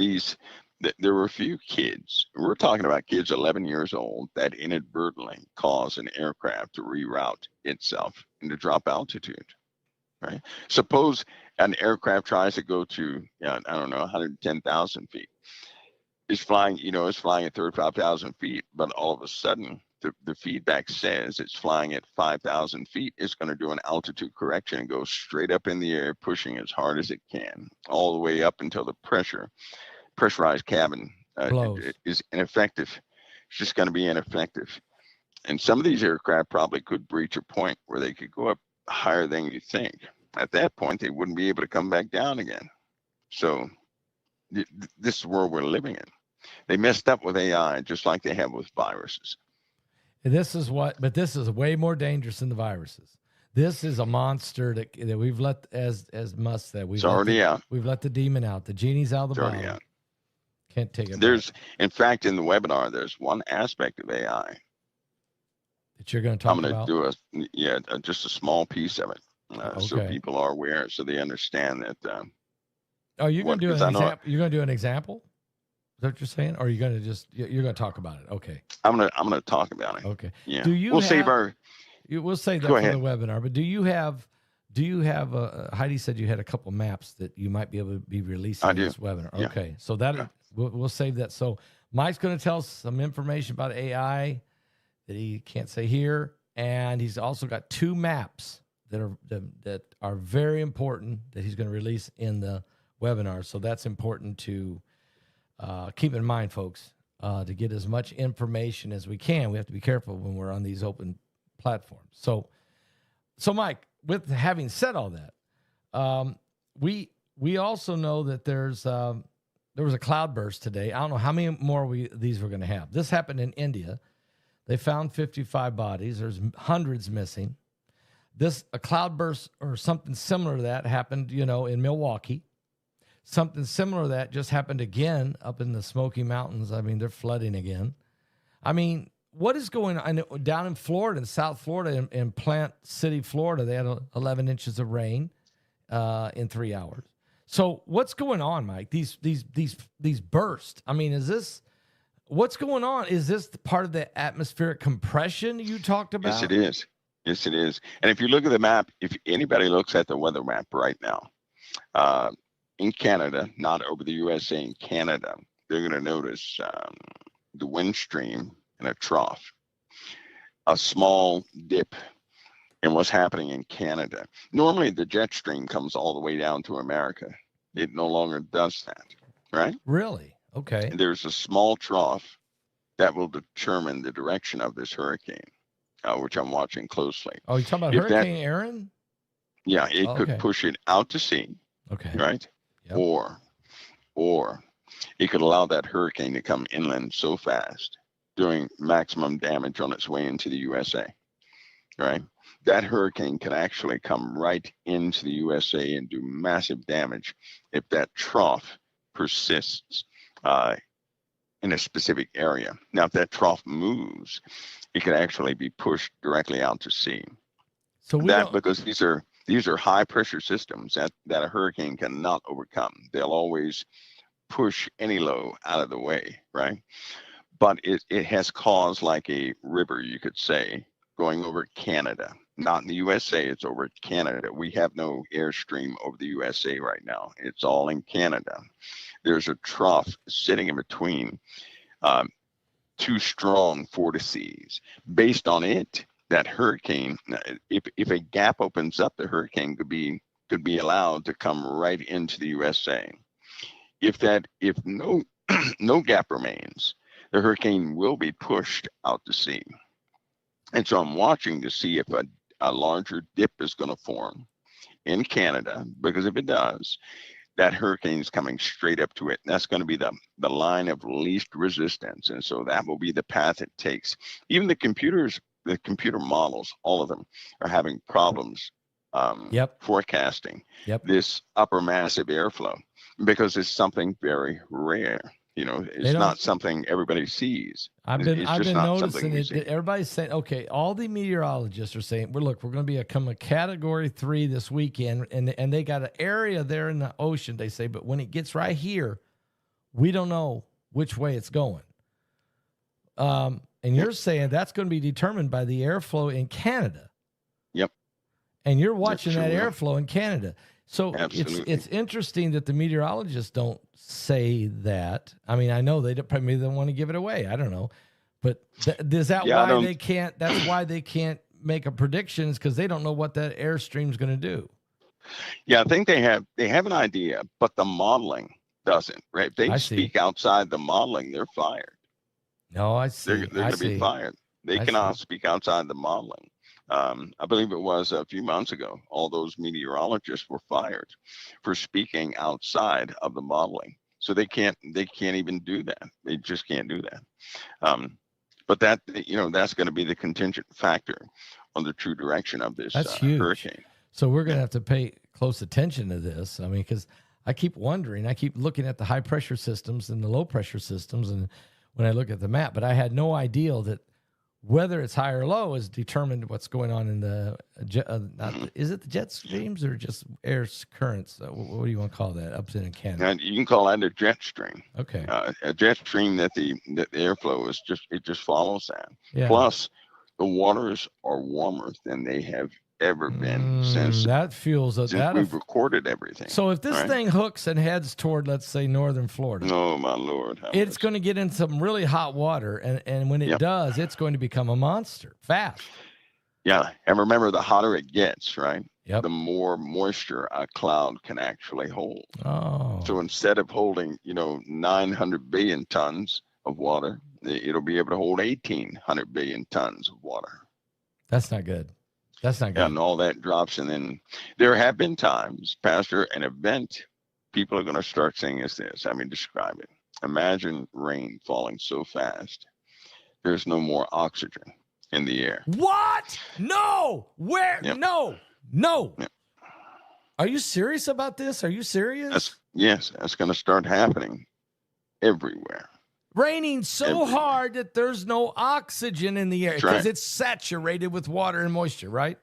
there were a few kids. We're talking about kids 11 years old that inadvertently caused an aircraft to reroute itself and to drop altitude. Right? Suppose an aircraft tries to go to 110,000 feet. It's flying at 35,000 feet, but all of a sudden the feedback says it's flying at 5,000 feet. It's going to do an altitude correction and go straight up in the air, pushing as hard as it can, all the way up until the pressurized cabin is ineffective. It's just going to be ineffective. And some of these aircraft probably could breach a point where they could go up higher than you think. At that point, they wouldn't be able to come back down again. So this is the world we're living in. They messed up with AI just like they have with viruses. This is way more dangerous than the viruses. This is a monster that we've let, as Musk said, we've let the demon out. The genie's out of the bottle. Can't take it. In fact, in the webinar, there's one aspect of AI that you're going to talk about. I'm going to do just a small piece of it, so people are aware, so they understand that. You're going to do an example. You're going to do an example. Is that what you're saying, or are you going to you're going to talk about it? Okay. I'm going to talk about it. Okay. Yeah. We'll save that for ahead. the webinar. But do you have Heidi said you had a couple maps that you might be able to be releasing in this webinar. Yeah. Okay. So we'll save that. So Mike's going to tell us some information about AI that he can't say here, and he's also got 2 maps that are very important that he's going to release in the webinar. So that's important to keep in mind, folks, to get as much information as we can. We have to be careful when we're on these open platforms. So Mike, with having said all that, we also know that there was a cloud burst today. I don't know how many more these we're going to have. This happened in India. They found 55 bodies. There's hundreds missing. A cloud burst or something similar to that happened, in Milwaukee. Something similar to that just happened again up in the Smoky Mountains. I mean, they're flooding again. I mean, what is going on down in Florida, in South Florida, in Plant City, Florida? They had 11 inches of rain in 3 hours. So what's going on, Mike? These bursts. I mean, what's going on? Is this part of the atmospheric compression you talked about? Yes, it is. Yes, it is. And if you look at the map, if anybody looks at the weather map right now, in Canada, not over the USA, in Canada, they're going to notice the wind stream in a trough, a small dip in what's happening in Canada. Normally, the jet stream comes all the way down to America. It no longer does that, right? Really? Okay. And there's a small trough that will determine the direction of this hurricane, which I'm watching closely. Oh, you're talking about Hurricane Aaron? Yeah, it could push it out to sea. Okay. Right? Yep. Or it could allow that hurricane to come inland so fast, doing maximum damage on its way into the USA. Right? That hurricane can actually come right into the USA and do massive damage if that trough persists in a specific area. Now, if that trough moves, it can actually be pushed directly out to sea. So because these are high pressure systems that a hurricane cannot overcome. They'll always push any low out of the way, right? But it has caused like a river, you could say, going over Canada. Not in the USA, it's over Canada. We have no airstream over the USA right now. It's all in Canada. There's a trough sitting in between 2 strong vortices. Based on it, that hurricane, if a gap opens up, the hurricane could be allowed to come right into the USA. If no no gap remains, the hurricane will be pushed out to sea. And so I'm watching to see if a larger dip is going to form in Canada, because if it does, that hurricane is coming straight up to it. And that's going to be the line of least resistance. And so that will be the path it takes. Even the computer models, all of them, are having problems forecasting this upper massive airflow, because it's something very rare. It's not something everybody sees. I've been noticing it. Everybody's saying, okay, all the meteorologists are saying, we're going to become a category 3 this weekend. And they got an area there in the ocean, they say, but when it gets right here, we don't know which way it's going. And you're saying that's going to be determined by the airflow in Canada. Yep. And you're watching that airflow in Canada. So it's interesting that the meteorologists don't say that. I mean, I know they probably don't want to give it away. I don't know. But is that Yeah, why they can't? That's why they can't make a prediction, is because they don't know what that airstream is going to do. Yeah, I think they have an idea, but the modeling doesn't. Right? If they speak outside the modeling, they're fired. No, I see. They're going to be fired. They cannot speak outside the modeling. I believe it was a few months ago, all those meteorologists were fired for speaking outside of the modeling. So they can't even do that. They just can't do that. But that, that's going to be the contingent factor on the true direction of this hurricane. So we're going to have to pay close attention to this. I mean, because I keep wondering, I keep looking at the high pressure systems and the low pressure systems, and when I look at the map, but I had no idea that whether it's high or low is determined what's going on in the is it the jet streams or just air currents? What do you want to call that up in Canada? And you can call that a jet stream. Okay, a jet stream that the airflow is just follows that. Yeah. Plus, the waters are warmer than they have ever been since we've recorded everything. So if this thing hooks and heads toward, let's say, northern Florida, oh my Lord, it's going to get in some really hot water, and when it does, it's going to become a monster fast. Yeah, and remember, the hotter it gets, right? Yep. The more moisture a cloud can actually hold. Oh. So instead of holding, 900 billion tons of water, it'll be able to hold 1,800 billion tons of water. That's not good. That's not good. And all that drops. And then there have been times, Pastor, an event people are going to start saying is this. I mean, describe it. Imagine rain falling so fast, there's no more oxygen in the air. What? No. Where? Yep. No. Yep. Are you serious about this? Are you serious? Yes, that's going to start happening everywhere. Raining so hard that there's no oxygen in the air because it's saturated with water and moisture, right?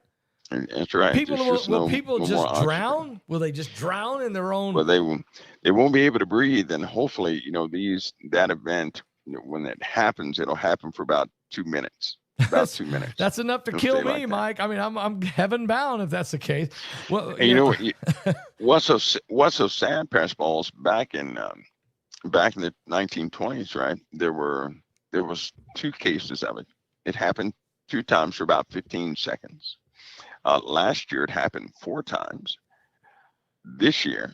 That's right. Will people just drown? Will they just drown in their own? Well, they won't be able to breathe, and hopefully, that event, when it happens, it'll happen for about 2 minutes. About 2 minutes. That's enough to kill me, Mike. I mean, I'm heaven bound if that's the case. Well, and what's so sad, Pastor Balls, back in the 1920s, right? There was 2 cases of it. It happened 2 times for about 15 seconds. Last year it happened 4 times. This year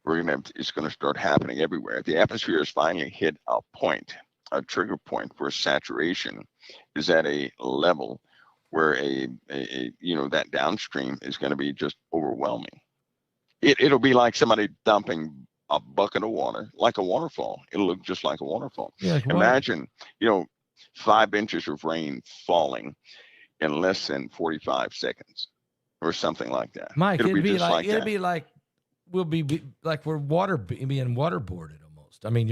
it's going to start happening everywhere. The atmosphere has finally hit a trigger point where saturation is at a level where that downstream is going to be just overwhelming. It'll be like somebody dumping a bucket of water, like a waterfall. It'll look just like a waterfall. Yeah, Imagine, 5 inches of rain falling in less than 45 seconds or something like that. Mike, it'll be like we'll be like we're being waterboarded almost. I mean,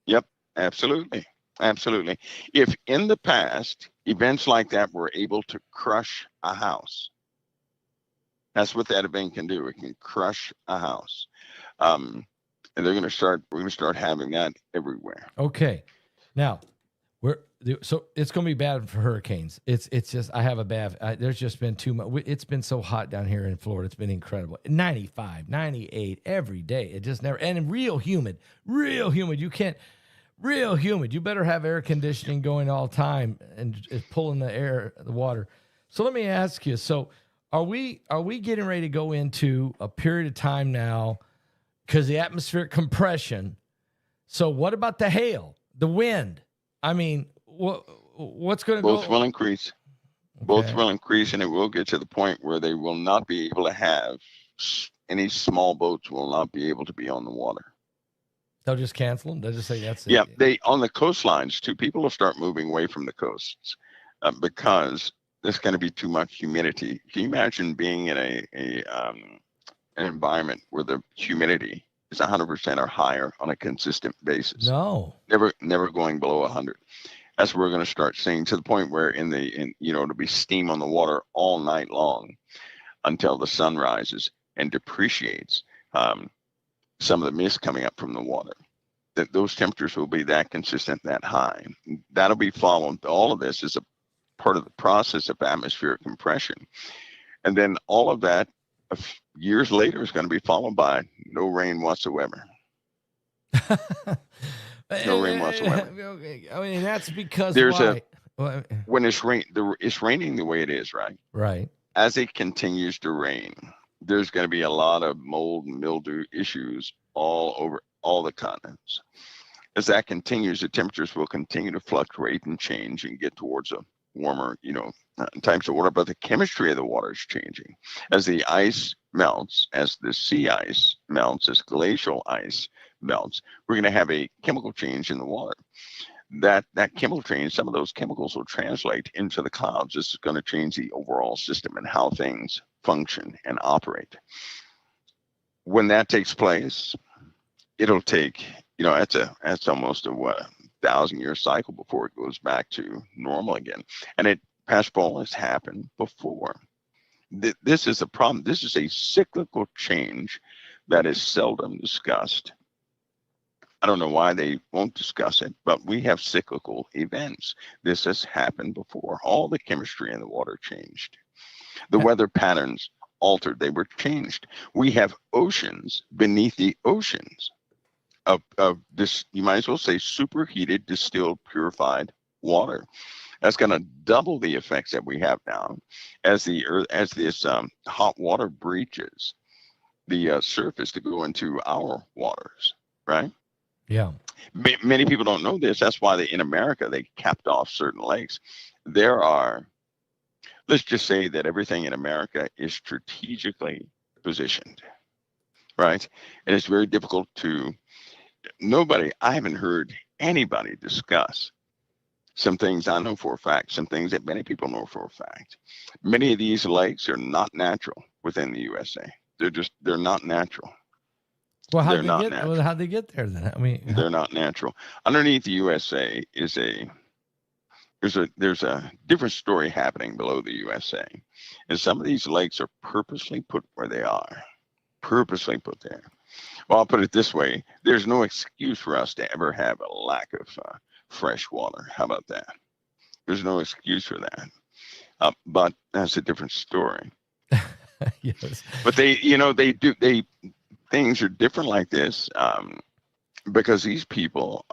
Yep, absolutely. If in the past events like that were able to crush a house, that's what that event can do. It can crush a house. And we're going to start having that everywhere. Okay. Now, so it's going to be bad for hurricanes. It's just, I have a bad, there's just been too much. It's been so hot down here in Florida. It's been incredible. 95, 98 every day. It just never, and real humid. You better have air conditioning going all the time and it's pulling the water. So let me ask you, so are we getting ready to go into a period of time now because the atmospheric compression? So what about the hail, the wind? I mean, what's going to go? Both will increase. Okay. Both will increase, and it will get to the point where they will not be able to have any small boats will not be able to be on the water. They'll just cancel them. They'll just say that's it. Yeah, they on the coastlines too. People will start moving away from the coasts because there's going to be too much humidity. Can you imagine being in an environment where the humidity is 100% or higher on a consistent basis? No, never going below 100. That's what we're going to start seeing, to the point where it'll be steam on the water all night long until the sun rises and depreciates some of the mist coming up from the water. That those temperatures will be that consistent, that high. That'll be followed. All of this is a part of the process of atmospheric compression, and then all of that years later is going to be followed by no rain whatsoever. No rain whatsoever. Okay. I mean, that's because There's why? Well, when it's raining the way it is, right? right. As it continues to rain, there's going to be a lot of mold and mildew issues all over all the continents. As that continues, the temperatures will continue to fluctuate and change and get towards a warmer, types of water. But the chemistry of the water is changing as the ice melts, as the sea ice melts, as glacial ice melts. We're going to have a chemical change in the water. That chemical change, some of those chemicals will translate into the clouds. This is going to change the overall system and how things function and operate. When that takes place, it'll take, that's almost a 1,000-year cycle before it goes back to normal again. And past Paul has happened before. This is a problem. This is a cyclical change that is seldom discussed. I don't know why they won't discuss it, but we have cyclical events. This has happened before. All the chemistry in the water changed. The weather patterns altered. They were changed. We have oceans beneath the oceans of this, you might as well say, superheated, distilled, purified water. That's going to double the effects that we have now as this hot water breaches the surface to go into our waters, right? Yeah. Many people don't know this. That's why in America, they capped off certain lakes. Let's just say that everything in America is strategically positioned, right? And it's very difficult I haven't heard anybody discuss some things I know for a fact, some things that many people know for a fact. Many of these lakes are not natural within the USA. They're not natural. Well, how'd they get there then? I mean, they're not natural. Underneath the USA there's a different story happening below the USA. And some of these lakes are purposely put where they are. Purposely put there. Well, I'll put it this way. There's no excuse for us to ever have a lack of fresh water. How about that? There's no excuse for that. But that's a different story. Yes. But things are different like this because these people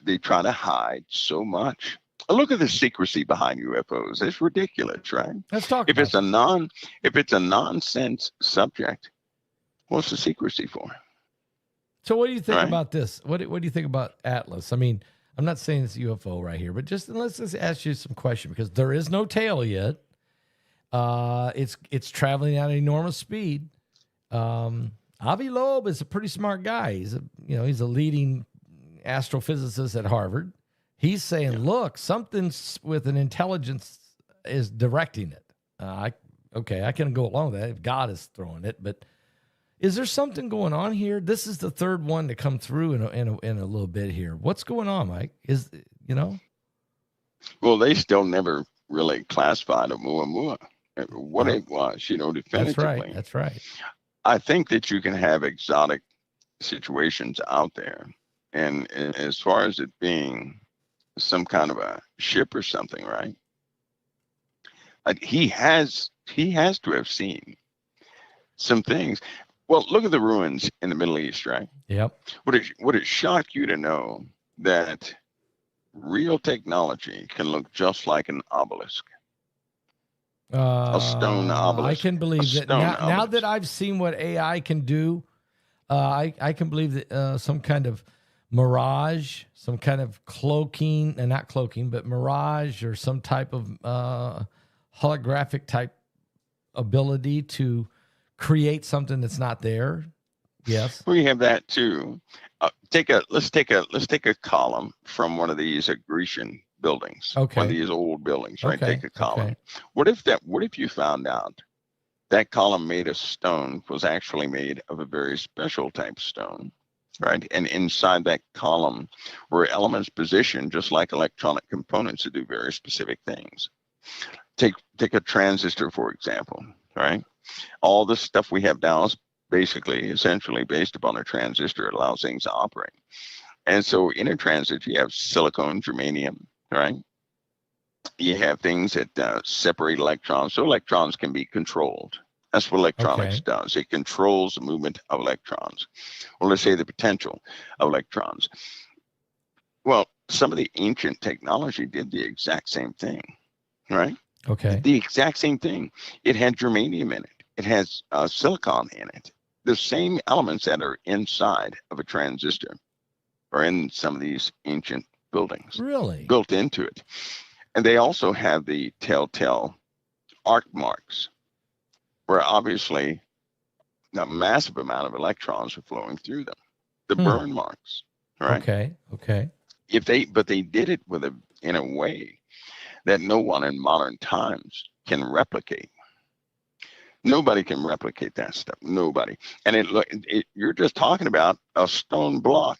they try to hide so much. Look at the secrecy behind UFOs. It's ridiculous, right? Let's talk if it's a nonsense subject, what's the secrecy for? So what do you think about this? What do you think about Atlas? I mean, I'm not saying it's UFO right here, but let's just ask you some question because there is no tail yet. It's traveling at an enormous speed. Avi Loeb is a pretty smart guy. He's a leading astrophysicist at Harvard. He's saying, look, something's with an intelligence is directing it. I can go along with that if God is throwing it, but is there something going on here? This is the third one to come through in a little bit here. What's going on, Mike? Well, they still never really classified Oumuamua. What it was, definitively. That's right. I think that you can have exotic situations out there. And as far as it being some kind of a ship or something, right? He has to have seen some things. Well, look at the ruins in the Middle East, right? Yep. Would it shock you to know that real technology can look just like an obelisk? A stone obelisk. I can believe that now that I've seen what AI can do, I can believe that some kind of mirage, some kind of cloaking, and not cloaking, but mirage or some type of holographic type ability to create something that's not there. Yes. We have that too. Let's take a column from one of these Grecian buildings. Okay. One of these old buildings, right? Okay. Take a column. Okay. What if you found out that column made of stone was actually made of a very special type of stone, right? And inside that column were elements positioned just like electronic components to do very specific things. Take a transistor, for example, right? All the stuff we have now is essentially based upon a transistor. It allows things to operate. And so in a transistor, you have silicon, germanium, right? You have things that separate electrons, so electrons can be controlled. That's what electronics does. It controls the movement of electrons, or let's say the potential of electrons. Well, some of the ancient technology did the exact same thing, right? Okay. The exact same thing. It had germanium in it. It has silicon in it. The same elements that are inside of a transistor are in some of these ancient buildings, Really? built into it. And they also have the telltale arc marks, where obviously a massive amount of electrons are flowing through them. The burn marks, right? Okay. But they did it in a way that no one in modern times can replicate. Nobody can replicate that stuff. Nobody. And you're just talking about a stone block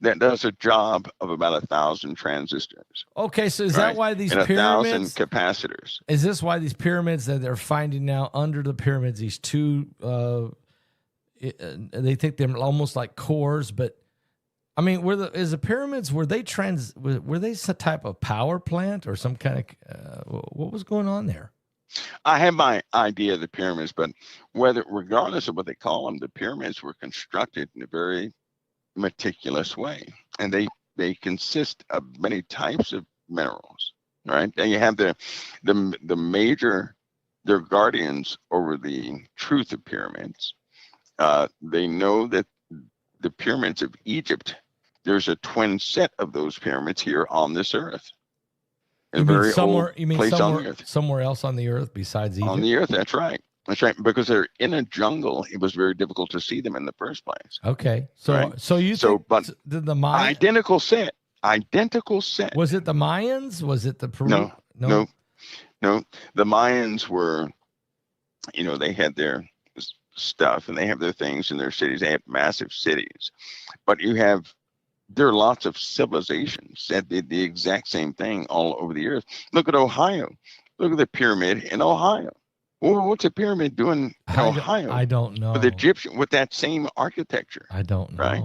that does a job of about 1,000 transistors. Okay, so is that why these and pyramids? 1,000 capacitors. Is this why these pyramids that they're finding now under the pyramids? These two, they think they're almost like cores, but I mean, were the pyramids? Were they some type of power plant or some kind of what was going on there? I have my idea of the pyramids, but regardless of what they call them, the pyramids were constructed in a very meticulous way, and they consist of many types of minerals, right? And you have the major, they're guardians over the truth of pyramids. They know that the pyramids of Egypt, there's a twin set of those pyramids here on this earth. You mean somewhere else on the earth besides Egypt? On the earth, that's right. That's right, because they're in a jungle. It was very difficult to see them in the first place. Okay, so right? but the Mayans, identical set. Was it the Mayans? Was it the Peru? No. The Mayans were, they had their stuff and they have their things in their cities. They have massive cities, but there are lots of civilizations that did the exact same thing all over the earth. Look at Ohio. Look at the pyramid in Ohio. Well, what's a pyramid doing in Ohio? I don't know. With the Egyptian, with that same architecture. I don't know. Right?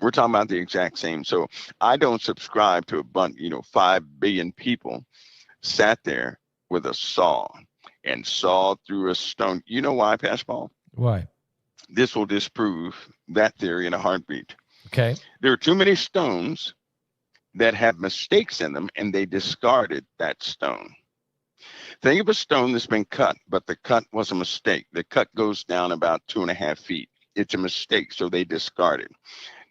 We're talking about the exact same. So I don't subscribe to a bunch, 5 billion people sat there with a saw and sawed through a stone. You know why, Pastor Paul? Why? This will disprove that theory in a heartbeat. Okay. There are too many stones that have mistakes in them, and they discarded that stone. Think of a stone that's been cut, but the cut was a mistake. The cut goes down about 2.5 feet. It's a mistake, so they discard it.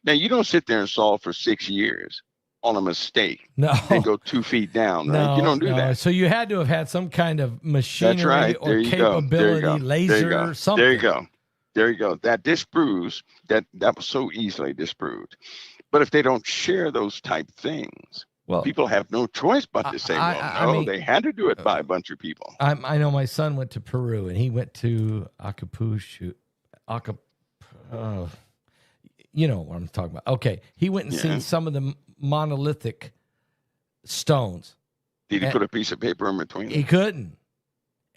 Now, you don't sit there and solve for 6 years on a mistake. No. And go 2 feet down, right? No, you don't do that. So you had to have had some kind of machinery That's right. or capability, laser, something. There you go. That disproves that was so easily disproved. But if they don't share those type things, people have no choice but to say, they had to do it by a bunch of people. I know my son went to Peru and he went to Acapulco. You know what I'm talking about. Okay. He went and seen some of the monolithic stones. Did he put a piece of paper in between them? He couldn't.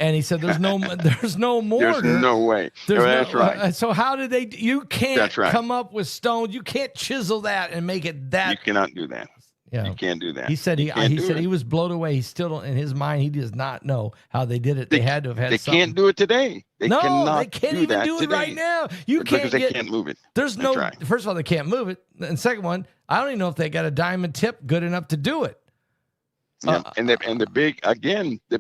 And he said, "There's no mortar. There's no way. That's right. So how did they? You can't come up with stones. You can't chisel that and make it that. You cannot do that. Yeah, you can't do that. He said he was blown away. He still don't, in his mind, he does not know how they did it. They had to have had. They can't do it today. They can't even do it right now. You can't because they can't move it. There's no. First of all, they can't move it, and second one, I don't even know if they got a diamond tip good enough to do it. Yeah. And the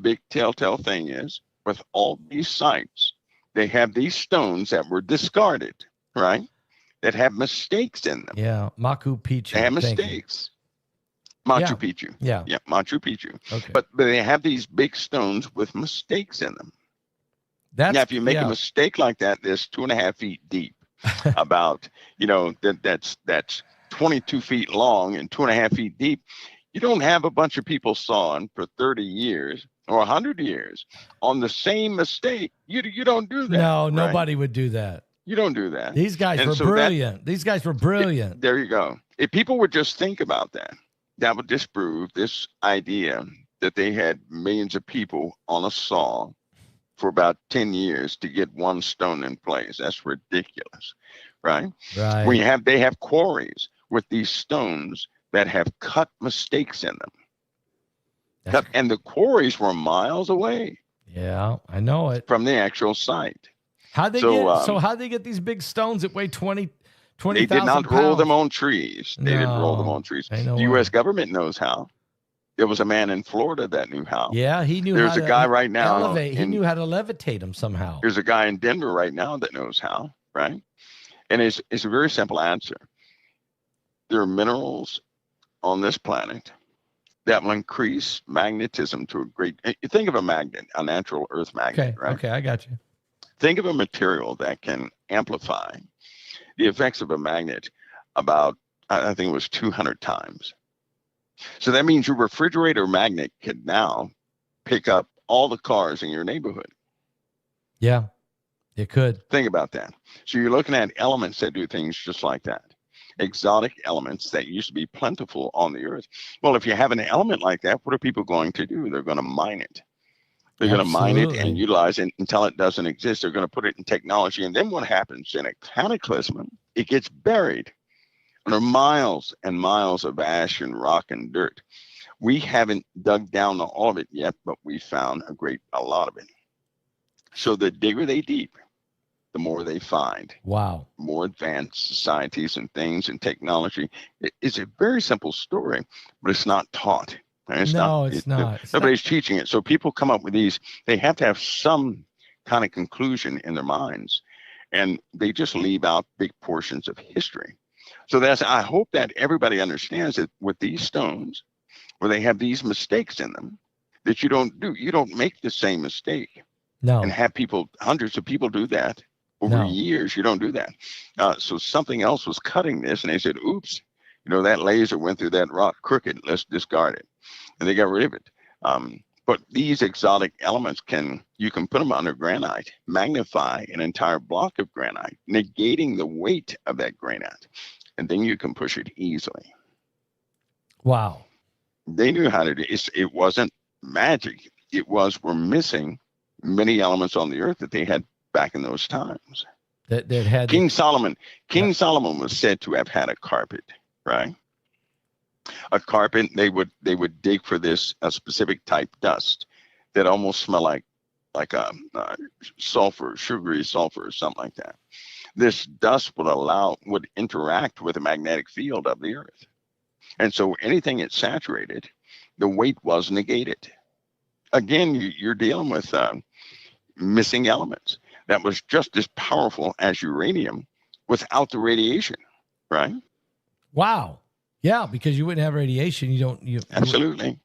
big telltale thing is, with all these sites, they have these stones that were discarded, right? That have mistakes in them. Yeah, Machu Picchu. They have mistakes. Machu Picchu. Yeah, Machu Picchu. Okay. But they have these big stones with mistakes in them. Now, if you make a mistake like that, that's 2.5 feet deep. About, that's 22 feet long and 2.5 feet deep. You don't have a bunch of people sawing for 30 years or 100 years on the same mistake. You don't do that. No, right? Nobody would do that. You don't do that. These guys were brilliant. These guys were brilliant. There you go. If people would just think about that, that would disprove this idea that they had millions of people on a saw for about 10 years to get one stone in place. That's ridiculous, right? Right. They have quarries with these stones that have cut mistakes in them. And the quarries were miles away. Yeah, I know it. From the actual site. How'd they get these big stones that weigh 20 They did not roll them on trees. They didn't roll them on trees. The U.S. government knows how. There was a man in Florida that knew how. Yeah, he knew There's how a guy right now. Elevate. He knew how to levitate them somehow. There's a guy in Denver right now that knows how, right? And it's a very simple answer. There are minerals on this planet that will increase magnetism to a great. You think of a magnet, a natural Earth magnet, right? Okay, I got you. Think of a material that can amplify the effects of a magnet about, I think it was 200 times. So that means your refrigerator magnet can now pick up all the cars in your neighborhood. Yeah, it could. Think about that. So you're looking at elements that do things just like that. Exotic elements that used to be plentiful on the earth. Well, if you have an element like that, what are people going to do? They're going to mine it. They're going to mine it and utilize it until it doesn't exist. They're going to put it in technology. And then what happens in a cataclysm? It gets buried under miles and miles of ash and rock and dirt. We haven't dug down to all of it yet, but we found a lot of it. So the digger they deep, the more they find. Wow. More advanced societies and things and technology. It's a very simple story, but it's not taught. It's not. Nobody's teaching it. So people come up with these. They have to have some kind of conclusion in their minds, and they just leave out big portions of history. So I hope that everybody understands that with these stones, where they have these mistakes in them, that you don't make the same mistake. No. And have hundreds of people do that over years. You don't do that. So something else was cutting this, and they said, oops, that laser went through that rock crooked. Let's discard it. And they got rid of it. But these exotic elements you can put them under granite, magnify an entire block of granite, negating the weight of that granite. And then you can push it easily. Wow. They knew how to do it. It wasn't magic. We're missing many elements on the earth that they had back in those times. That had King Solomon was said to have had a carpet, right? A carpet, they would dig for a specific type dust that almost smelled like a sulfur, sugary sulfur or something like that. This dust would interact with the magnetic field of the earth. And so anything it saturated, the weight was negated. Again, you're dealing with missing elements that was just as powerful as uranium without the radiation, right? Wow. Yeah, because you wouldn't have radiation. Absolutely.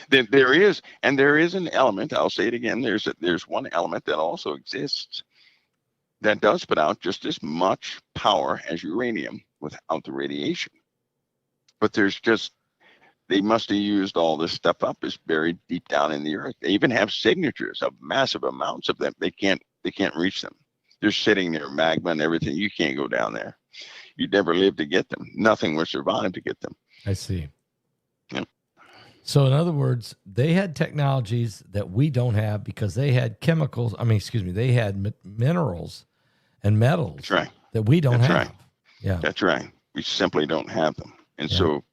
There is an element. I'll say it again. There's one element that also exists that does put out just as much power as uranium without the radiation. But they must have used all this stuff up. It's buried deep down in the earth. They even have signatures of massive amounts of them. They can't reach them. They're sitting there, magma and everything. You can't go down there. You'd never live to get them. Nothing would survive to get them. I see. Yeah. So in other words, they had technologies that we don't have because they had chemicals. They had minerals and metals. That's right. That we don't have. Right. Yeah. That's right. We simply don't have them. And so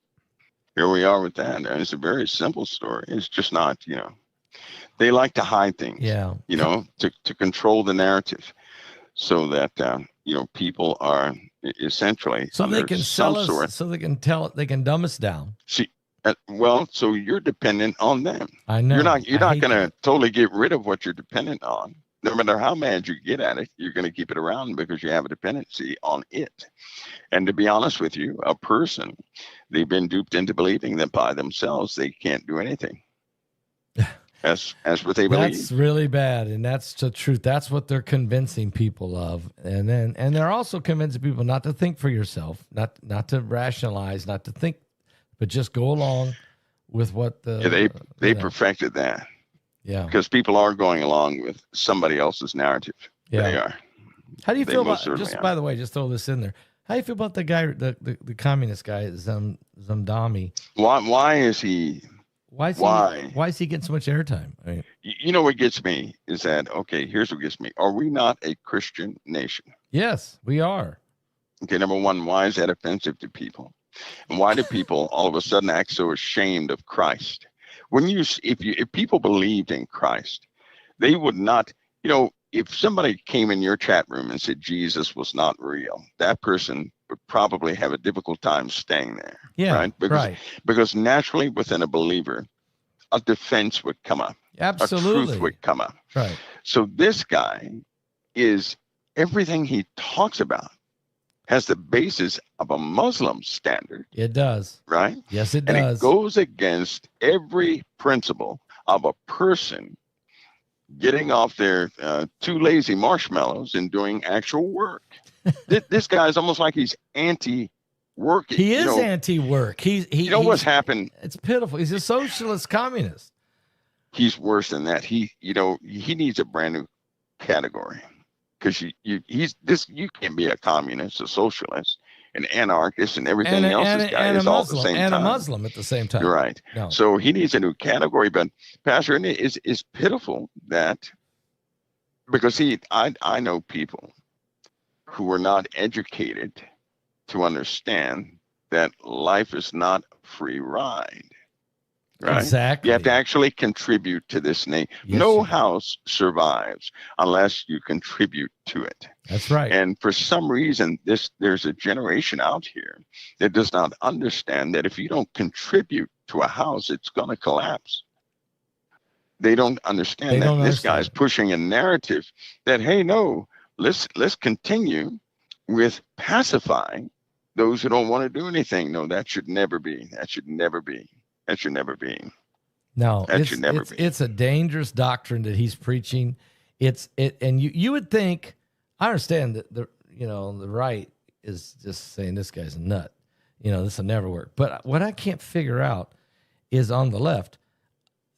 here we are with that. And it's a very simple story. It's just not, they like to hide things, to control the narrative so that, people are essentially so they can sell us, so they can dumb us down. See, so you're dependent on them. I know. You're not going to totally get rid of what you're dependent on. No matter how mad you get at it, you're going to keep it around because you have a dependency on it. And to be honest with you, a person, they've been duped into believing that by themselves they can't do anything. That's what they believe. That's really bad, and that's the truth. That's what they're convincing people of, and they're also convincing people not to think for yourself, not to rationalize, not to think, but just go along with what they perfected that. Yeah, because people are going along with somebody else's narrative. Yeah, they are. How do you feel about? By the way, just throw this in there. How do you feel about the guy, the communist guy, Zamdami? Why is he? Why is he getting so much airtime? I mean, what gets me is that, okay, here's what gets me. Are we not a Christian nation? Yes, we are. Okay, number one, why is that offensive to people? And why do people all of a sudden act so ashamed of Christ? If people believed in Christ, they would not, if somebody came in your chat room and said Jesus was not real, that person would probably have a difficult time staying there. Yeah, right? Because naturally within a believer, a defense would come up. Absolutely. A truth would come up. Right. So this guy is, everything he talks about has the basis of a Muslim standard. It does. Right? Yes, it and does. It goes against every principle of a person getting off their 2 lazy marshmallows and doing actual work. This guy is almost like he's anti-work. He is anti-work. What's happened? It's pitiful. He's a socialist communist. He's worse than that. He needs a brand new category, because you can't be a communist, a socialist, an anarchist, and everything else. This guy is all at the same time. And a Muslim at the same time. You're right. No. So he needs a new category. But Pastor, it's pitiful that, because I know people who are not educated to understand that life is not a free ride. Right? Exactly. You have to actually contribute to this nation. Yes, no house survives unless you contribute to it. That's right. And for some reason, there's a generation out here that does not understand that if you don't contribute to a house, it's going to collapse. They don't understand that this guy's pushing a narrative that, hey, no, let's continue with pacifying those who don't want to do anything. No, that should never be. That should never be. That should never be. No, it's a dangerous doctrine that he's preaching. And you would think, I understand that the right is just saying this guy's a nut. This will never work. But what I can't figure out is on the left,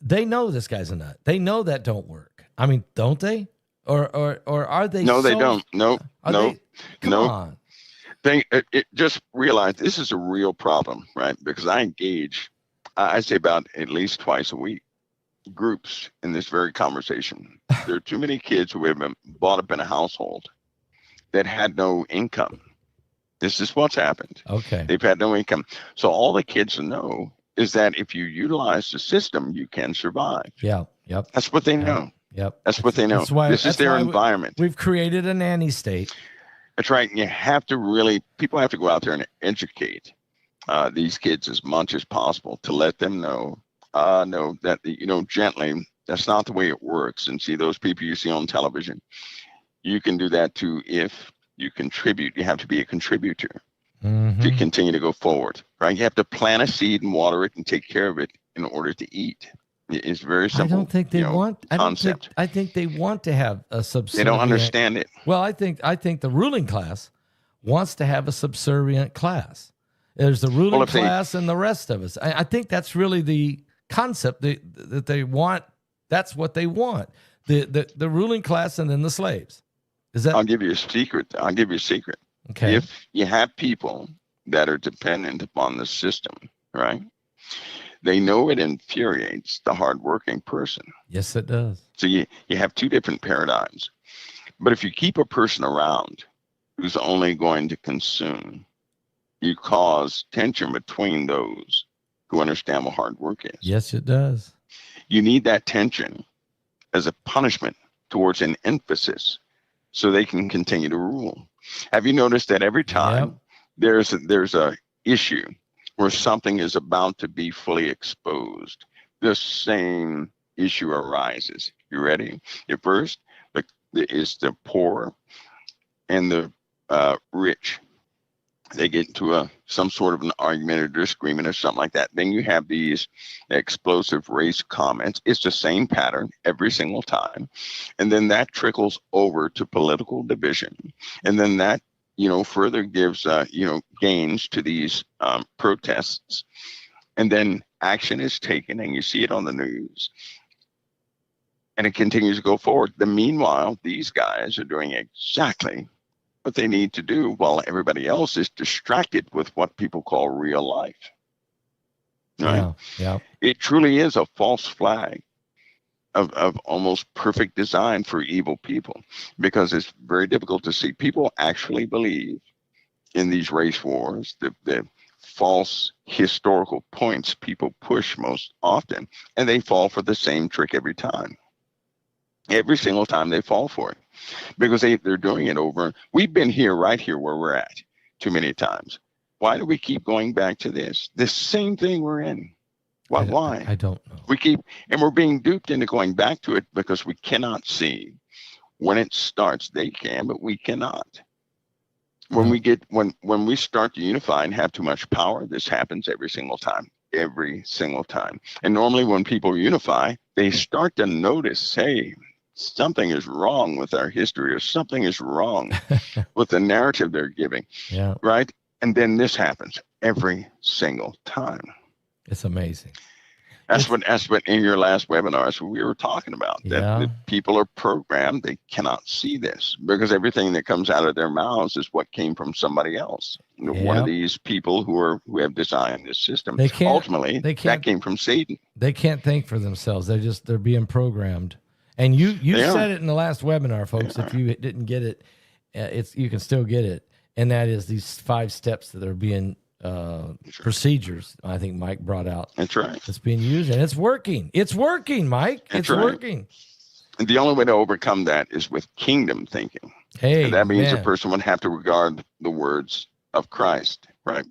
they know this guy's a nut. They know that don't work. I mean, don't they? Or are they? No, they don't. No. Come on. Just realize this is a real problem, right? Because I engage, I say about at least twice a week, groups in this very conversation. There are too many kids who have been brought up in a household that had no income. This is what's happened. Okay. They've had no income. So all the kids know is that if you utilize the system, you can survive. Yeah. Yep. That's what they know. Yep. That's what they know. This is their environment. We've created a nanny state. That's right. And you have to people have to go out there and educate these kids as much as possible to let them know that, gently, that's not the way it works. And see, those people you see on television, you can do that too if you contribute. You have to be a contributor to continue to go forward, right? You have to plant a seed and water it and take care of it in order to eat. It's very simple. I don't think they want concept. I think they want to have a subservient. They don't understand it. Well, I think the ruling class wants to have a subservient class. There's the ruling class and the rest of us. I think that's really the concept that they want. That's what they want. The ruling class and then the slaves. Is that? I'll give you a secret. Okay. If you have people that are dependent upon the system, right? They know it infuriates the hardworking person. Yes, it does. So you have two different paradigms. But if you keep a person around who's only going to consume, you cause tension between those who understand what hard work is. Yes, it does. You need that tension as a punishment towards an emphasis so they can continue to rule. Have you noticed that every time there's a issue where something is about to be fully exposed, the same issue arises? You ready? At first, is the poor and the rich. They get into some sort of an argument or disagreement or something like that. Then you have these explosive race comments. It's the same pattern every single time. And then that trickles over to political division. And then that, further gives, gains to these protests. And then action is taken, and you see it on the news. And it continues to go forward. Meanwhile, these guys are doing exactly what they need to do while everybody else is distracted with what people call real life. Right? Yeah. It truly is a false flag of almost perfect design for evil people, because it's very difficult to see. People actually believe in these race wars, the false historical points people push most often, and they fall for the same trick every time. Every single time they fall for it. because they're doing it over. We've been here, right here where we're at too many times. Why do we keep going back to this same thing we're in? Why? I don't know. And we're being duped into going back to it because we cannot see when it starts. They can, but we cannot. When we start to unify and have too much power, this happens every single time. And normally when people unify, they start to notice, hey, something is wrong with our history, or something is wrong with the narrative they're giving. Yeah. Right? And then this happens every single time. It's amazing. That's what in your last webinar, that's what we were talking about. That people are programmed, they cannot see this because everything that comes out of their mouths is what came from somebody else. One of these people who have designed this system. Ultimately, that came from Satan. They can't think for themselves. They're being programmed. And you said it in the last webinar, folks. If you didn't get it, you can still get it. And that is these 5 steps that are being procedures. I think Mike brought out. That's right. It's being used and it's working. It's working, Mike. It's working. And the only way to overcome that is with kingdom thinking. Hey, and that means a person would have to regard the words of Christ, right?